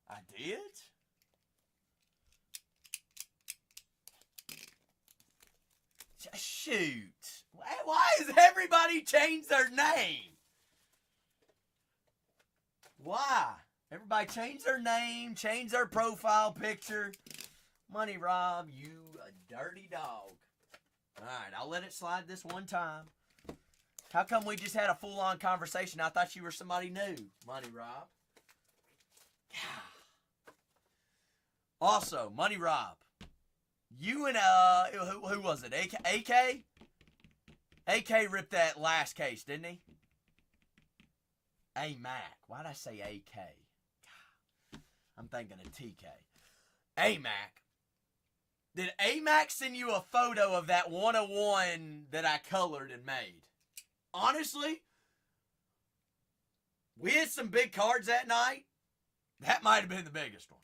I did? Shoot. Why has everybody changed their name? Why? Everybody changed their name, changed their profile picture. Money Rob, you a dirty dog. Alright, I'll let it slide this one time. How come we just had a full-on conversation? I thought you were somebody new, Money Rob. Also, Money Rob, you and, who was it? AK? AK ripped that last case, didn't he? A-Mac. Why'd I say AK? I'm thinking of TK. A-Mac. Did A-Mac send you a photo of that 101 that I colored and made? Honestly, we had some big cards that night. That might have been the biggest one.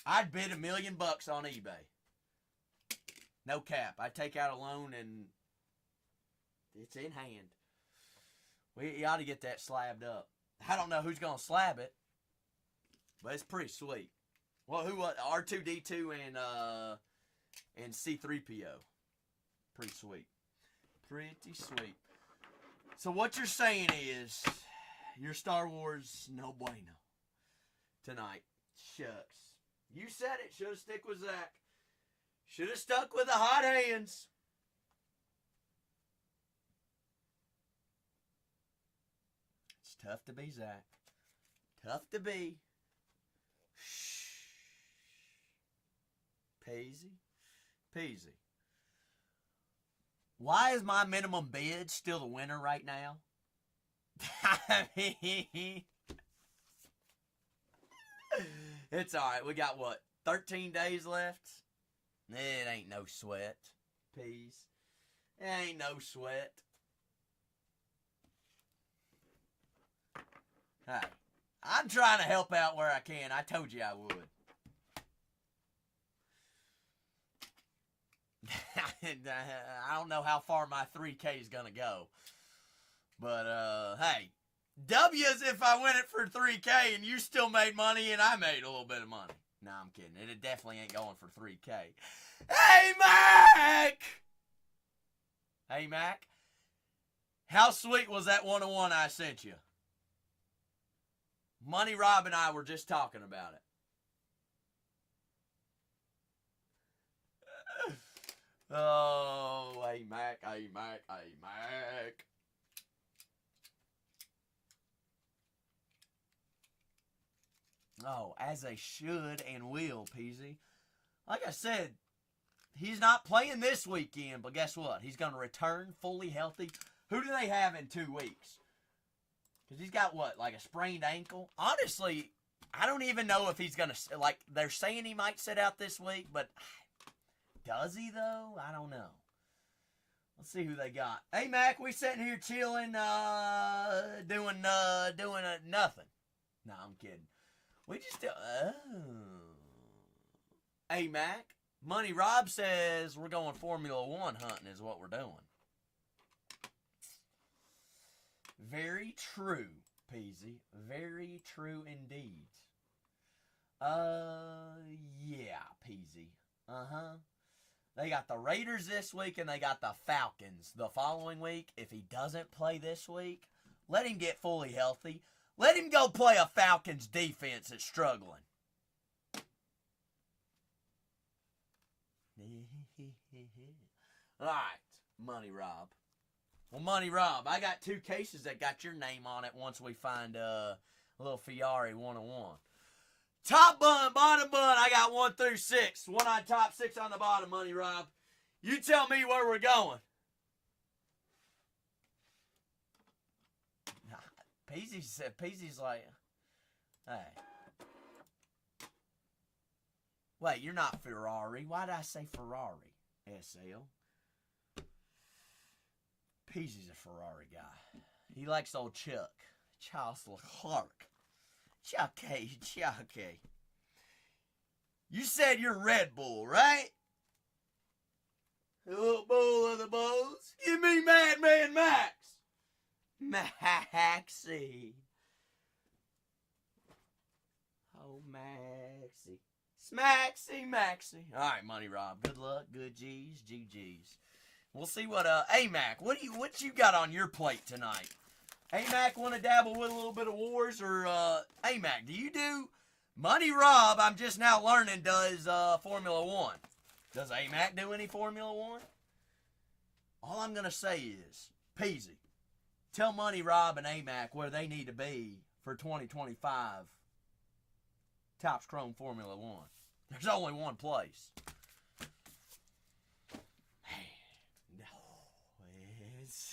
I'd bid $1 million on eBay. No cap. I'd take out a loan and it's in hand. We ought to get that slabbed up. I don't know who's going to slab it, but it's pretty sweet. Well, who was R2D2 and C3PO. Pretty sweet. Pretty sweet. So what you're saying is your Star Wars no bueno tonight. Shucks. You said it. Should have stuck with Zach. Should have stuck with the hot hands. It's tough to be Zach. Tough to be. Shh. Peasy. Why is my minimum bid still the winner right now? I mean, it's alright. We got, what, 13 days left? It ain't no sweat. Peace. It ain't no sweat. Hey, I'm trying to help out where I can. I told you I would. I don't know how far my 3K is going to go. But, hey, W's if I win it for 3K and you still made money and I made a little bit of money. No, I'm kidding. It definitely ain't going for 3K. Hey, man! Mac! Hey, Mac. How sweet was that 101 I sent you? Money Rob and I were just talking about it. Oh, hey, Mac, hey, Mac, hey, Mac. Oh, as they should and will, Peasy. Like I said, he's not playing this weekend, but guess what? He's going to return fully healthy. Who do they have in 2 weeks? Because he's got what, like a sprained ankle? Honestly, I don't even know if he's going to, like, they're saying he might sit out this week, but does he, though? I don't know. Let's see who they got. Hey, Mac, we sitting here chilling, doing nothing. No, I'm kidding. We just, Hey, Mac, Money Rob says we're going Formula One hunting is what we're doing. Very true, Peasy. Very true indeed. Yeah, Peasy. Uh-huh. They got the Raiders this week and they got the Falcons the following week. If he doesn't play this week, let him get fully healthy. Let him go play a Falcons defense that's struggling. All right, Money Rob. Well, Money Rob, I got 2 cases that got your name on it once we find a little Fiari 101. Top bun, bottom bun, I got 1 through 6. 1 on top, 6 on the bottom, Money Rob. You tell me where we're going. Peasy's like, hey. Wait, you're not Ferrari. Why did I say Ferrari? SL. Peasy's a Ferrari guy. He likes old Chuck. Charles Leclerc. Chucky. You said you're Red Bull, right? Little bull of the bulls. Give me Madman Max. Maxie. Oh, Maxie. Maxie. All right, Money Rob. Good luck. Good G's. GG's. We'll see what A-Mac, what you got on your plate tonight? A-Mac want to dabble with a little bit of wars, or A-Mac, do you do Money Rob? I'm just now learning does Formula One. Does A-Mac do any Formula One? All I'm gonna say is, Peasy, tell Money Rob and A-Mac where they need to be for 2025 Topps Chrome Formula One. There's only one place.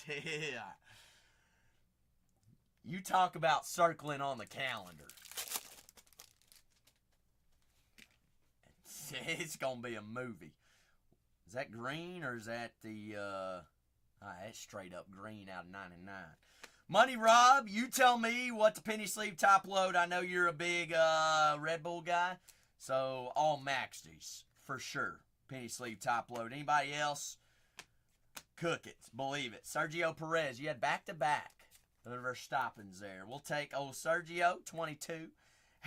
Yeah. You talk about circling on the calendar. It's going to be a movie. Is that green or is that the, that's straight up green out of 99. Money Rob, you tell me what the penny sleeve top load. I know you're a big Red Bull guy. So all Maxties for sure. Penny sleeve top load. Anybody else? Cook it. Believe it. Sergio Perez, you had back-to-back Verstappens there. We'll take old Sergio, 22,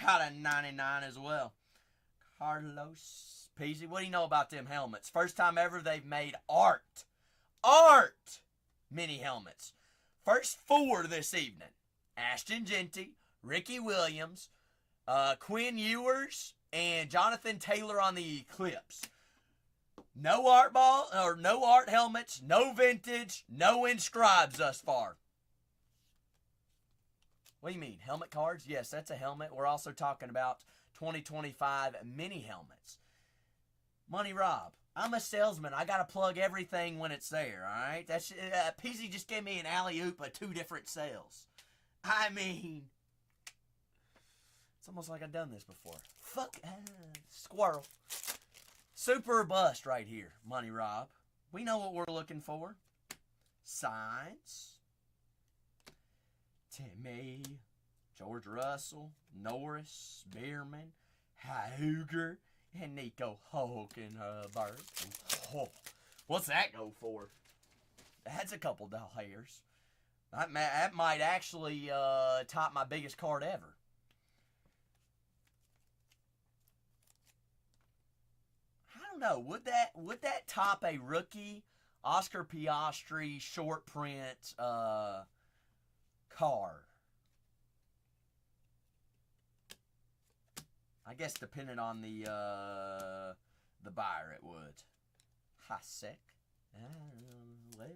out of 99 as well. Carlos Peasy, what do you know about them helmets? First time ever they've made art mini helmets. First 4 this evening. Ashton Genty, Ricky Williams, Quinn Ewers, and Jonathan Taylor on the Eclipse. No art ball or no art helmets, no vintage, no inscribes thus far. What do you mean? Helmet cards? Yes, that's a helmet. We're also talking about 2025 mini helmets. Money Rob, I'm a salesman. I got to plug everything when it's there, all right? That's PZ just gave me an alley-oop of 2 different sales. I mean, it's almost like I've done this before. Fuck, squirrel. Super or bust right here, Money Rob. We know what we're looking for. Signs. Timmy. George Russell. Norris. Bierman. Hauger. And Nico Hulkenberg. Oh, what's that go for? That's a couple $. That might actually top my biggest card ever. I don't know. Would that top a rookie Oscar Piastri short print car? I guess depending on the buyer, it would. Hasek. Well,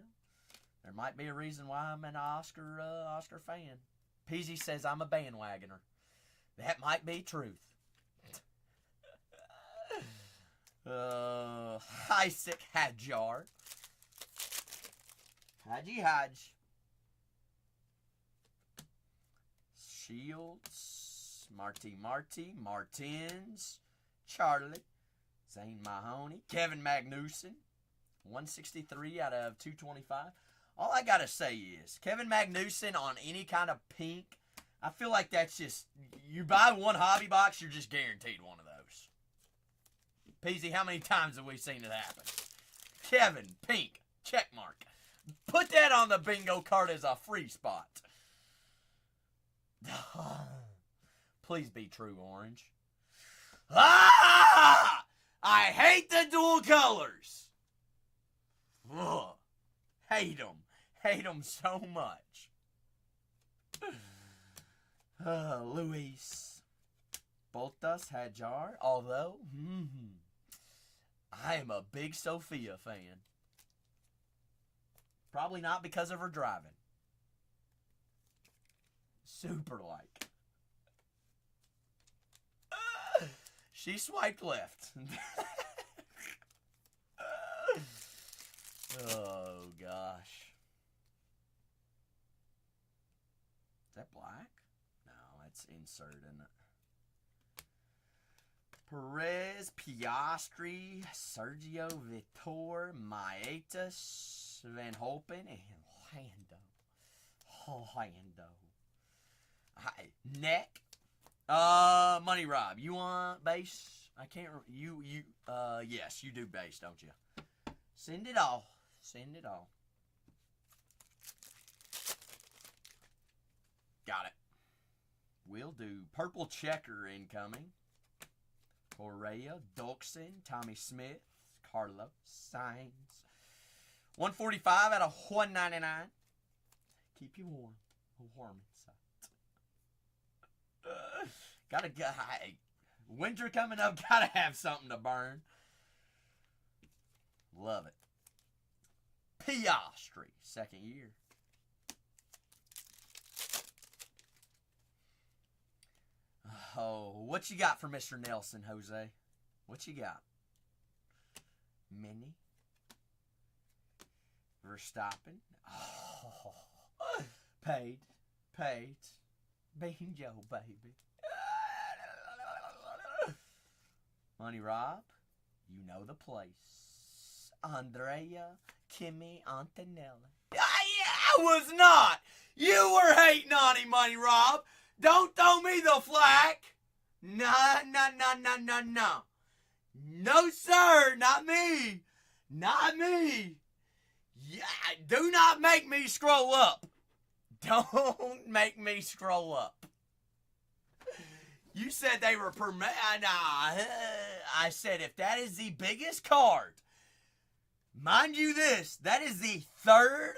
there might be a reason why I'm an Oscar fan. Peasy says I'm a bandwagoner. That might be truth. Isaac Hadjar. Haji Hodge. Shields. Marty. Martins. Charlie. Zane Mahoney. Kevin Magnuson. 163 out of 225. All I got to say is, Kevin Magnuson on any kind of pink, I feel like that's just, you buy one hobby box, you're just guaranteed one of those. Peasy, how many times have we seen it happen? Kevin, pink, check mark. Put that on the bingo card as a free spot. Please be true, orange. Ah! I hate the dual colors. Ugh. Hate them. Hate them so much. Luis. Bottas, Hadjar. Although, I am a big Sophia fan. Probably not because of her driving. Super like. She swiped left. Oh, gosh. Is that black? No, that's insert, isn't it? Perez, Piastri, Sergio Vitor, Maetas, Van Holpen, and Lando. Hi, Neck. Money Rob, you want base? I can't. Yes, you do base, don't you? Send it all. Send it all. Got it. Will do. Purple checker incoming. Correa, Dulcin, Tommy Smith, Carlos, Sainz. 145 out of 199. Keep you warm. Warm inside. Gotta go. Winter coming up. Gotta have something to burn. Love it. Piastri, second year. Oh, what you got for Mr. Nelson, Jose? What you got? Mini. Verstappen. Oh, paid. Bingo, baby. Money Rob, you know the place. Andrea, Kimi, Antonelli. I was not. You were hating on him, Money Rob. Don't throw me the flack. No. No, sir. Not me. Not me. Yeah, do not make me scroll up. Don't make me scroll up. You said they were I said if that is the biggest card, mind you this, that is the third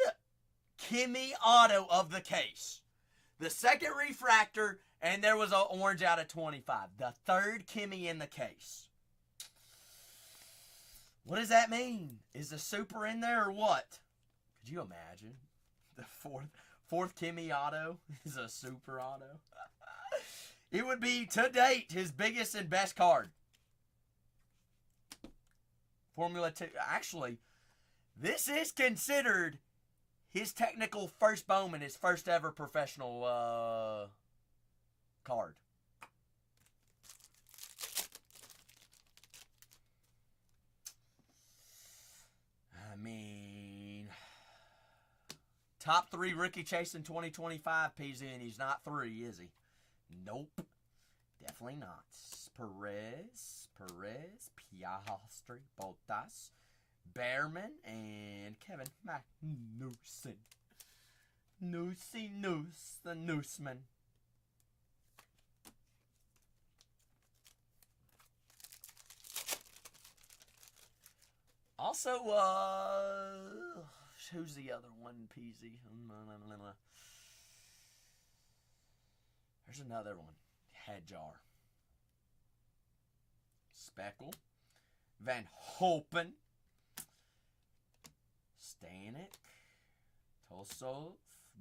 Kimi auto of the case. The second refractor, and there was an orange out of 25. The third Kimi in the case. What does that mean? Is the super in there or what? Could you imagine? The fourth Kimi auto is a super auto. It would be, to date, his biggest and best card. Formula 2. Actually, this is considered his technical first Bowman, his first ever professional card. I mean, top 3 rookie chase in 2025, PZ, and he's not 3, is he? Nope. Definitely not. Perez, Piastri, Bottas, Behrman, and Kevin Magnuson. Noose, the Nooseman. Also, who's the other one, Peasy? There's another one. Hadjar. Speckle. Van Hopen. Stanek. Tosov.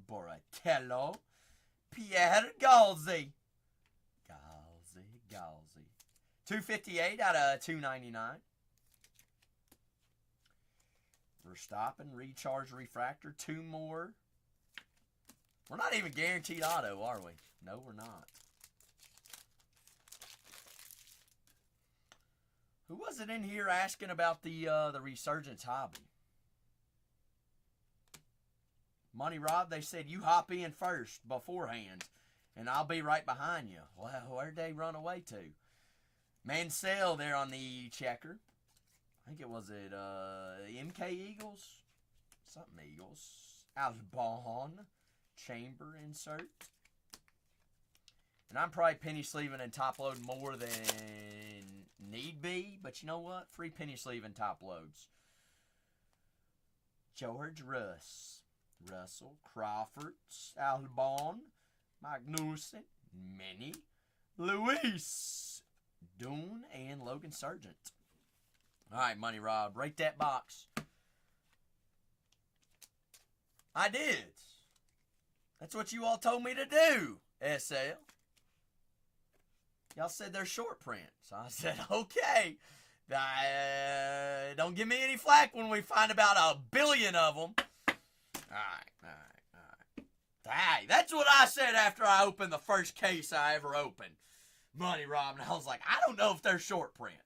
Boratello. Pierre Galzi. Galzi. 258 out of 299. Verstappen, recharge refractor, 2 more. We're not even guaranteed auto, are we? No, we're not. Who was it in here asking about the Resurgence hobby? Money Rob, they said you hop in first beforehand, and I'll be right behind you. Well, where'd they run away to? Mansell there on the checker. I think it was MK Eagles? Something Eagles. Albon. Chamber insert. And I'm probably penny sleeving and top load more than need be. But you know what? Free penny sleeving top loads. George Russell. Crawford. Albon. Magnussen. Minnie. Luis. Dune. And Logan Sargent. All right, Money Rob, rate that box. I did. That's what you all told me to do, SL. Y'all said they're short print. So I said, okay. Don't give me any flack when we find about 1 billion of them. All right. Hey, that's what I said after I opened the first case I ever opened. Money Rob, and I was like, I don't know if they're short print.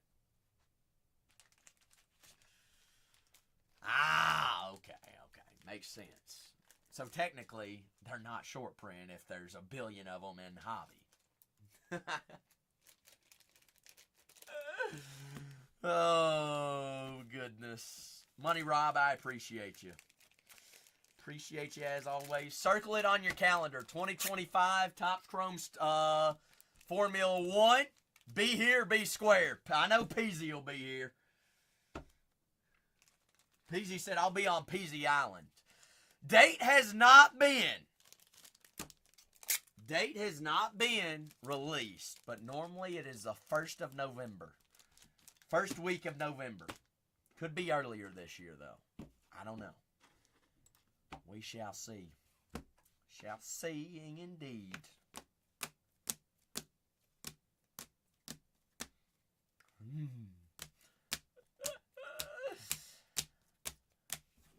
Okay. Makes sense. So technically, they're not short print if there's 1 billion of them in hobby. Oh, goodness. Money Rob, I appreciate you. Appreciate you as always. Circle it on your calendar. 2025 Topps Chrome Formula 1. Be here, be square. I know Peasy will be here. Peasy said, I'll be on Peasy Island. Date has not been released, but normally it is the 1st of November. First week of November. Could be earlier this year, though. I don't know. We shall see. Shall see indeed.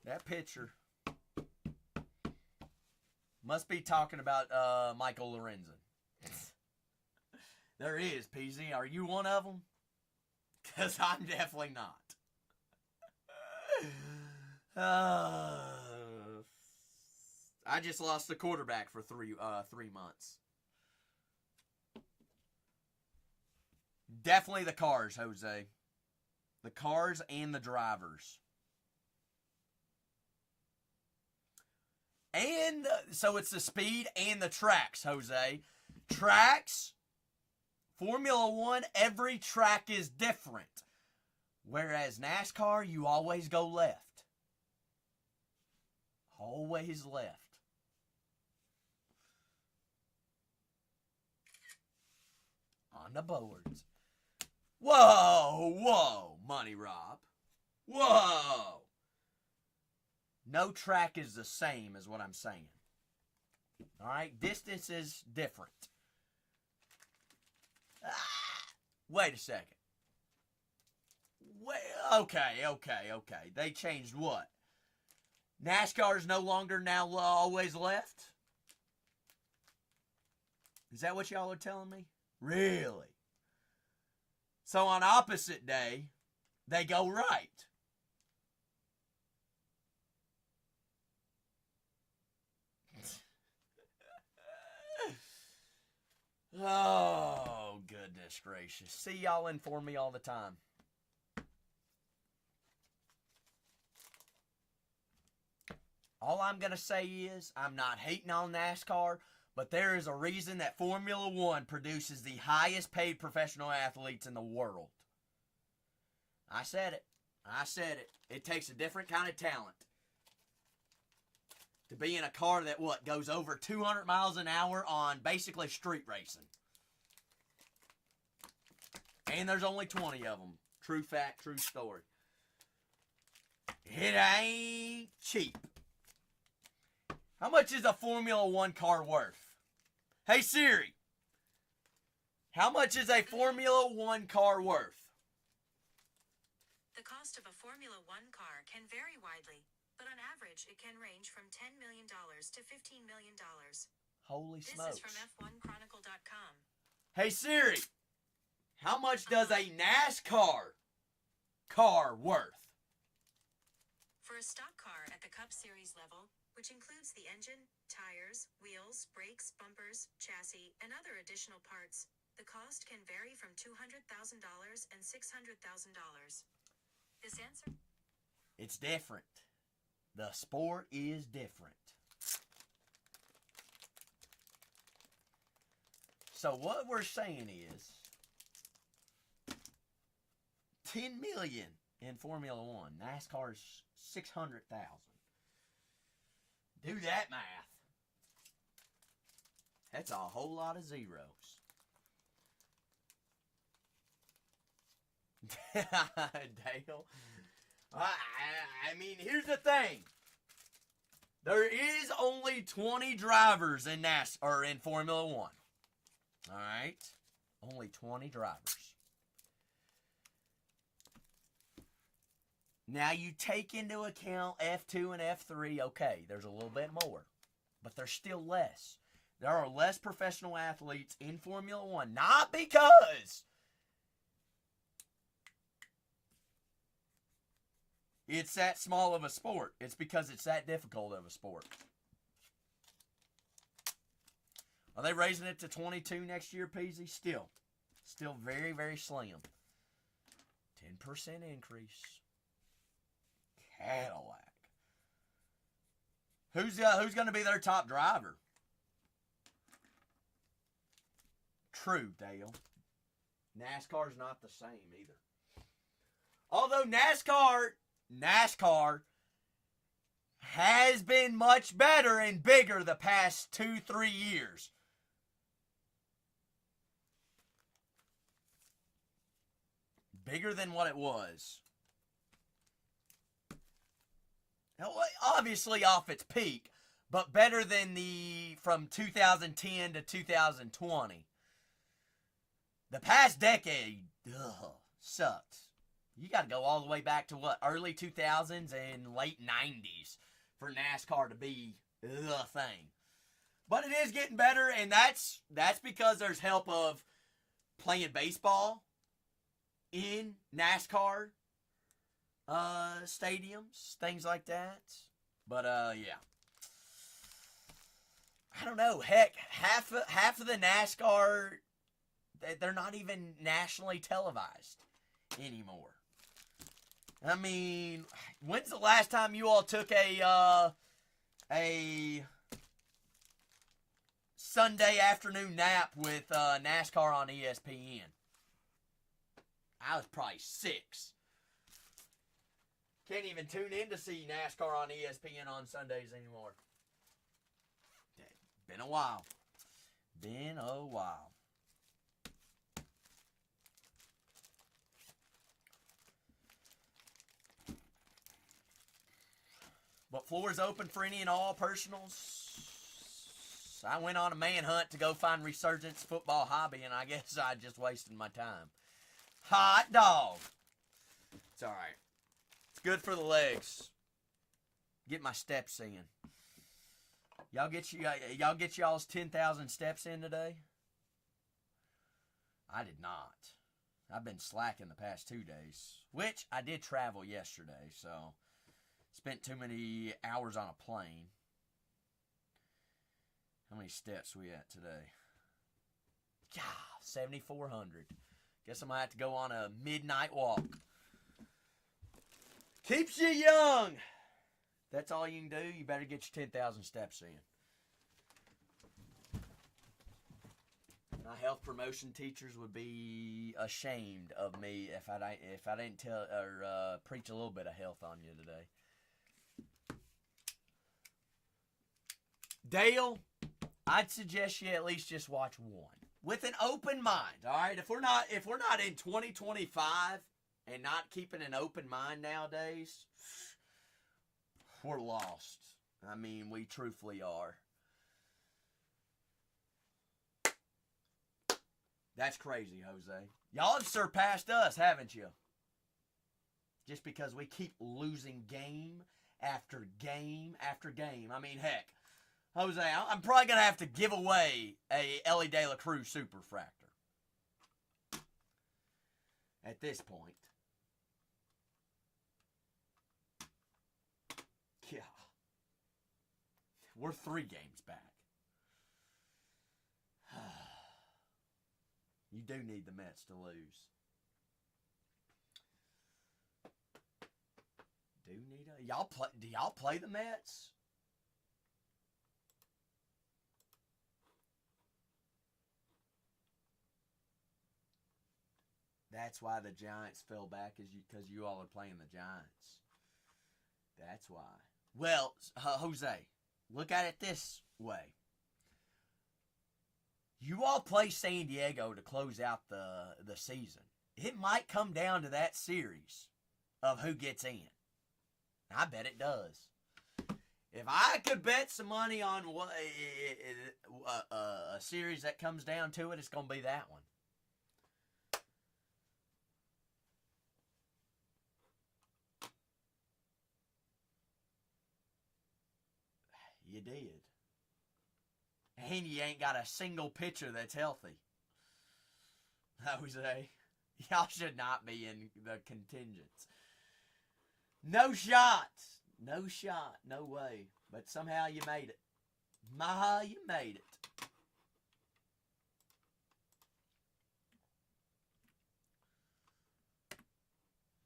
That picture must be talking about Michael Lorenzen. There is, PZ. Are you one of them? Because I'm definitely not. I just lost the quarterback for 3 months. Definitely the cars, Jose. The cars and the drivers. And so it's the speed and the tracks, Jose. Tracks, Formula 1, every track is different. Whereas NASCAR, you always go left. Always left. On the boards. Whoa, Money Rob. Whoa. No track is the same is what I'm saying. All right? Distance is different. Wait a second. Okay. They changed what? NASCAR is no longer now always left? Is that what y'all are telling me? Really? So on opposite day, they go right. Oh, goodness gracious. See, y'all inform me all the time. All I'm going to say is, I'm not hating on NASCAR, but there is a reason that Formula 1 produces the highest paid professional athletes in the world. I said it. I said it. It takes a different kind of talent to be in a car that, goes over 200 miles an hour on basically street racing. And there's only 20 of them. True fact, true story. It ain't cheap. How much is a Formula One car worth? Hey Siri, how much is a Formula One car worth?
The cost of a Formula One car can vary widely, but on average it can range from $10 million to $15 million.
Holy smokes.
This is from F1Chronicle.com.
Hey Siri, how much does a NASCAR car worth?
For a stock car at the Cup Series level, which includes the engine, tires, wheels, brakes, bumpers, chassis, and other additional parts, the cost can vary from $200,000 and $600,000. This answer?
It's different. The sport is different. So what we're saying is $10 million in Formula One. NASCAR's $600,000. Do that math. That's a whole lot of zeros. Dale. I mean, here's the thing. There is only 20 drivers in in Formula One. All right? Only 20 drivers. Now, you take into account F2 and F3, okay, there's a little bit more. But there's still less. There are less professional athletes in Formula One. Not because it's that small of a sport. It's because it's that difficult of a sport. Are they raising it to 22 next year, Peasy? Still very, very slim. 10% increase. Cadillac. Who's going to be their top driver? True, Dale. NASCAR's not the same either. Although NASCAR has been much better and bigger the past 2-3 years. Bigger than what it was. Now, obviously off its peak, but better than from 2010 to 2020. The past decade, sucked. You got to go all the way back to early 2000s and late 90s for NASCAR to be the thing. But it is getting better, and that's because there's help of playing baseball in NASCAR stadiums, things like that. But yeah, I don't know. Heck, half of the NASCAR, they're not even nationally televised anymore. I mean, when's the last time you all took a Sunday afternoon nap with NASCAR on ESPN? I was probably 6. Can't even tune in to see NASCAR on ESPN on Sundays anymore. Been a while. Been a while. But floor's open for any and all personals. I went on a manhunt to go find Resurgence football hobby, and I guess I just wasted my time. Hot dog. It's all right. It's good for the legs. Get my steps in. Y'all get y'all's 10,000 steps in today? I did not. I've been slacking the past 2 days, which I did travel yesterday, so spent too many hours on a plane. How many steps we at today? God, 7,400. Guess I might have to go on a midnight walk. Keeps you young. That's all you can do. You better get your 10,000 steps in. My health promotion teachers would be ashamed of me if I didn't tell or preach a little bit of health on you today. Dale, I'd suggest you at least just watch one with an open mind. All right, if we're not in 2025 and not keeping an open mind nowadays, we're lost. I mean, we truthfully are. That's crazy, Jose. Y'all have surpassed us, haven't you? Just because we keep losing game after game after game. I mean, heck, Jose, I'm probably going to have to give away a Ellie De La Cruz Superfractor at this point. Yeah. We're 3 games back. You do need the Mets to lose. Do y'all play the Mets? That's why the Giants fell back, is because you all are playing the Giants. That's why. Well, Jose, look at it this way. You all play San Diego to close out the season. It might come down to that series of who gets in. I bet it does. If I could bet some money on a series that comes down to it, it's going to be that one. You did. And you ain't got a single pitcher that's healthy. Jose, y'all should not be in the contingents. No shot. No shot. No way. But somehow you made it. Maha, you made it.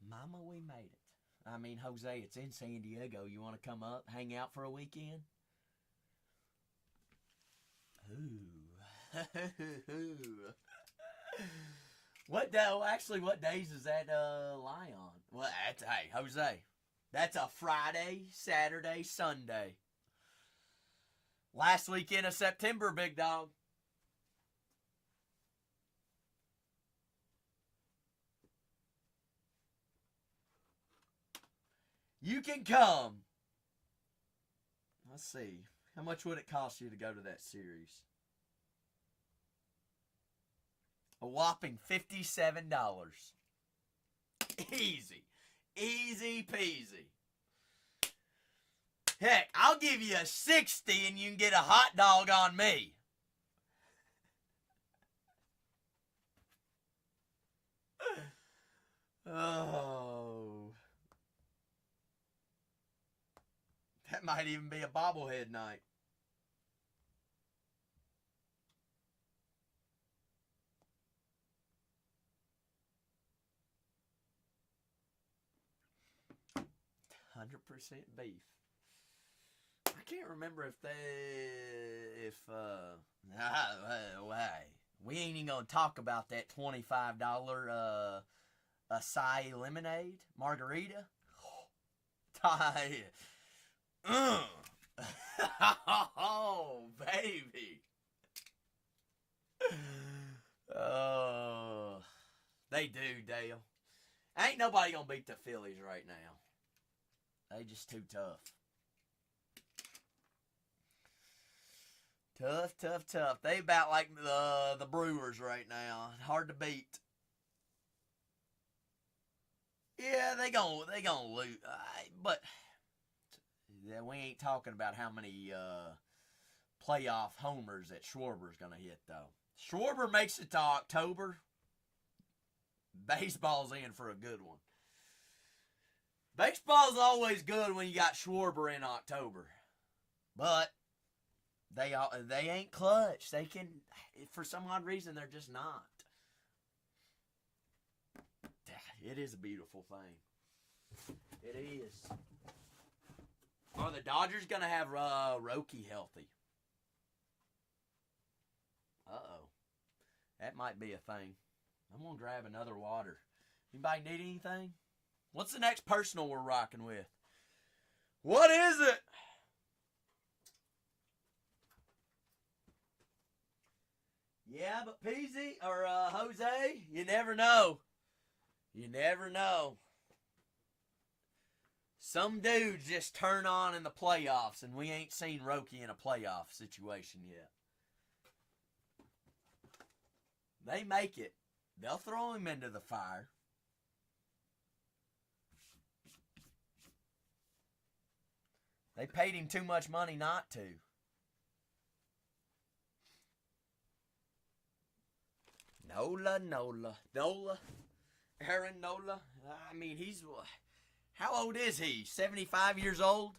Mama, we made it. I mean, Jose, it's in San Diego. You want to come up, hang out for a weekend? Ooh. What days does that lie on? Well, hey, Jose, that's a Friday, Saturday, Sunday. Last weekend of September, big dog. You can come. Let's see. How much would it cost you to go to that series? A whopping $57. Easy. Easy peasy. Heck, I'll give you a 60 and you can get a hot dog on me. Oh. That might even be a bobblehead night. %100% beef. I can't remember if we ain't even gonna talk about that $25 acai lemonade margarita. Oh, baby. Oh, they do, Dale. Ain't nobody gonna beat the Phillies right now. They just too tough. Tough. They about like the Brewers right now. Hard to beat. Yeah, they gonna lose. But we ain't talking about how many playoff homers that Schwarber's gonna hit, though. Schwarber makes it to October. Baseball's in for a good one. Baseball's always good when you got Schwarber in October. But they ain't clutch. They can, for some odd reason, they're just not. It is a beautiful thing. It is. Are the Dodgers going to have Roki healthy? Uh-oh. That might be a thing. I'm going to grab another water. Anybody need anything? What's the next personal we're rocking with? What is it? Yeah, but Peasy or Jose, you never know. You never know. Some dudes just turn on in the playoffs, and we ain't seen Roki in a playoff situation yet. They make it. They'll throw him into the fire. They paid him too much money not to. Nola. Aaron Nola. I mean, he's... How old is he? 75 years old?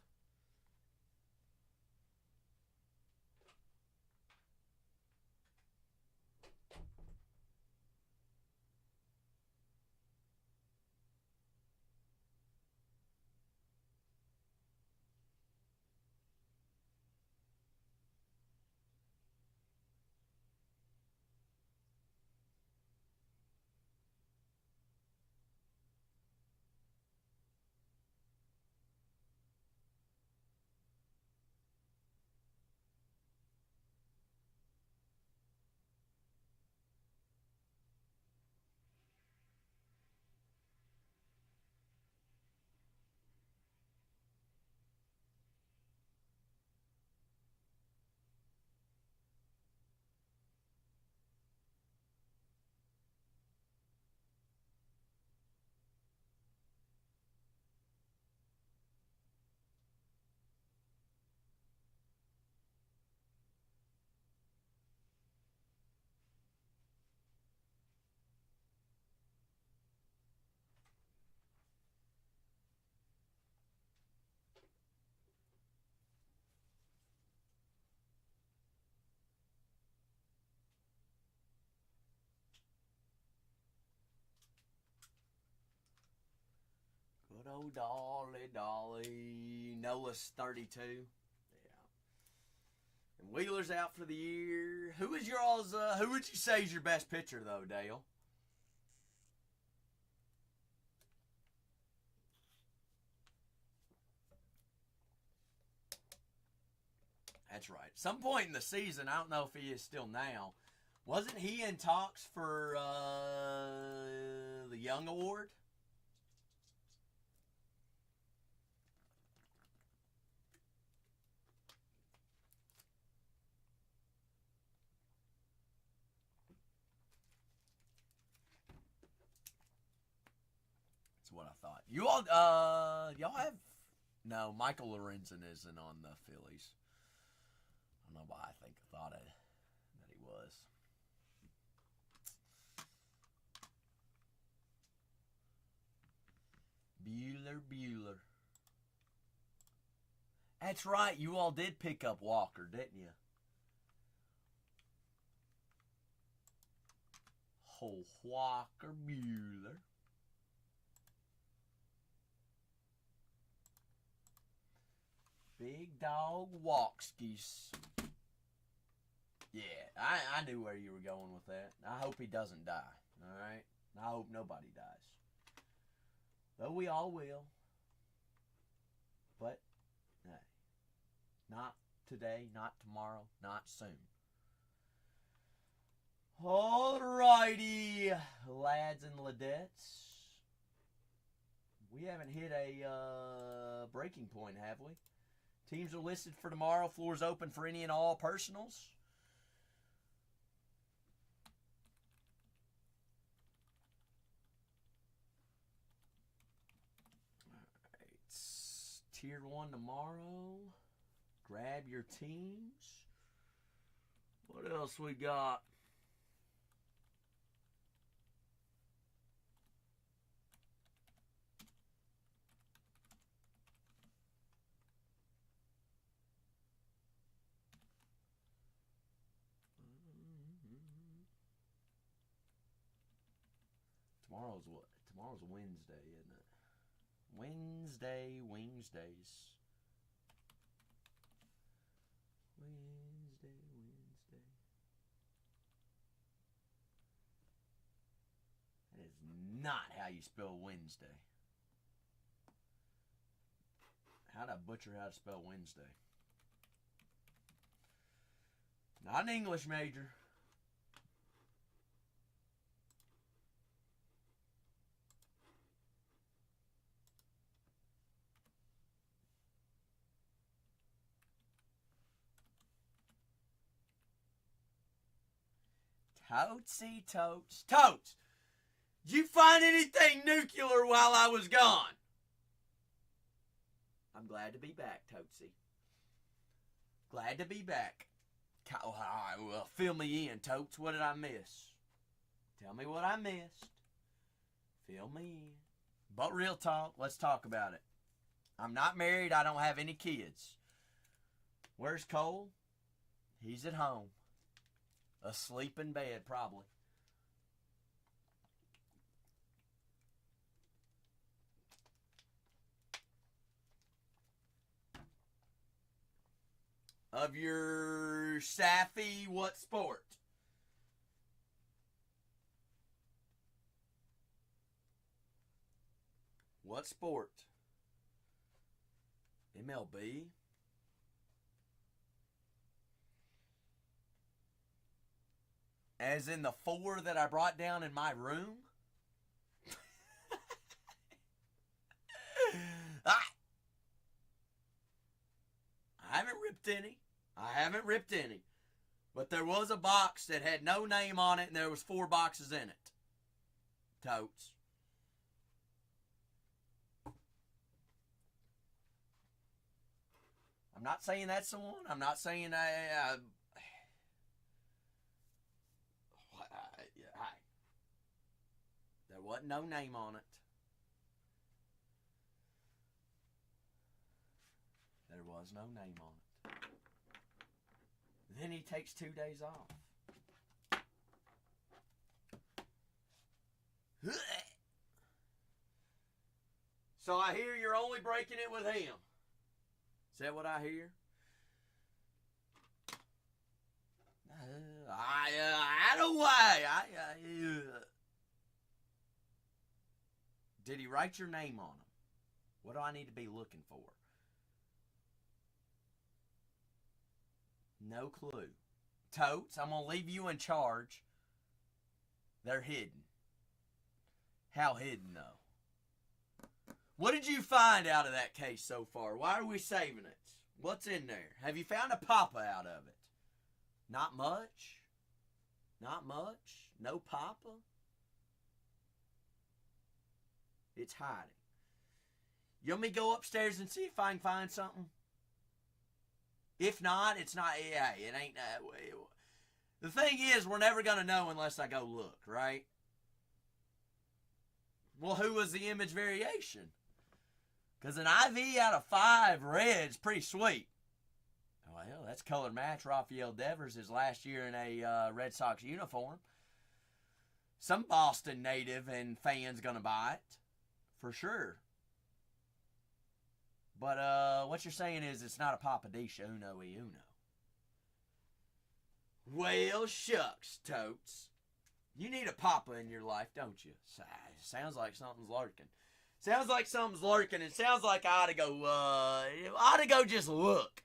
Good old Dolly. Nola's 32. Yeah. And Wheeler's out for the year. Who would you say is your best pitcher, though, Dale? That's right. Some point in the season, I don't know if he is still now, wasn't he in talks for the Young Award? That's what I thought. Y'all have... No, Michael Lorenzen isn't on the Phillies. I don't know why I thought that he was. Bueller. That's right. You all did pick up Walker, didn't you? Walker Bueller. Big dog Walkskis. Yeah, I knew where you were going with that. I hope he doesn't die. All right? I hope nobody dies. Though we all will. But, hey, not today, not tomorrow, not soon. Alrighty, lads and ladettes. We haven't hit a breaking point, have we? Teams are listed for tomorrow. Floor's open for any and all personals. Tier 1 tomorrow. Grab your teams. What else we got? Tomorrow's what? Tomorrow's Wednesday, isn't it? Wednesdays. Wednesday. not how you spell Wednesday. How'd I butcher how to spell Wednesday? Not an English major. Toatsy totes. Totes! Did you find anything nuclear while I was gone? I'm glad to be back, Toatsy. Glad to be back. All right, well, fill me in, Totes. What did I miss? Tell me what I missed. Fill me in. But real talk, let's talk about it. I'm not married. I don't have any kids. Where's Cole? He's at home. Asleep in bed, probably. Of your Safi, what sport? What sport? MLB? As in the 4 that I brought down in my room? I haven't ripped any. But there was a box that had no name on it, and there was 4 boxes in it. Totes. I'm not saying that's the one. I'm not saying there wasn't no name on it. There was no name on it. Then he takes 2 days off. So I hear you're only breaking it with him. Is that what I hear? Either way, did he write your name on him? What do I need to be looking for? No clue. Totes, I'm going to leave you in charge. They're hidden. How hidden, though? What did you find out of that case so far? Why are we saving it? What's in there? Have you found a papa out of it? Not much? Not much? No papa? It's hiding. You want me to go upstairs and see if I can find something? If not, it's not. Yeah, it ain't that way. The thing is, we're never going to know unless I go look, right? Well, who was the image variation? Because an IV out of 5 red's pretty sweet. Well, that's color match. Rafael Devers his last year in a Red Sox uniform. Some Boston native and fans going to buy it. For sure. But what you're saying is it's not a papadisha uno y uno. Well, shucks, Totes. You need a papa in your life, don't you? Sounds like something's lurking. Sounds like something's lurking. It sounds like I ought to go just look.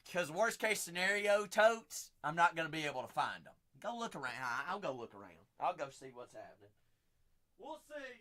Because worst case scenario, Totes, I'm not going to be able to find them. Go look around. I'll go look around. I'll go see what's happening. We'll see.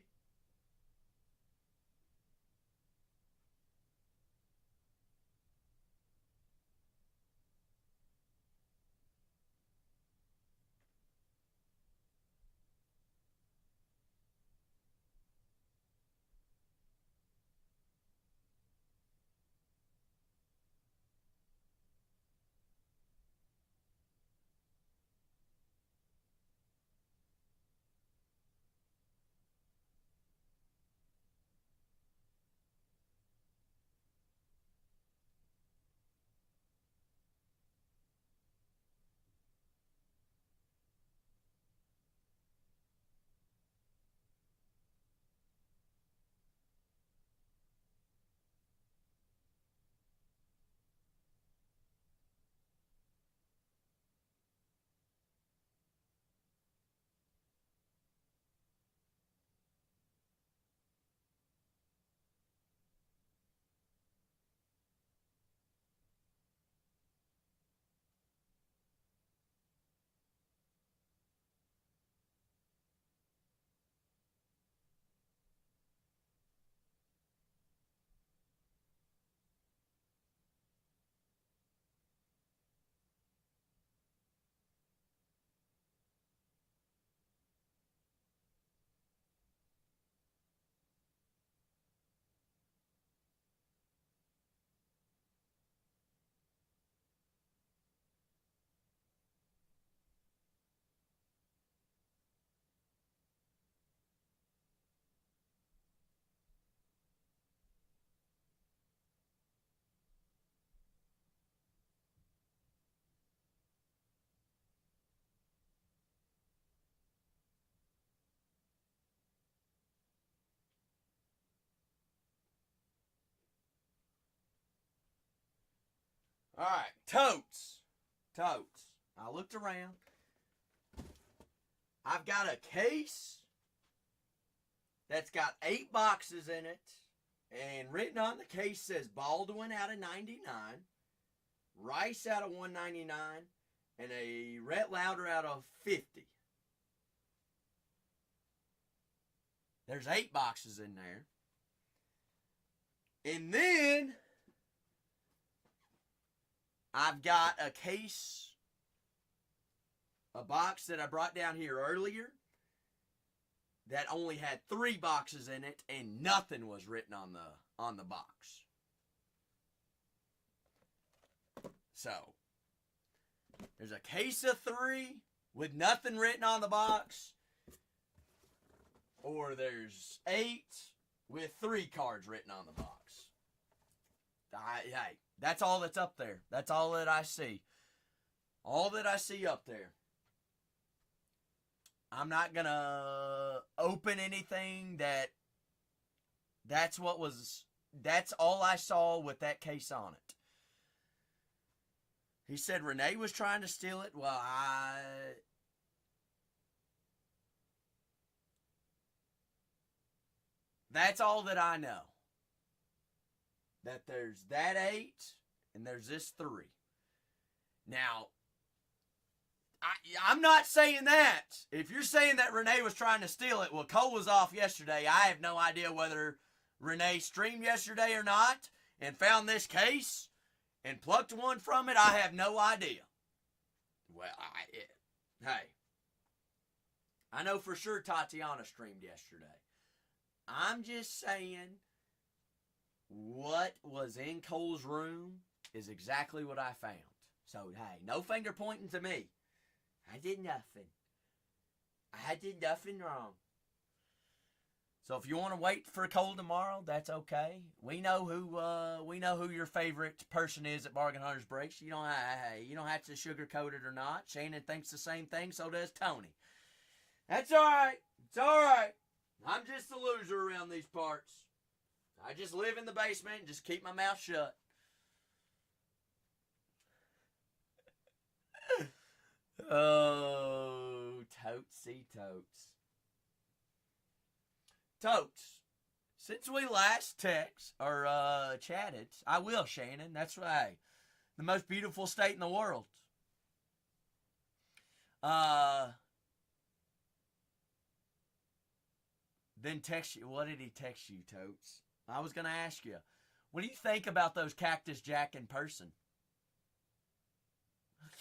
right, totes. Totes. I looked around. I've got a case that's got 8 boxes in it. And written on the case says Baldwin out of 99, Rice out of 199, and a Rhett Lauder out of 50. There's 8 boxes in there. And then I've got a case, a box that I brought down here earlier that only had 3 boxes in it and nothing was written on the box. So, there's a case of 3 with nothing written on the box, or there's 8 with 3 cards written on the box. Hey, that's all that's up there. That's all that I see. All that I see up there. I'm not going to open anything that's all I saw with that case on it. He said Renee was trying to steal it. Well, that's all that I know. That there's that 8 and there's this 3. Now, I'm not saying that. If you're saying that Renee was trying to steal it, well, Cole was off yesterday. I have no idea whether Renee streamed yesterday or not and found this case and plucked one from it. I have no idea. Well, hey, I know for sure Tatiana streamed yesterday. I'm just saying what was in Cole's room is exactly what I found. So, hey, no finger pointing to me. I did nothing. I did nothing wrong. So if you want to wait for Cole tomorrow, that's okay. We know who your favorite person is at Bargain Hunters Breaks. You don't have to sugarcoat it or not. Shannon thinks the same thing, so does Tony. That's all right. It's all right. I'm just a loser around these parts. I just live in the basement and just keep my mouth shut. Oh, totesy totes. Totes. Since we last chatted, I will, Shannon. That's right. The most beautiful state in the world. Then text you. What did he text you, Totes? I was going to ask you. What do you think about those Cactus Jack in person?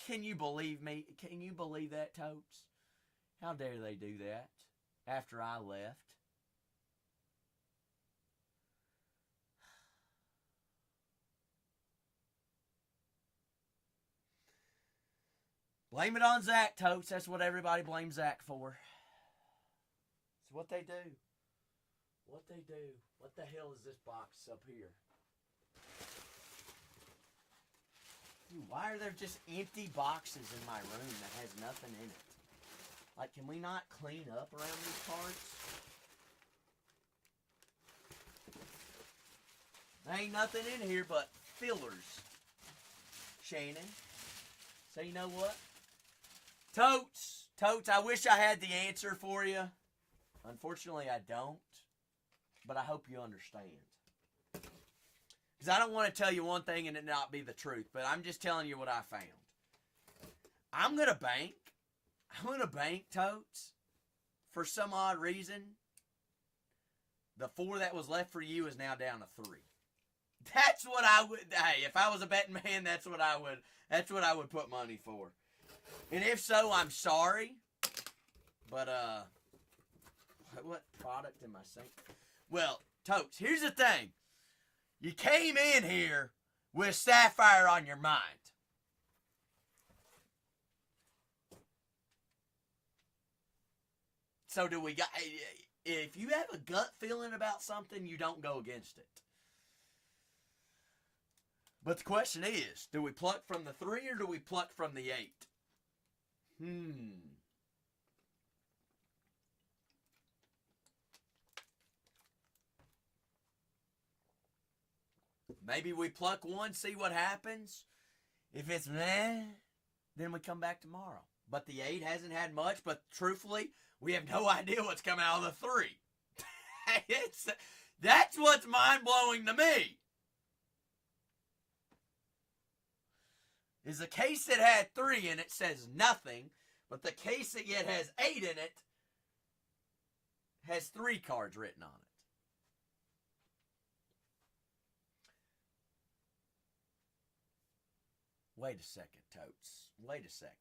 Can you believe me? Can you believe that, Totes? How dare they do that after I left? Blame it on Zach, Totes. That's what everybody blames Zach for. It's what they do. What they do. What the hell is this box up here? Dude, why are there just empty boxes in my room that has nothing in it? Like, can we not clean up around these parts? There ain't nothing in here but fillers, Shannon. So you know what? Totes, I wish I had the answer for you. Unfortunately, I don't. But I hope you understand. Because I don't want to tell you one thing and it not be the truth. But I'm just telling you what I found. I'm going to bank, Totes. For some odd reason, the 4 that was left for you is now down to 3. That's what I would, hey, if I was a betting man, that's what I would put money for. And if so, I'm sorry. But, what product am I saying? Well, Totes, here's the thing. You came in here with Sapphire on your mind. So do we got, if you have a gut feeling about something, you don't go against it. But the question is, do we pluck from the 3 or do we pluck from the 8? Maybe we pluck one, see what happens. If it's meh, then we come back tomorrow. But the 8 hasn't had much, but truthfully, we have no idea what's coming out of the 3. That's what's mind-blowing to me. Is a case that had 3 in it says nothing, but the case that yet has 8 in it has 3 cards written on it. Wait a second, Totes. Wait a second.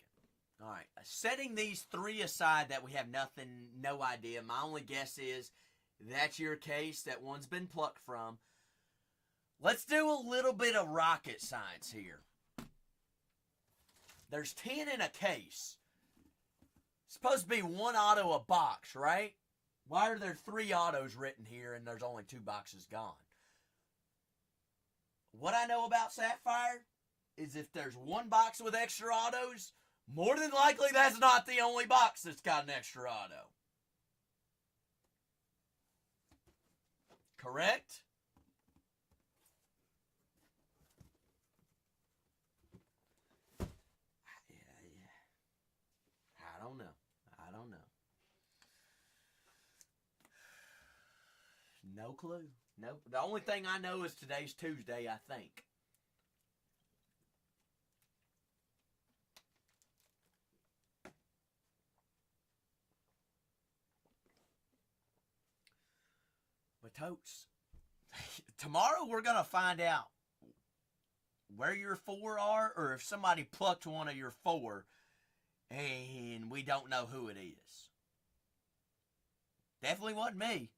All right, setting these 3 aside that we have no idea, my only guess is that's your case, that one's been plucked from. Let's do a little bit of rocket science here. There's 10 in a case. It's supposed to be 1 auto a box, right? Why are there 3 autos written here and there's only 2 boxes gone? What I know about Sapphire is if there's 1 box with extra autos, more than likely that's not the only box that's got an extra auto. Correct? I don't know. No clue. Nope. The only thing I know is today's Tuesday, I think. But Totes, tomorrow we're going to find out where your 4 are, or if somebody plucked one of your 4 and we don't know who it is. Definitely wasn't me.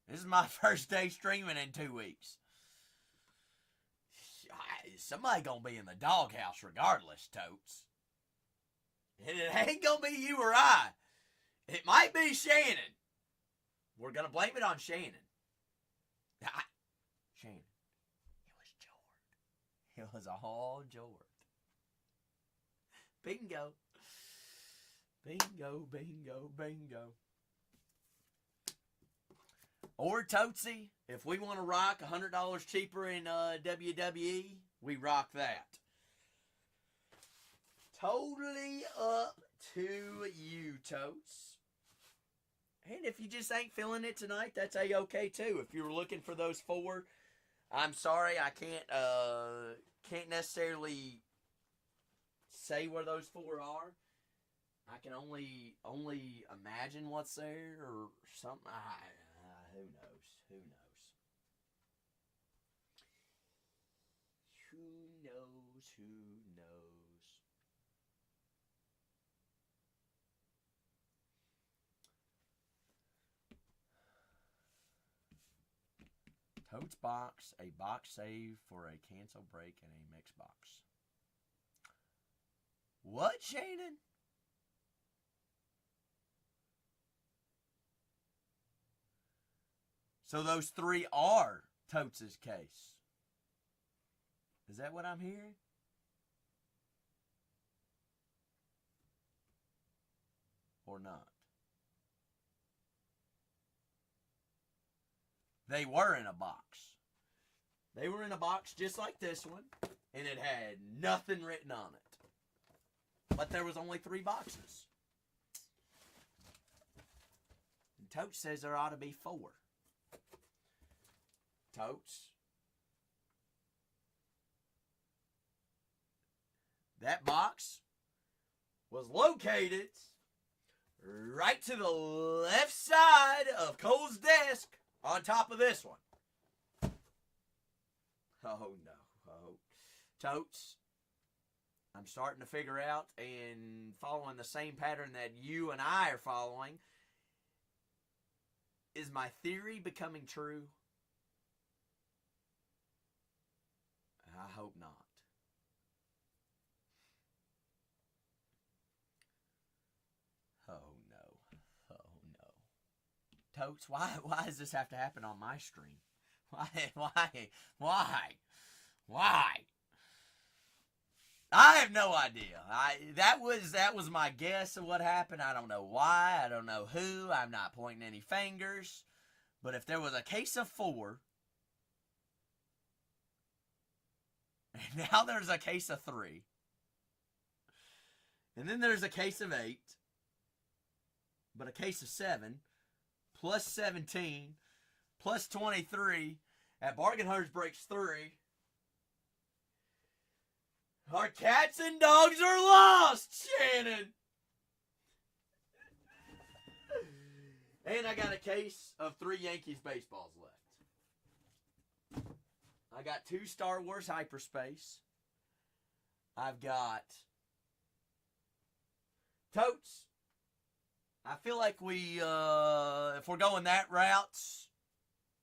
This is my first day streaming in 2 weeks. Somebody gonna be in the doghouse regardless, Totes. And it ain't gonna be you or I. It might be Shannon. We're gonna blame it on Shannon. Shannon. It was Jord. It was all Jord. Bingo. Bingo, bingo, bingo. Or Totesy, if we want to rock $100 cheaper in WWE, we rock that. Totally up to you, Totes. And if you just ain't feeling it tonight, that's A-okay too. If you're looking for those 4, I'm sorry, I can't necessarily say where those 4 are. I can only imagine what's there or something. Who knows? Who knows? Who knows? Who knows? Totes box, a box save for a cancel break, and a mix box. What, Shannon? So those 3 are Totes' case. Is that what I'm hearing? Or not? They were in a box. They were in a box just like this one, and it had nothing written on it. But there was only 3 boxes. And Totes says there ought to be 4. Totes. That box was located right to the left side of Cole's desk on top of this one. Oh, no. Oh. Totes, I'm starting to figure out, and following the same pattern that you and I are following, is my theory becoming true? I hope not. Oh no. Oh no. Totes, why does this have to happen on my stream? Why? I have no idea. That was my guess of what happened. I don't know why. I don't know who. I'm not pointing any fingers. But if there was a case of 4, And now there's a case of 3. And then there's a case of 8. But a case of 7 plus 17 plus 23 at Bargain Hunters breaks 3. Our cats and dogs are lost, Shannon. And I got a case of 3 Yankees baseballs left. I got 2 Star Wars Hyperspace. I've got Totes. I feel like we, if we're going that route,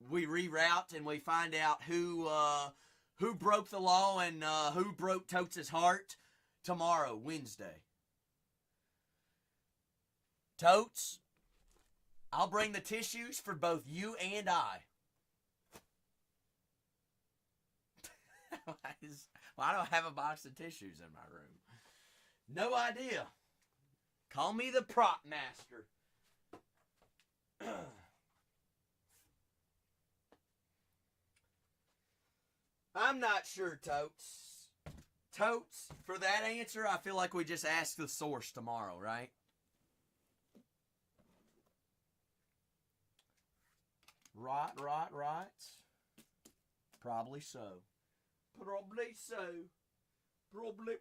we reroute and we find out who broke the law and who broke Totes' heart tomorrow, Wednesday. Totes, I'll bring the tissues for both you and I. Well, I don't have a box of tissues in my room. No idea. Call me the prop master. I'm not sure, Totes. Totes, for that answer, I feel like we just ask the source tomorrow, right? Right. Probably so. Probably so. Probably.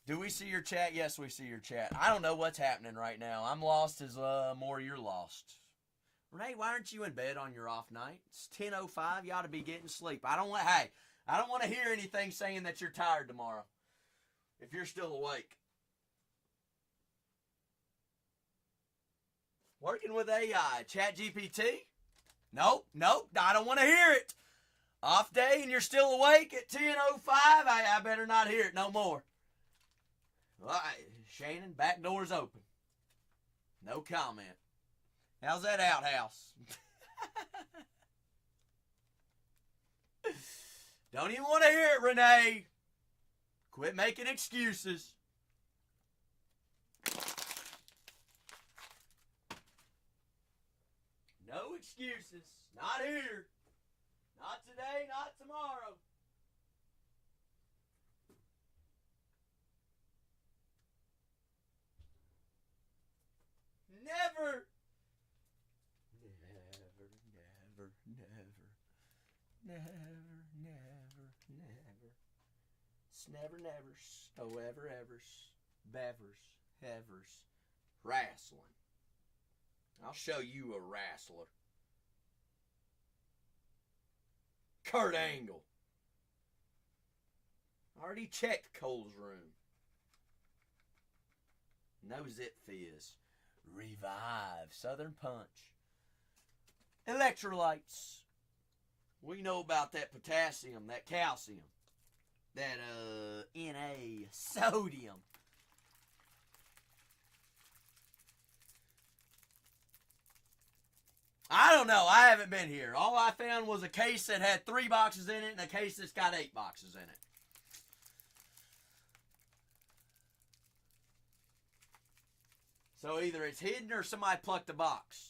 Do we see your chat? Yes, we see your chat. I don't know what's happening right now. I'm lost as more you're lost. Renee, why aren't you in bed on your off night? It's 10:05. You ought to be getting sleep. I don't want to hear anything saying that you're tired tomorrow. If you're still awake. Working with AI. Chat GPT? Nope. I don't want to hear it. Off day and you're still awake at 10:05? I better not hear it no more. All right, Shannon, back door's open. No comment. How's that outhouse? Don't even want to hear it, Renee. Quit making excuses. No excuses. Not here. Not today, not tomorrow. Never. Snevers. Oh, evers. Bevers. Hevers. Wrestling. I'll show you a wrestler. Kurt Angle. Already checked Cole's room. No Zip Fizz. Revive. Southern Punch. Electrolytes. We know about that potassium, that calcium, that Na, sodium. I don't know. I haven't been here. All I found was a case that had 3 boxes in it and a case that's got 8 boxes in it. So either it's hidden or somebody plucked the box.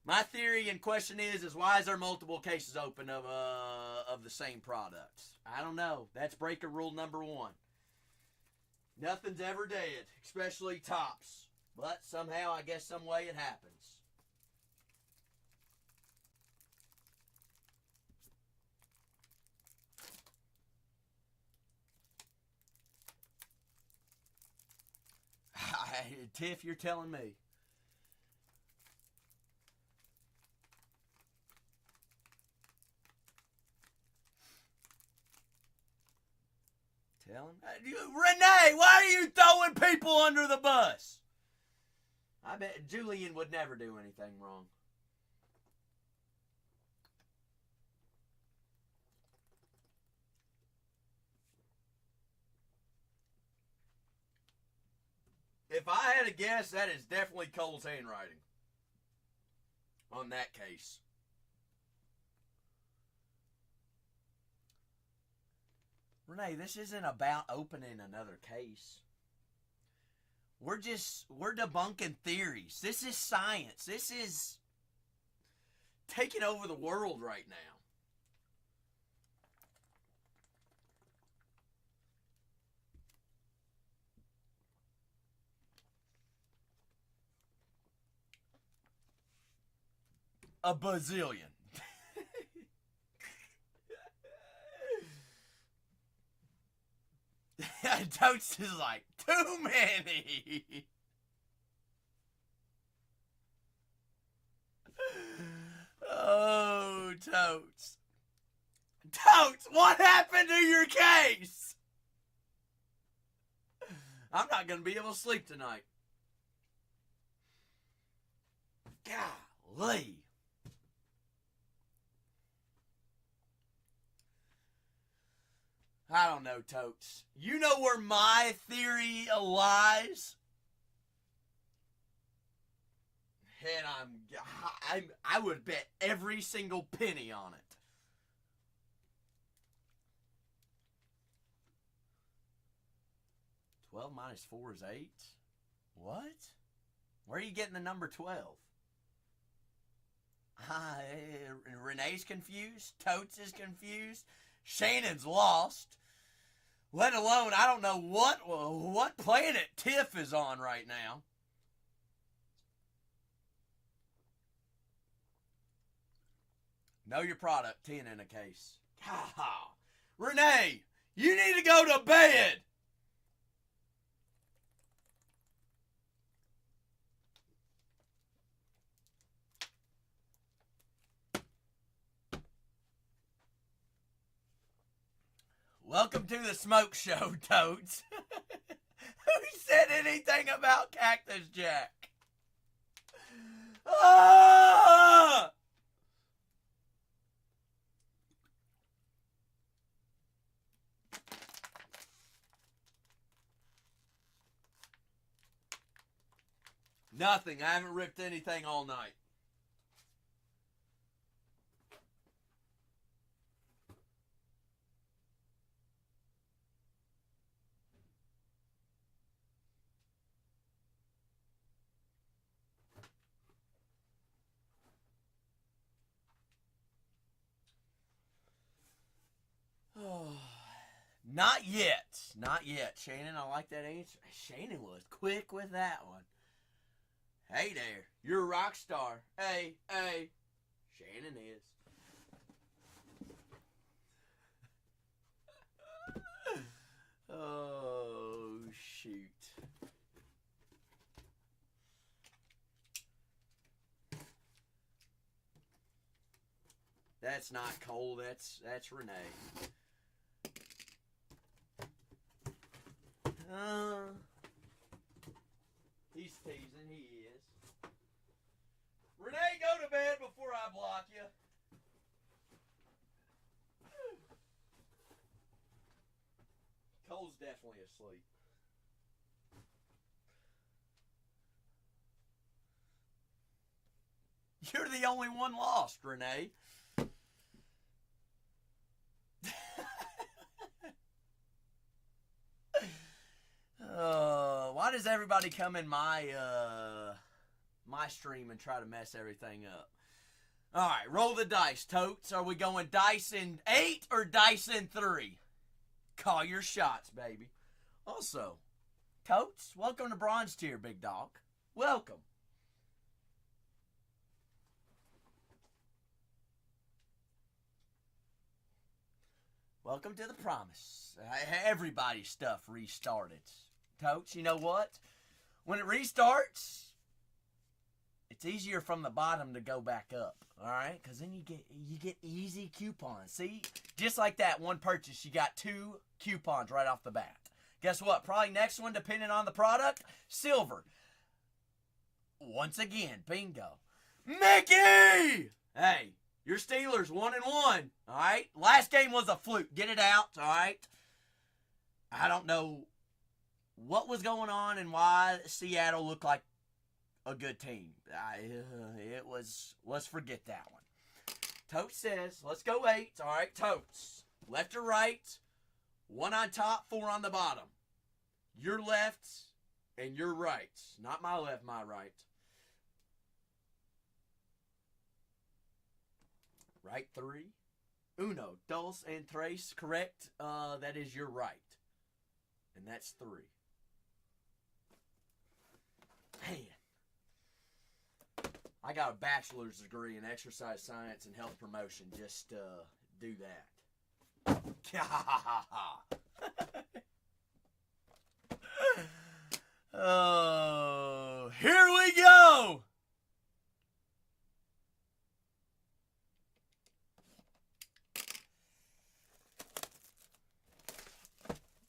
My theory and question is why is there multiple cases open of the same products? I don't know. That's breaker rule number 1. Nothing's ever dead, especially tops. But somehow, I guess some way it happens. Tiff, you're telling me. Renee, why are you throwing people under the bus? I bet Julian would never do anything wrong. If I had a guess, that is definitely Cole's handwriting on that case. Renee, this isn't about opening another case. We're debunking theories. This is science. This is taking over the world right now. A bazillion. Totes is like, too many. Oh, Totes. Totes, what happened to your case? I'm not going to be able to sleep tonight. Golly. I don't know, Totes. You know where my theory lies? And I would bet every single penny on it. $12 minus 4 is 8? What? Where are you getting the number 12? Renee's confused. Totes is confused. Shannon's lost. Let alone, I don't know what planet Tiff is on right now. Know your product, 10 in a case. Renee, you need to go to bed. Welcome to the smoke show, Toads. Who said anything about Cactus Jack? Ah! Nothing. I haven't ripped anything all night. Not yet. Not yet. Shannon, I like that answer. Shannon was quick with that one. Hey there. You're a rock star. Hey. Shannon is. Oh, shoot. That's not Cole. That's Renee. He's teasing. He is. Renee, go to bed before I block you. Cole's definitely asleep. You're the only one lost, Renee. Why does everybody come in my stream and try to mess everything up? All right, roll the dice, Totes. Are we going dice in 8 or dice in 3? Call your shots, baby. Also, Totes, welcome to Bronze Tier, big dog. Welcome. Welcome to the promise. Everybody's stuff restarted. Totes, you know what? When it restarts, it's easier from the bottom to go back up. All right, because then you get easy coupons. See, just like that one purchase, you got 2 coupons right off the bat. Guess what? Probably next one, depending on the product, silver. Once again, bingo. Mickey! Hey, your Steelers 1-1. All right, last game was a fluke. Get it out. All right. I don't know what was going on and why Seattle looked like a good team. Let's forget that one. Totes says, let's go 8. All right, Totes. Left or right, 1 on top, 4 on the bottom. Your left and your right. Not my left, my right. Right, 3. Uno, dos, and tres. Correct. That is your right. And that's 3. Man. I got a bachelor's degree in exercise science and health promotion. Just do that. Oh, here we go.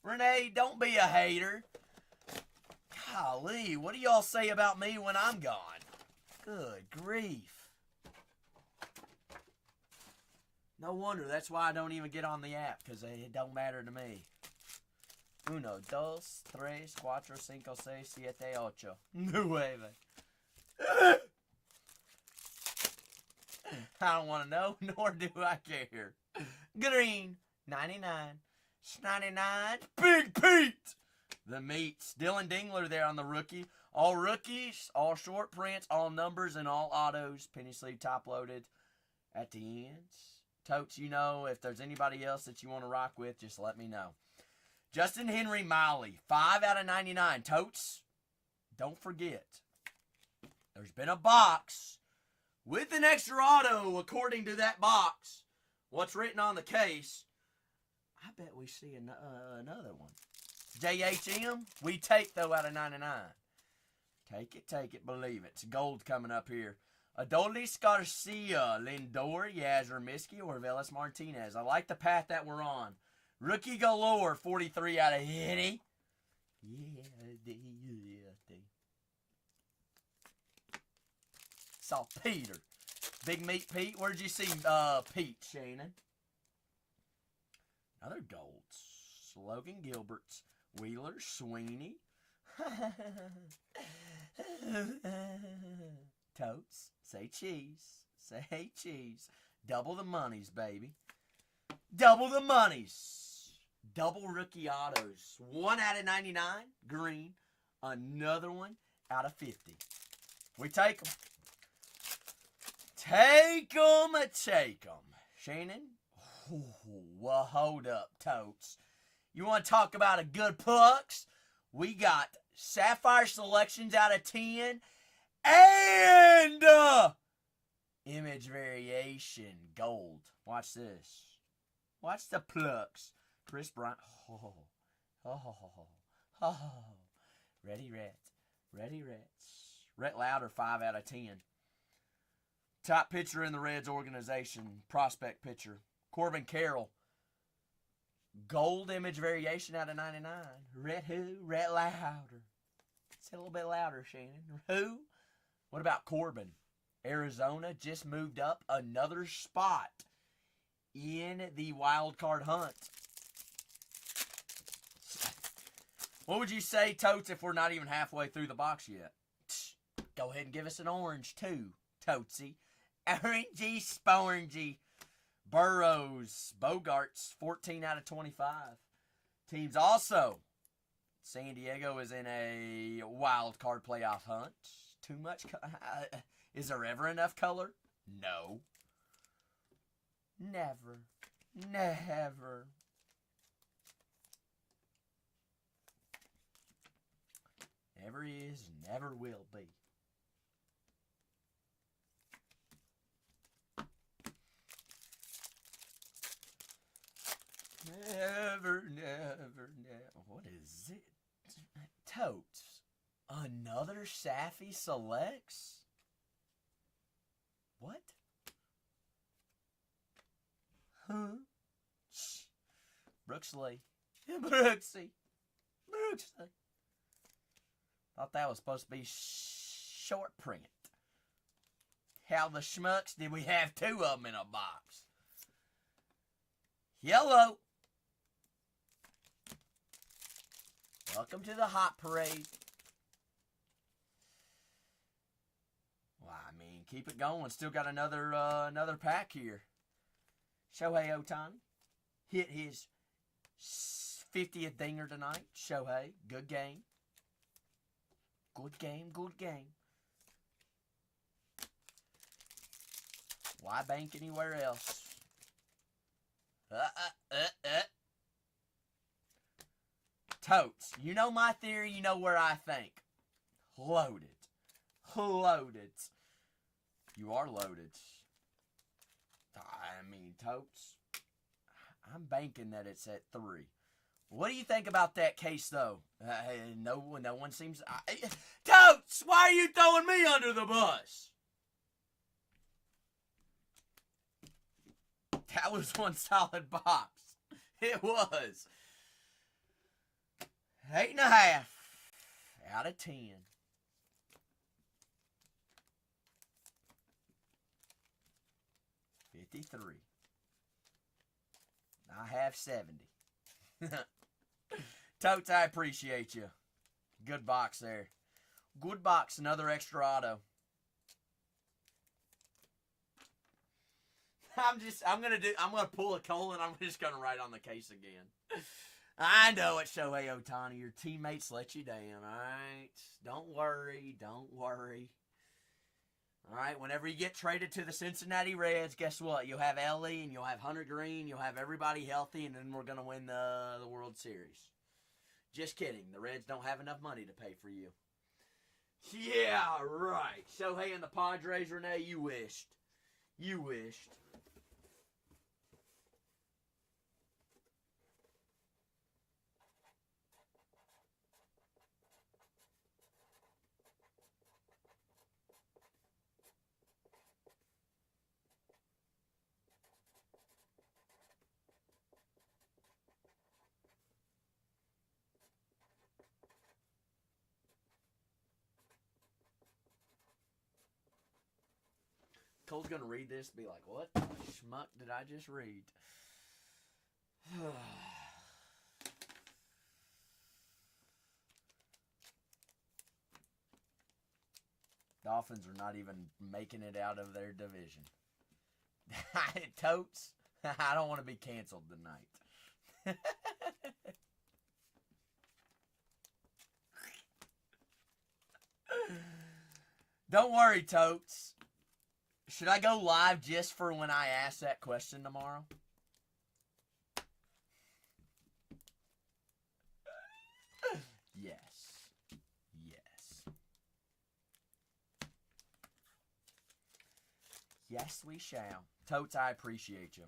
Renee, don't be a hater. Golly, what do y'all say about me when I'm gone? Good grief. No wonder, that's why I don't even get on the app, because it don't matter to me. Uno, dos, tres, cuatro, cinco, seis, siete, ocho. Nueve. I don't want to know, nor do I care. Green, 99. 99. Big Pete! The meats. Dylan Dingler there on the rookie. All rookies, all short prints, all numbers, and all autos. Penny sleeve top loaded at the ends. Totes, you know, if there's anybody else that you want to rock with, just let me know. Justin Henry Miley, 5 out of 99. Totes, don't forget, there's been a box with an extra auto according to that box. What's written on the case? I bet we see another one. JHM, we take, though, out of 99. Take it, believe it. It's gold coming up here. Adolis Garcia, Lindor, Yasser Miskey, or Velas Martinez. I like the path that we're on. Rookie galore, 43 out of 80. Saw Peter. Big Meat Pete. Where'd you see Pete, Shannon? Another golds. Logan Gilbert's. Wheeler, Sweeney. Totes. Say cheese. Say cheese. Double the monies, baby. Double the monies. Double rookie autos. 1 out of 99. Green. Another one out of 50. We take them. Take them. Take them. Shannon? Ooh, well, hold up, Totes. You want to talk about a good pucks? We got Sapphire Selections out of 10. And Image Variation Gold. Watch this. Watch the plucks. Chris Bryant. Ready, Rhett. Ready, Rhett. Rhett Lauder, 5 out of 10. Top pitcher in the Reds organization. Prospect pitcher. Corbin Carroll. Gold Image Variation out of 99. Rhett who? Rhett Lauder. Say a little bit louder, Shannon. Who? What about Corbin? Arizona just moved up another spot in the wild card hunt. What would you say, Totes, if we're not even halfway through the box yet? Go ahead and give us an orange, too, Totesy. Orangey, sporangey. Burrows, Bogarts, 14 out of 25. Teams also. San Diego is in a wild card playoff hunt. Too much. Is there ever enough color? No. Never. Never. Never is, never will be. Never, never, never. What is it? Totes. Another Saffy Selects? What? Huh? Shh. Brooksley. Brooksy. Brooksley. Thought that was supposed to be short print. How the schmucks did we have 2 of them in a box? Yellow. Welcome to the hot parade. Well, I mean, keep it going. Still got another pack here. Shohei Ohtani hit his 50th dinger tonight. Shohei, good game. Good game, good game. Why bank anywhere else? Totes, you know my theory, you know where I think. Loaded. Loaded. You are loaded. I mean, Totes, I'm banking that it's at 3. What do you think about that case, though? No one seems... Totes, why are you throwing me under the bus? That was one solid box. It was. 8.5 out of 10. $53. I have 70. Totes, I appreciate you. Good box there. Good box, another extra auto. I'm gonna pull a colon. I'm just gonna write on the case again. I know it, Shohei Ohtani. Your teammates let you down, alright? Don't worry. Alright, whenever you get traded to the Cincinnati Reds, guess what? You'll have Ellie and you'll have Hunter Green, you'll have everybody healthy, and then we're gonna win the World Series. Just kidding. The Reds don't have enough money to pay for you. Yeah, right. Shohei and the Padres, Renee, you wished. You wished. Cole's going to read this and be like, what the schmuck did I just read? Dolphins are not even making it out of their division. Totes, I don't want to be canceled tonight. Don't worry, Totes. Should I go live just for when I ask that question tomorrow? Yes. Yes, we shall. Totes, I appreciate you.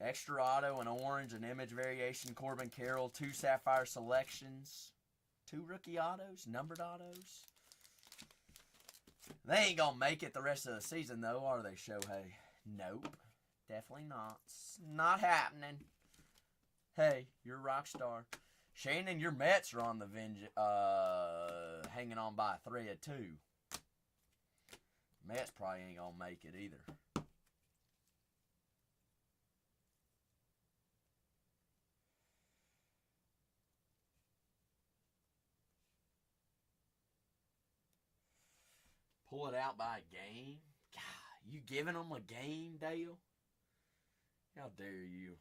Extra auto, an orange, an image variation, Corbin Carroll, 2 Sapphire selections, 2 rookie autos, numbered autos. They ain't going to make it the rest of the season, though, are they, Shohei? Nope. Definitely not. It's not happening. Hey, you're a rock star. Shannon, your Mets are on the hanging on by a thread, too. Mets probably ain't going to make it either. Pull it out by a game? God, you giving them a game, Dale? How dare you?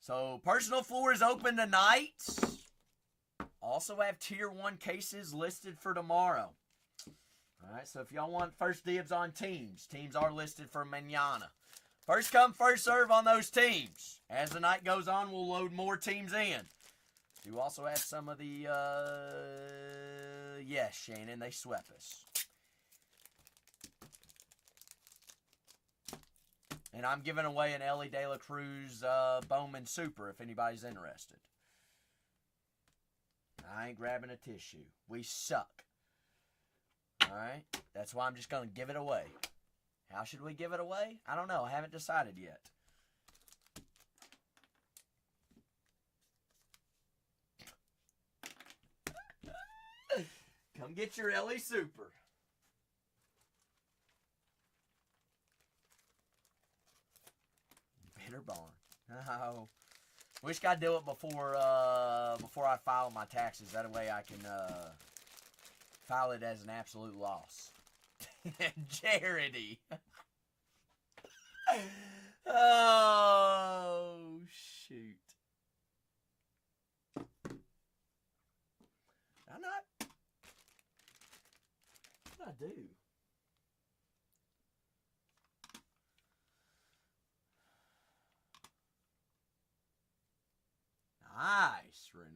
So, personal floor is open tonight. Also have Tier 1 cases listed for tomorrow. Alright, so if y'all want first dibs on teams, teams are listed for mañana. First come, first serve on those teams. As the night goes on, we'll load more teams in. You also have some of the, yes, Shannon, they swept us. And I'm giving away an Ellie De La Cruz Bowman Super if anybody's interested. I ain't grabbing a tissue. We suck. Alright? That's why I'm just going to give it away. How should we give it away? I don't know. I haven't decided yet. Come get your Ellie Super. Bitter barn. Oh. Wish I'd do it before I file my taxes. That way I can file it as an absolute loss. Charity. Oh, shoot. I do. Nice, Renee.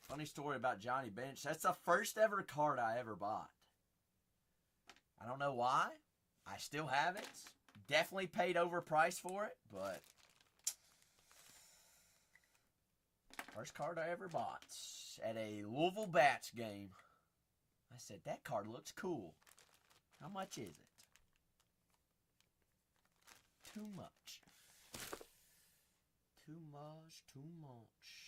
Funny story about Johnny Bench. That's the first ever card I ever bought. I don't know why. I still have it. Definitely paid overpriced for it, but first card I ever bought at a Louisville Bats game. I said, that card looks cool. How much is it? Too much. Too much, too much.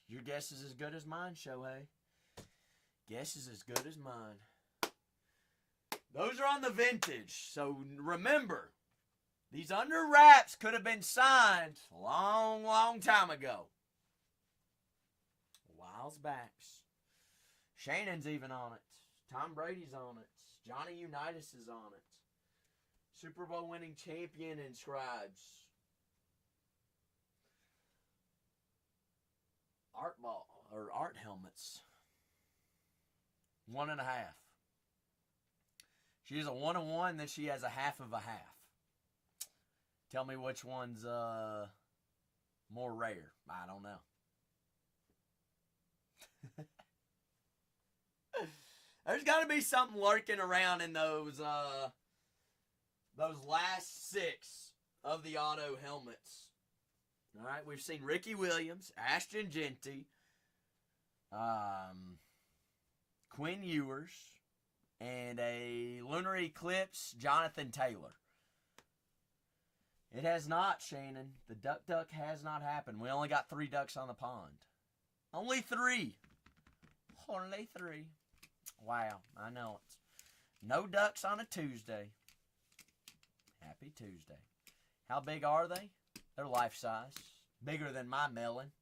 Your guess is as good as mine, Shohei. Guess is as good as mine. Those are on the vintage. So remember, these under wraps could have been signed a long, long time ago. A whiles backs. Shannon's even on it. Tom Brady's on it. Johnny Unitas is on it. Super Bowl winning champion inscribes. Art ball or art helmets. 1.5. She has a 1-1, then she has a half of a half. Tell me which one's more rare. I don't know. There's got to be something lurking around in those last 6 of the auto helmets. All right, we've seen Ricky Williams, Ashton Genty, Quinn Ewers, and a Lunar Eclipse, Jonathan Taylor. It has not, Shannon. The duck has not happened. We only got 3 ducks on the pond. Only 3. Only 3. Wow, I know it. No ducks on a Tuesday. Happy Tuesday. How big are they? They're life size. Bigger than my melon.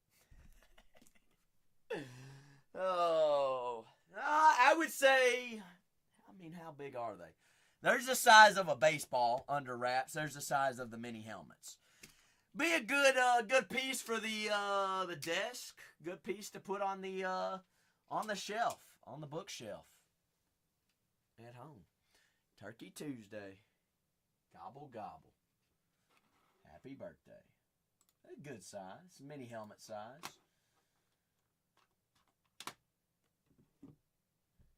Oh. I would say, how big are they? There's the size of a baseball under wraps. There's the size of the mini helmets. Be a good piece for the desk. Good piece to put on the shelf, on the bookshelf at home. Turkey Tuesday. Gobble gobble. Happy birthday. A good size, mini helmet size.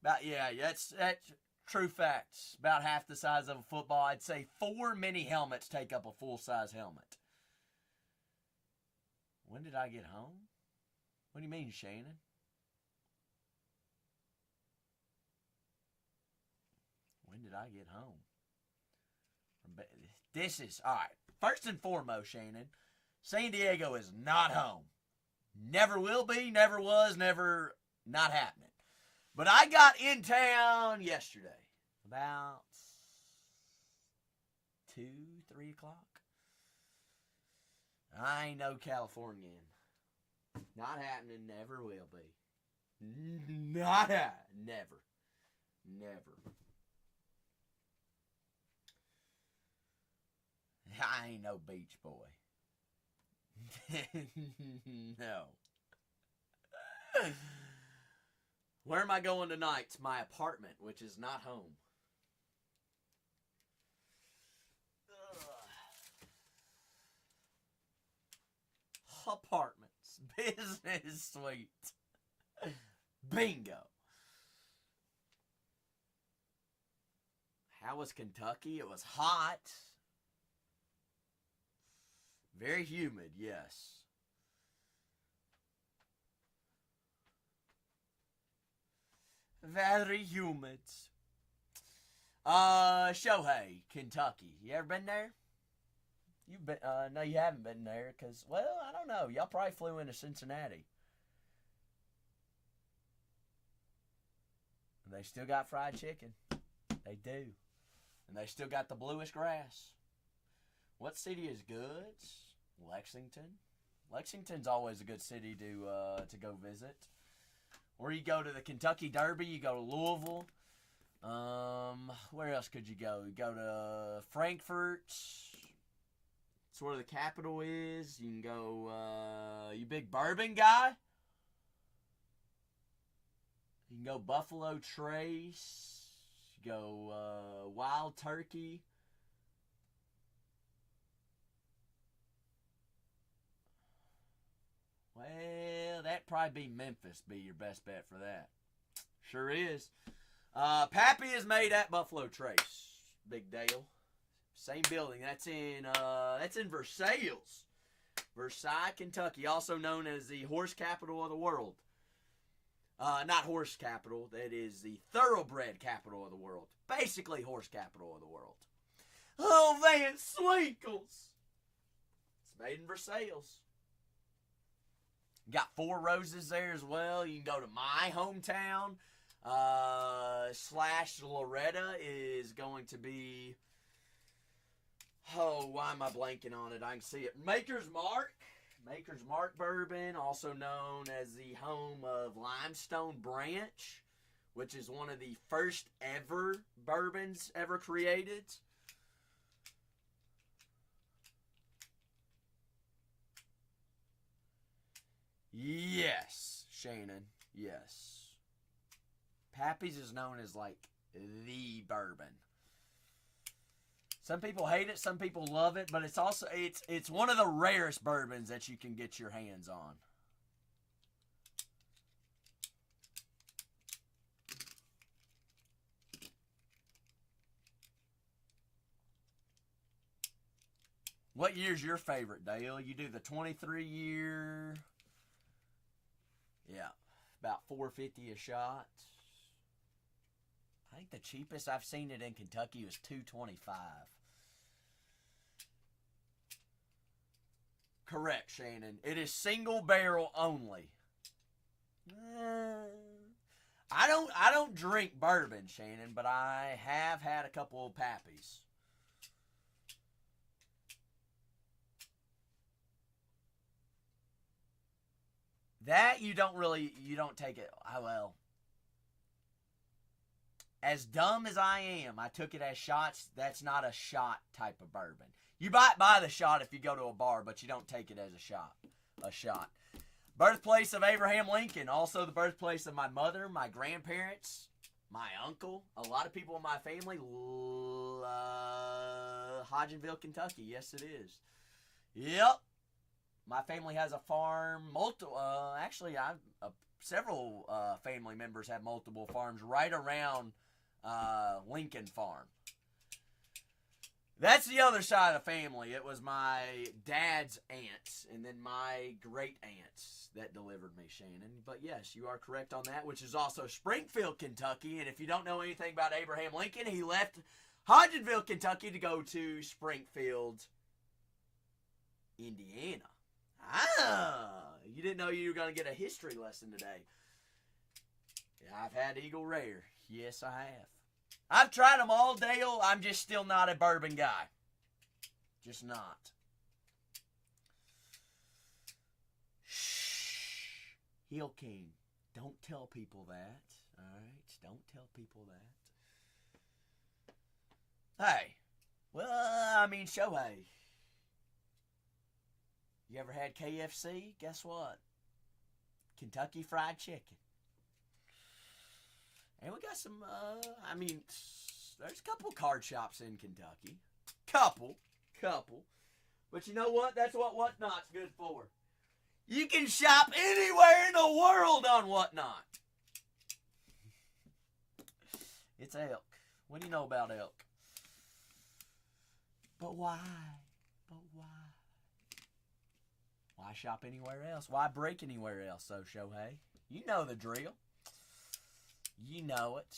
That's true facts. About half the size of a football. I'd say 4 mini helmets take up a full-size helmet. When did I get home? What do you mean, Shannon? When did I get home? This is, all right. First and foremost, Shannon, San Diego is not home. Never will be, never was, never not happening. But I got in town yesterday. About 2, 3 o'clock. I ain't no Californian. Not happening, never will be. Not happening, never. Never. I ain't no beach boy. No. Where am I going tonight? To my apartment, which is not home. Ugh. Apartments. Business suite. Bingo. How was Kentucky? It was hot. Very humid, yes. Very humid. Shohei, Kentucky. You ever been there? You've been, no, you haven't been there, because, well, I don't know. Y'all probably flew into Cincinnati. They still got fried chicken. They do. And they still got the bluish grass. What city is good? Lexington. Lexington's always a good city to go visit. Or you go to the Kentucky Derby, you go to Louisville. Where else could you go? You go to Frankfurt. It's where the capital is. You can go, you big bourbon guy? You can go Buffalo Trace. You go Wild Turkey. Well, that'd probably be Memphis, be your best bet for that. Sure is. Pappy is made at Buffalo Trace. Big Dale. Same building. That's in Versailles. Versailles, Kentucky. Also known as the horse capital of the world. Not horse capital. That is the thoroughbred capital of the world. Basically horse capital of the world. Oh, Van Swinkles. It's made in Versailles. Got Four Roses there as well. You can go to my hometown. / Loretta is going to be... Oh, why am I blanking on it? I can see it. Maker's Mark. Maker's Mark Bourbon, also known as the home of Limestone Branch, which is one of the first ever bourbons ever created. Yes, Shannon, yes. Pappy's is known as like the bourbon. Some people hate it, some people love it, but it's also it's one of the rarest bourbons that you can get your hands on. What year's your favorite, Dale? You do the 23-year. Yeah, about $4.50 a shot. I think the cheapest I've seen it in Kentucky was $2.25. Correct, Shannon. It is single barrel only. I don't drink bourbon, Shannon, but I have had a couple of Pappies. That you don't take it. Well, as dumb as I am, I took it as shots. That's not a shot type of bourbon. You might buy the shot if you go to a bar, but you don't take it as a shot. Birthplace of Abraham Lincoln. Also the birthplace of my mother, my grandparents, my uncle. A lot of people in my family. Hodgenville, Kentucky. Yes, it is. Yep. My family has a farm. Several family members have multiple farms right around Lincoln Farm. That's the other side of the family. It was my dad's aunts and then my great aunts that delivered me, Shannon. But yes, you are correct on that, which is also Springfield, Kentucky. And if you don't know anything about Abraham Lincoln, he left Hodgenville, Kentucky to go to Springfield, Indiana. You didn't know you were going to get a history lesson today. Yeah, I've had Eagle Rare. Yes, I have. I've tried them all, Dale. I'm just still not a bourbon guy. Just not. Shh. Heel King. Don't tell people that. All right? Don't tell people that. Hey. Well, I mean, Shohei. You ever had KFC? Guess what? Kentucky Fried Chicken. And we got some, there's a couple card shops in Kentucky. Couple. But you know what? That's what Whatnot's good for. You can shop anywhere in the world on Whatnot. It's elk. What do you know about elk? But why? Why shop anywhere else? Why break anywhere else, though, Shohei? You know the drill. You know it.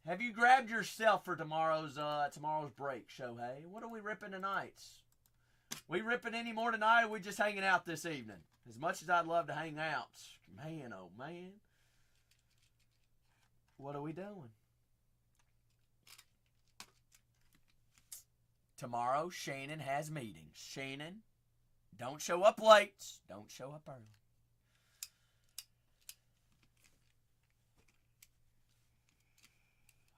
Have you grabbed yourself for tomorrow's break, Shohei? What are we ripping tonight? We ripping any more tonight, or are we just hanging out this evening? As much as I'd love to hang out. Man, oh man. What are we doing? tomorrow Shannon has meetings. Shannon, don't show up late. Don't show up early.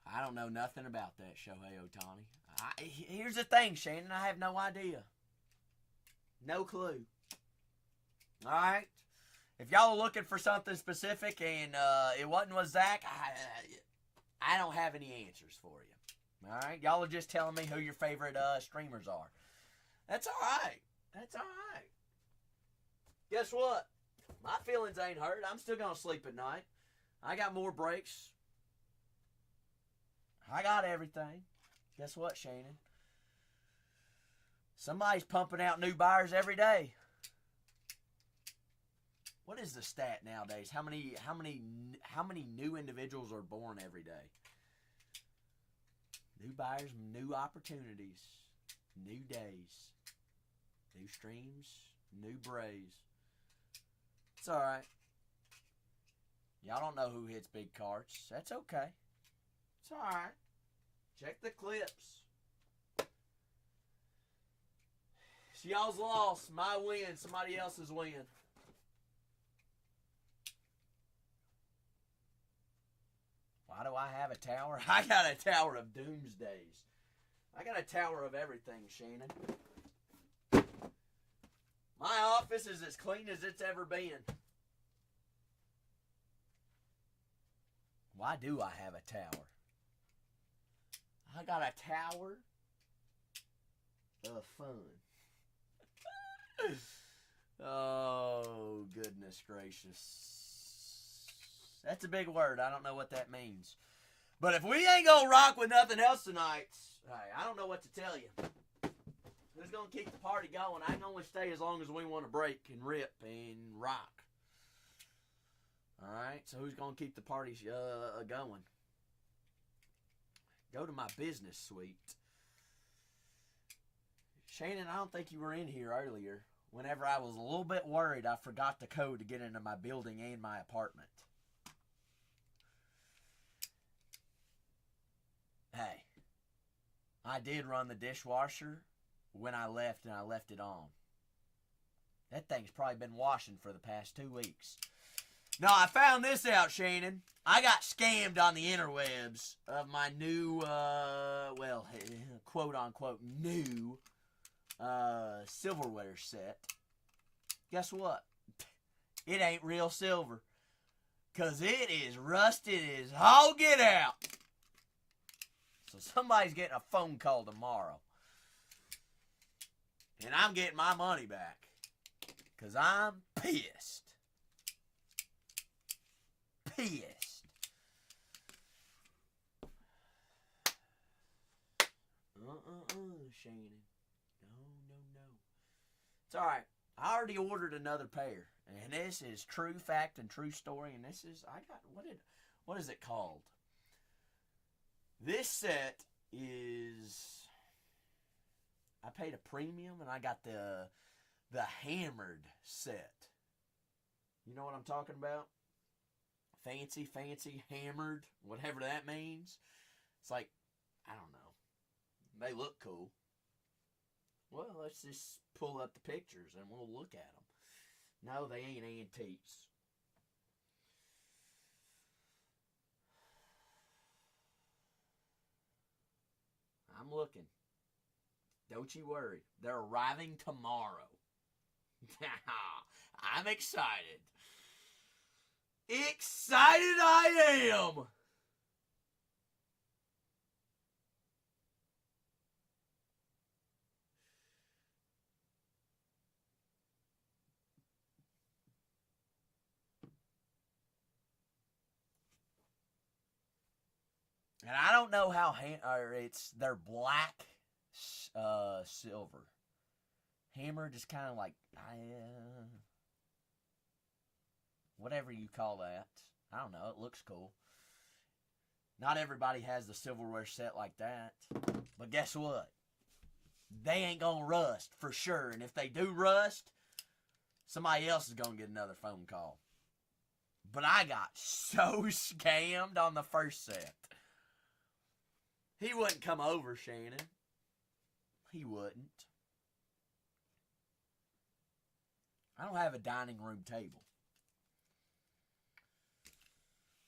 I don't know nothing about that, Shohei Ohtani. Here's the thing, Shannon. I have no idea. No clue. All right? If y'all are looking for something specific and it wasn't with Zach, I don't have any answers for you. All right? Y'all are just telling me who your favorite streamers are. That's all right. That's all right. Guess what? My feelings ain't hurt. I'm still going to sleep at night. I got more breaks. I got everything. Guess what, Shannon? Somebody's pumping out new buyers every day. What is the stat nowadays? How many new individuals are born every day? New buyers, new opportunities, new days, new streams, new Braves. It's all right. Y'all don't know who hits big cards. That's okay. It's all right. Check the clips. It's y'all's loss. My win. Somebody else's win. Why do I have a tower? I got a tower of doomsdays. I got a tower of everything, Shannon. My office is as clean as it's ever been. Why do I have a tower? I got a tower of fun. Oh, goodness gracious. That's a big word. I don't know what that means. But if we ain't going to rock with nothing else tonight, hey, I don't know what to tell you. Who's going to keep the party going? I can only stay as long as we want to break and rip and rock. All right? So who's going to keep the party going? Go to my business suite. Shannon, I don't think you were in here earlier. Whenever I was a little bit worried, I forgot the code to get into my building and my apartment. Hey, I did run the dishwasher when I left, and I left it on. That thing's probably been washing for the past 2 weeks. No, I found this out, Shannon. I got scammed on the interwebs of my new, quote-unquote new silverware set. Guess what? It ain't real silver. Because it is rusted as all get out. So somebody's getting a phone call tomorrow. And I'm getting my money back. Because I'm pissed. Pissed. Shannon. No. It's alright. I already ordered another pair. And this is true fact and true story. And this is, what is it called? This set is, I paid a premium and I got the hammered set. You know what I'm talking about? Fancy, hammered, whatever that means. It's like, I don't know. They look cool. Well, let's just pull up the pictures and we'll look at them. No, they ain't antiques. I'm looking. Don't you worry. They're arriving tomorrow. I'm excited. Excited I am! And I don't know how they're black silver. Hammered is kind of like whatever you call that. I don't know. It looks cool. Not everybody has the silverware set like that. But guess what? They ain't gonna rust for sure. And if they do rust, somebody else is gonna get another phone call. But I got so scammed on the first set. He wouldn't come over, Shannon. He wouldn't. I don't have a dining room table.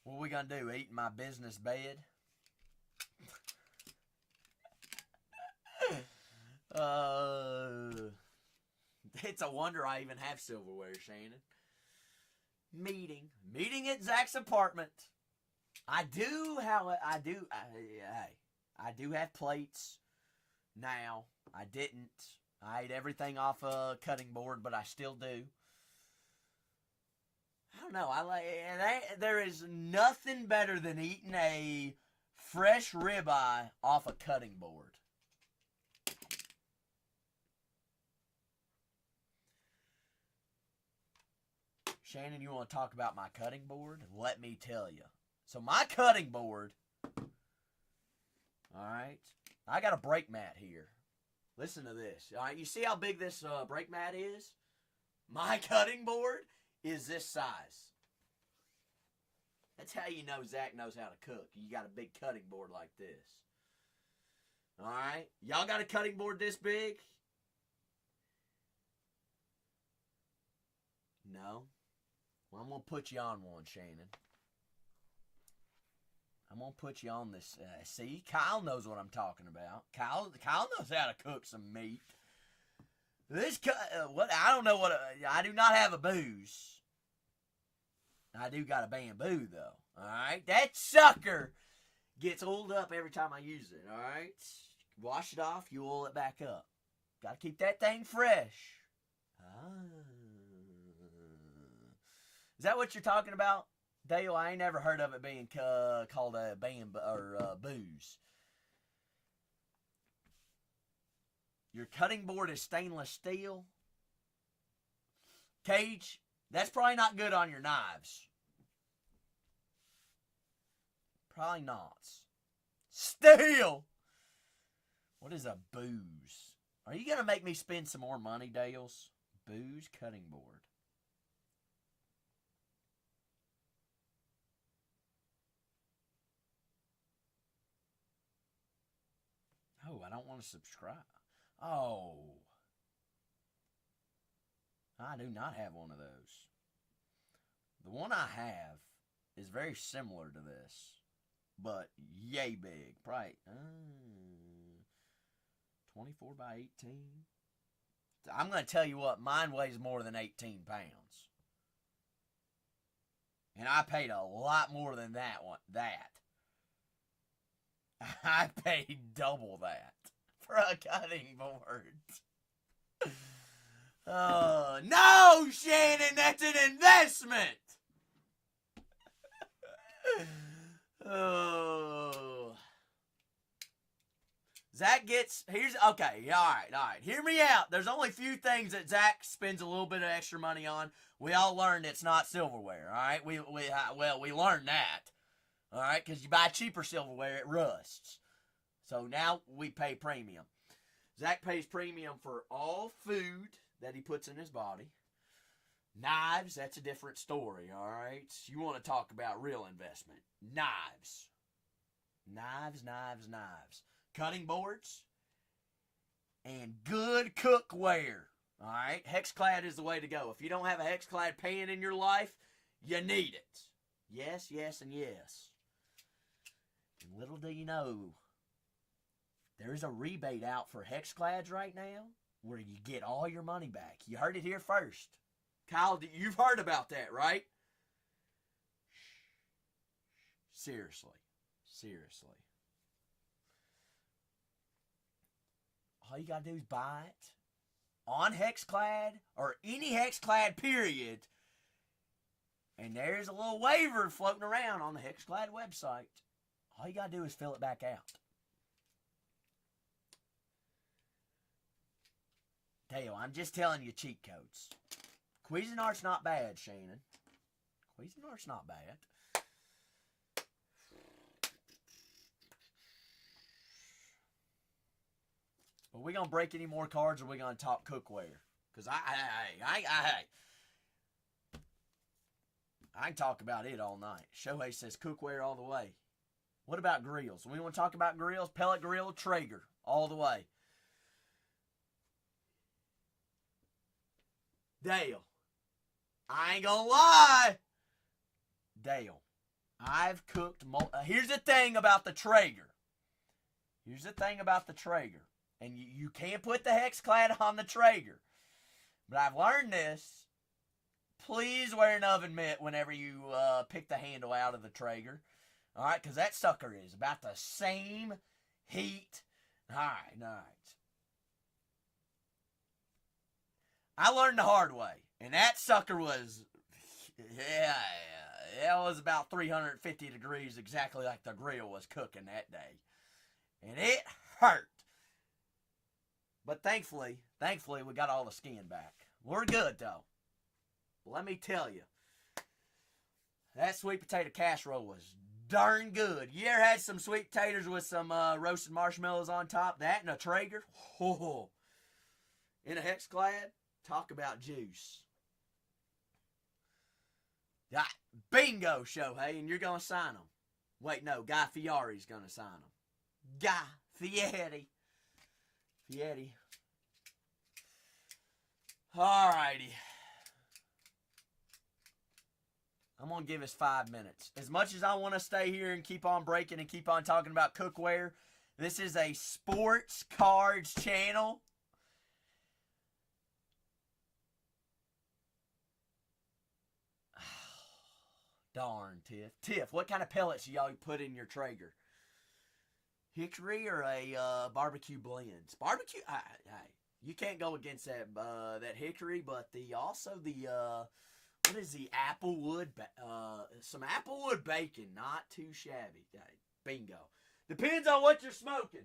What are we going to do? Eat in my business bed? It's a wonder I even have silverware, Shannon. Meeting at Zach's apartment. I do have plates now. I didn't. I ate everything off a cutting board, but I still do. I don't know. There is nothing better than eating a fresh ribeye off a cutting board. Shannon, you want to talk about my cutting board? Let me tell you. So my cutting board, all right, I got a brake mat here. Listen to this. All right, you see how big this brake mat is? My cutting board is this size. That's how you know Zach knows how to cook. You got a big cutting board like this. All right, y'all got a cutting board this big? No? Well, I'm going to put you on one, Shannon. I'm going to put you on this. See, Kyle knows what I'm talking about. Kyle knows how to cook some meat. I don't know what, I do not have a booze. I do got a bamboo, though. All right? That sucker gets oiled up every time I use it, all right? Wash it off, you oil it back up. Got to keep that thing fresh. Is that what you're talking about, Dale? I ain't never heard of it being called a booze. Your cutting board is stainless steel. Cage, that's probably not good on your knives. Probably not. Steel! What is a booze? Are you going to make me spend some more money, Dales? Booze cutting board. Oh, I don't want to subscribe. Oh. I do not have one of those. The one I have is very similar to this, but yay big. Probably 24 by 18. I'm going to tell you what, mine weighs more than 18 pounds. And I paid a lot more than that one. I paid double that for a cutting board. No, Shannon, that's an investment. Oh. Zach gets, okay, all right. Hear me out. There's only a few things that Zach spends a little bit of extra money on. We all learned it's not silverware, all right? We learned that. All right, because you buy cheaper silverware, it rusts. So now we pay premium. Zach pays premium for all food that he puts in his body. Knives, that's a different story, all right? You want to talk about real investment. Knives. Cutting boards. And good cookware, all right? Hexclad is the way to go. If you don't have a Hexclad pan in your life, you need it. Yes, and yes. And little do you know, there's a rebate out for Hexclads right now where you get all your money back. You heard it here first. Kyle, you've heard about that, right? Seriously. All you got to do is buy it on Hexclad or any Hexclad period. And there's a little waiver floating around on the Hexclad website. All you got to do is fill it back out. Dale, I'm just telling you cheat codes. Cuisinart's not bad, Shannon. Cuisinart's not bad. But we gonna break any more cards, or we gonna talk cookware? Cause I can talk about it all night. Shohei says cookware all the way. What about grills? We want to talk about grills? Pellet grill, Traeger, all the way. Dale, I ain't gonna lie. Dale, I've cooked. Here's the thing about the Traeger. Here's the thing about the Traeger. And you can't put the hex clad on the Traeger. But I've learned this. Please wear an oven mitt whenever you pick the handle out of the Traeger. Alright, because that sucker is about the same heat. Alright. I learned the hard way. And that sucker was, it was about 350 degrees, exactly like the grill was cooking that day. And it hurt. But thankfully, we got all the skin back. We're good, though. Let me tell you, that sweet potato casserole was darn good. You ever had some sweet potatoes with some roasted marshmallows on top? That and a Traeger? Oh, in a hex clad? Talk about juice. Bingo, Shohei, and you're going to sign them. Wait, no, Guy Fieri's going to sign them. Guy Fieri. Alrighty. I'm going to give us 5 minutes. As much as I want to stay here and keep on breaking and keep on talking about cookware, this is a sports cards channel. Darn, Tiff. Tiff, what kind of pellets do y'all put in your Traeger? Hickory or a barbecue blends? Barbecue, you can't go against that that hickory, but what is the applewood? Some applewood bacon, not too shabby. Bingo. Depends on what you're smoking.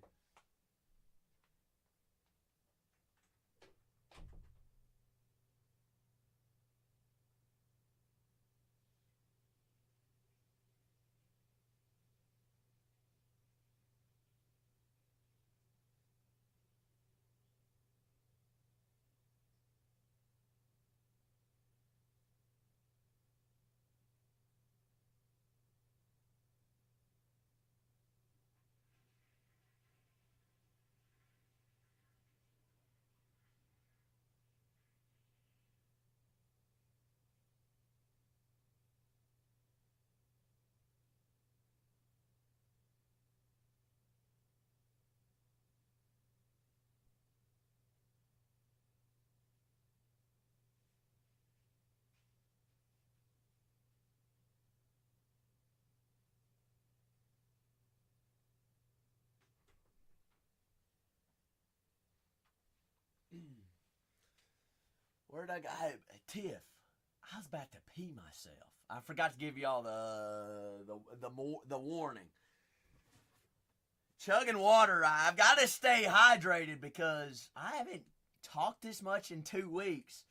Where'd I go? Hey, Tiff, I was about to pee myself. I forgot to give y'all the warning. Chugging water. I've got to stay hydrated because I haven't talked this much in 2 weeks.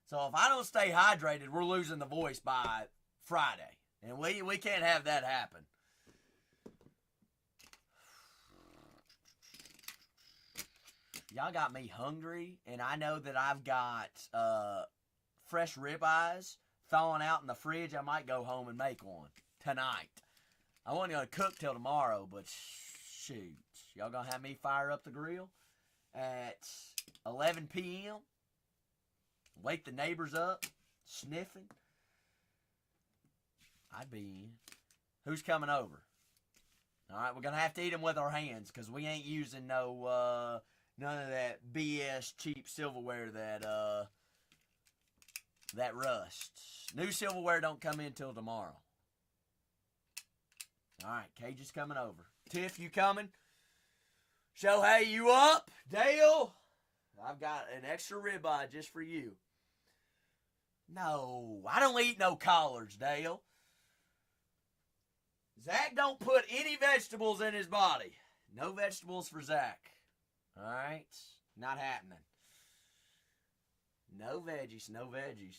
So if I don't stay hydrated, we're losing the voice by Friday, and we can't have that happen. Y'all got me hungry, and I know that I've got fresh ribeyes thawing out in the fridge. I might go home and make one tonight. I wasn't going to cook till tomorrow, but shoot. Y'all going to have me fire up the grill at 11 p.m.? Wake the neighbors up, sniffing? I'd be in. Who's coming over? All right, we're going to have to eat them with our hands because we ain't using none of that BS cheap silverware that rusts. New silverware don't come in till tomorrow. All right, Cage is coming over. Tiff, you coming? Shohei, you up? Dale, I've got an extra ribeye just for you. No, I don't eat no collards, Dale. Zach don't put any vegetables in his body. No vegetables for Zach. All right? Not happening. No veggies, no veggies.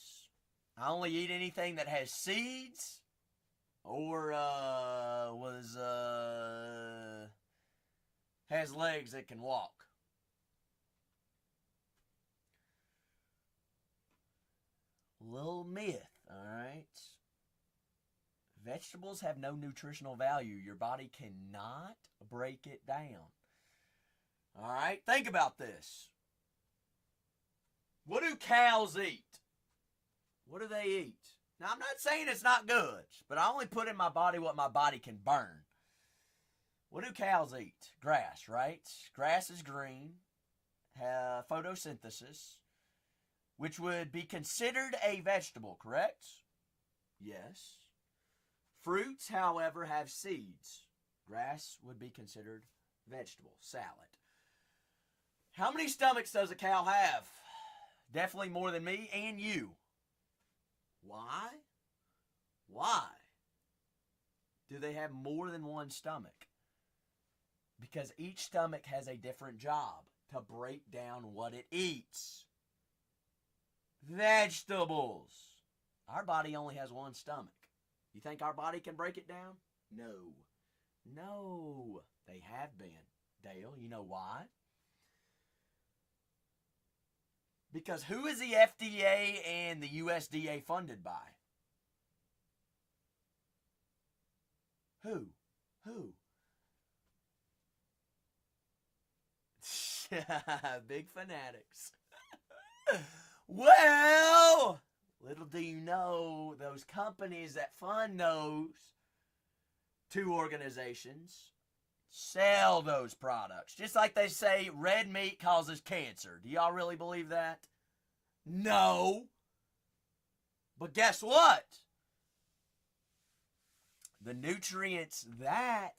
I only eat anything that has seeds or has legs that can walk. Little myth, all right? Vegetables have no nutritional value. Your body cannot break it down. All right? Think about this. What do cows eat? What do they eat? Now, I'm not saying it's not good, but I only put in my body what my body can burn. What do cows eat? Grass, right? Grass is green, have photosynthesis, which would be considered a vegetable, correct? Yes. Fruits, however, have seeds. Grass would be considered vegetable, salad. How many stomachs does a cow have? Definitely more than me and you. Why? Why do they have more than one stomach? Because each stomach has a different job to break down what it eats. Vegetables. Our body only has one stomach. You think our body can break it down? No. No. They have been. Dale, you know why? Because who is the FDA and the USDA funded by? Who? Big Fanatics. Well, little do you know, those companies that fund those two organizations sell those products. Just like they say red meat causes cancer. Do y'all really believe that? No. But guess what? The nutrients that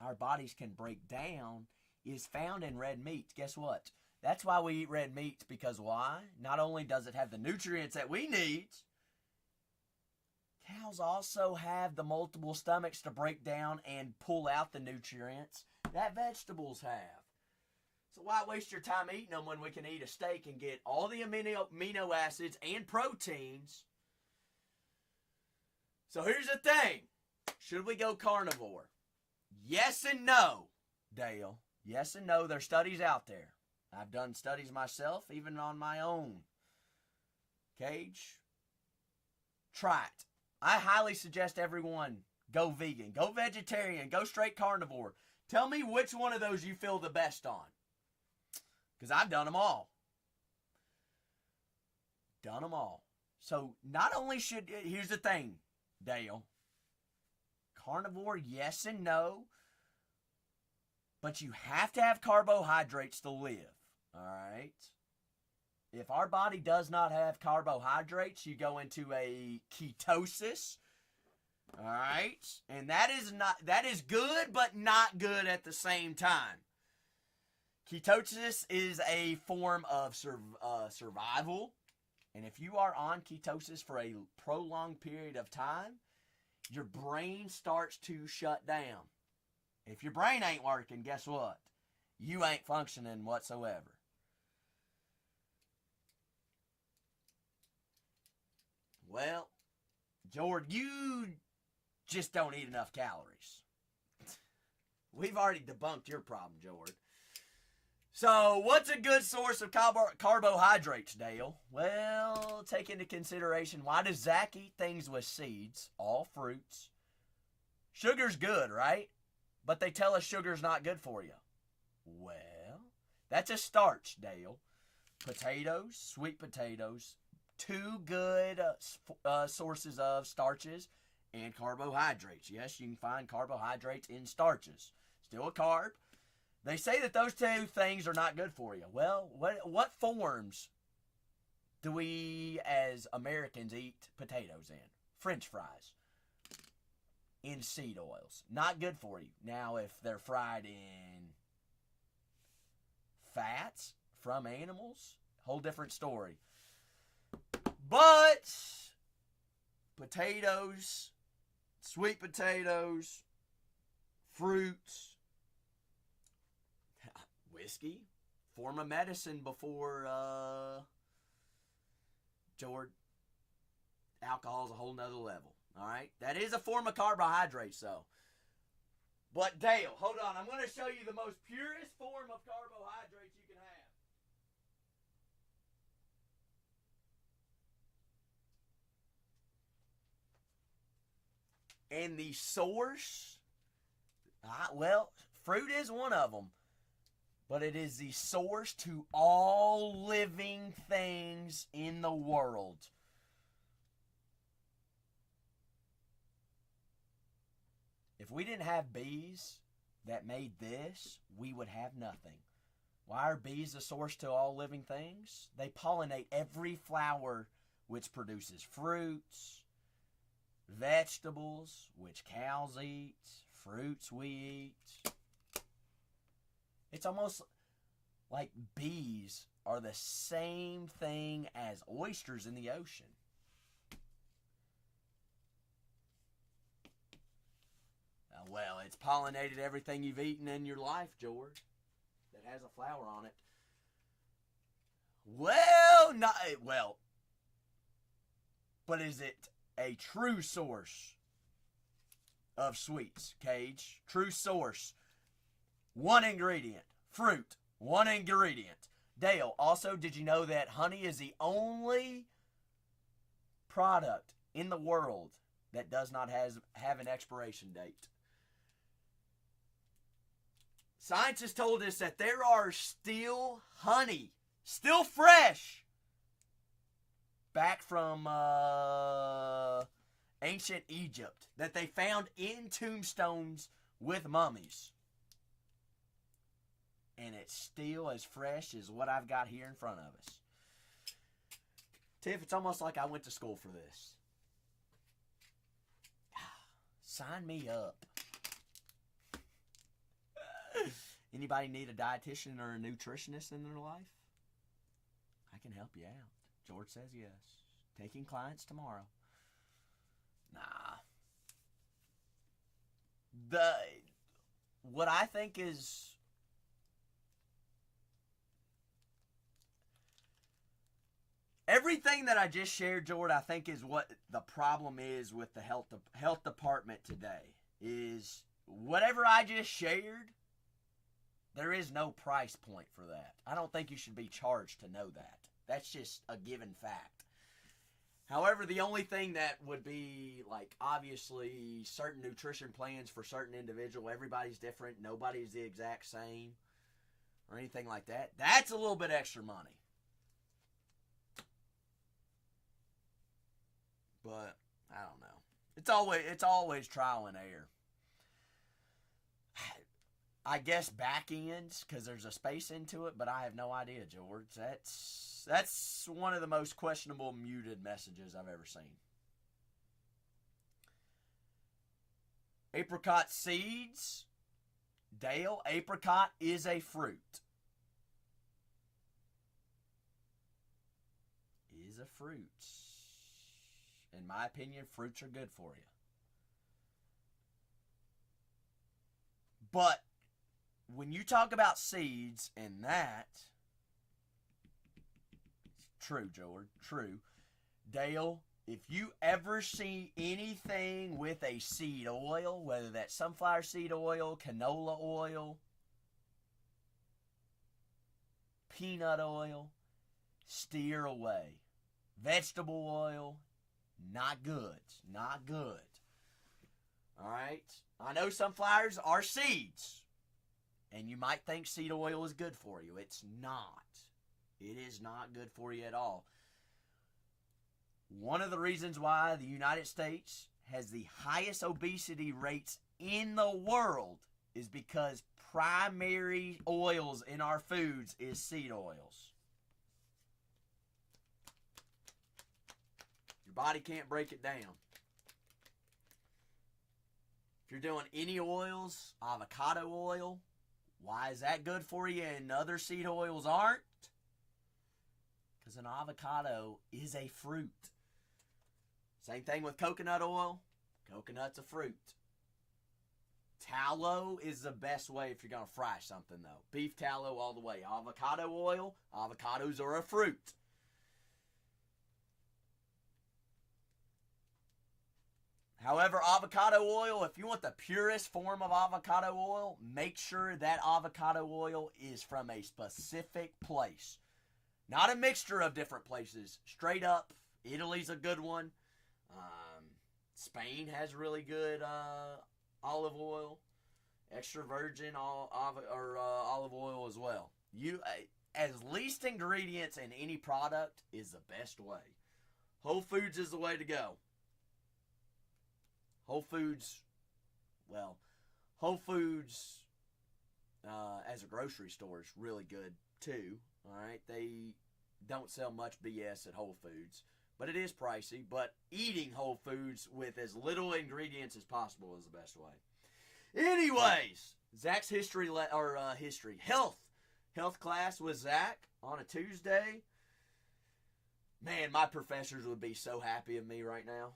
our bodies can break down is found in red meat. Guess what? That's why we eat red meat, because why? Not only does it have the nutrients that we need, cows also have the multiple stomachs to break down and pull out the nutrients that vegetables have. So why waste your time eating them when we can eat a steak and get all the amino acids and proteins? So here's the thing. Should we go carnivore? Yes and no, Dale. Yes and no. There's studies out there. I've done studies myself, even on my own cage. Try it. I highly suggest everyone go vegan, go vegetarian, go straight carnivore. Tell me which one of those you feel the best on. Because I've done them all. Done them all. So not only should, here's the thing, Dale. Carnivore, yes and no. But you have to have carbohydrates to live. Alright? If our body does not have carbohydrates, you go into a ketosis. Alright? And that is good, but not good at the same time. Ketosis is a form of survival. And if you are on ketosis for a prolonged period of time, your brain starts to shut down. If your brain ain't working, guess what? You ain't functioning whatsoever. Well, Jordan, you just don't eat enough calories. We've already debunked your problem, Jordan. So, what's a good source of carbohydrates, Dale? Well, take into consideration, why does Zach eat things with seeds, all fruits? Sugar's good, right? But they tell us sugar's not good for you. Well, that's a starch, Dale. Potatoes, sweet potatoes, two good sources of starches and carbohydrates. Yes, you can find carbohydrates in starches. Still a carb. They say that those two things are not good for you. Well, what forms do we as Americans eat potatoes in? French fries. In seed oils. Not good for you. Now, if they're fried in fats from animals, whole different story. But potatoes, sweet potatoes, fruits, whiskey, form of medicine before George. Alcohol's a whole nother level. Alright? That is a form of carbohydrates, though. But Dale, hold on. I'm going to show you the most purest form of carbohydrates you can have. And the source, well, fruit is one of them. But it is the source to all living things in the world. if we didn't have bees that made this, we would have nothing. Why are bees the source to all living things? They pollinate every flower, which produces fruits, vegetables, which cows eat, fruits we eat. It's almost like bees are the same thing as oysters in the ocean. Well, it's pollinated everything you've eaten in your life, George, that has a flower on it. But is it a true source of sweets, Cage? True source. One ingredient. Fruit. One ingredient. Dale, also, did you know that honey is the only product in the world that does not have an expiration date? Scientists told us that there are still honey, still fresh, back from ancient Egypt, that they found in tombstones with mummies. And it's still as fresh as what I've got here in front of us. Tiff, it's almost like I went to school for this. Sign me up. Anybody need a dietitian or a nutritionist in their life? I can help you out. George says yes. Taking clients tomorrow. What I think is everything that I just shared, George, I think is what the problem is with the health department today. Is whatever I just shared, there is no price point for that. I don't think you should be charged to know that. That's just a given fact. However, the only thing that would be, like, obviously certain nutrition plans for certain individual, everybody's different, nobody's the exact same, or anything like that. That's a little bit extra money. But I don't know. It's always trial and error. I guess back ends, because there's a space into it, but I have no idea, George. That's one of the most questionable muted messages I've ever seen. Apricot seeds. Dale, apricot is a fruit. Is a fruit. In my opinion, fruits are good for you. But when you talk about seeds and that, true, George, true. Dale, if you ever see anything with a seed oil, whether that's sunflower seed oil, canola oil, peanut oil, steer away. Vegetable oil, not good. Not good. All right? I know sunflowers are seeds. And you might think seed oil is good for you. It's not. It is not good for you at all. One of the reasons why the United States has the highest obesity rates in the world is because primary oils in our foods is seed oils. Your body can't break it down. If you're doing any oils, avocado oil, why is that good for you and other seed oils aren't? Because an avocado is a fruit. Same thing with coconut oil. Coconut's a fruit. Tallow is the best way if you're going to fry something, though. Beef tallow all the way. Avocado oil, avocados are a fruit. However, avocado oil, if you want the purest form of avocado oil, make sure that avocado oil is from a specific place. Not a mixture of different places. Straight up, Italy's a good one. Spain has really good olive oil. Extra virgin olive oil as well. As least ingredients in any product is the best way. Whole Foods is the way to go. Whole Foods well, Whole Foods as a grocery store is really good too. All right, they don't sell much BS at Whole Foods, but it is pricey. But eating Whole Foods with as little ingredients as possible is the best way. Anyways, Zach's health class with Zach on a Tuesday. Man, my professors would be so happy of me right now.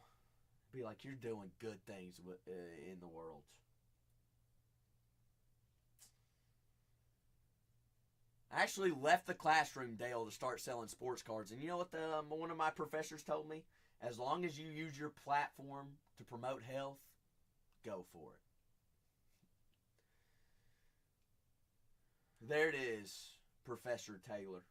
Be like, you're doing good things in the world. I actually left the classroom, Dale, to start selling sports cards. And you know what one of my professors told me? As long as you use your platform to promote health, go for it. There it is, Professor Taylor.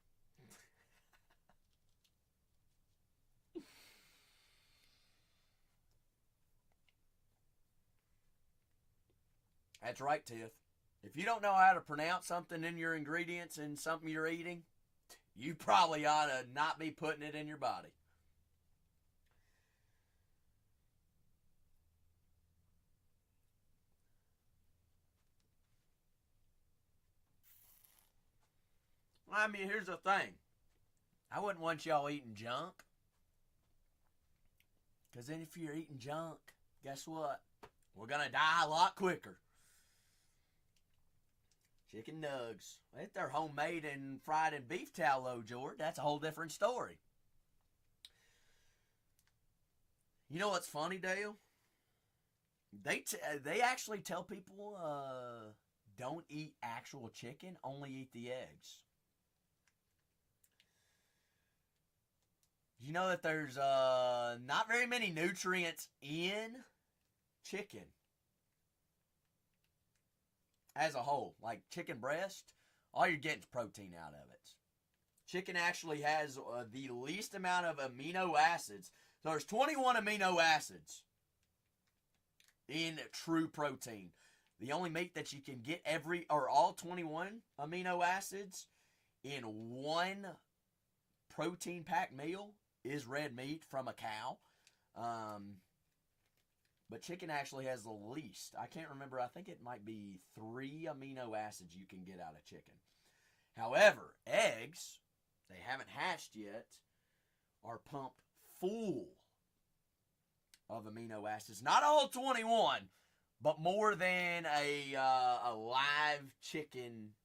That's right, Tiff. If you don't know how to pronounce something in your ingredients in something you're eating, you probably ought to not be putting it in your body. I mean, here's the thing. I wouldn't want y'all eating junk. Because then if you're eating junk, guess what? We're going to die a lot quicker. Chicken nugs. If they're homemade and fried in beef tallow, George, that's a whole different story. You know what's funny, Dale? They actually tell people don't eat actual chicken, only eat the eggs. You know that there's not very many nutrients in chicken as a whole. Like chicken breast, all you're getting is protein out of it. Chicken actually has the least amount of amino acids. So there's 21 amino acids in true protein. The only meat that you can get all 21 amino acids in one protein-packed meal is red meat from a cow. But chicken actually has the least. I can't remember. I think it might be 3 amino acids you can get out of chicken. However, eggs, they haven't hatched yet, are pumped full of amino acids. Not all 21, but more than a live chicken,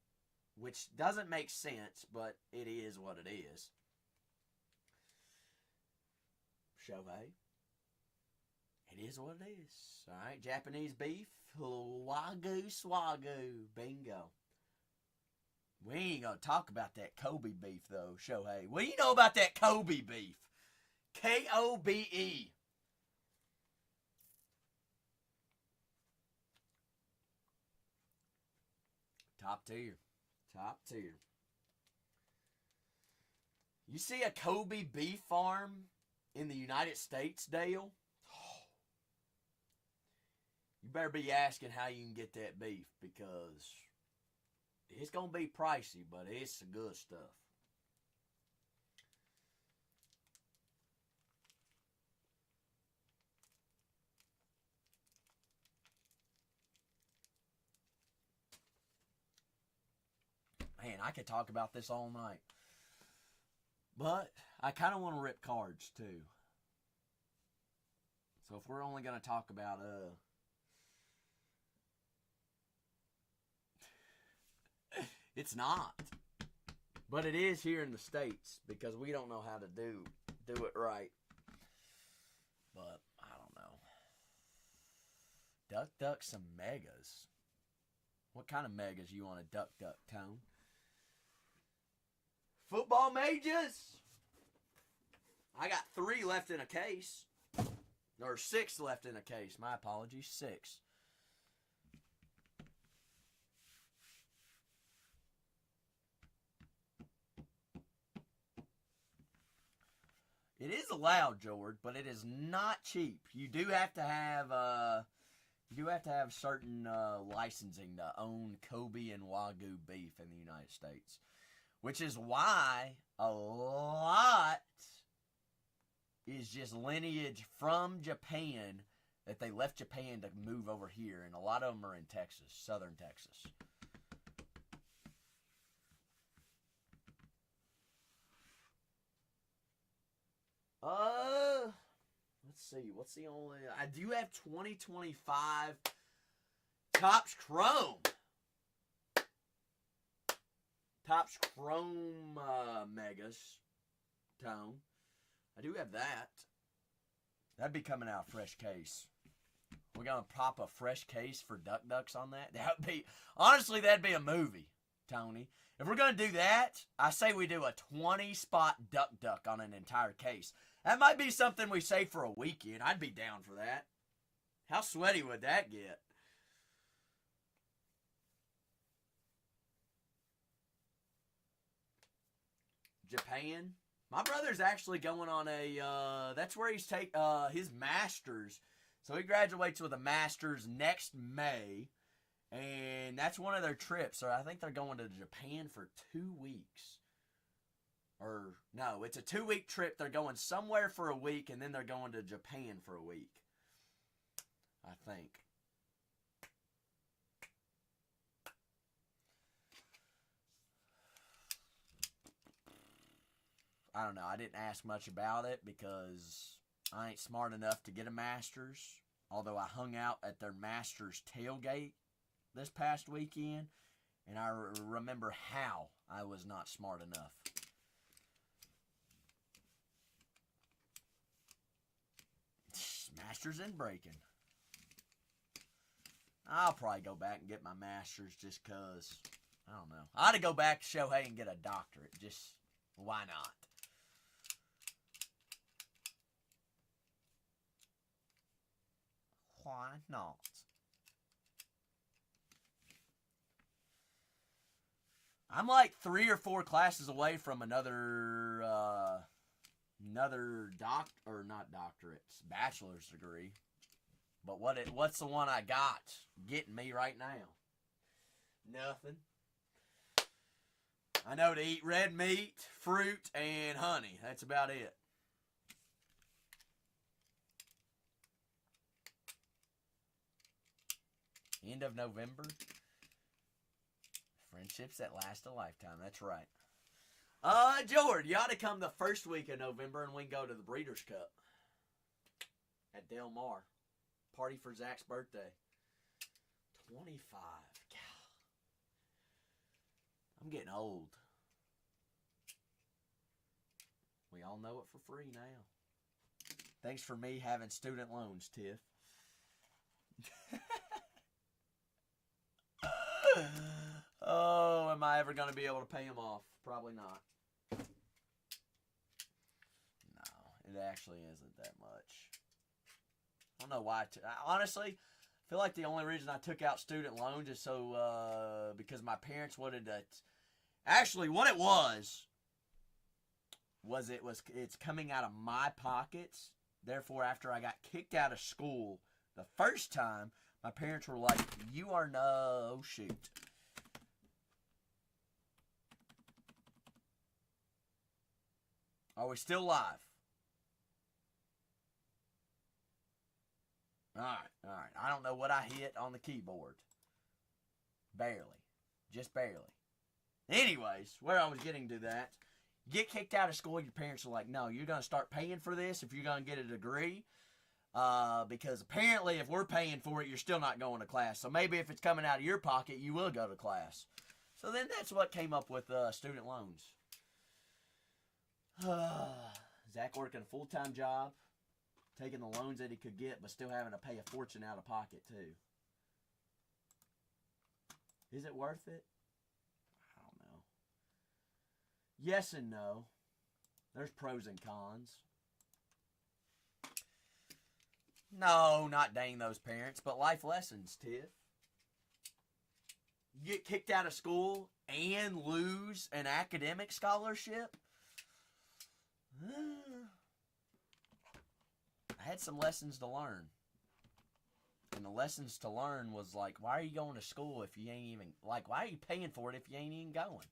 which doesn't make sense, but it is what it is. Shohei. It is what it is. All right, Japanese beef, wagyu swagyu, bingo. We ain't gonna talk about that Kobe beef though, Shohei. What do you know about that Kobe beef? Kobe. Top tier. You see a Kobe beef farm in the United States, Dale? You better be asking how you can get that beef, because it's going to be pricey, but it's the good stuff. Man, I could talk about this all night. But I kind of want to rip cards, too. So if we're only going to talk about it's not. But it is here in the States, because we don't know how to do it right. But I don't know. Duck some megas. What kind of megas you want to duck, Tone? Football mages? I got 3 left in a case. Or 6 left in a case. My apologies. 6. It is allowed, George, but it is not cheap. You do have to have certain licensing to own Kobe and Wagyu beef in the United States, which is why a lot is just lineage from Japan that they left Japan to move over here, and a lot of them are in Texas, southern Texas. Let's see. What's the only... I do have 2025 Topps Chrome. Topps Chrome Megas Tone. I do have that. That'd be coming out fresh case. We're going to pop a fresh case for Ducks on that? That'd be... Honestly, that'd be a movie, Tony. If we're going to do that, I say we do a 20-spot Duck on an entire case. That might be something we save for a weekend. I'd be down for that. How sweaty would that get? Japan. My brother's actually going on a, that's where he's his master's. So he graduates with a master's next May. And that's one of their trips. So I think they're going to Japan for 2 weeks. Or, no, it's a 2-week trip. They're going somewhere for a week, and then they're going to Japan for a week. I think. I don't know. I didn't ask much about it because I ain't smart enough to get a master's. Although I hung out at their master's tailgate this past weekend, and I remember how I was not smart enough. Masters in breaking. I'll probably go back and get my master's just because, I don't know. I ought to go back to Shohei and get a doctorate. Just, why not? Why not? I'm like 3 or 4 classes away from another bachelor's degree. But what's the one I got getting me right now? Nothing. I know to eat red meat, fruit, and honey. That's about it. End of November. Friendships that last a lifetime. That's right. George, you ought to come the first week of November and we can go to the Breeders' Cup at Del Mar. Party for Zach's birthday. 25. God. I'm getting old. We all know it for free now. Thanks for me having student loans, Tiff. Oh, am I ever going to be able to pay them off? Probably not. No, it actually isn't that much. I don't know why. Honestly, I feel like the only reason I took out student loans is so because my parents wanted to. Actually, what it was it's coming out of my pockets. Therefore, after I got kicked out of school the first time, my parents were like, "You are no shoot." Are we still live? Alright. I don't know what I hit on the keyboard. Barely. Just barely. Anyways, where I was getting to that. Get kicked out of school, your parents are like, no, you're going to start paying for this if you're going to get a degree. Because apparently if we're paying for it, you're still not going to class. So maybe if it's coming out of your pocket, you will go to class. So then that's what came up with student loans. Zach working a full-time job, taking the loans that he could get, but still having to pay a fortune out of pocket, too. Is it worth it? I don't know. Yes and no. There's pros and cons. No, not dang those parents, but life lessons, Tiff. You get kicked out of school and lose an academic scholarship? I had some lessons to learn. And the lessons to learn was like, why are you going to school if you ain't even, like, why are you paying for it if you ain't even going?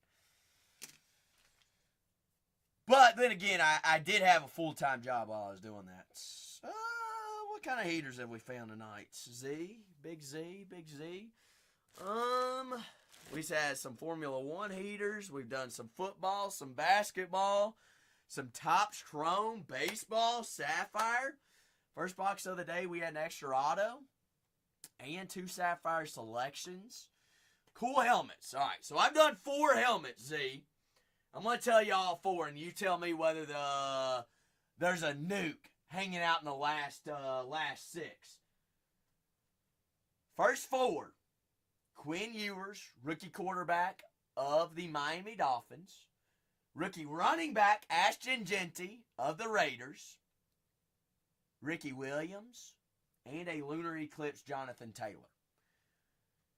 But then again, I did have a full-time job while I was doing that. So, What kind of heaters have we found tonight? Z, Big Z, Big Z. We've had some Formula One heaters. We've done some football, some basketball, some Topps Chrome, baseball, Sapphire. First box of the day, we had an extra auto and 2 Sapphire selections. Cool helmets. All right, so I've done 4 helmets, Z. I'm going to tell you all 4, and you tell me whether there's a nuke hanging out in the last 6. First 4, Quinn Ewers, rookie quarterback of the Miami Dolphins. Rookie running back, Ashton Genty of the Raiders. Ricky Williams, and a lunar eclipse, Jonathan Taylor.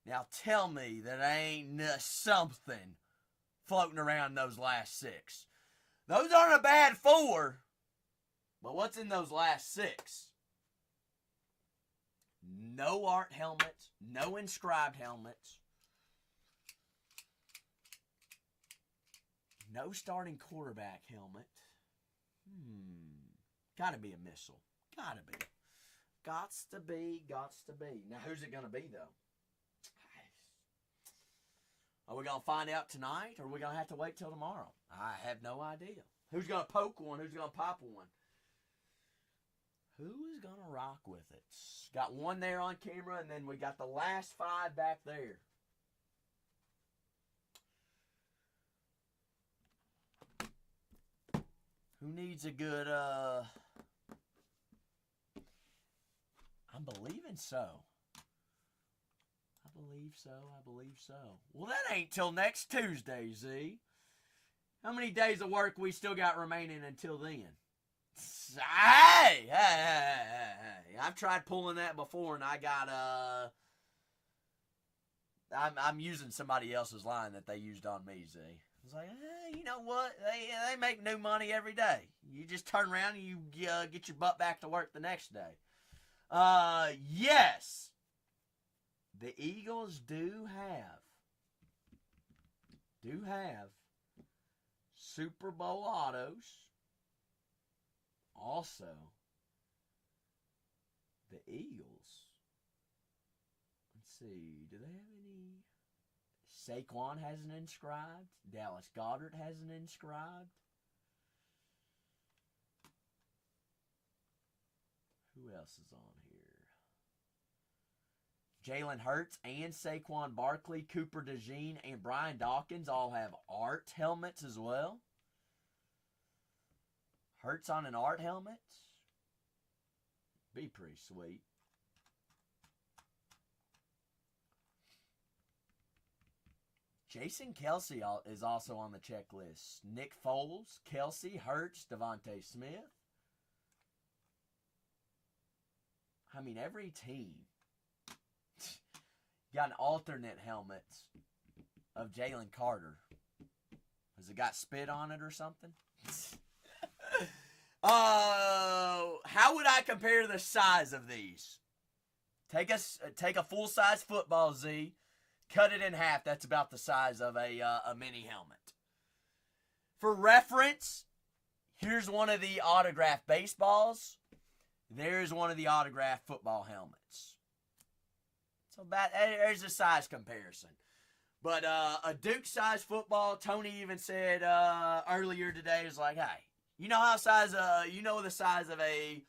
Now tell me that ain't something floating around those last 6. Those aren't a bad 4, but what's in those last 6? No art helmets, no inscribed helmets, no starting quarterback helmet. Gotta be a missile. Gotta be. Gots to be. Now, who's it gonna be, though? Are we gonna find out tonight, or are we gonna have to wait till tomorrow? I have no idea. Who's gonna poke one? Who's gonna pop one? Who's gonna rock with it? Got one there on camera, and then we got the last 5 back there. Who needs a good, I'm believing so. I believe so. Well, that ain't till next Tuesday, Z. How many days of work we still got remaining until then? Hey! I've tried pulling that before, and I got, I'm using somebody else's line that they used on me, Z. I was like, you know what? They make new money every day. You just turn around and you get your butt back to work the next day. Yes. The Eagles do have Super Bowl autos. Also, the Eagles, let's see, do they have any? Saquon has an inscribed. Dallas Goedert has an inscribed. Who else is on here? Jalen Hurts and Saquon Barkley, Cooper DeJean, and Brian Dawkins all have art helmets as well. Hurts on an art helmet? Be pretty sweet. Jason Kelsey is also on the checklist. Nick Foles, Kelsey, Hurts, Devontae Smith. I mean, every team got an alternate helmet of Jalen Carter. Has it got spit on it or something? How would I compare the size of these? Take a full-size football, Z. Cut it in half. That's about the size of a mini helmet. For reference, here's one of the autographed baseballs. There's one of the autographed football helmets. So there's a size comparison. But a Duke-size football, Tony even said earlier today, is like, hey, you know the size of a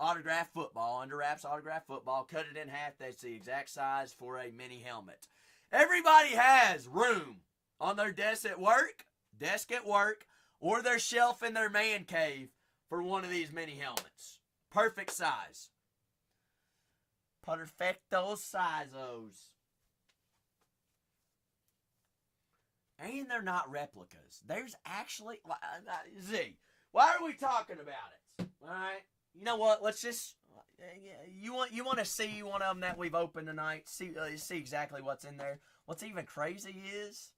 autographed football, under wraps autographed football. Cut it in half. That's the exact size for a mini helmet. Everybody has room on their desk at work, or their shelf in their man cave for one of these mini helmets. Perfect size. Perfecto sizos. And they're not replicas. There's actually... Z, why are we talking about it? All right? You know what? Let's just... You want to see one of them that we've opened tonight? See exactly what's in there. What's even crazy is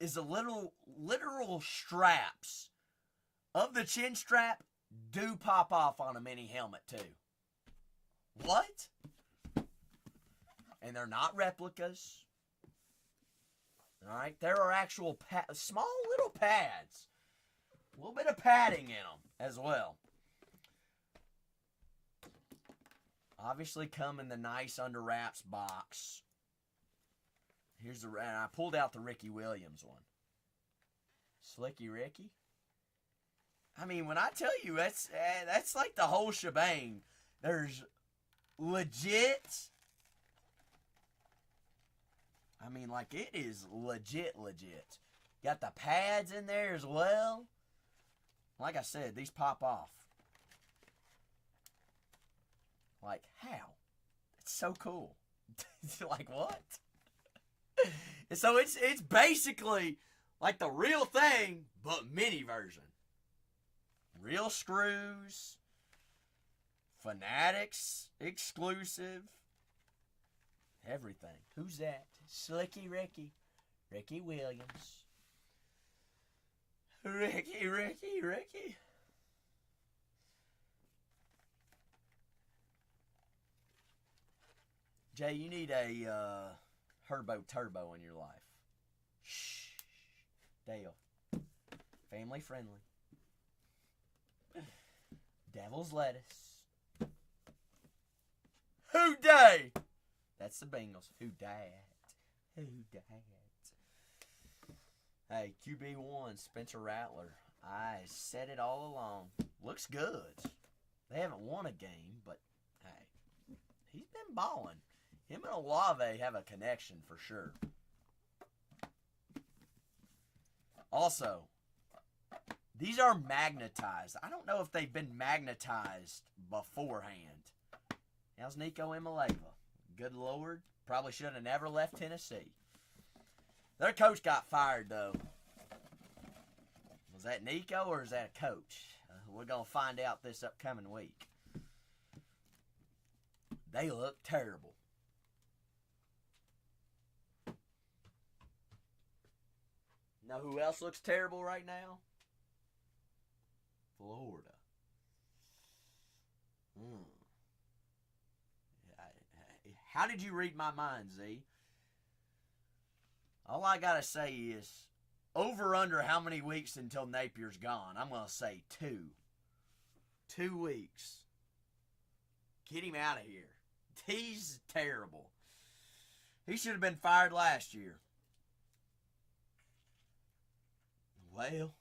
the literal straps of the chin strap do pop off on a mini helmet too. What? And they're not replicas. All right, there are actual small little pads, a little bit of padding in them as well. Obviously come in the nice under wraps box. Here's and I pulled out the Ricky Williams one. Slicky Ricky. I mean, when I tell you that's like the whole shebang. There's legit. I mean, like it is legit. Got the pads in there as well. Like I said, these pop off. Like, how? It's so cool. Like, what? So it's basically like the real thing, but mini version. Real screws. Fanatics exclusive. Everything. Who's that? Slicky Ricky. Ricky Williams. Ricky. Jay, you need a Herbo Turbo in your life. Shh. Dale. Family friendly. Devil's lettuce. Who day? That's the Bengals. Who dat? Hey, QB1, Spencer Rattler. I said it all along. Looks good. They haven't won a game, but hey, he's been balling. Him and Olave have a connection for sure. Also, these are magnetized. I don't know if they've been magnetized beforehand. How's Nico Imaleva? Good Lord. Probably should have never left Tennessee. Their coach got fired, though. Was that Nico or is that a coach? We're going to find out this upcoming week. They look terrible. Know who else looks terrible right now? Florida. How did you read my mind, Z? All I got to say is, over under how many weeks until Napier's gone? I'm going to say 2. 2 weeks. Get him out of here. He's terrible. He should have been fired last year. Well,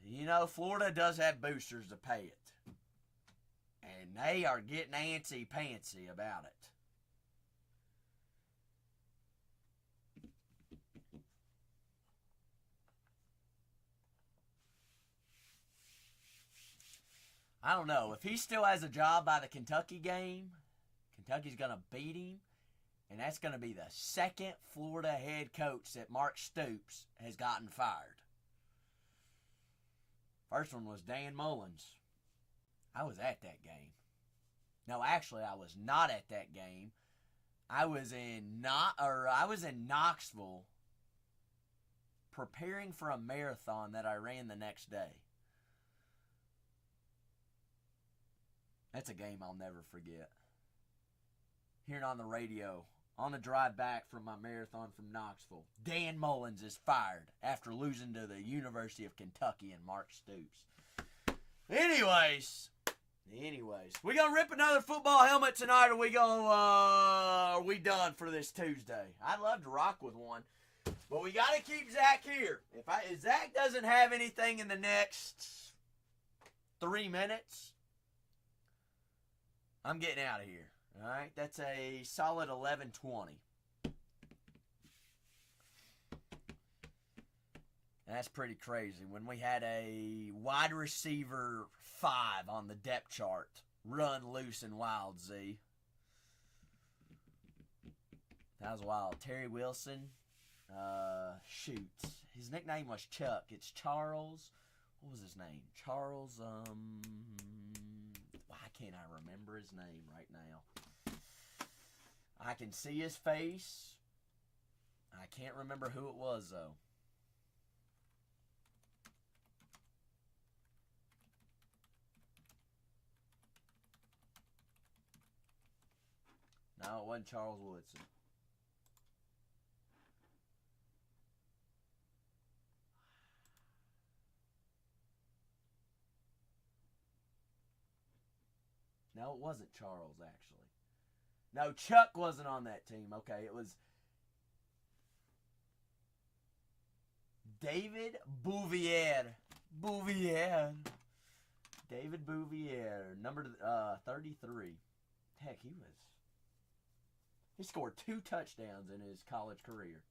you know, Florida does have boosters to pay it. And they are getting antsy-pantsy about it. I don't know. If he still has a job by the Kentucky game, Kentucky's going to beat him. And that's going to be the second Florida head coach that Mark Stoops has gotten fired. First one was Dan Mullins. I was at that game. No, actually, I was not at that game. I was in Knoxville preparing for a marathon that I ran the next day. That's a game I'll never forget. Hearing on the radio, on the drive back from my marathon from Knoxville, Dan Mullins is fired after losing to the University of Kentucky and Mark Stoops. Anyways, we gonna rip another football helmet tonight, or are we done for this Tuesday? I'd love to rock with one, but we gotta keep Zach here. If Zach doesn't have anything in the next 3 minutes, I'm getting out of here. All right, that's a solid 11:20. That's pretty crazy. When we had a wide receiver 5 on the depth chart, run loose and wild, Z. That was wild. Terry Wilson, shoot. His nickname was Chuck. It's Charles. What was his name? Charles, why can't I remember his name right now? I can see his face. I can't remember who it was, though. No, it wasn't Charles Woodson. it wasn't Charles, actually. No, Chuck wasn't on that team. Okay, it was David Bouvier. David Bouvier, number 33. Heck, he scored 2 touchdowns in his college career.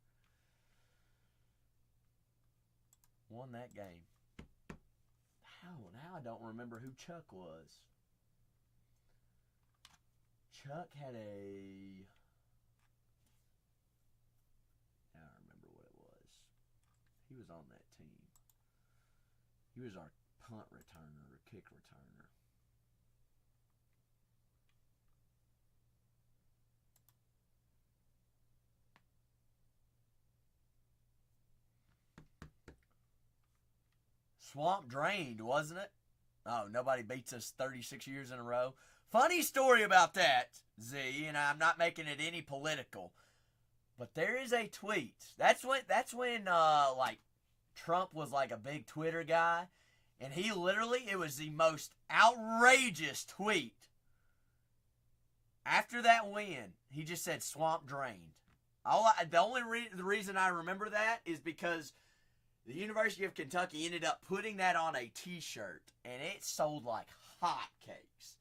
Won that game. Now I don't remember who Chuck was. Chuck had a... I don't remember what it was. He was on that team. He was our punt returner or kick returner. Swamp drained, wasn't it? Oh, nobody beats us 36 years in a row. Funny story about that, Z, and I'm not making it any political, but there is a tweet. That's when like Trump was like a big Twitter guy, and he literally, it was the most outrageous tweet. After that win, he just said swamp drained. The reason I remember that is because the University of Kentucky ended up putting that on a t-shirt, and it sold like hotcakes.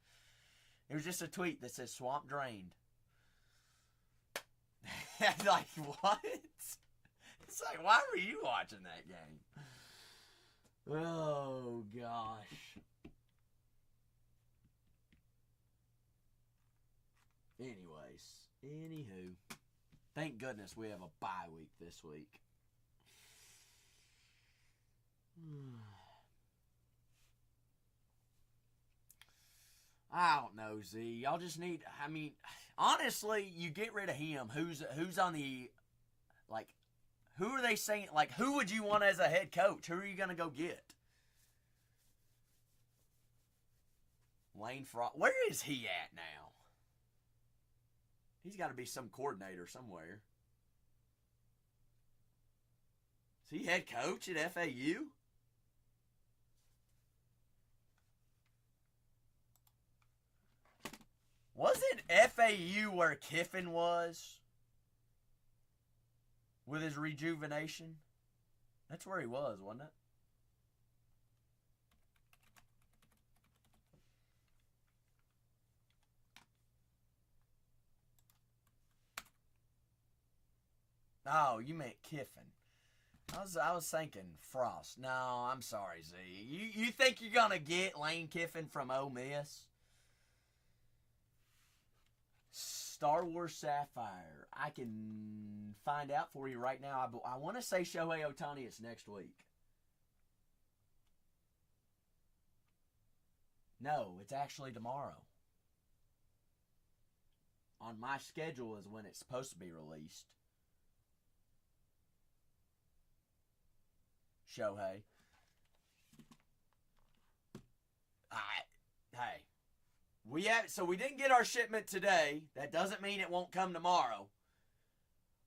It was just a tweet that says swamp drained. Like, what? It's like, why were you watching that game? Oh, gosh. Anywho. Thank goodness we have a bye week this week. I don't know, Z. Y'all just need, I mean, honestly, you get rid of him. Who's on the, like, who are they saying, like, who would you want as a head coach? Who are you going to go get? Lane Frost. Where is he at now? He's got to be some coordinator somewhere. Is he head coach at FAU? Wasn't FAU where Kiffin was? With his rejuvenation? That's where he was, wasn't it? Oh, you meant Kiffin. I was thinking Frost. No, I'm sorry, Z. You think you're gonna get Lane Kiffin from Ole Miss? Star Wars Sapphire. I can find out for you right now. I want to say Shohei Ohtani. It's next week. No, it's actually tomorrow. On my schedule is when it's supposed to be released. Shohei. Hey. We didn't get our shipment today. That doesn't mean it won't come tomorrow.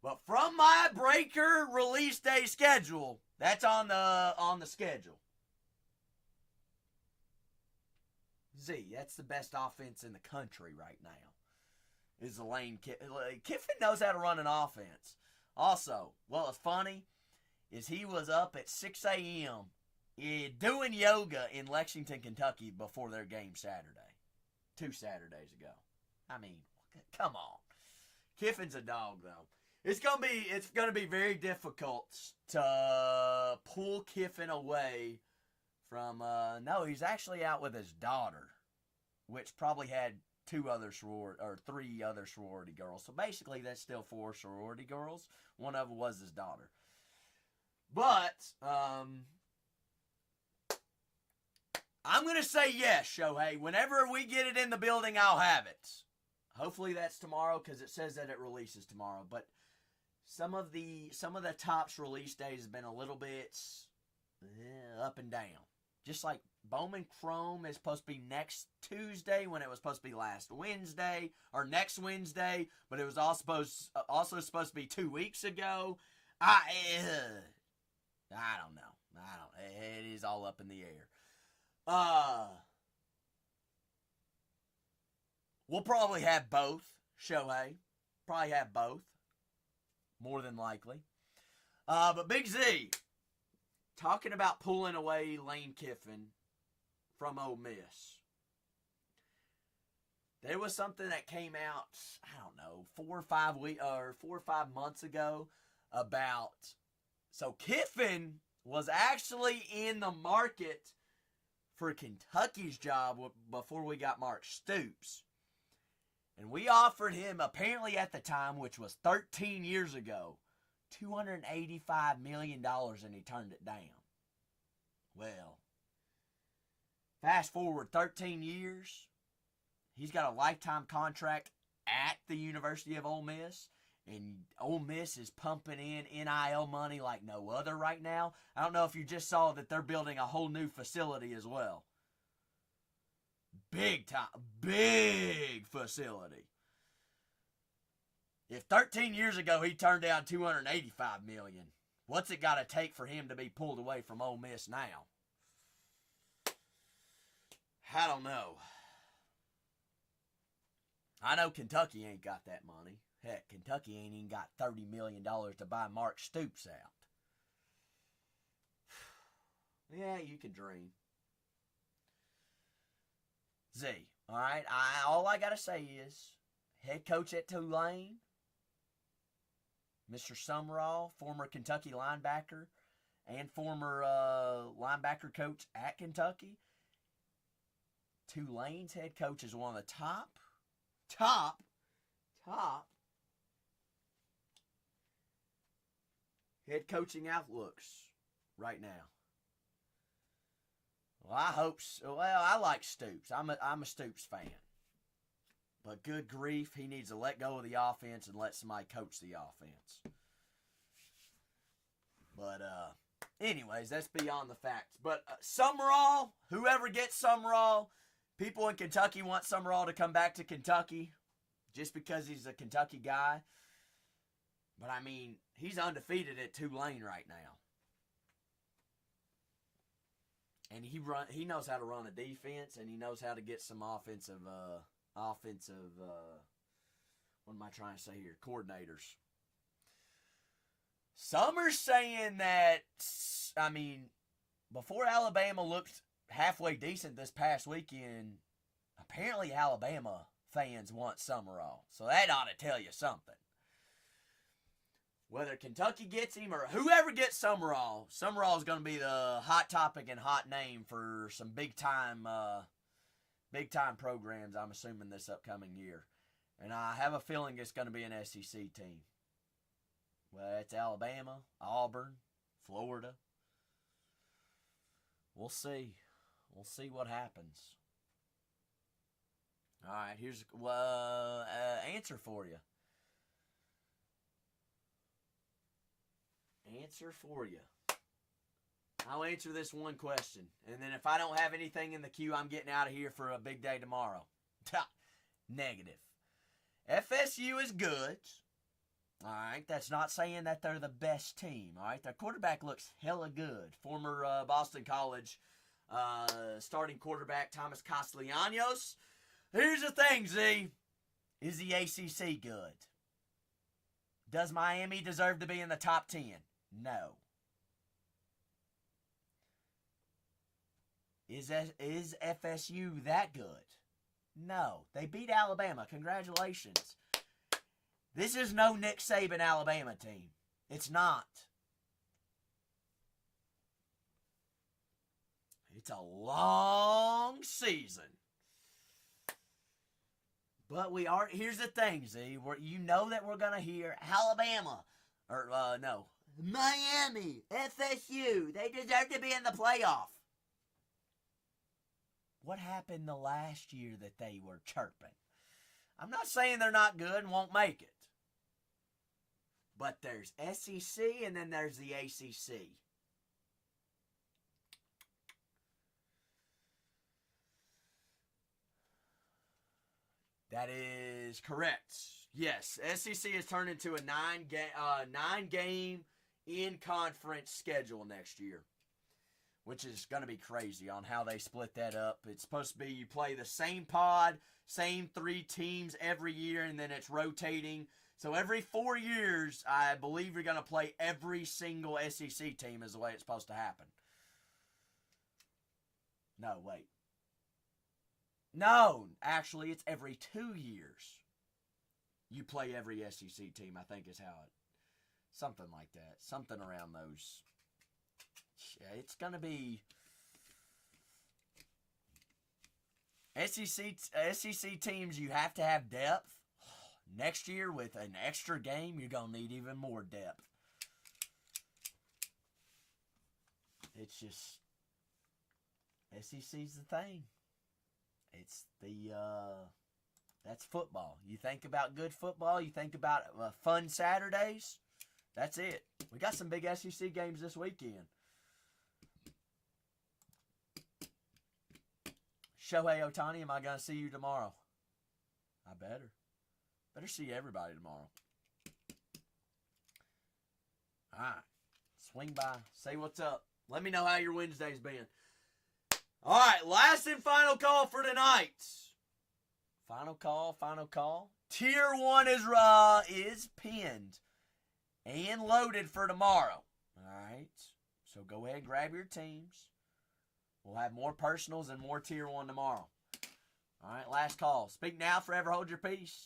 But from my breaker release day schedule, that's on the schedule. Z, that's the best offense in the country right now. Is the Lane Kiffin. Kiffin knows how to run an offense. Also, what's funny is he was up at 6 a.m. Doing yoga in Lexington, Kentucky before their game Saturday. 2 Saturdays ago. I mean, come on. Kiffin's a dog, though. It's gonna be very difficult to pull Kiffin away from. No, he's actually out with his daughter, which probably had 3 other sorority girls. So basically, that's still 4 sorority girls. One of them was his daughter. But I'm going to say yes, Shohei. Whenever we get it in the building, I'll have it. Hopefully that's tomorrow because it says that it releases tomorrow. But some of the Topps release days have been a little bit up and down. Just like Bowman Chrome is supposed to be next Tuesday when it was supposed to be last Wednesday or next Wednesday, but it was also supposed to be 2 weeks ago. I don't know. It is all up in the air. We'll probably have both, Shohei. Probably have both. More than likely. But Big Z, talking about pulling away Lane Kiffin from Ole Miss. There was something that came out, I don't know, 4 or 5 months ago about, so Kiffin was actually in the market for Kentucky's job before we got Mark Stoops. And we offered him, apparently at the time, which was 13 years ago, $285 million, and he turned it down. Well, fast forward 13 years, he's got a lifetime contract at the University of Ole Miss, and Ole Miss is pumping in NIL money like no other right now. I don't know if you just saw that they're building a whole new facility as well. Big time, big facility. If 13 years ago he turned down $285 million, what's it got to take for him to be pulled away from Ole Miss now? I don't know. I know Kentucky ain't got that money. Heck, Kentucky ain't even got $30 million to buy Mark Stoops out. Yeah, you can dream. Z, all right? All I got to say is, head coach at Tulane, Mr. Summerall, former Kentucky linebacker and former linebacker coach at Kentucky. Tulane's head coach is one of the top head coaching outlooks right now. Well, I hope so. Well, I like Stoops. I'm a Stoops fan. But good grief, he needs to let go of the offense and let somebody coach the offense. But, anyways, that's beyond the facts. But Summerall, whoever gets Summerall, people in Kentucky want Summerall to come back to Kentucky just because he's a Kentucky guy. But, I mean, he's undefeated at Tulane right now. And he knows how to run a defense, and he knows how to get some offensive, what am I trying to say here? Coordinators. Some are saying that, I mean, before Alabama looked halfway decent this past weekend, apparently Alabama fans want Summerall. So that ought to tell you something. Whether Kentucky gets him or whoever gets Summerall is going to be the hot topic and hot name for some big time programs, I'm assuming, this upcoming year. And I have a feeling it's going to be an SEC team. Well, it's Alabama, Auburn, Florida. We'll see. We'll see what happens. All right, here's answer for you. Answer for you. I'll answer this one question. And then if I don't have anything in the queue, I'm getting out of here for a big day tomorrow. Negative. FSU is good. All right, that's not saying that they're the best team. All right, their quarterback looks hella good. Former Boston College starting quarterback Thomas Castellanos. Here's the thing, Z. Is the ACC good? Does Miami deserve to be in the top 10? No. Is FSU that good? No. They beat Alabama. Congratulations. This is no Nick Saban Alabama team. It's not. It's a long season. But here's the thing, Z. You know that we're going to hear Alabama. Or, no. Miami, FSU, they deserve to be in the playoff. What happened the last year that they were chirping? I'm not saying they're not good and won't make it. But there's SEC and then there's the ACC. That is correct. Yes, SEC has turned into a nine-game in-conference schedule next year, which is going to be crazy on how they split that up. It's supposed to be you play the same pod, same 3 teams every year, and then it's rotating. So every 4 years, I believe you're going to play every single SEC team is the way it's supposed to happen. No, wait. No, actually, it's every 2 years. You play every SEC team, I think is how it, something like that. Something around those. Yeah, it's going to be SEC teams, you have to have depth. Next year, with an extra game, you're going to need even more depth. It's just, SEC's the thing. It's the, that's football. You think about good football, you think about fun Saturdays, that's it. We got some big SEC games this weekend. Shohei Ohtani, am I going to see you tomorrow? I better. Better see everybody tomorrow. All right. Swing by. Say what's up. Let me know how your Wednesday's been. All right. Last and final call for tonight. Final call. Tier 1 is pinned and loaded for tomorrow. All right. So go ahead and grab your teams. We'll have more personals and more Tier 1 tomorrow. All right, last call. Speak now, forever hold your peace.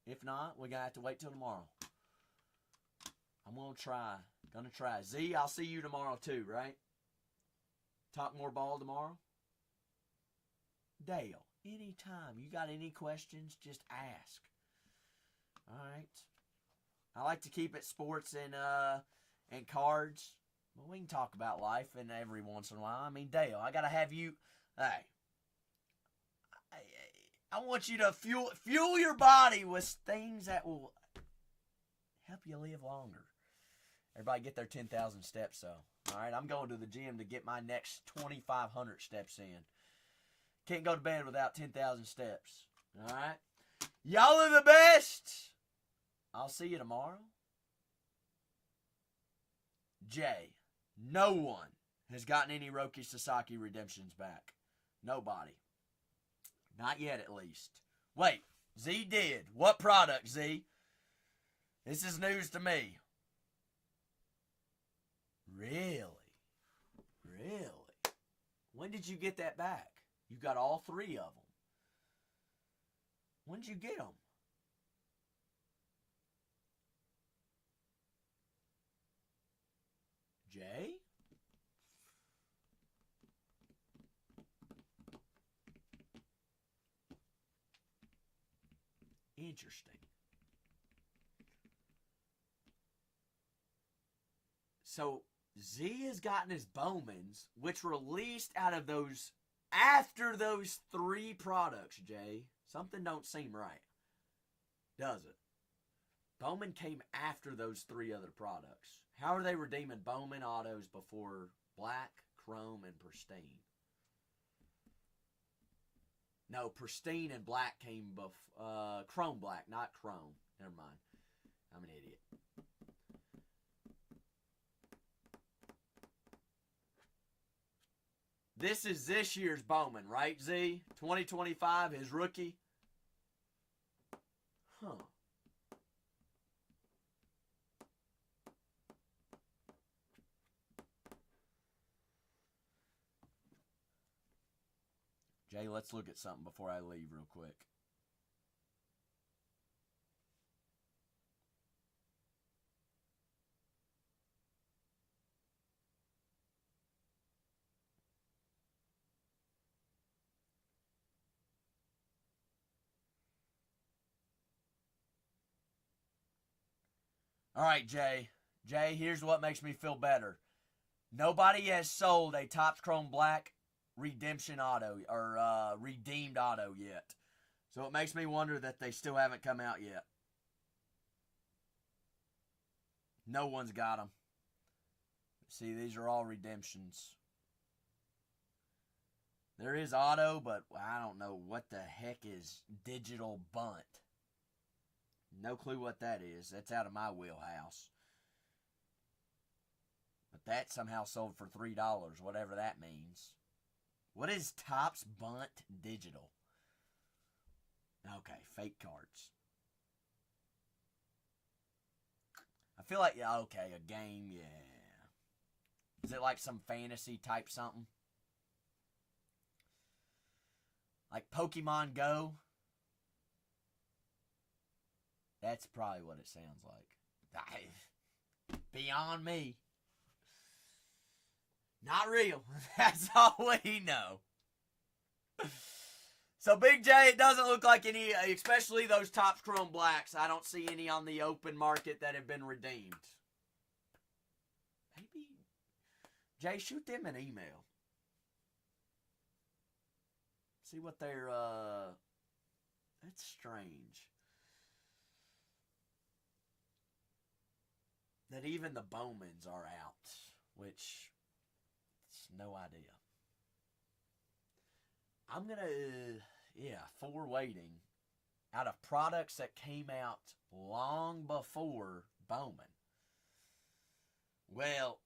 If not, we're going to have to wait till tomorrow. I'm going to try. Z, I'll see you tomorrow too, right? Talk more ball tomorrow? Dale, anytime. You got any questions, just ask. All right. I like to keep it sports and cards. Well, we can talk about life and every once in a while. I mean, Dale, I got to have you. Hey, I want you to fuel your body with things that will help you live longer. Everybody get their 10,000 steps, so. All right, I'm going to the gym to get my next 2,500 steps in. Can't go to bed without 10,000 steps. All right? Y'all are the best. I'll see you tomorrow. Jay. No one has gotten any Roki Sasaki redemptions back. Nobody. Not yet, at least. Wait, Z did. What product, Z? This is news to me. Really? When did you get that back? You got all 3 of them. When did you get them? Jay? Interesting. So, Z has gotten his Bowmans, which released out of those, after those 3 products, Jay. Something don't seem right. Does it? Bowman came after those 3 other products. How are they redeeming Bowman autos before Black, Chrome, and Pristine? No, Pristine and Black came before. Chrome Black, not Chrome. Never mind. I'm an idiot. This is this year's Bowman, right, Z? 2025, his rookie? Huh. Jay, let's look at something before I leave real quick. All right, Jay. Jay, here's what makes me feel better. Nobody has sold a Topps Chrome Black redemption auto or redeemed auto yet. So it makes me wonder that they still haven't come out yet. No one's got them. See, these are all redemptions. There is auto, but I don't know what the heck is digital bunt. No clue what that is. That's out of my wheelhouse. But that somehow sold for $3, whatever that means. What is Topps Bunt Digital? Okay, fake cards. I feel like, yeah, okay, a game, yeah. Is it like some fantasy type something? Like Pokemon Go? That's probably what it sounds like. Beyond me. Not real. That's all we know. So, Big J, it doesn't look like any, especially those Topps Chrome Blacks. I don't see any on the open market that have been redeemed. Maybe, Jay, shoot them an email. See what they're, that's strange. That even the Bowmans are out, which, it's no idea. I'm going to, for waiting, out of products that came out long before Bowman. Well,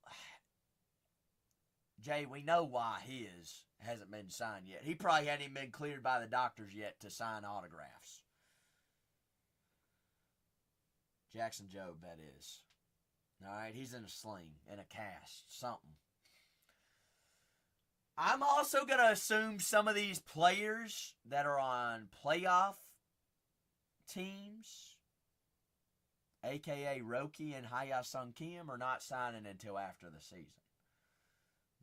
Jay, we know why his hasn't been signed yet. He probably hadn't even been cleared by the doctors yet to sign autographs. Jackson Jobe, that is. All right, he's in a sling, in a cast, something. I'm also going to assume some of these players that are on playoff teams, a.k.a. Roki and Hya-Sung Kim, are not signing until after the season.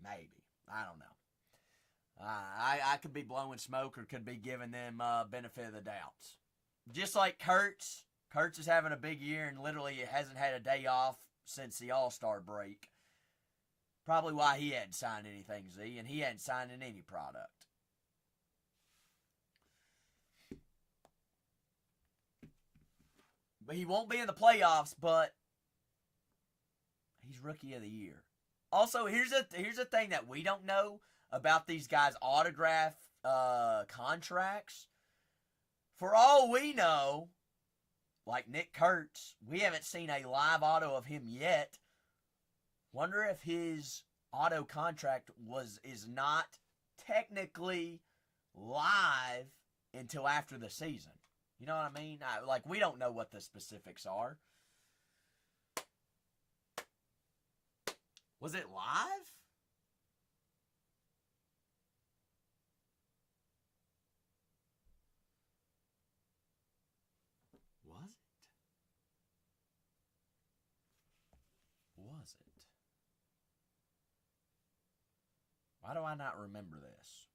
Maybe. I don't know. I could be blowing smoke or could be giving them benefit of the doubts. Just like Kurtz. Kurtz is having a big year and literally hasn't had a day off since the All-Star break. Probably why he hadn't signed anything, Z, and he hadn't signed in any product. But he won't be in the playoffs, but he's Rookie of the Year. Also, here's a thing that we don't know about these guys' autograph contracts. For all we know, like Nick Kurtz, we haven't seen a live auto of him yet. Wonder if his auto contract is not technically live until after the season. You know what I mean? We don't know what the specifics are. Was it live? Was it? Was it? Why do I not remember this?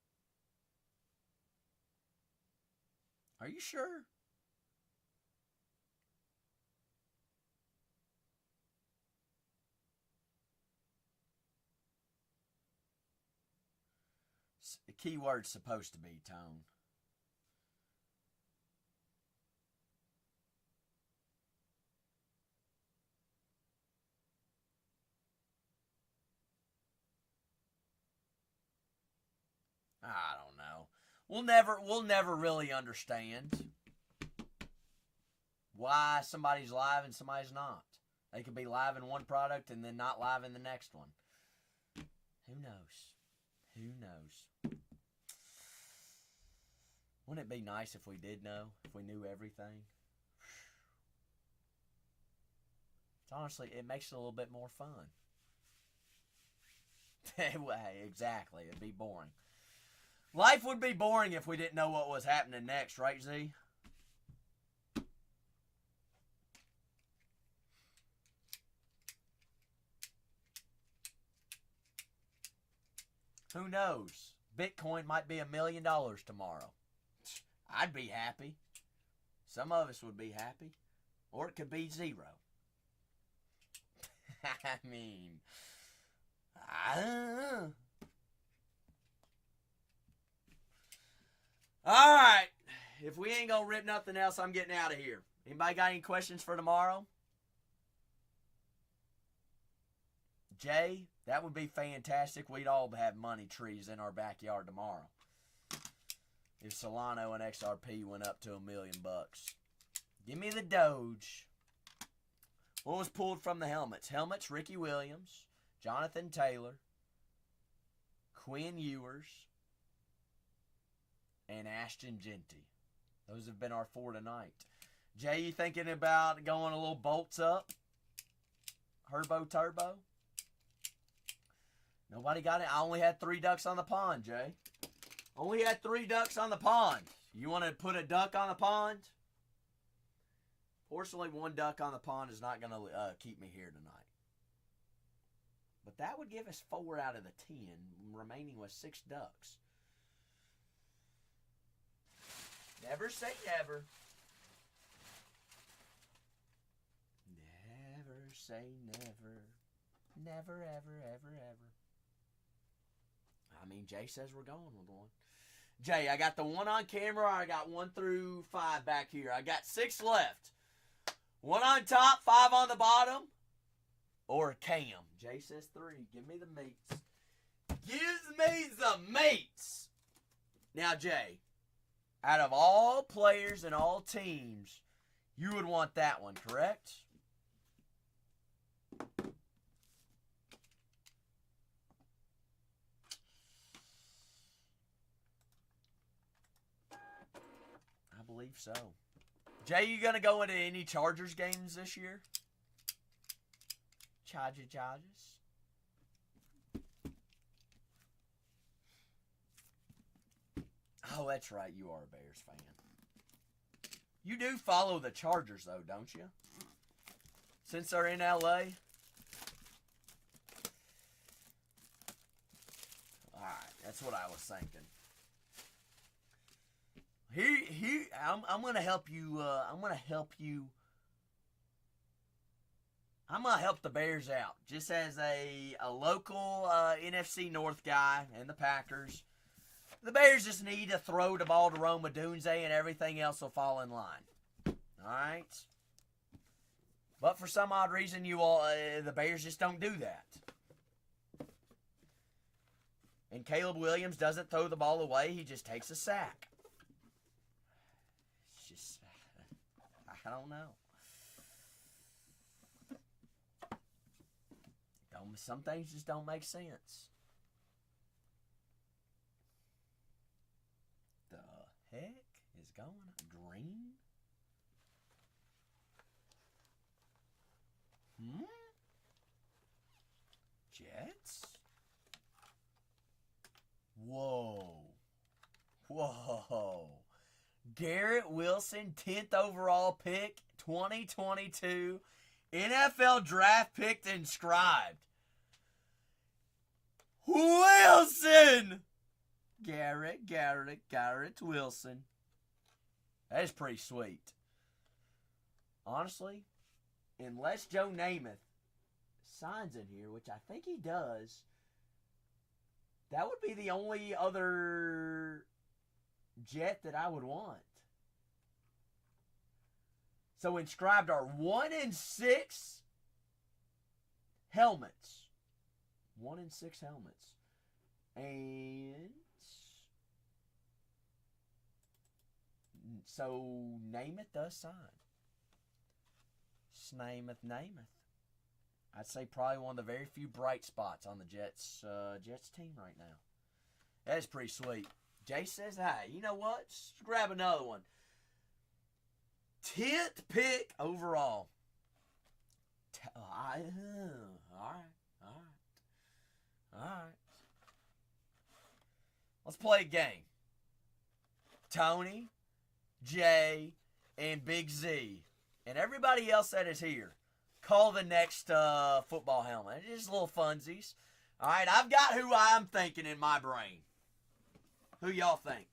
Are you sure? The keyword's supposed to be tone. I don't know. We'll never really understand why somebody's live and somebody's not. They could be live in one product and then not live in the next one. Who knows? Who knows? Wouldn't it be nice if we did know? If we knew everything? It's honestly, it makes it a little bit more fun. Exactly. It'd be boring. Life would be boring if we didn't know what was happening next, right, Z? Who knows? Bitcoin might be $1 million tomorrow. I'd be happy. Some of us would be happy. Or it could be zero. I mean, I don't know. All right. If we ain't going to rip nothing else, I'm getting out of here. Anybody got any questions for tomorrow? Jay, that would be fantastic. We'd all have money trees in our backyard tomorrow. If Solano and XRP went up to $1 million. Give me the Doge. What was pulled from the helmets? Helmets, Ricky Williams, Jonathan Taylor, Quinn Ewers, and Ashton Genty. Those have been our 4 tonight. Jay, you thinking about going a little bolts up? Herbo Turbo? Nobody got it. I only had 3 ducks on the pond, Jay. Only had 3 ducks on the pond. You want to put a duck on the pond? Fortunately, 1 duck on the pond is not going to keep me here tonight. But that would give us 4 out of the 10, remaining with 6 ducks. Never say never. Never say never. Never, ever, ever, ever. I mean, Jay says we're going with 1. Jay, I got the 1 on camera. I got 1 through 5 back here. I got 6 left. 1 on top, 5 on the bottom. Or Cam. Jay says 3. Give me the meats. Give me the meats. Now, Jay, out of all players and all teams, you would want that one, correct? I believe so. Jay, you going to go into any Chargers games this year? Chargers. Oh, that's right. You are a Bears fan. You do follow the Chargers, though, don't you? Since they're in L.A.? Alright, that's what I was thinking. I'm going to help you. I'm going to help the Bears out. Just as a local NFC North guy and the Packers. The Bears just need to throw the ball to Rome Odunze and everything else will fall in line. Alright? But for some odd reason, the Bears just don't do that. And Caleb Williams doesn't throw the ball away. He just takes a sack. It's just, I don't know. Some things just don't make sense. The heck is going on? Green? Jets? Whoa. Garrett Wilson, 10th overall pick, 2022. NFL draft picked inscribed. Wilson! Garrett Wilson. That is pretty sweet. Honestly, unless Joe Namath signs in here, which I think he does, that would be the only other Jet that I would want. So inscribed are 1 in 6 helmets. 1 in 6 helmets. And so Namath does sign. Namath. I'd say probably one of the very few bright spots on the Jets team right now. That is pretty sweet. Jay says, hey, you know what? Let's grab another one. 10th pick overall. All right. Let's play a game. Tony, Jay, and Big Z, and everybody else that is here, call the next football helmet. It's just little funsies. All right, I've got who I'm thinking in my brain. Who y'all think?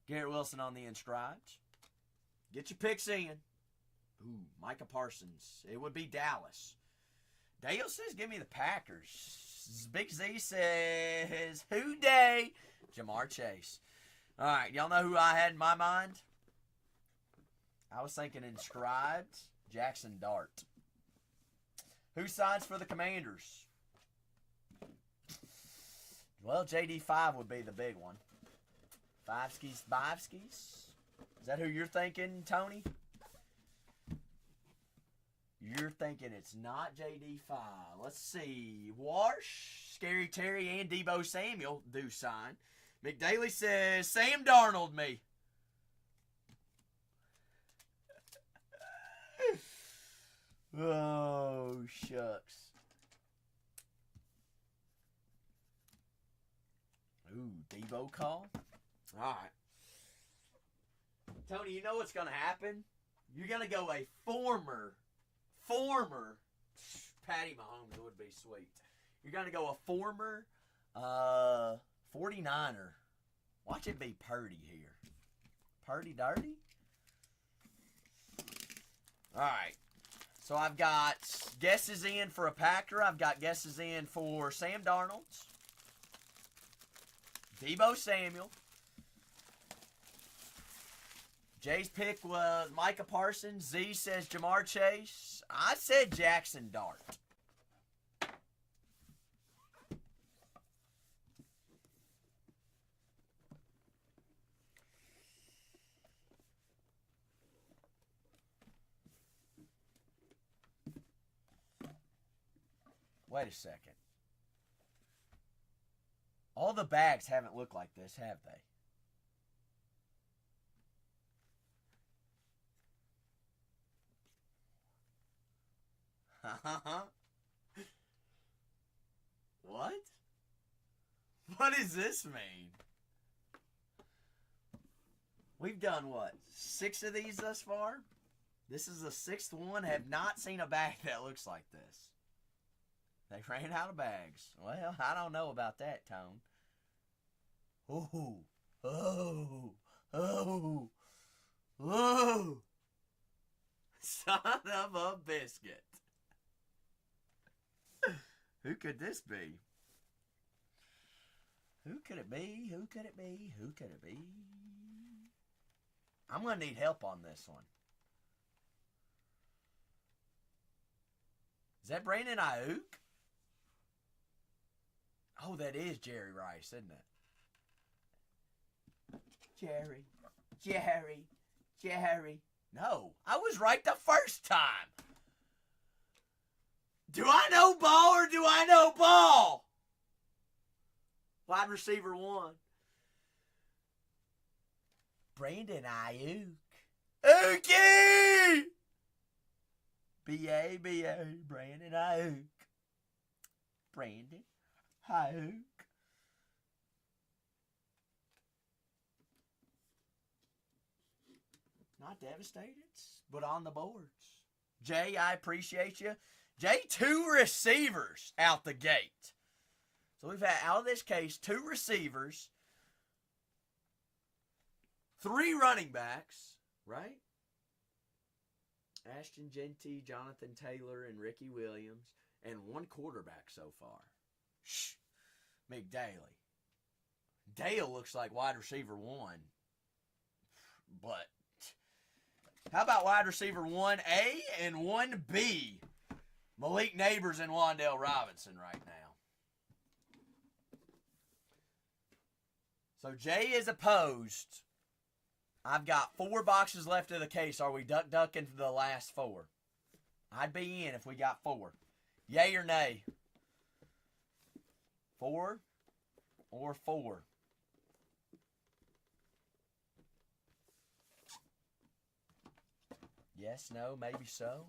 Garrett Wilson on the inscribed. Get your picks in. Ooh, Micah Parsons. It would be Dallas. Dale says, give me the Packers. Big Z says, who day? Jamar Chase. All right, y'all know who I had in my mind? I was thinking inscribed Jackson Dart. Who signs for the Commanders? Well, JD5 would be the big one. Five skis. Is that who you're thinking, Tony? You're thinking it's not JD5. Let's see. Warsh, Scary Terry, and Debo Samuel do sign. McDaily says, Sam Darnold me. Oh, shucks. Ooh, Debo call? All right. Tony, you know what's going to happen? You're going to go a former Patty Mahomes would be sweet. You're going to go a former 49er. Watch it be Purdy here. Purdy dirty? All right. So I've got guesses in for a Packer. I've got guesses in for Sam Darnold, Debo Samuel. Jay's pick was Micah Parsons. Z says Jamar Chase. I said Jackson Dart. Wait a second. All the bags haven't looked like this, have they? What? What does this mean? We've done what? 6 of these thus far? This is the 6th one. Have not seen a bag that looks like this. They ran out of bags. Well, I don't know about that, Tone. Oh, oh, oh, oh. Son of a biscuit. Who could this be? Who could it be? Who could it be? Who could it be? I'm going to need help on this one. Is that Brandon Ayuk? Oh, that is Jerry Rice, isn't it? Jerry. No, I was right the first time. Do I know ball or do I know ball? Wide receiver 1. Brandon Ayuk. Ookie! B-A, Brandon Ayuk. Brandon Ayuk. Not devastated, but on the boards. Jay, I appreciate you. Jay, 2 receivers out the gate. So we've had, out of this case, 2 receivers, 3 running backs, right? Ashton Genty, Jonathan Taylor, and Ricky Williams, and 1 quarterback so far. Shh. McDaily. Dale looks like wide receiver 1. But how about wide receiver 1A and 1B? Malik Neighbors and Wan'Dale Robinson right now. So Jay is opposed. I've got 4 boxes left of the case. Are we duck into the last 4? I'd be in if we got 4. Yay or nay? 4 or 4? Yes, no, maybe so.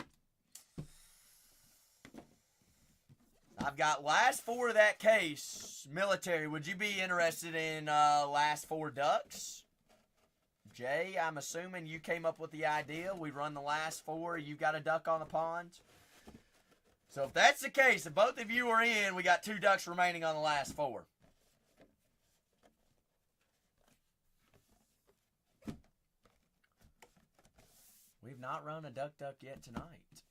I've got last 4 of that case. Military, would you be interested in last 4 ducks? Jay, I'm assuming you came up with the idea. We run the last 4. You got a duck on the pond. So if that's the case, if both of you are in, we got 2 ducks remaining on the last 4. We've not run a duck yet tonight.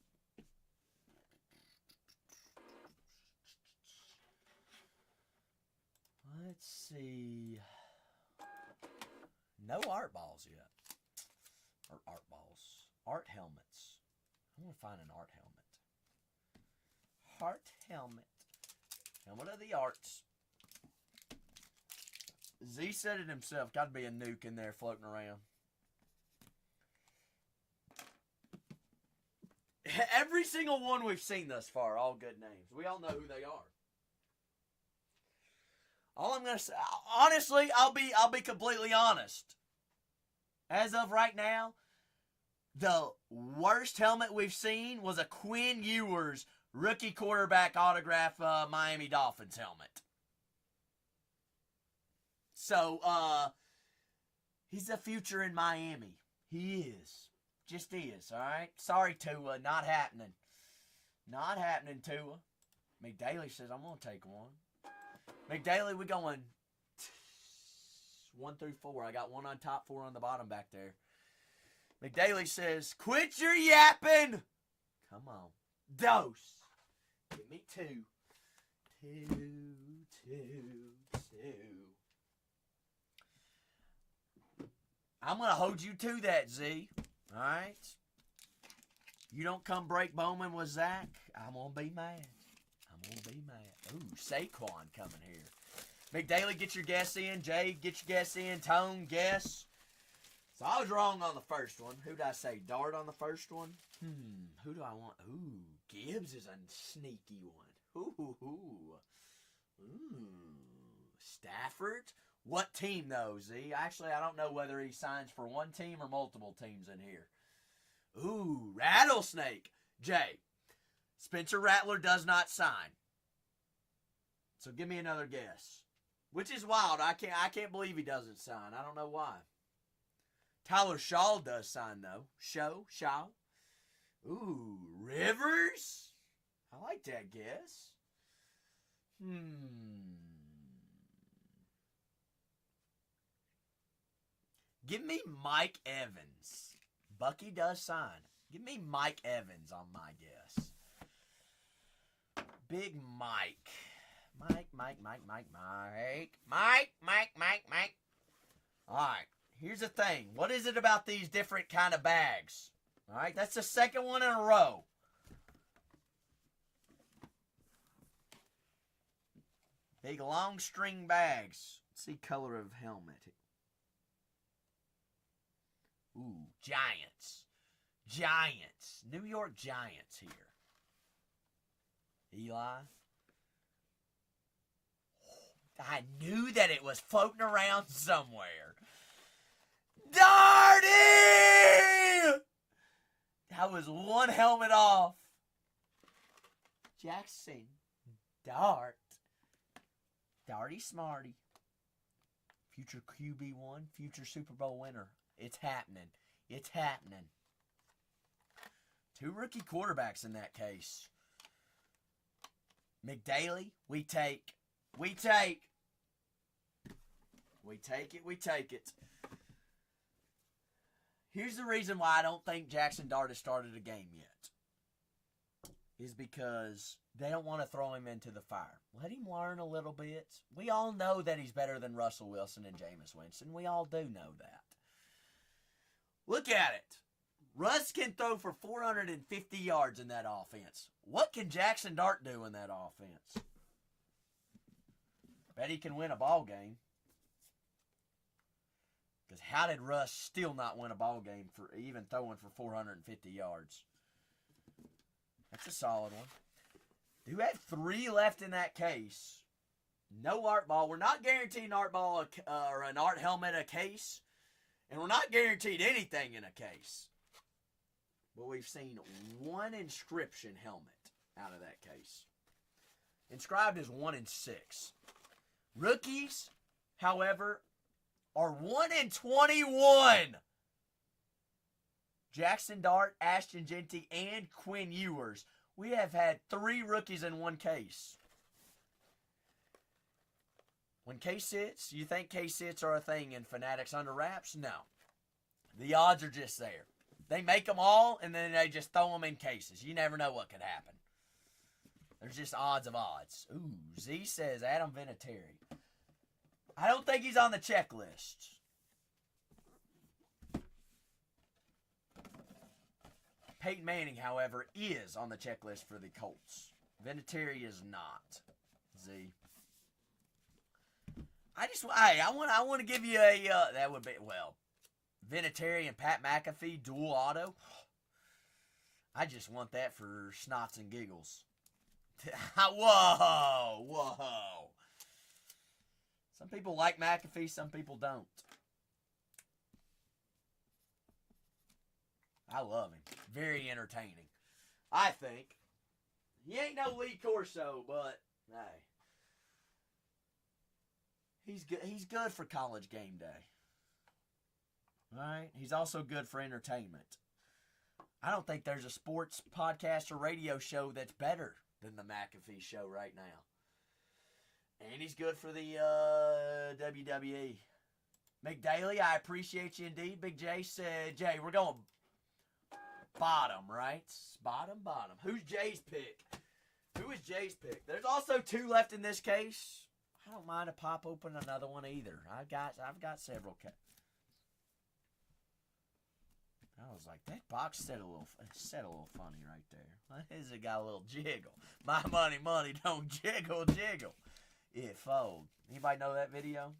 Let's see. No art balls yet. Or art balls. Art helmets. I want to find an art helmet. Heart helmet. Helmet of the arts. Z said it himself. Got to be a nuke in there floating around. Every single one we've seen thus far, all good names. We all know who they are. All I'm gonna say, honestly, I'll be completely honest. As of right now, the worst helmet we've seen was a Quinn Ewers rookie quarterback autograph Miami Dolphins helmet. So, he's the future in Miami. He is. Just is, alright? Sorry, Tua. Not happening. Not happening, Tua. McDaily says, I'm going to take one. McDaily, we're going 1 through 4. I got 1 on top, 4 on the bottom back there. McDaily says, quit your yapping. Come on. Dose. Give me 2. 2, 2, 2. I'm going to hold you to that, Z. All right? You don't come break Bowman with Zach, I'm going to be mad. I'm going to be mad. Ooh, Saquon coming here. McDaily, get your guess in. Jay, get your guess in. Tone, guess. So I was wrong on the first one. Who did I say? Dart on the first one? Who do I want? Ooh, Gibbs is a sneaky one. Ooh. Stafford? What team, though, Z? Actually, I don't know whether he signs for one team or multiple teams in here. Ooh, Rattlesnake. Jay, Spencer Rattler does not sign. So give me another guess. Which is wild. I can't believe he doesn't sign. I don't know why. Tyler Shaw does sign, though. Shaw. Ooh, Rivers? I like that guess. Give me Mike Evans. Bucky does sign. Give me Mike Evans on my guess. Big Mike. Mike. All right. Here's the thing. What is it about these different kind of bags? All right. That's the second one in a row. Big long string bags. Let's see color of helmet. Ooh, Giants. New York Giants here. Eli. I knew that it was floating around somewhere. Darty! That was one helmet off. Jackson. Darty Smarty. Future QB1, future Super Bowl winner. It's happening. 2 rookie quarterbacks in that case. McDaily, we take it. Here's the reason why I don't think Jackson Dart has started a game yet. Is because they don't want to throw him into the fire. Let him learn a little bit. We all know that he's better than Russell Wilson and Jameis Winston. We all do know that. Look at it. Russ can throw for 450 yards in that offense. What can Jackson Dart do in that offense? Bet he can win a ball game. Because how did Russ still not win a ball game for even throwing for 450 yards? That's a solid one. Do have 3 left in that case. No art ball. We're not guaranteeing art ball or an art helmet a case. And we're not guaranteed anything in a case. But we've seen 1 inscription helmet out of that case. Inscribed is 1 in 6. Rookies, however, are 1 in 21. Jackson Dart, Ashton Genty, and Quinn Ewers. We have had 3 rookies in 1 case. When case hits, you think case hits are a thing in Fanatics under wraps? No. The odds are just there. They make them all, and then they just throw them in cases. You never know what could happen. There's just odds of odds. Ooh, Z says Adam Vinatieri. I don't think he's on the checklist. Peyton Manning, however, is on the checklist for the Colts. Vinatieri is not. Z. I want to give you a, that would be, well, Vinatieri and Pat McAfee, dual auto. I just want that for snots and giggles. Whoa. Some people like McAfee, some people don't. I love him. Very entertaining. I think. He ain't no Lee Corso, but hey. He's good for college game day. Alright? He's also good for entertainment. I don't think there's a sports podcast or radio show that's better than the McAfee show right now. And he's good for the WWE. McDaily, I appreciate you indeed. Big J said, Jay, we're going bottom, right? Bottom. Who's Jay's pick? Who is Jay's pick? There's also 2 left in this case. I don't mind to pop open another one either. I've got several. I was like, that box set a little funny right there. Why has it got a little jiggle? My money don't jiggle. It fold. Anybody know that video?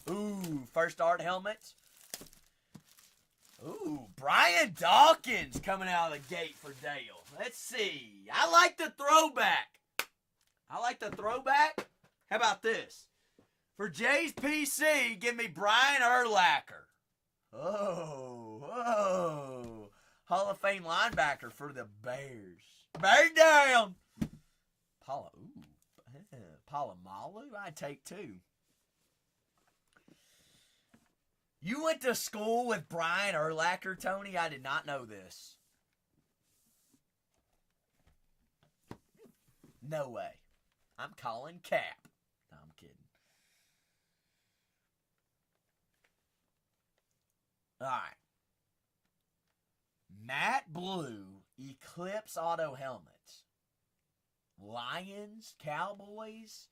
Ooh, first art helmet. Ooh, Brian Dawkins coming out of the gate for Dale. Let's see. I like the throwback. How about this? For Jay's PC, give me Brian Urlacher. Oh. Hall of Fame linebacker for the Bears. Bear down. Polamalu? I'd take 2. You went to school with Brian Urlacher, Tony? I did not know this. No way. I'm calling cap. No, I'm kidding. All right. Matte Blue Eclipse Auto Helmet. Lions, Cowboys,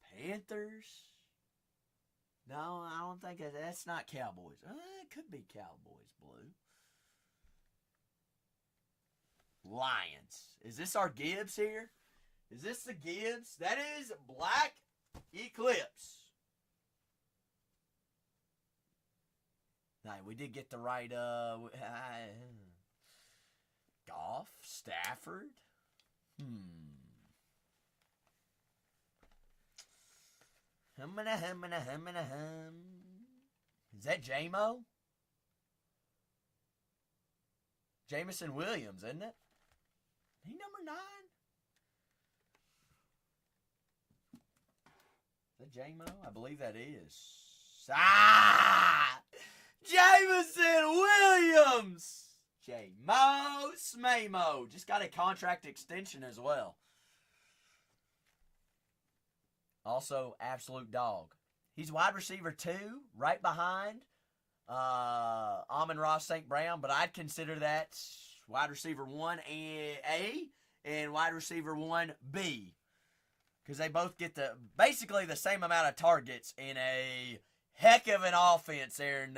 Panthers. No, I don't think that's not Cowboys. It could be Cowboys blue. Lions. Is this our Gibbs here? Is this the Gibbs? That is Black Eclipse. Now, we did get the right, Goff, Stafford. Is that J-Mo? Jameson Williams, isn't it? He number 9? Is that J-Mo? I believe that is. Jameson Williams! J-Mo Smamo. Just got a contract extension as well. Also, absolute dog. He's wide receiver 2, right behind Amon-Ra St. Brown, but I'd consider that wide receiver 1A and wide receiver 1B. Because they both get basically the same amount of targets in a heck of an offense there in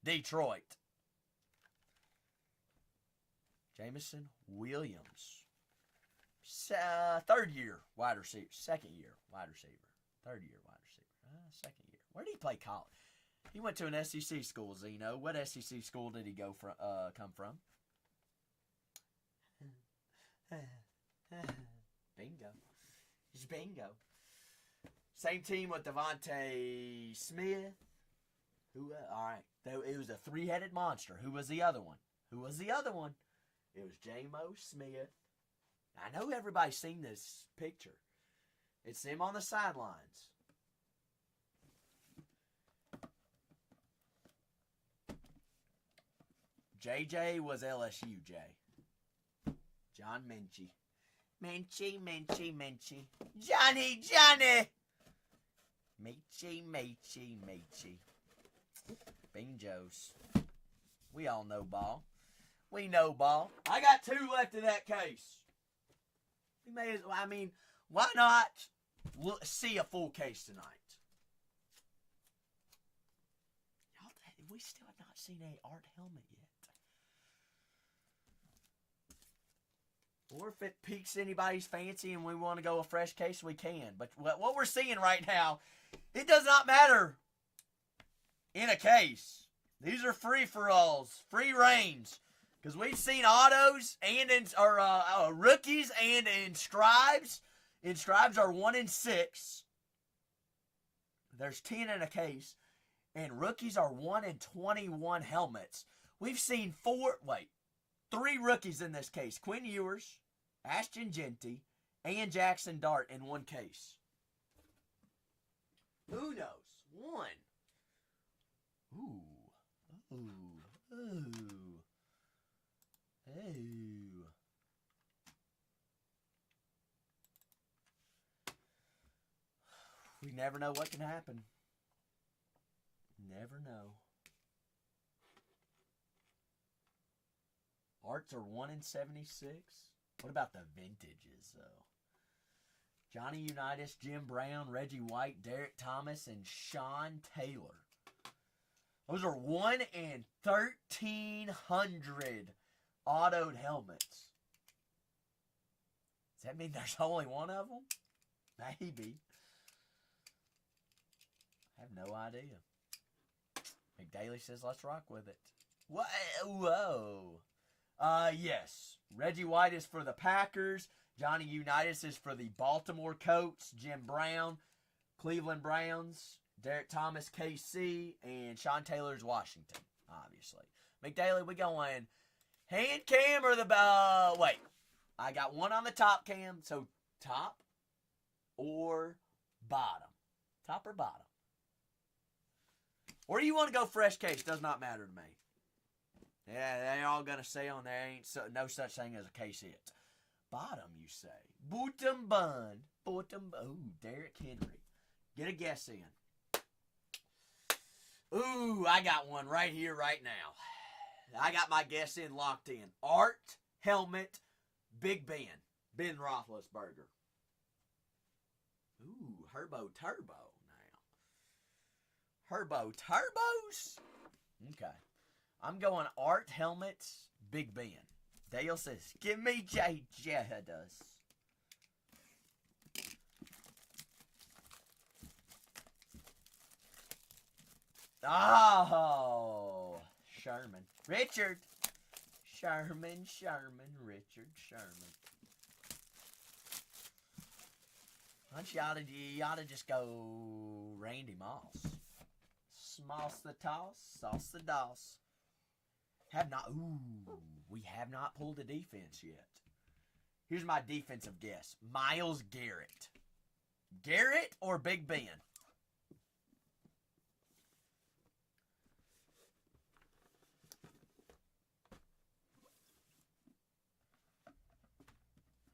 Detroit. Jameson Williams. Third year wide receiver. Second year wide receiver. Third year wide receiver. Second year. Where did he play college? He went to an SEC school, Zeno. What SEC school did he come from? Bingo. It's bingo. Same team with Devontae Smith. All right. It was a 3-headed monster. Who was the other one? It was J-Mo Smith. I know everybody's seen this picture. It's him on the sidelines. JJ was LSU, Jay. John Minchie. Minchie. Johnny. Minchie. Bingos. We all know ball. We know ball. I got 2 left in that case. Why not see a full case tonight? We still have not seen a art helmet yet. Or if it piques anybody's fancy and we want to go a fresh case, we can. But what we're seeing right now, it does not matter in a case. These are free-for-alls, free reigns. Because we've seen autos and rookies and inscribes. Inscribes are 1 in 6. There's 10 in a case. And rookies are 1 in 21 helmets. We've seen 3 rookies in this case. Quinn Ewers, Ashton Genty, and Jackson Dart in one case. Who knows? 1. Ooh. We never know what can happen. Never know. Arts are 1 in 76. What about the vintages, though? Johnny Unitas, Jim Brown, Reggie White, Derek Thomas, and Sean Taylor. Those are 1 in 1,300 autoed helmets. Does that mean there's only one of them? Maybe. I have no idea. McDaily says, let's rock with it. Whoa. Yes. Reggie White is for the Packers. Johnny Unitas is for the Baltimore Colts. Jim Brown, Cleveland Browns. Derek Thomas, KC. And Sean Taylor's Washington, obviously. McDaily, we going hand cam or the... wait. I got one on the top cam. So, top or bottom? Top or bottom? Or do you want to go fresh case? Does not matter to me. Yeah, they're all going to say on there ain't no such thing as a case hit. Bottom, you say. Bottom bun. Ooh, Derrick Henry. Get a guess in. Ooh, I got one right here, right now. I got my guess in locked in. Art, helmet, Big Ben. Ben Roethlisberger. Ooh, Herbo Turbo now. Herbo Turbos? Okay. I'm going Art, helmet, Big Ben. Dale says, give me J. Jeddas. Oh, Sherman. Richard. Sherman, Richard Sherman. You ought to just go Randy Moss. Smoss the toss, sauce the doss. We have not pulled a defense yet. Here's my defensive guess. Myles Garrett. Garrett or Big Ben?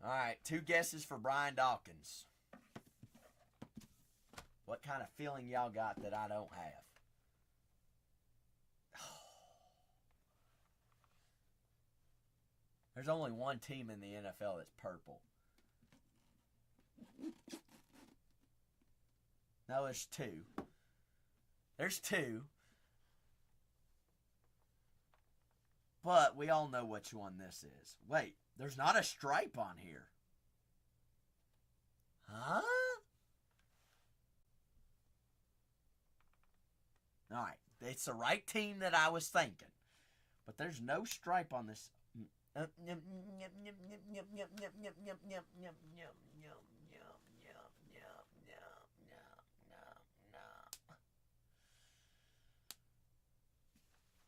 All right, 2 guesses for Brian Dawkins. What kind of feeling y'all got that I don't have? There's only one team in the NFL that's purple. No, there's 2. There's 2. But we all know which one this is. Wait, there's not a stripe on here. Huh? All right, it's the right team that I was thinking. But there's no stripe on this.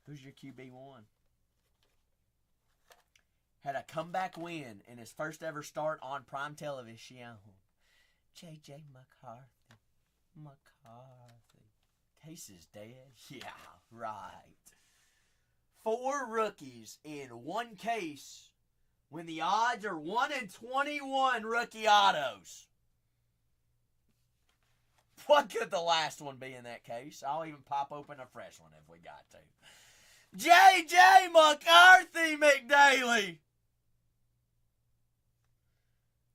Who's your QB1? Had a comeback win in his first ever start on prime television. J.J. McCarthy. Case is dead? Yeah, right. 4 rookies in one case when the odds are 1 in 21 rookie autos. What could the last one be in that case? I'll even pop open a fresh one if we got to. J.J. McCarthy McDaily.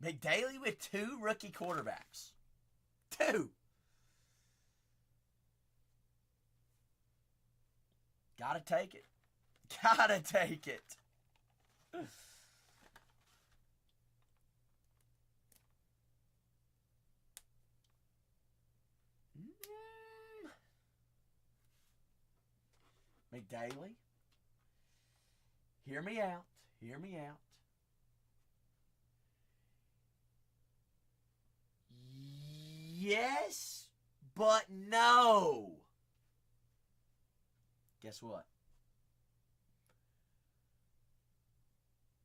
McDaily with 2 rookie quarterbacks. 2. Gotta take it. Gotta take it. McDaily, hear me out. Hear me out. Yes, but no. Guess what?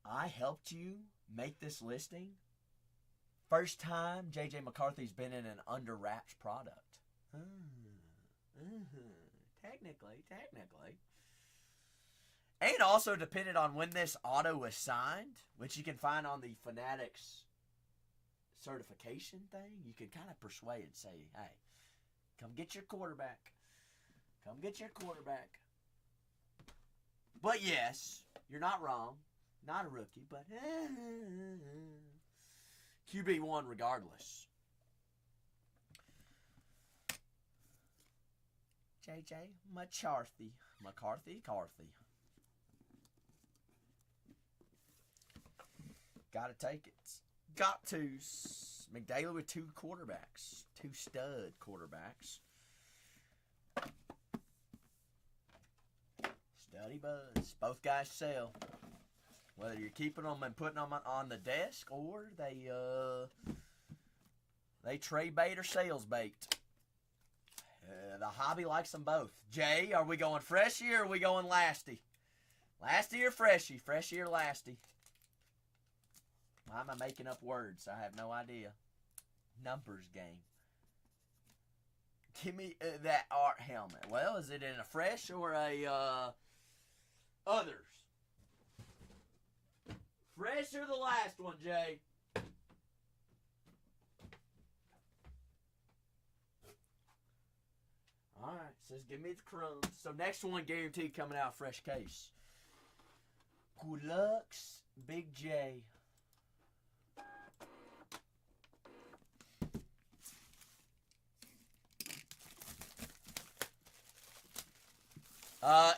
I helped you make this listing. First time J.J. McCarthy's been in an under wraps product. Technically. And also depended on when this auto was signed, which you can find on the Fanatics certification thing. You can kind of persuade and say, hey, come get your quarterback. Come get your quarterback. But yes, you're not wrong. Not a rookie, but QB1 regardless. J.J. McCarthy. Gotta take it. Got to. McDaily with 2 quarterbacks. 2 stud quarterbacks. Study buzz. Both guys sell. Whether you're keeping them and putting them on the desk or they trade bait or sales bait. The hobby likes them both. Jay, are we going freshy or are we going lasty? Lasty or freshy? Freshy or lasty? Why am I making up words? I have no idea. Numbers game. Give me that art helmet. Well, is it in a fresh or a others? Fresh or the last one, Jay? All right, says give me the crumbs. So next one guaranteed coming out fresh case. Good lucks, Big J.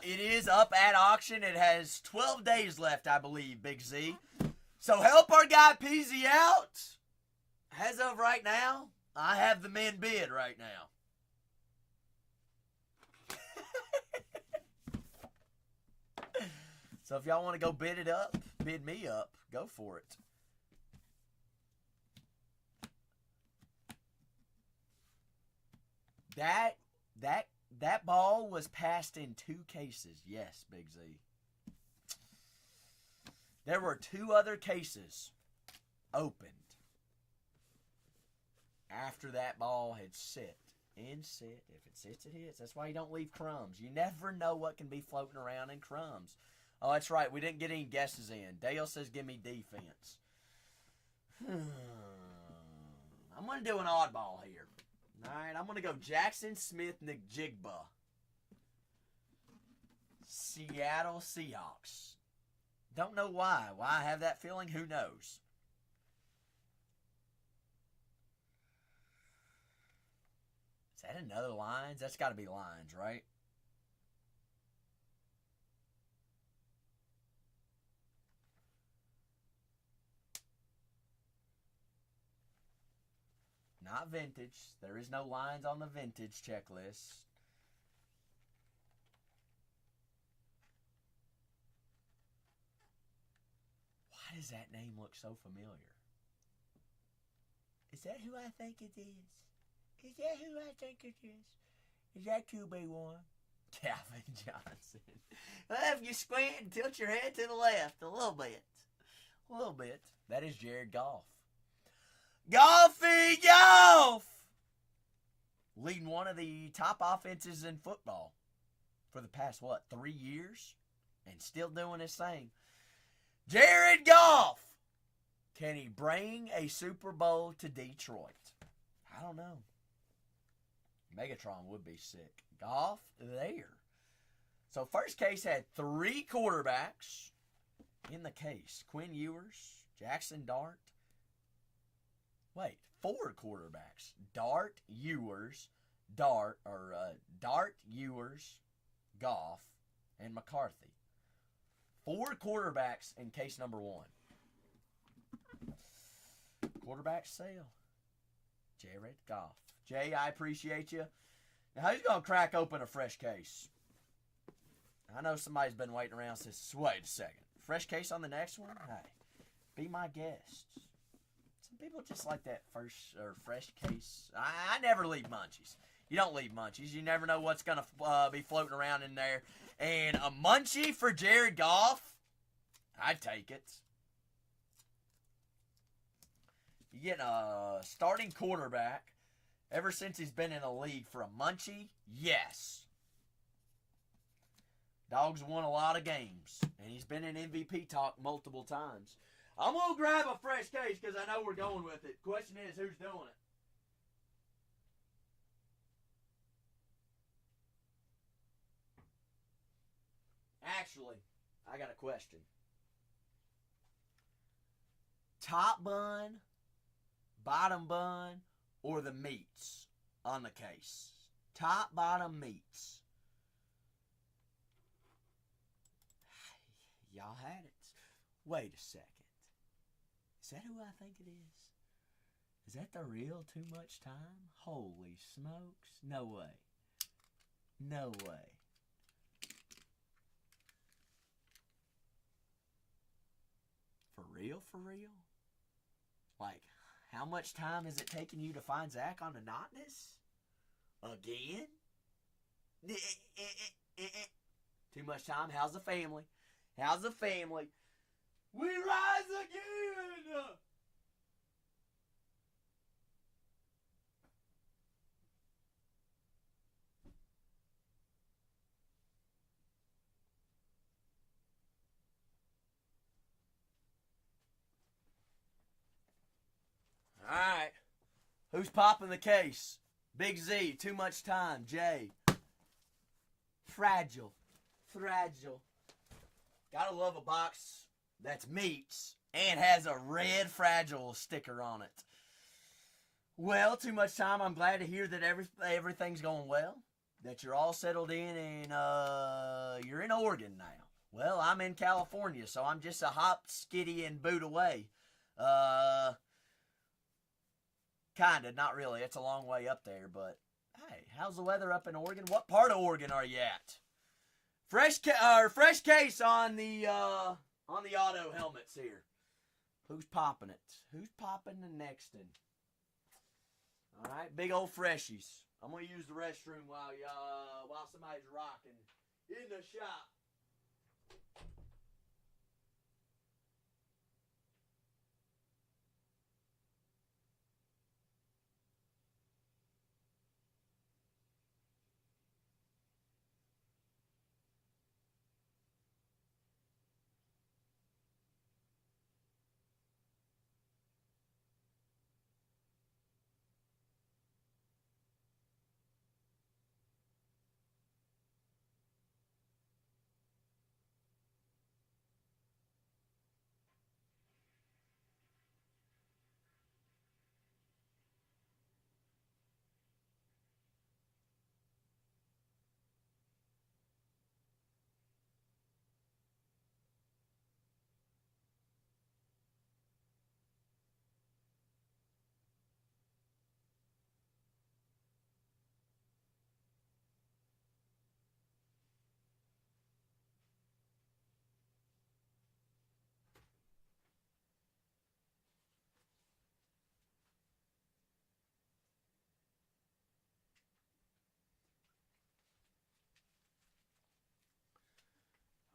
It is up at auction. It has 12 days left, I believe, Big Z. So help our guy Peasy out. As of right now, I have the men bid right now. So if y'all want to go bid it up, bid me up, go for it. That ball was passed in 2 cases. Yes, Big Z. There were 2 other cases opened after that ball had sit. If it sits, it hits. That's why you don't leave crumbs. You never know what can be floating around in crumbs. Oh, that's right. We didn't get any guesses in. Dale says, give me defense. I'm going to do an oddball here. All right, I'm going to go Jackson Smith-Njigba. Seattle Seahawks. Don't know why. Why I have that feeling, who knows? Is that another Lions? That's got to be Lions, right? Not vintage. There is no lines on the vintage checklist. Why does that name look so familiar? Is that who I think it is? Is that who I think it is? Is that QB1? Calvin Johnson. Well, if you squint and tilt your head to the left a little bit. A little bit. That is Jared Goff. Golfy Golf! Leading one of the top offenses in football for the past, 3 years? And still doing his thing. Jared Goff! Can he bring a Super Bowl to Detroit? I don't know. Megatron would be sick. Goff there. So first case had 3 quarterbacks in the case. Quinn Ewers, Jackson Dart. 4 quarterbacks. Dart, Ewers, Goff, and McCarthy. 4 quarterbacks in case number 1. Quarterback sale. Jared Goff. Jay, I appreciate you. Now, who's going to crack open a fresh case? I know somebody's been waiting around since. Wait a second. Fresh case on the next one? Hey, be my guest. Some people just like that first or fresh case. I never leave munchies. You don't leave munchies. You never know what's going to be floating around in there. And a munchie for Jared Goff? I'd take it. You get a starting quarterback ever since he's been in the league for a munchie? Yes. Dog's won a lot of games, and he's been in MVP talk multiple times. I'm going to grab a fresh case because I know we're going with it. Question is, who's doing it? Actually, I got a question. Top bun, bottom bun, or the meats on the case? Top, bottom, meats. Y'all had it. Wait a second. Is that who I think it is? Is that the real Too Much Time? Holy smokes. No way. No way. For real, for real? Like, how much time is it taking you to find Zach on Anonymous? Again? Too much time? How's the family? How's the family? We rise again! Alright. Who's popping the case? Big Z, Too Much Time, Jay. Fragile. Fragile. Gotta love a box that's meats and has a red Fragile sticker on it. Well, Too Much Time, I'm glad to hear that everything's going well. That you're all settled in and you're in Oregon now. Well, I'm in California, so I'm just a hop, skitty, and boot away. Kinda, not really. It's a long way up there, but hey, how's the weather up in Oregon? What part of Oregon are you at? Fresh case on the auto helmets here. Who's popping it? Who's popping the next one? All right, big old freshies. I'm gonna use the restroom while somebody's rocking in the shop.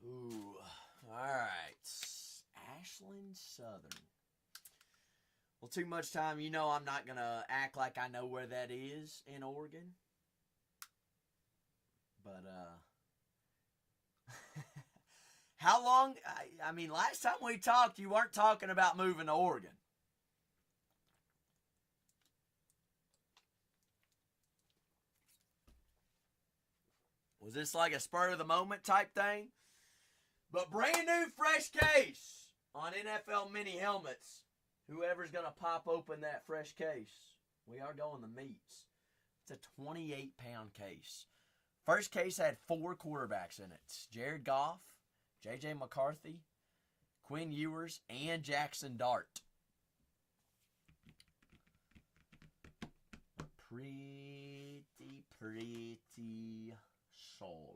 Ooh, all right. Ashland Southern. Well, Too Much Time. You know I'm not going to act like I know where that is in Oregon. But, how long? I mean, last time we talked, you weren't talking about moving to Oregon. Was this like a spur of the moment type thing? But brand new fresh case on NFL mini helmets. Whoever's going to pop open that fresh case, we are going the meats. It's a 28-pound case. First case had 4 quarterbacks in it. Jared Goff, J.J. McCarthy, Quinn Ewers, and Jackson Dart. Pretty solid.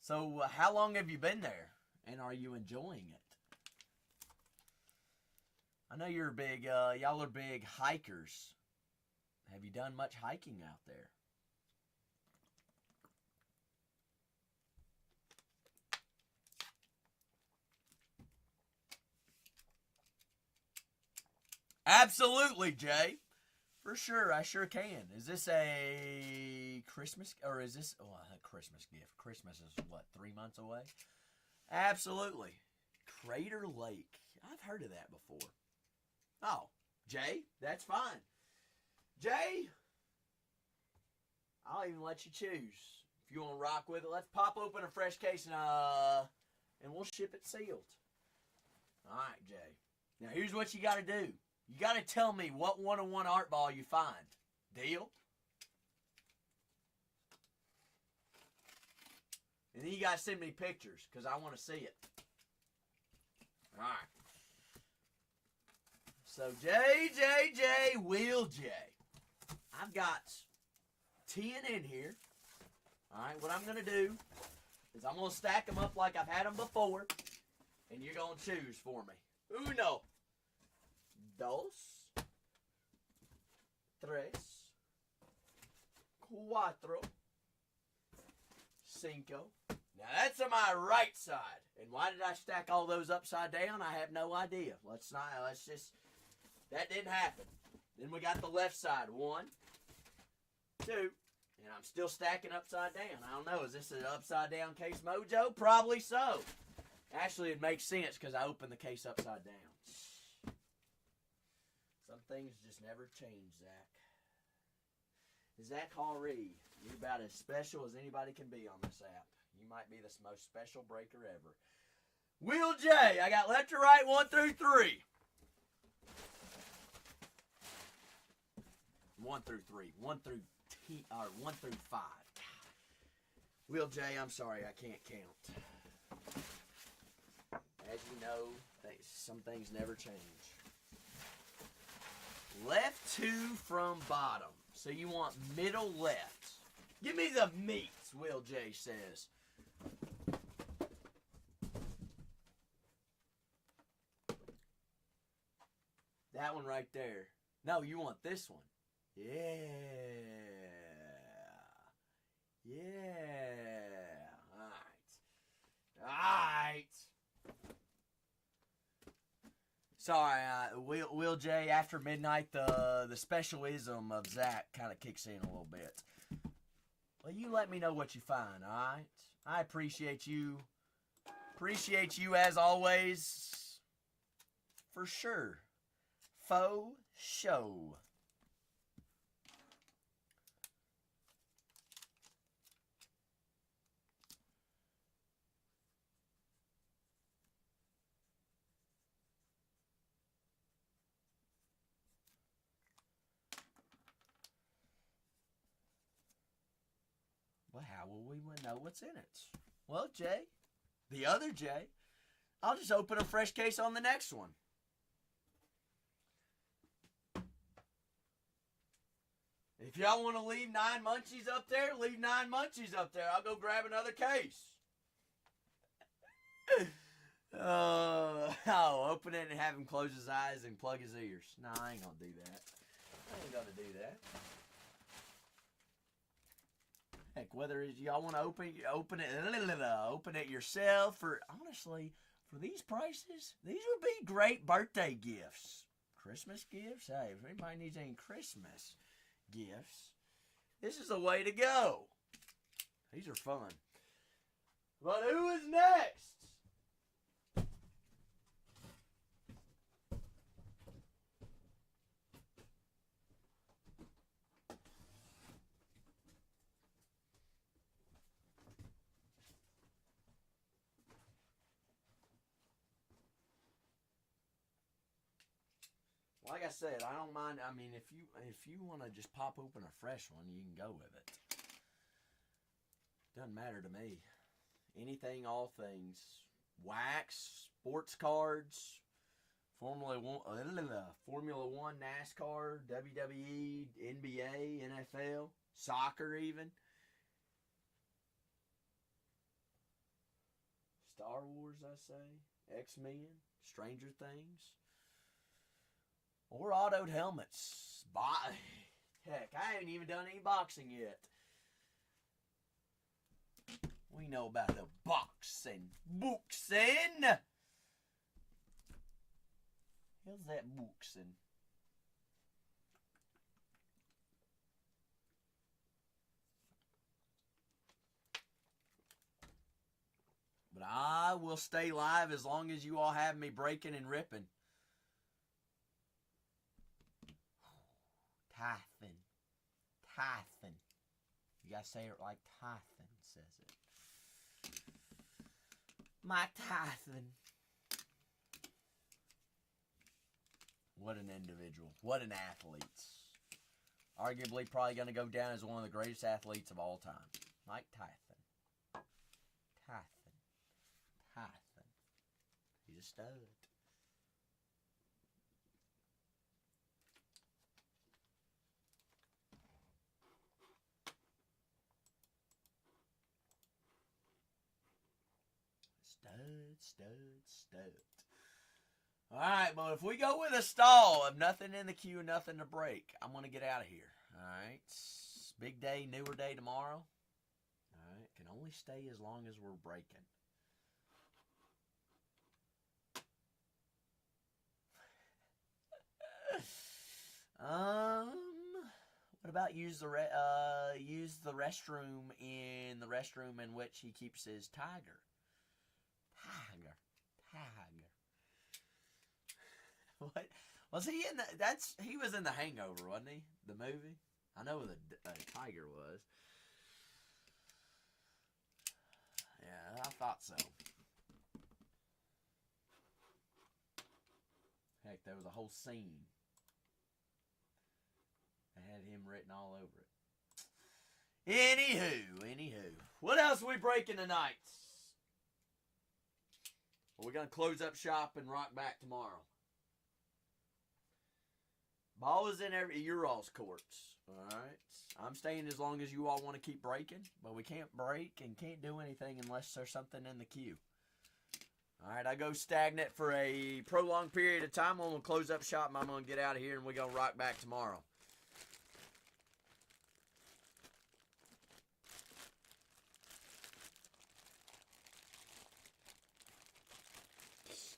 So, how long have you been there? And are you enjoying it? I know you're big, y'all are big hikers. Have you done much hiking out there? Absolutely, Jay. For sure, I sure can. Is this a Christmas, or is this, a Christmas gift? Christmas is what, 3 months away? Absolutely. Crater Lake. I've heard of that before. Oh, Jay, that's fine. Jay, I'll even let you choose. If you want to rock with it, let's pop open a fresh case and we'll ship it sealed. All right, Jay. Now, here's what you got to do. You got to tell me what one-on-one art ball you find. Deal? And then you got to send me pictures because I want to see it. All right. So, Will J. I've got 10 in here. All right, what I'm going to do is I'm going to stack them up like I've had them before, and you're going to choose for me. Uno. Dos, tres, cuatro, cinco. Now that's on my right side. And why did I stack all those upside down? I have no idea. Let's just, that didn't happen. Then we got the left side. 1, 2, and I'm still stacking upside down. I don't know, is this an upside down case mojo? Probably so. Actually, it makes sense because I opened the case upside down. Some things just never change, Zach. Zach Hallree, you're about as special as anybody can be on this app. You might be the most special breaker ever. Will J, I got left to right 1 through 3. 1 through 3. 1 through 5. Will J, I'm sorry, I can't count. As you know, some things never change. Left 2 from bottom. So you want middle left. Give me the meats, Will J says. That one right there. No, you want this one. Yeah. All right. Sorry, Will J, after midnight, the specialism of Zach kind of kicks in a little bit. Well, you let me know what you find, all right? I appreciate you. Appreciate you as always. For sure. Faux show. Well, how will we know what's in it? Well, Jay, the other Jay, I'll just open a fresh case on the next one. If y'all want to leave 9 munchies up there, leave 9 munchies up there. I'll go grab another case. I'll open it and have him close his eyes and plug his ears. No, I ain't going to do that. I ain't going to do that. Heck, whether y'all want to open it yourself, or honestly, for these prices, these would be great birthday gifts. Christmas gifts? Hey, if anybody needs any Christmas gifts, this is the way to go. These are fun. But who is next? Like I said, I don't mind. I mean, if you want to just pop open a fresh one, you can go with it. Doesn't matter to me. Anything, all things. Wax, sports cards, Formula One, NASCAR, WWE, NBA, NFL, soccer even. Star Wars, I say. X-Men. Stranger Things. Or autoed helmets. Heck, I haven't even done any boxing yet. We know about the boxing. Boxing! How's that boxing? But I will stay live as long as you all have me breaking and ripping. Typhon. Typhon. You gotta say it like Typhon says it. Mike Tyson. What an individual. What an athlete. Arguably probably going to go down as one of the greatest athletes of all time. Mike Tyson. Tyson. He's a stud. Stud. Alright, but if we go with a stall of nothing in the queue, nothing to break, I'm going to get out of here. Alright, big day, newer day tomorrow. Alright, can only stay as long as we're breaking. What about use the restroom in which he keeps his tiger? Tiger. What was he in? He was in The Hangover, wasn't he? The movie. I know what the tiger was. Yeah, I thought so. Heck, there was a whole scene that had him written all over it. Anywho, what else are we breaking tonight? Well, we're gonna close up shop and rock back tomorrow. Ball is in your all's courts. Alright. I'm staying as long as you all want to keep breaking. But we can't break and can't do anything unless there's something in the queue. Alright, I go stagnant for a prolonged period of time. I'm going to close up shop and I'm going to get out of here and we're going to rock back tomorrow.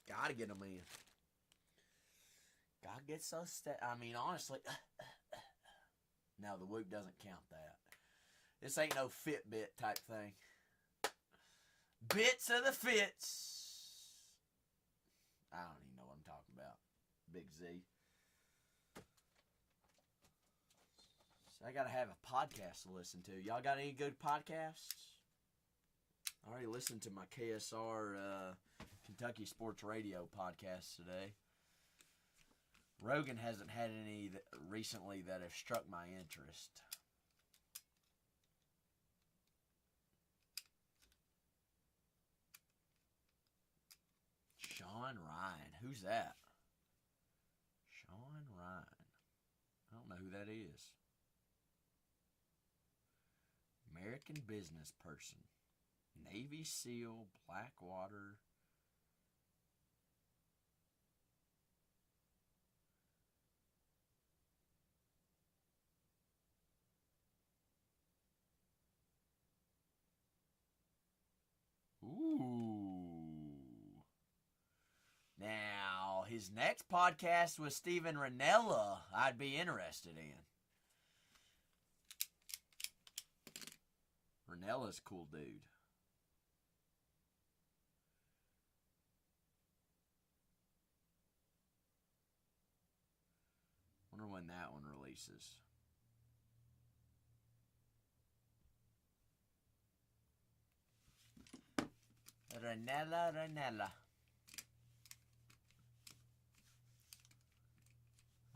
Gotta get them in. God gets so honestly, no, the whoop doesn't count that. This ain't no Fitbit type thing. Bits of the fits. I don't even know what I'm talking about. Big Z. So I gotta have a podcast to listen to. Y'all got any good podcasts? I already listened to my KSR Kentucky Sports Radio podcast today. Rogan hasn't had any recently that have struck my interest. Sean Ryan. Who's that? Sean Ryan. I don't know who that is. American business person. Navy SEAL, Blackwater. Ooh. Now, his next podcast with Steven Ranella, I'd be interested in. Ranella's a cool dude. Wonder when that one releases. Ranella.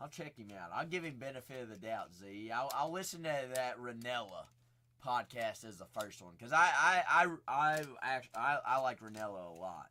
I'll check him out. I'll give him benefit of the doubt, Z. I'll listen to that Ranella podcast as the first one because I like Ranella a lot.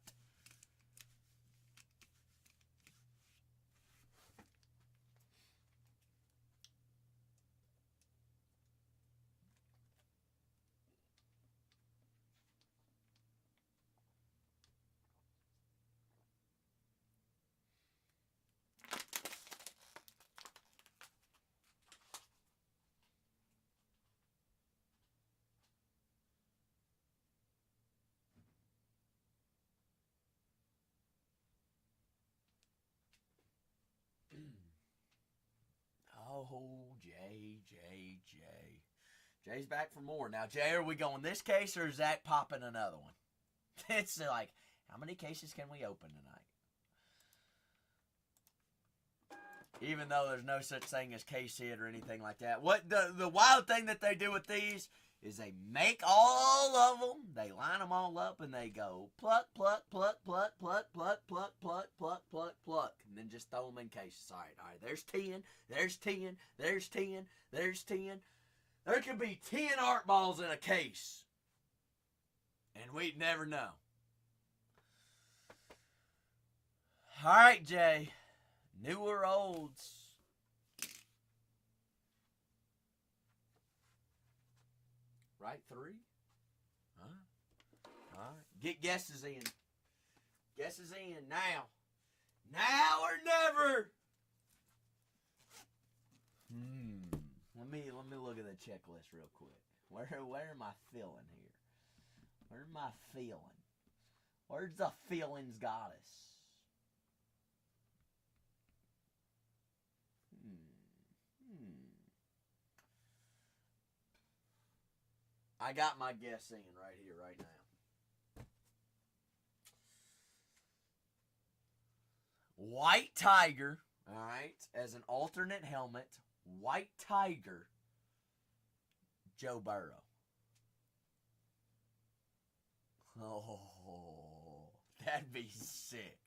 Jay. Jay's back for more. Now, Jay, are we going this case or is Zach popping another one? It's like, how many cases can we open tonight? Even though there's no such thing as case hit or anything like that. What the wild thing that they do with these is they make all of them, they line them all up, and they go pluck, pluck, pluck, pluck, pluck, pluck, pluck, pluck, pluck, pluck, pluck, and then just throw them in cases. All right, there's 10, there's 10, there's 10, there's 10. There could be 10 art balls in a case, and we'd never know. All right, Jay. New or olds? Right, 3? All right. Get guesses in. Guesses in now. Now or never. Let me look at the checklist real quick. Where am I feeling here? Where am I feeling? Where's the feelings got us? I got my guess in right here, right now. White Tiger, all right, as an alternate helmet. White Tiger, Joe Burrow. Oh, that'd be sick.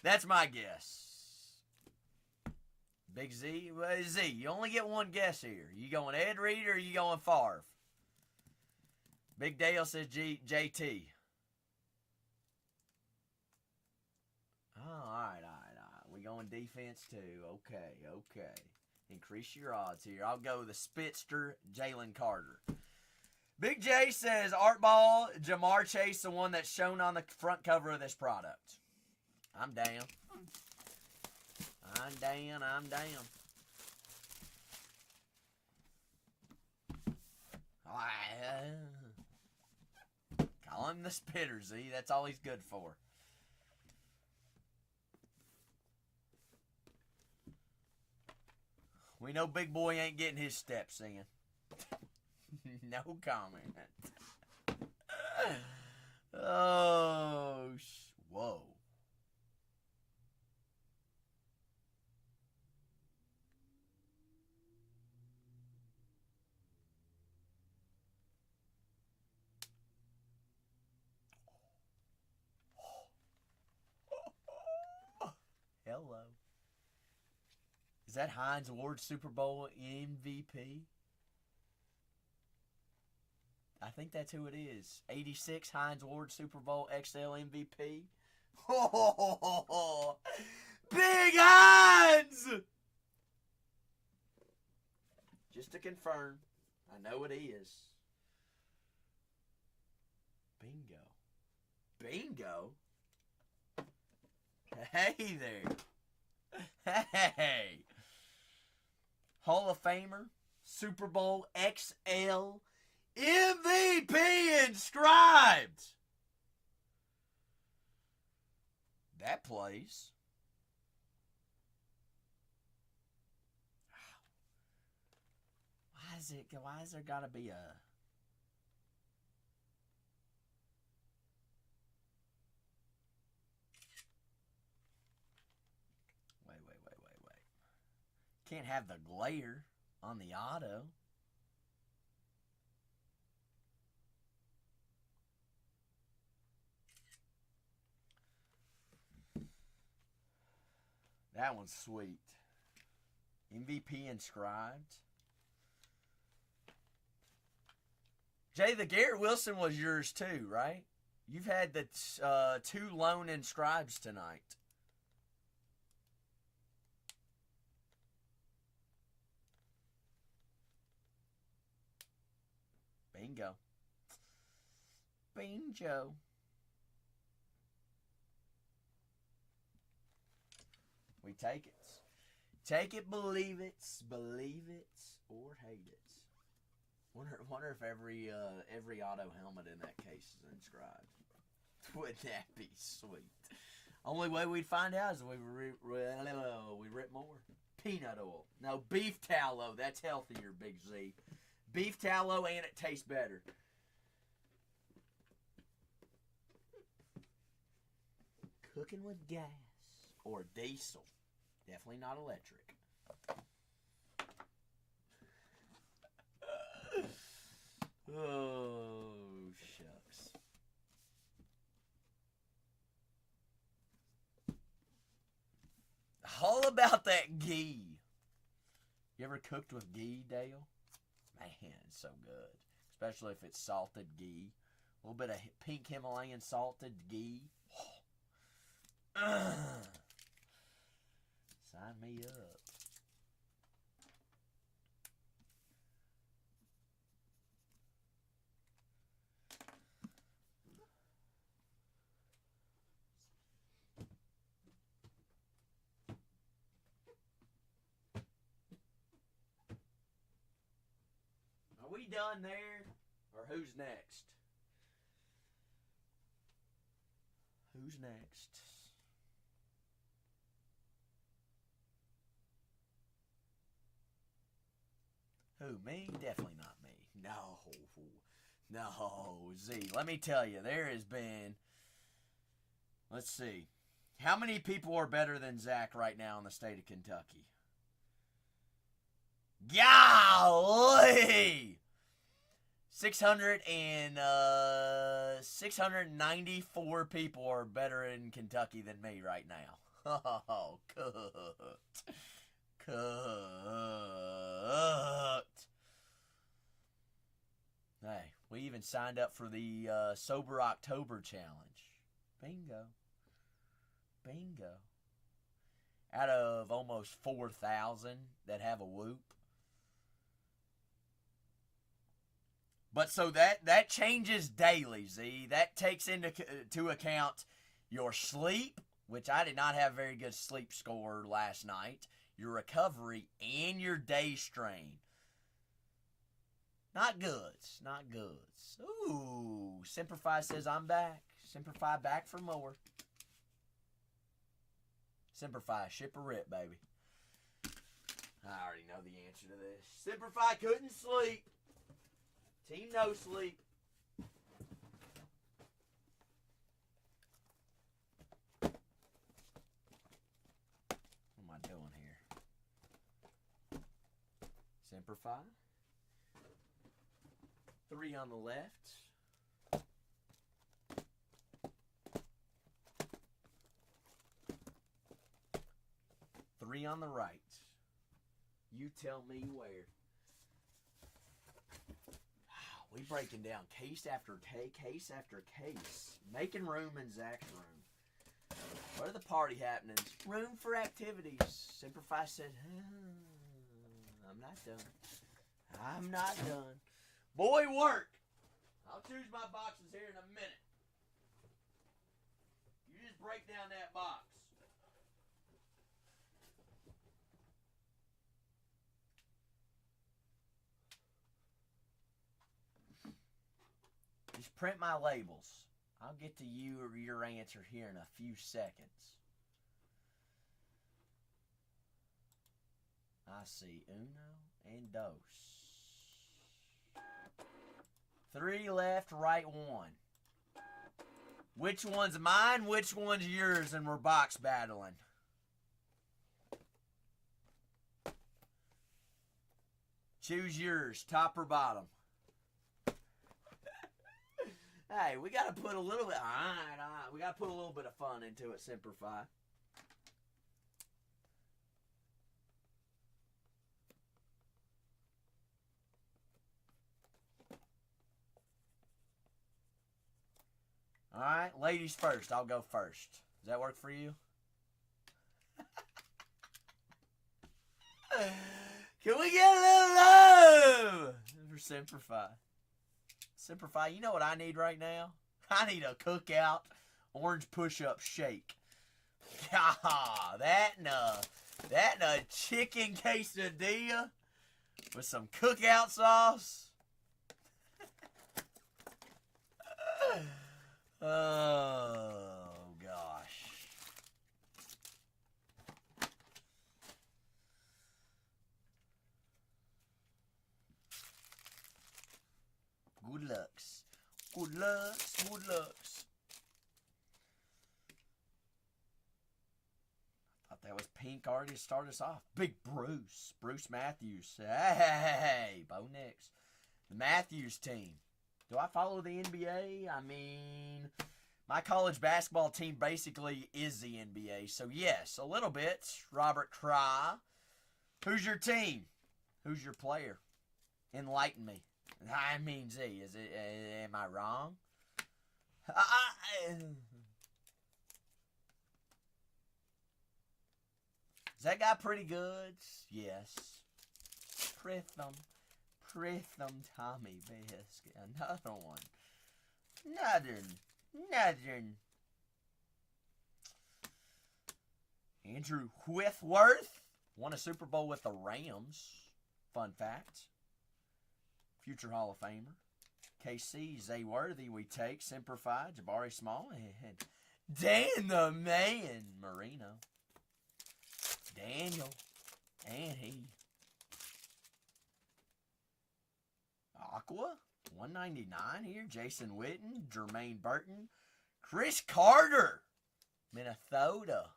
That's my guess. Big Z? Z, you only get one guess here. You going Ed Reed or you going Favre? Big Dale says JT. Oh, all right. We going defense too. Okay. Increase your odds here. I'll go the Spitster, Jalen Carter. Big J says Art Ball, Jamar Chase, the one that's shown on the front cover of this product. I'm down. Call him the Spitter, Z. That's all he's good for. We know Big Boy ain't getting his steps in. No comment. Oh, whoa. Hello. Is that Hines Ward Super Bowl MVP? I think that's who it is. 86 Hines Ward Super Bowl XL MVP. Oh, Big Hines! Just to confirm, I know it is. Bingo? Hey there. Hey. Hall of Famer, Super Bowl XL MVP inscribed. That plays. Why is there gotta be a... Wait. Can't have the glare on the auto. That one's sweet. MVP inscribed. Jay, the Garrett Wilson was yours too, right? You've had the 2 lone inscribes tonight. Bingo. We take it. Take it, believe it, or hate it. Wonder if every auto helmet in that case is inscribed. Would that be sweet? Only way we'd find out is if we rip more. peanut oil. No, beef tallow. That's healthier, Big Z. Beef tallow, and it tastes better. Cooking with gas or diesel. Definitely not electric. Oh, shucks. All about that ghee. You ever cooked with ghee, Dale? Man, it's so good. Especially if it's salted ghee. A little bit of pink Himalayan salted ghee. Sign me up. Are we done there? Or who's next? Who's next? Who, me? Definitely not me. No, Z. Let me tell you, there has been, let's see, how many people are better than Zach right now in the state of Kentucky? Golly! 694 people are better in Kentucky than me right now. Oh, cooked. Hey, we even signed up for the Sober October Challenge. Bingo. Out of almost 4,000 that have a whoop. But so that changes daily, Z. That takes into account your sleep, which I did not have a very good sleep score last night, your recovery, and your day strain. Not goods. Ooh, Simplify says I'm back. Simplify back for more. Simplify, ship or rip, baby. I already know the answer to this. Simplify couldn't sleep. Team no sleep. What am I doing here? Simplify. 3 on the left. Three on the right. You tell me where. We breaking down case after case after case. Making room in Zach's room. What are the party happenings? Room for activities. Simplify said, I'm not done. Boy, work. I'll choose my boxes here in a minute. You just break down that box. Just print my labels. I'll get to you or your answer here in a few seconds. I see uno and dos. 3 left, right 1. Which one's mine? Which one's yours? And we're box battling. Choose yours, top or bottom. Hey, we got to put a little bit. All right. We got to put a little bit of fun into it, Simplify. All right, ladies first. I'll go first. Does that work for you? Can we get a little love for Simplify? Simplify, you know what I need right now? I need a cookout orange push-up shake. That and a chicken quesadilla with some cookout sauce. Oh, gosh. Woodlux. Thought that was pink already to start us off. Big Bruce Matthews. Hey, Bo Nix. The Matthews team. Do I follow the NBA? I mean, my college basketball team basically is the NBA. So, yes, a little bit. Robert Cry. Who's your team? Who's your player? Enlighten me. I mean, Z, am I wrong? Is that guy pretty good? Yes. Pritham Tommy Biscuit. Another one. Northern. Andrew Whitworth won a Super Bowl with the Rams. Fun fact. Future Hall of Famer. KC, Zay Worthy, we take. Semper Fi, Jabari Small, and Dan the Man Marino. Daniel. And he. Aqua. 199 here. Jason Witten. Jermaine Burton. Chris Carter. Minnesota.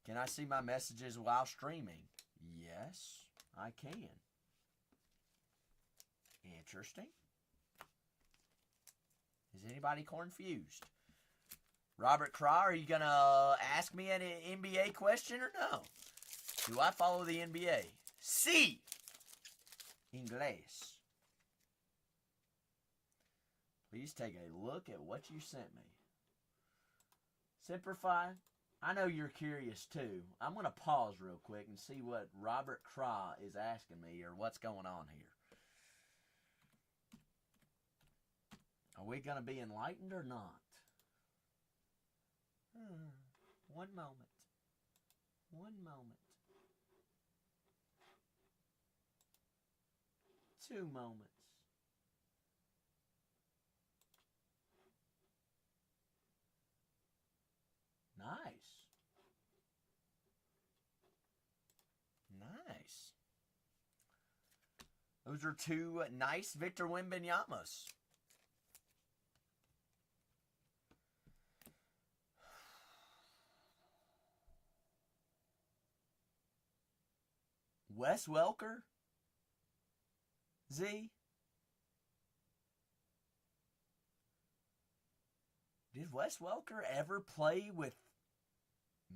Can I see my messages while streaming? Yes, I can. Interesting. Is anybody confused? Robert Craw, are you going to ask me an NBA question or no? Do I follow the NBA? Sí. Inglés. Please take a look at what you sent me. Simplify. I know you're curious too. I'm going to pause real quick and see what Robert Craw is asking me or what's going on here. Are we going to be enlightened or not? One moment. Two moments. Nice. Those are two nice Victor Wembanyama's. Wes Welker? Z? Did Wes Welker ever play with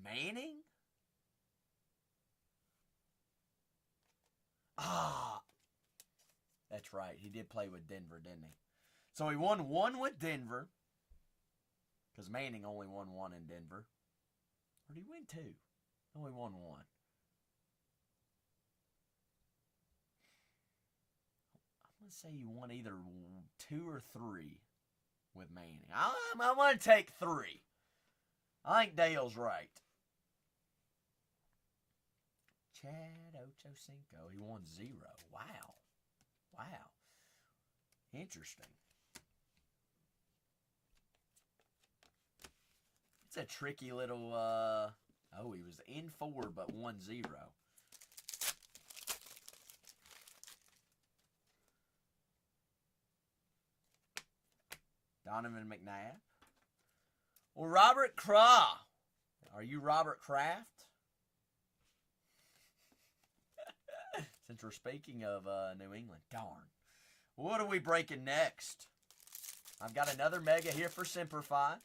Manning? That's right. He did play with Denver, didn't he? So he won one with Denver. Because Manning only won one in Denver. Or did he win two? Only won one. I'm going to say he won either 2 or 3 with Manning. I'm going to take 3. I think Dale's right. Chad Ochocinco. He won 0. Wow. Interesting. It's a tricky little, he was in 4 but won 0. Donovan McNabb. Well, Robert Craw. Are you Robert Kraft? Since we're speaking of New England. Darn. What are we breaking next? I've got another mega here for Simplify.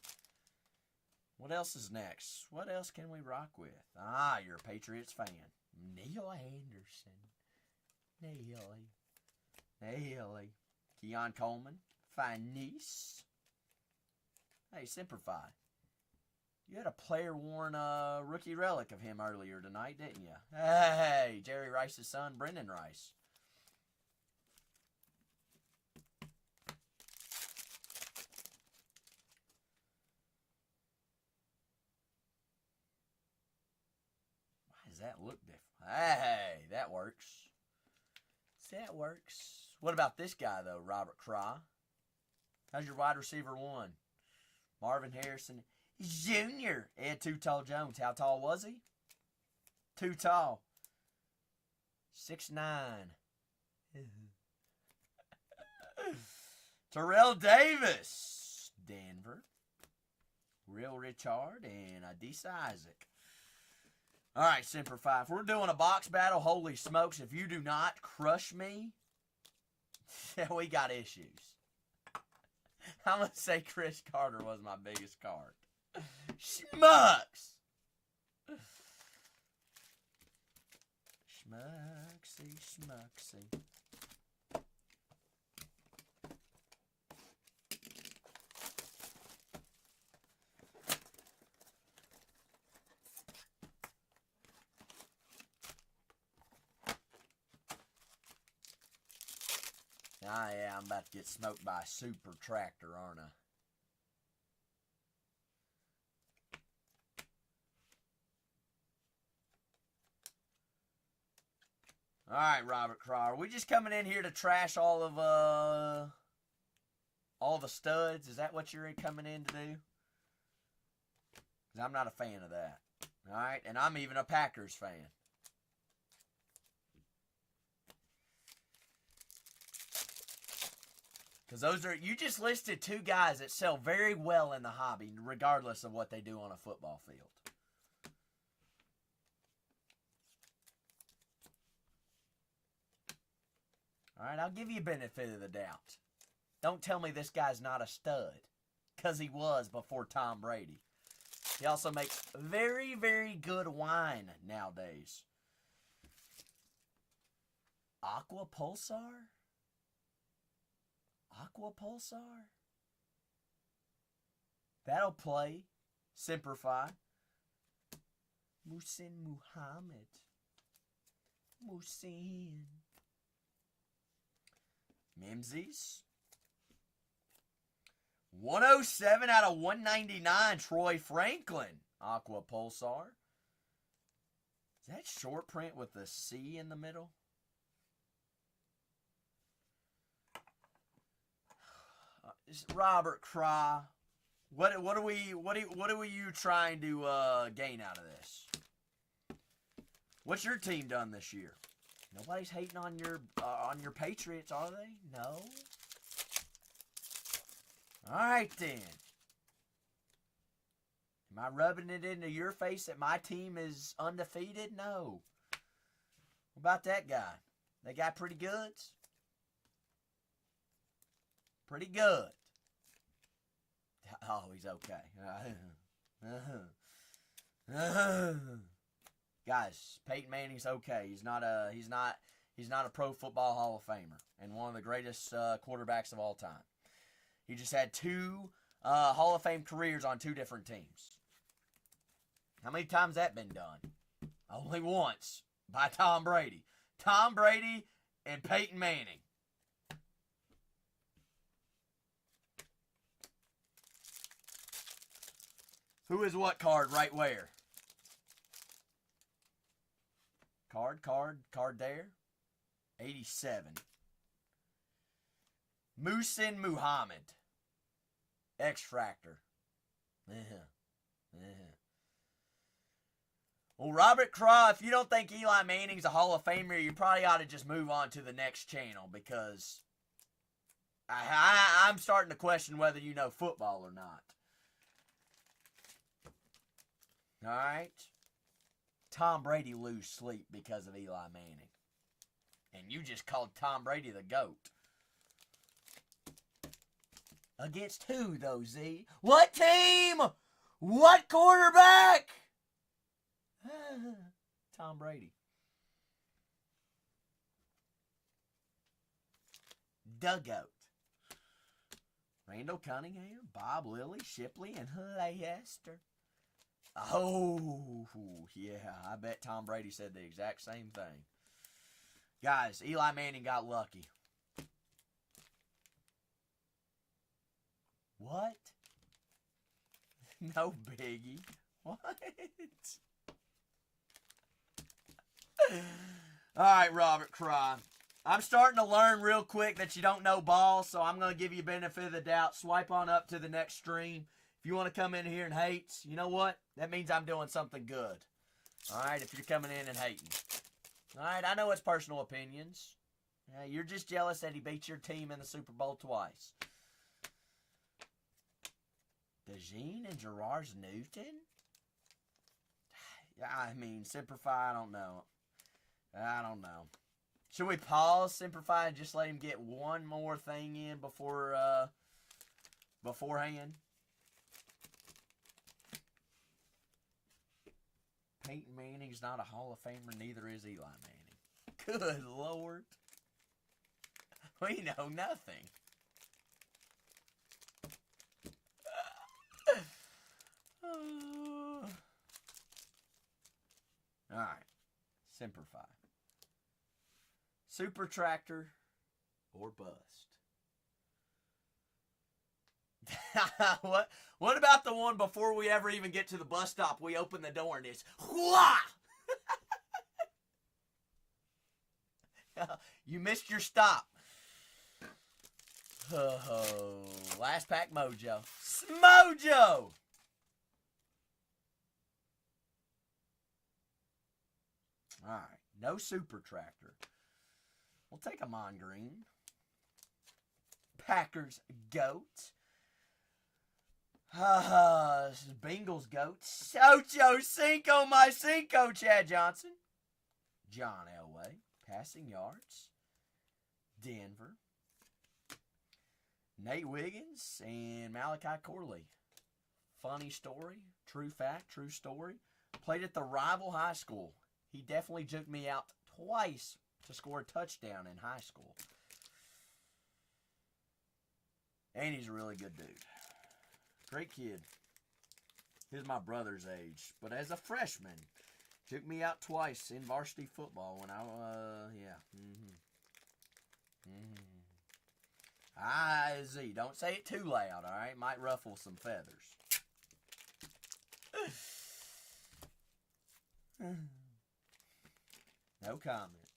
What else is next? What else can we rock with? You're a Patriots fan. Neil Anderson. Neely. Keon Coleman. Finis. Hey, Simplify. You had a player-worn rookie relic of him earlier tonight, didn't you? Hey, Jerry Rice's son, Brendan Rice. Why does that look different? Hey, that works. That works. What about this guy, though, Robert Craw? How's your wide receiver 1? Marvin Harrison Jr. Ed Too Tall Jones. How tall was he? Too tall. 6'9". Terrell Davis, Denver. Real Richard and Adisa Isaac. All right, Semper Fi. If we're doing a box battle, holy smokes, if you do not crush me, we got issues. I'm going to say Chris Carter was my biggest card. Schmucks! Schmucksy, schmucksy. Ah, yeah, I'm about to get smoked by a super tractor, aren't I? All right, Robert Craw. Are we just coming in here to trash all the studs? Is that what you're coming in to do? Because I'm not a fan of that. All right, and I'm even a Packers fan. Because you just listed two guys that sell very well in the hobby, regardless of what they do on a football field. All right, I'll give you benefit of the doubt. Don't tell me this guy's not a stud, because he was before Tom Brady. He also makes very, very good wine nowadays. Aqua Pulsar? Aqua Pulsar? That'll play. Semper Fi. Musin Muhammad. Musin. Mimsies. 107 out of 199. Troy Franklin. Aqua Pulsar. Is that short print with the C in the middle? Robert Craw, what are you trying to gain out of this? What's your team done this year? Nobody's hating on your Patriots, are they? No. All right then. Am I rubbing it into your face that my team is undefeated? No. What about that guy? That guy pretty good? Pretty good. Oh, he's okay. Guys, Peyton Manning's okay. He's not a Pro Football Hall of Famer and one of the greatest quarterbacks of all time. He just had two Hall of Fame careers on two different teams. How many times that been done? Only once by Tom Brady. Tom Brady and Peyton Manning. Who is what card right where? Card there. 87. Musin Muhammad. X-Fractor. Well, Robert Craw, if you don't think Eli Manning's a Hall of Famer, you probably ought to just move on to the next channel because I'm starting to question whether you know football or not. All right? Tom Brady lose sleep because of Eli Manning. And you just called Tom Brady the GOAT. Against who, though, Z? What team? What quarterback? Tom Brady. The GOAT. Randall Cunningham, Bob Lilly, Shipley, and Leicester. Oh, yeah. I bet Tom Brady said the exact same thing. Guys, Eli Manning got lucky. What? No biggie. What? All right, Robert Craw. I'm starting to learn real quick that you don't know ball, so I'm going to give you benefit of the doubt. Swipe on up to the next stream. If you want to come in here and hate, you know what? That means I'm doing something good. All right, if you're coming in and hating. All right, I know it's personal opinions. You're just jealous that he beat your team in the Super Bowl twice. DeJean and Gerard Newton? I mean, Simplify, I don't know. Should we pause Simplify and just let him get one more thing in beforehand? Peyton Manning's not a Hall of Famer, neither is Eli Manning. Good Lord. We know nothing. Alright. Simplify. Super tractor or bust. What about the one before we ever even get to the bus stop? We open the door and it's whooah! You missed your stop. Oh, last pack mojo. Smojo! Alright, no super tractor. We'll take a Mon Green. Packers goat. This is Bengals goat. Ocho Cinco, my Cinco, Chad Johnson. John Elway. Passing yards. Denver. Nate Wiggins and Malachi Corley. Funny story. True fact. True story. Played at the rival high school. He definitely juked me out twice to score a touchdown in high school. And he's a really good dude. Great kid. He's my brother's age. But as a freshman, juked me out twice in varsity football when Z, don't say it too loud, alright? Might ruffle some feathers. No comments.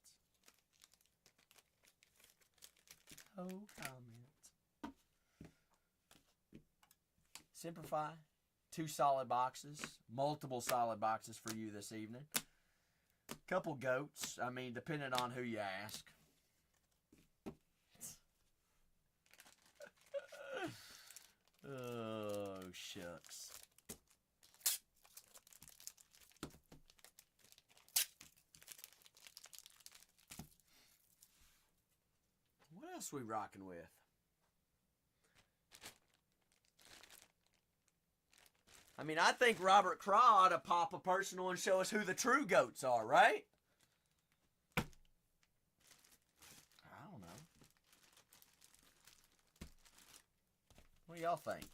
No comments. Simplify. 2 solid boxes. Multiple solid boxes for you this evening. Couple goats. I mean, depending on who you ask. Oh, shucks. What else we rocking with? I mean, I think Robert Craw ought to pop a personal and show us who the true goats are, right? I don't know. What do y'all think?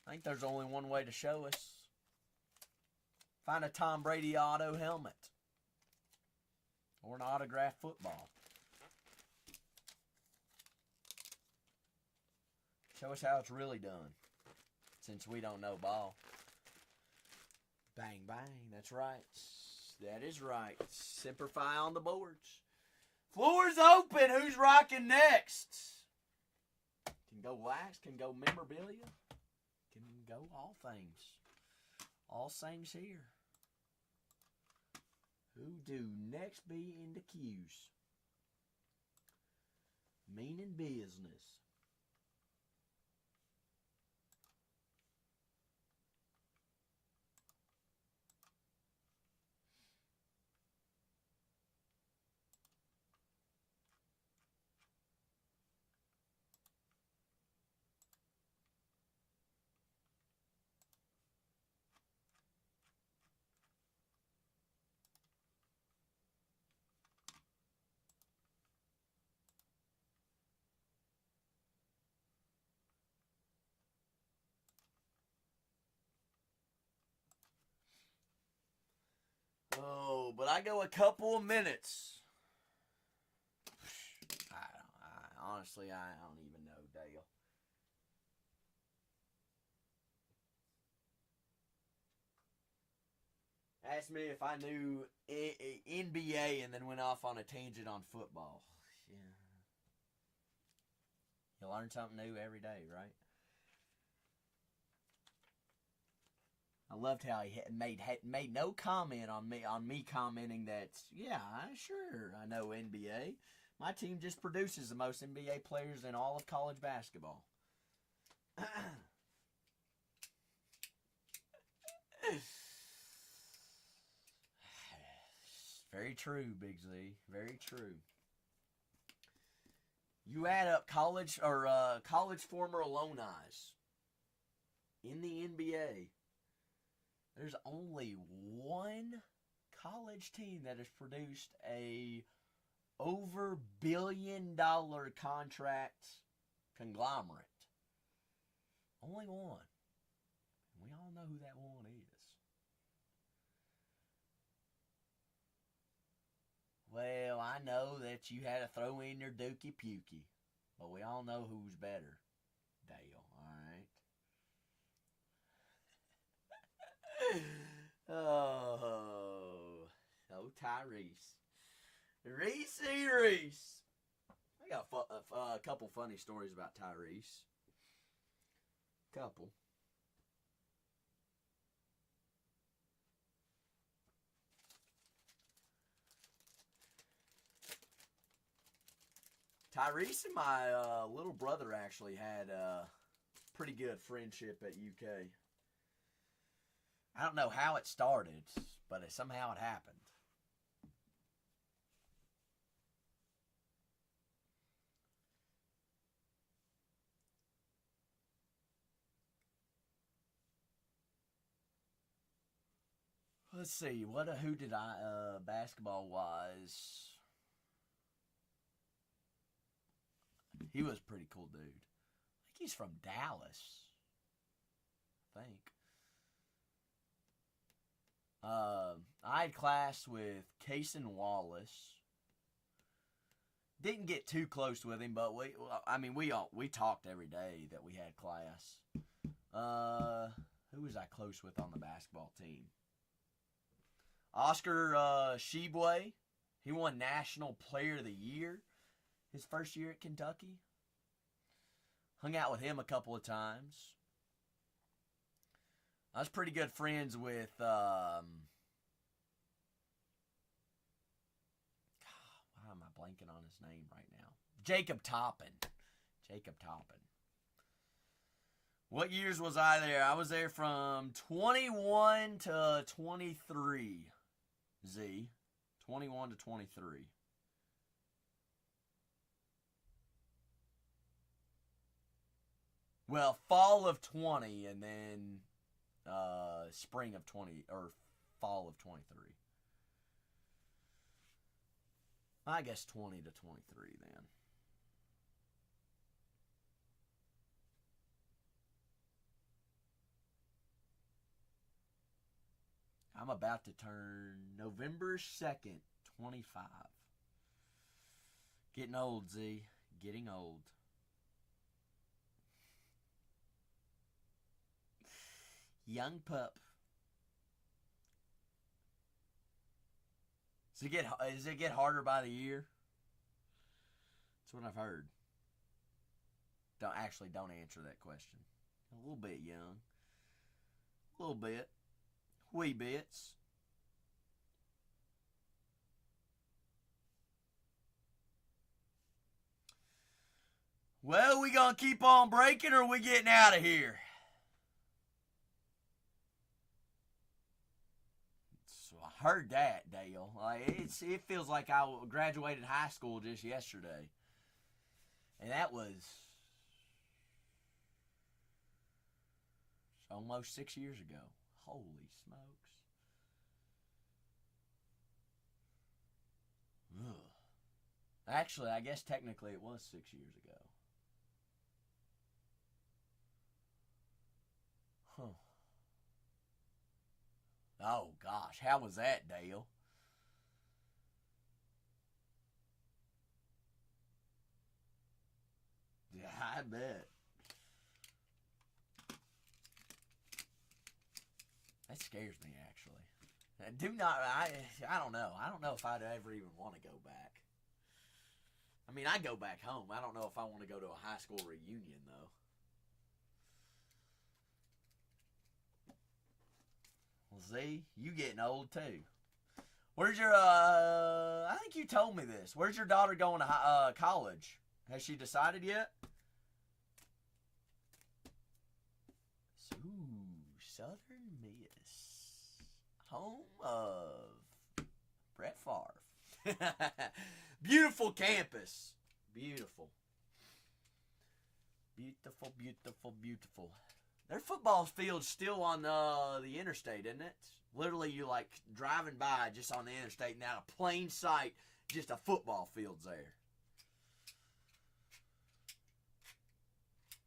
I think there's only one way to show us. Find a Tom Brady auto helmet. Or an autographed football. Show us how it's really done. Since we don't know ball. Bang, bang. That's right. That is right. Simplify on the boards. Floor's open. Who's rocking next? Can go wax. Can go memorabilia. Can go all things. All things here. Who do next be in the queues? Meaning business. Oh, but I go a couple of minutes. Honestly, I don't even know, Dale. Asked me if I knew NBA and then went off on a tangent on football. Yeah. You learn something new every day, right? I loved how he made no comment on me commenting that, yeah, sure, I know NBA. My team just produces the most NBA players in all of college basketball. Very true, Big Z. Very true. You add up college former alumni in the NBA. There's only one college team that has produced a over $1 billion contract conglomerate. Only one. We all know who that one is. Well, I know that you had to throw in your Dookie Pukey, but we all know who's better. Dale, all right? Oh, Tyrese. Reese. I got a couple funny stories about Tyrese. Couple. Tyrese and my little brother actually had a pretty good friendship at UK. I don't know how it started, but somehow it happened. Let's see, who did I basketball wise? He was a pretty cool dude. I think he's from Dallas. I think. I had class with Cason Wallace. Didn't get too close with him, but we talked every day that we had class. Who was I close with on the basketball team? Oscar Shibwe. He won National Player of the Year his first year at Kentucky. Hung out with him a couple of times. I was pretty good friends with why am I blanking on his name right now? Jacob Toppin. What years was I there? I was there from 21 to 23. Z. 21 to 23. Well, fall of 20 and then spring of 20 or fall of 23. I guess 20 to 23 then. I'm about to turn November 2nd, 25. Getting old, Z. Getting old. Young pup. Does it get harder by the year? That's what I've heard. Don't answer that question. A little bit young. A little bit. Wee bits. Well, we gonna keep on breaking or we getting out of here? So I heard that, Dale. It feels like I graduated high school just yesterday. And that was almost 6 years ago. Holy smokes. Ugh. Actually, I guess technically it was 6 years ago. Huh. Oh, gosh. How was that, Dale? Yeah, I bet. That scares me, actually. I don't know. I don't know if I'd ever even want to go back. I mean, I go back home. I don't know if I want to go to a high school reunion, though. Well, see, you getting old, too. Where's your, I think you told me this. Where's your daughter going to college? Has she decided yet? Ooh, Southern Miss. Home of Brett Favre. Beautiful campus. Beautiful. Beautiful, beautiful, beautiful. Their football field's still on the interstate, isn't it? Literally, you like driving by just on the interstate, and out of plain sight, just a football field's there.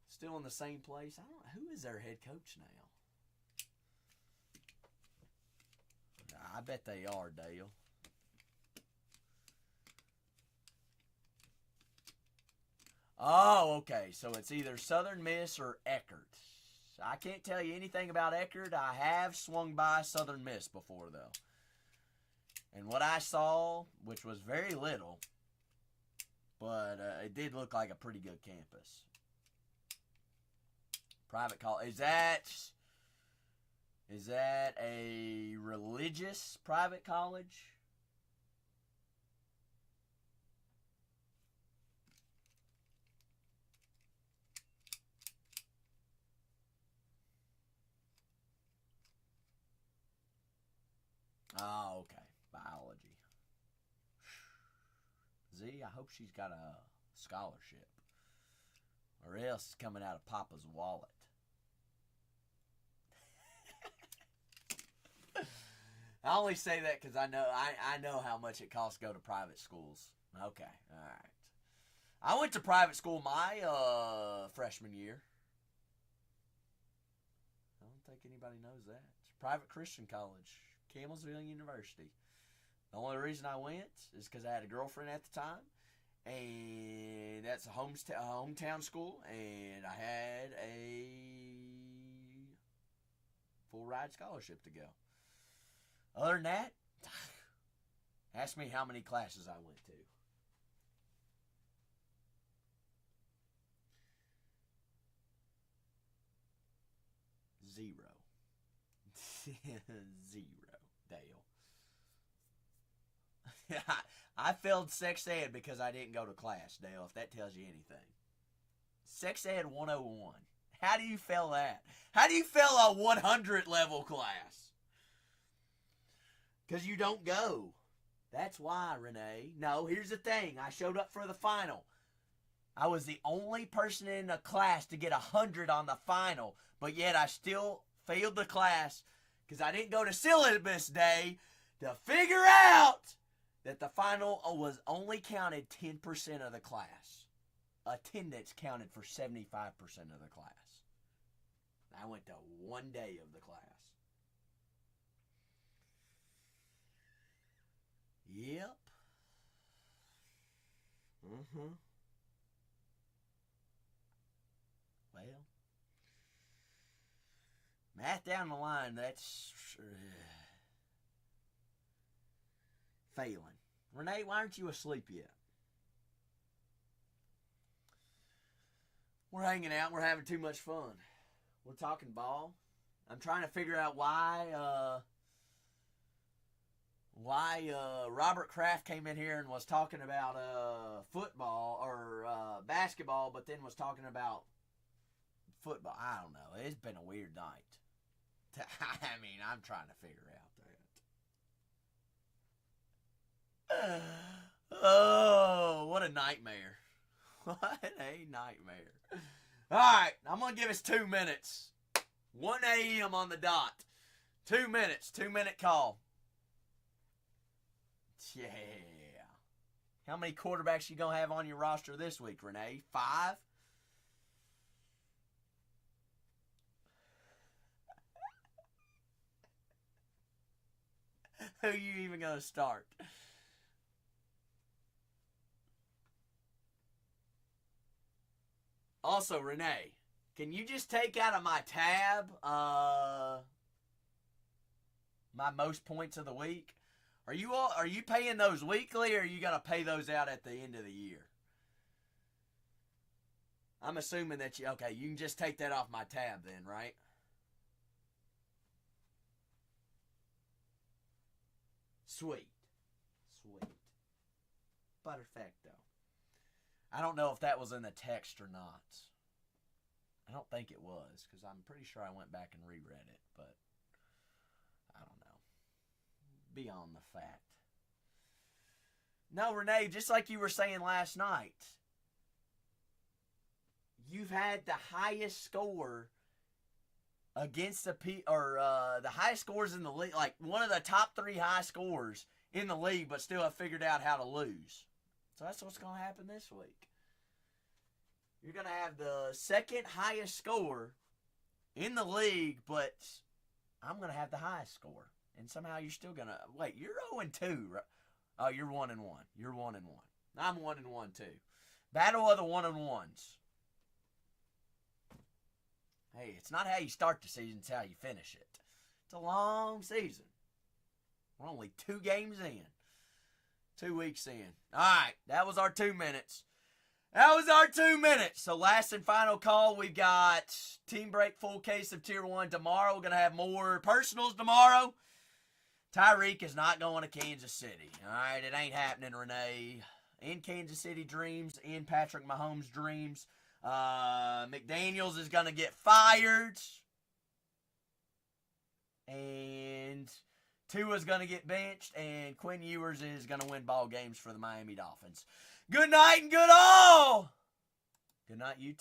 Still in the same place. I don't know. Who is their head coach now? I bet they are, Dale. Oh, okay. So it's either Southern Miss or Eckerd. I can't tell you anything about Eckerd. I have swung by Southern Miss before, though. And what I saw, which was very little, but it did look like a pretty good campus. Private college. Is that a religious private college? Oh, okay. Biology. Z, I hope she's got a scholarship. Or else it's coming out of Papa's wallet. I only say that because I know how much it costs to go to private schools. Okay, all right. I went to private school my freshman year. I don't think anybody knows that. It's a private Christian college, Campbellsville University. The only reason I went is because I had a girlfriend at the time, and that's a hometown school, and I had a full ride scholarship to go. Other than that, ask me how many classes I went to. Zero. Zero, Dale. I failed sex ed because I didn't go to class, Dale, if that tells you anything. Sex ed 101. How do you fail that? How do you fail a 100 level class? Because you don't go. That's why, Renee. No, here's the thing. I showed up for the final. I was the only person in the class to get 100 on the final, but yet I still failed the class because I didn't go to syllabus day to figure out that the final was only counted 10% of the class. Attendance counted for 75% of the class. I went to one day of the class. Yep. Well, math down the line, that's failing. Renee, why aren't you asleep yet? We're hanging out. We're having too much fun. We're talking ball. I'm trying to figure out why Robert Kraft came in here and was talking about football or basketball, but then was talking about football. I don't know. It's been a weird night. I mean, I'm trying to figure out that. Oh, what a nightmare. What a nightmare. All right, I'm going to give us 2 minutes. 1 a.m. on the dot. 2 minutes. 2-minute call. Yeah. How many quarterbacks you going to have on your roster this week, Renee? 5? Who are you even going to start? Also, Renee, can you just take out of my tab my most points of the week? Are you paying those weekly, or are you got to pay those out at the end of the year? I'm assuming that you can just take that off my tab then, right? Sweet. Perfecto. I don't know if that was in the text or not. I don't think it was, because I'm pretty sure I went back and reread it, but I don't know. Beyond the fact. No, Renee, just like you were saying last night, you've had the highest score against the highest scores in the league, like one of the top 3 high scores in the league, but still have figured out how to lose. So that's what's going to happen this week. You're going to have the second highest score in the league, but I'm going to have the highest score. And somehow you're still going to... Wait, you're 0-2, right? Oh, you're 1-1. You're 1-1. I'm 1-1 too. Battle of the 1-1s. Hey, it's not how you start the season, it's how you finish it. It's a long season. We're only 2 games in. 2 weeks in. All right, that was our 2 minutes. So last and final call, we've got Team Break full case of Tier 1 tomorrow. We're going to have more personals tomorrow. Tyreek is not going to Kansas City. All right, it ain't happening, Renee. In Kansas City dreams, in Patrick Mahomes dreams. McDaniels is going to get fired. And Tua's going to get benched. And Quinn Ewers is going to win ball games for the Miami Dolphins. Good night and good all. Good night, you.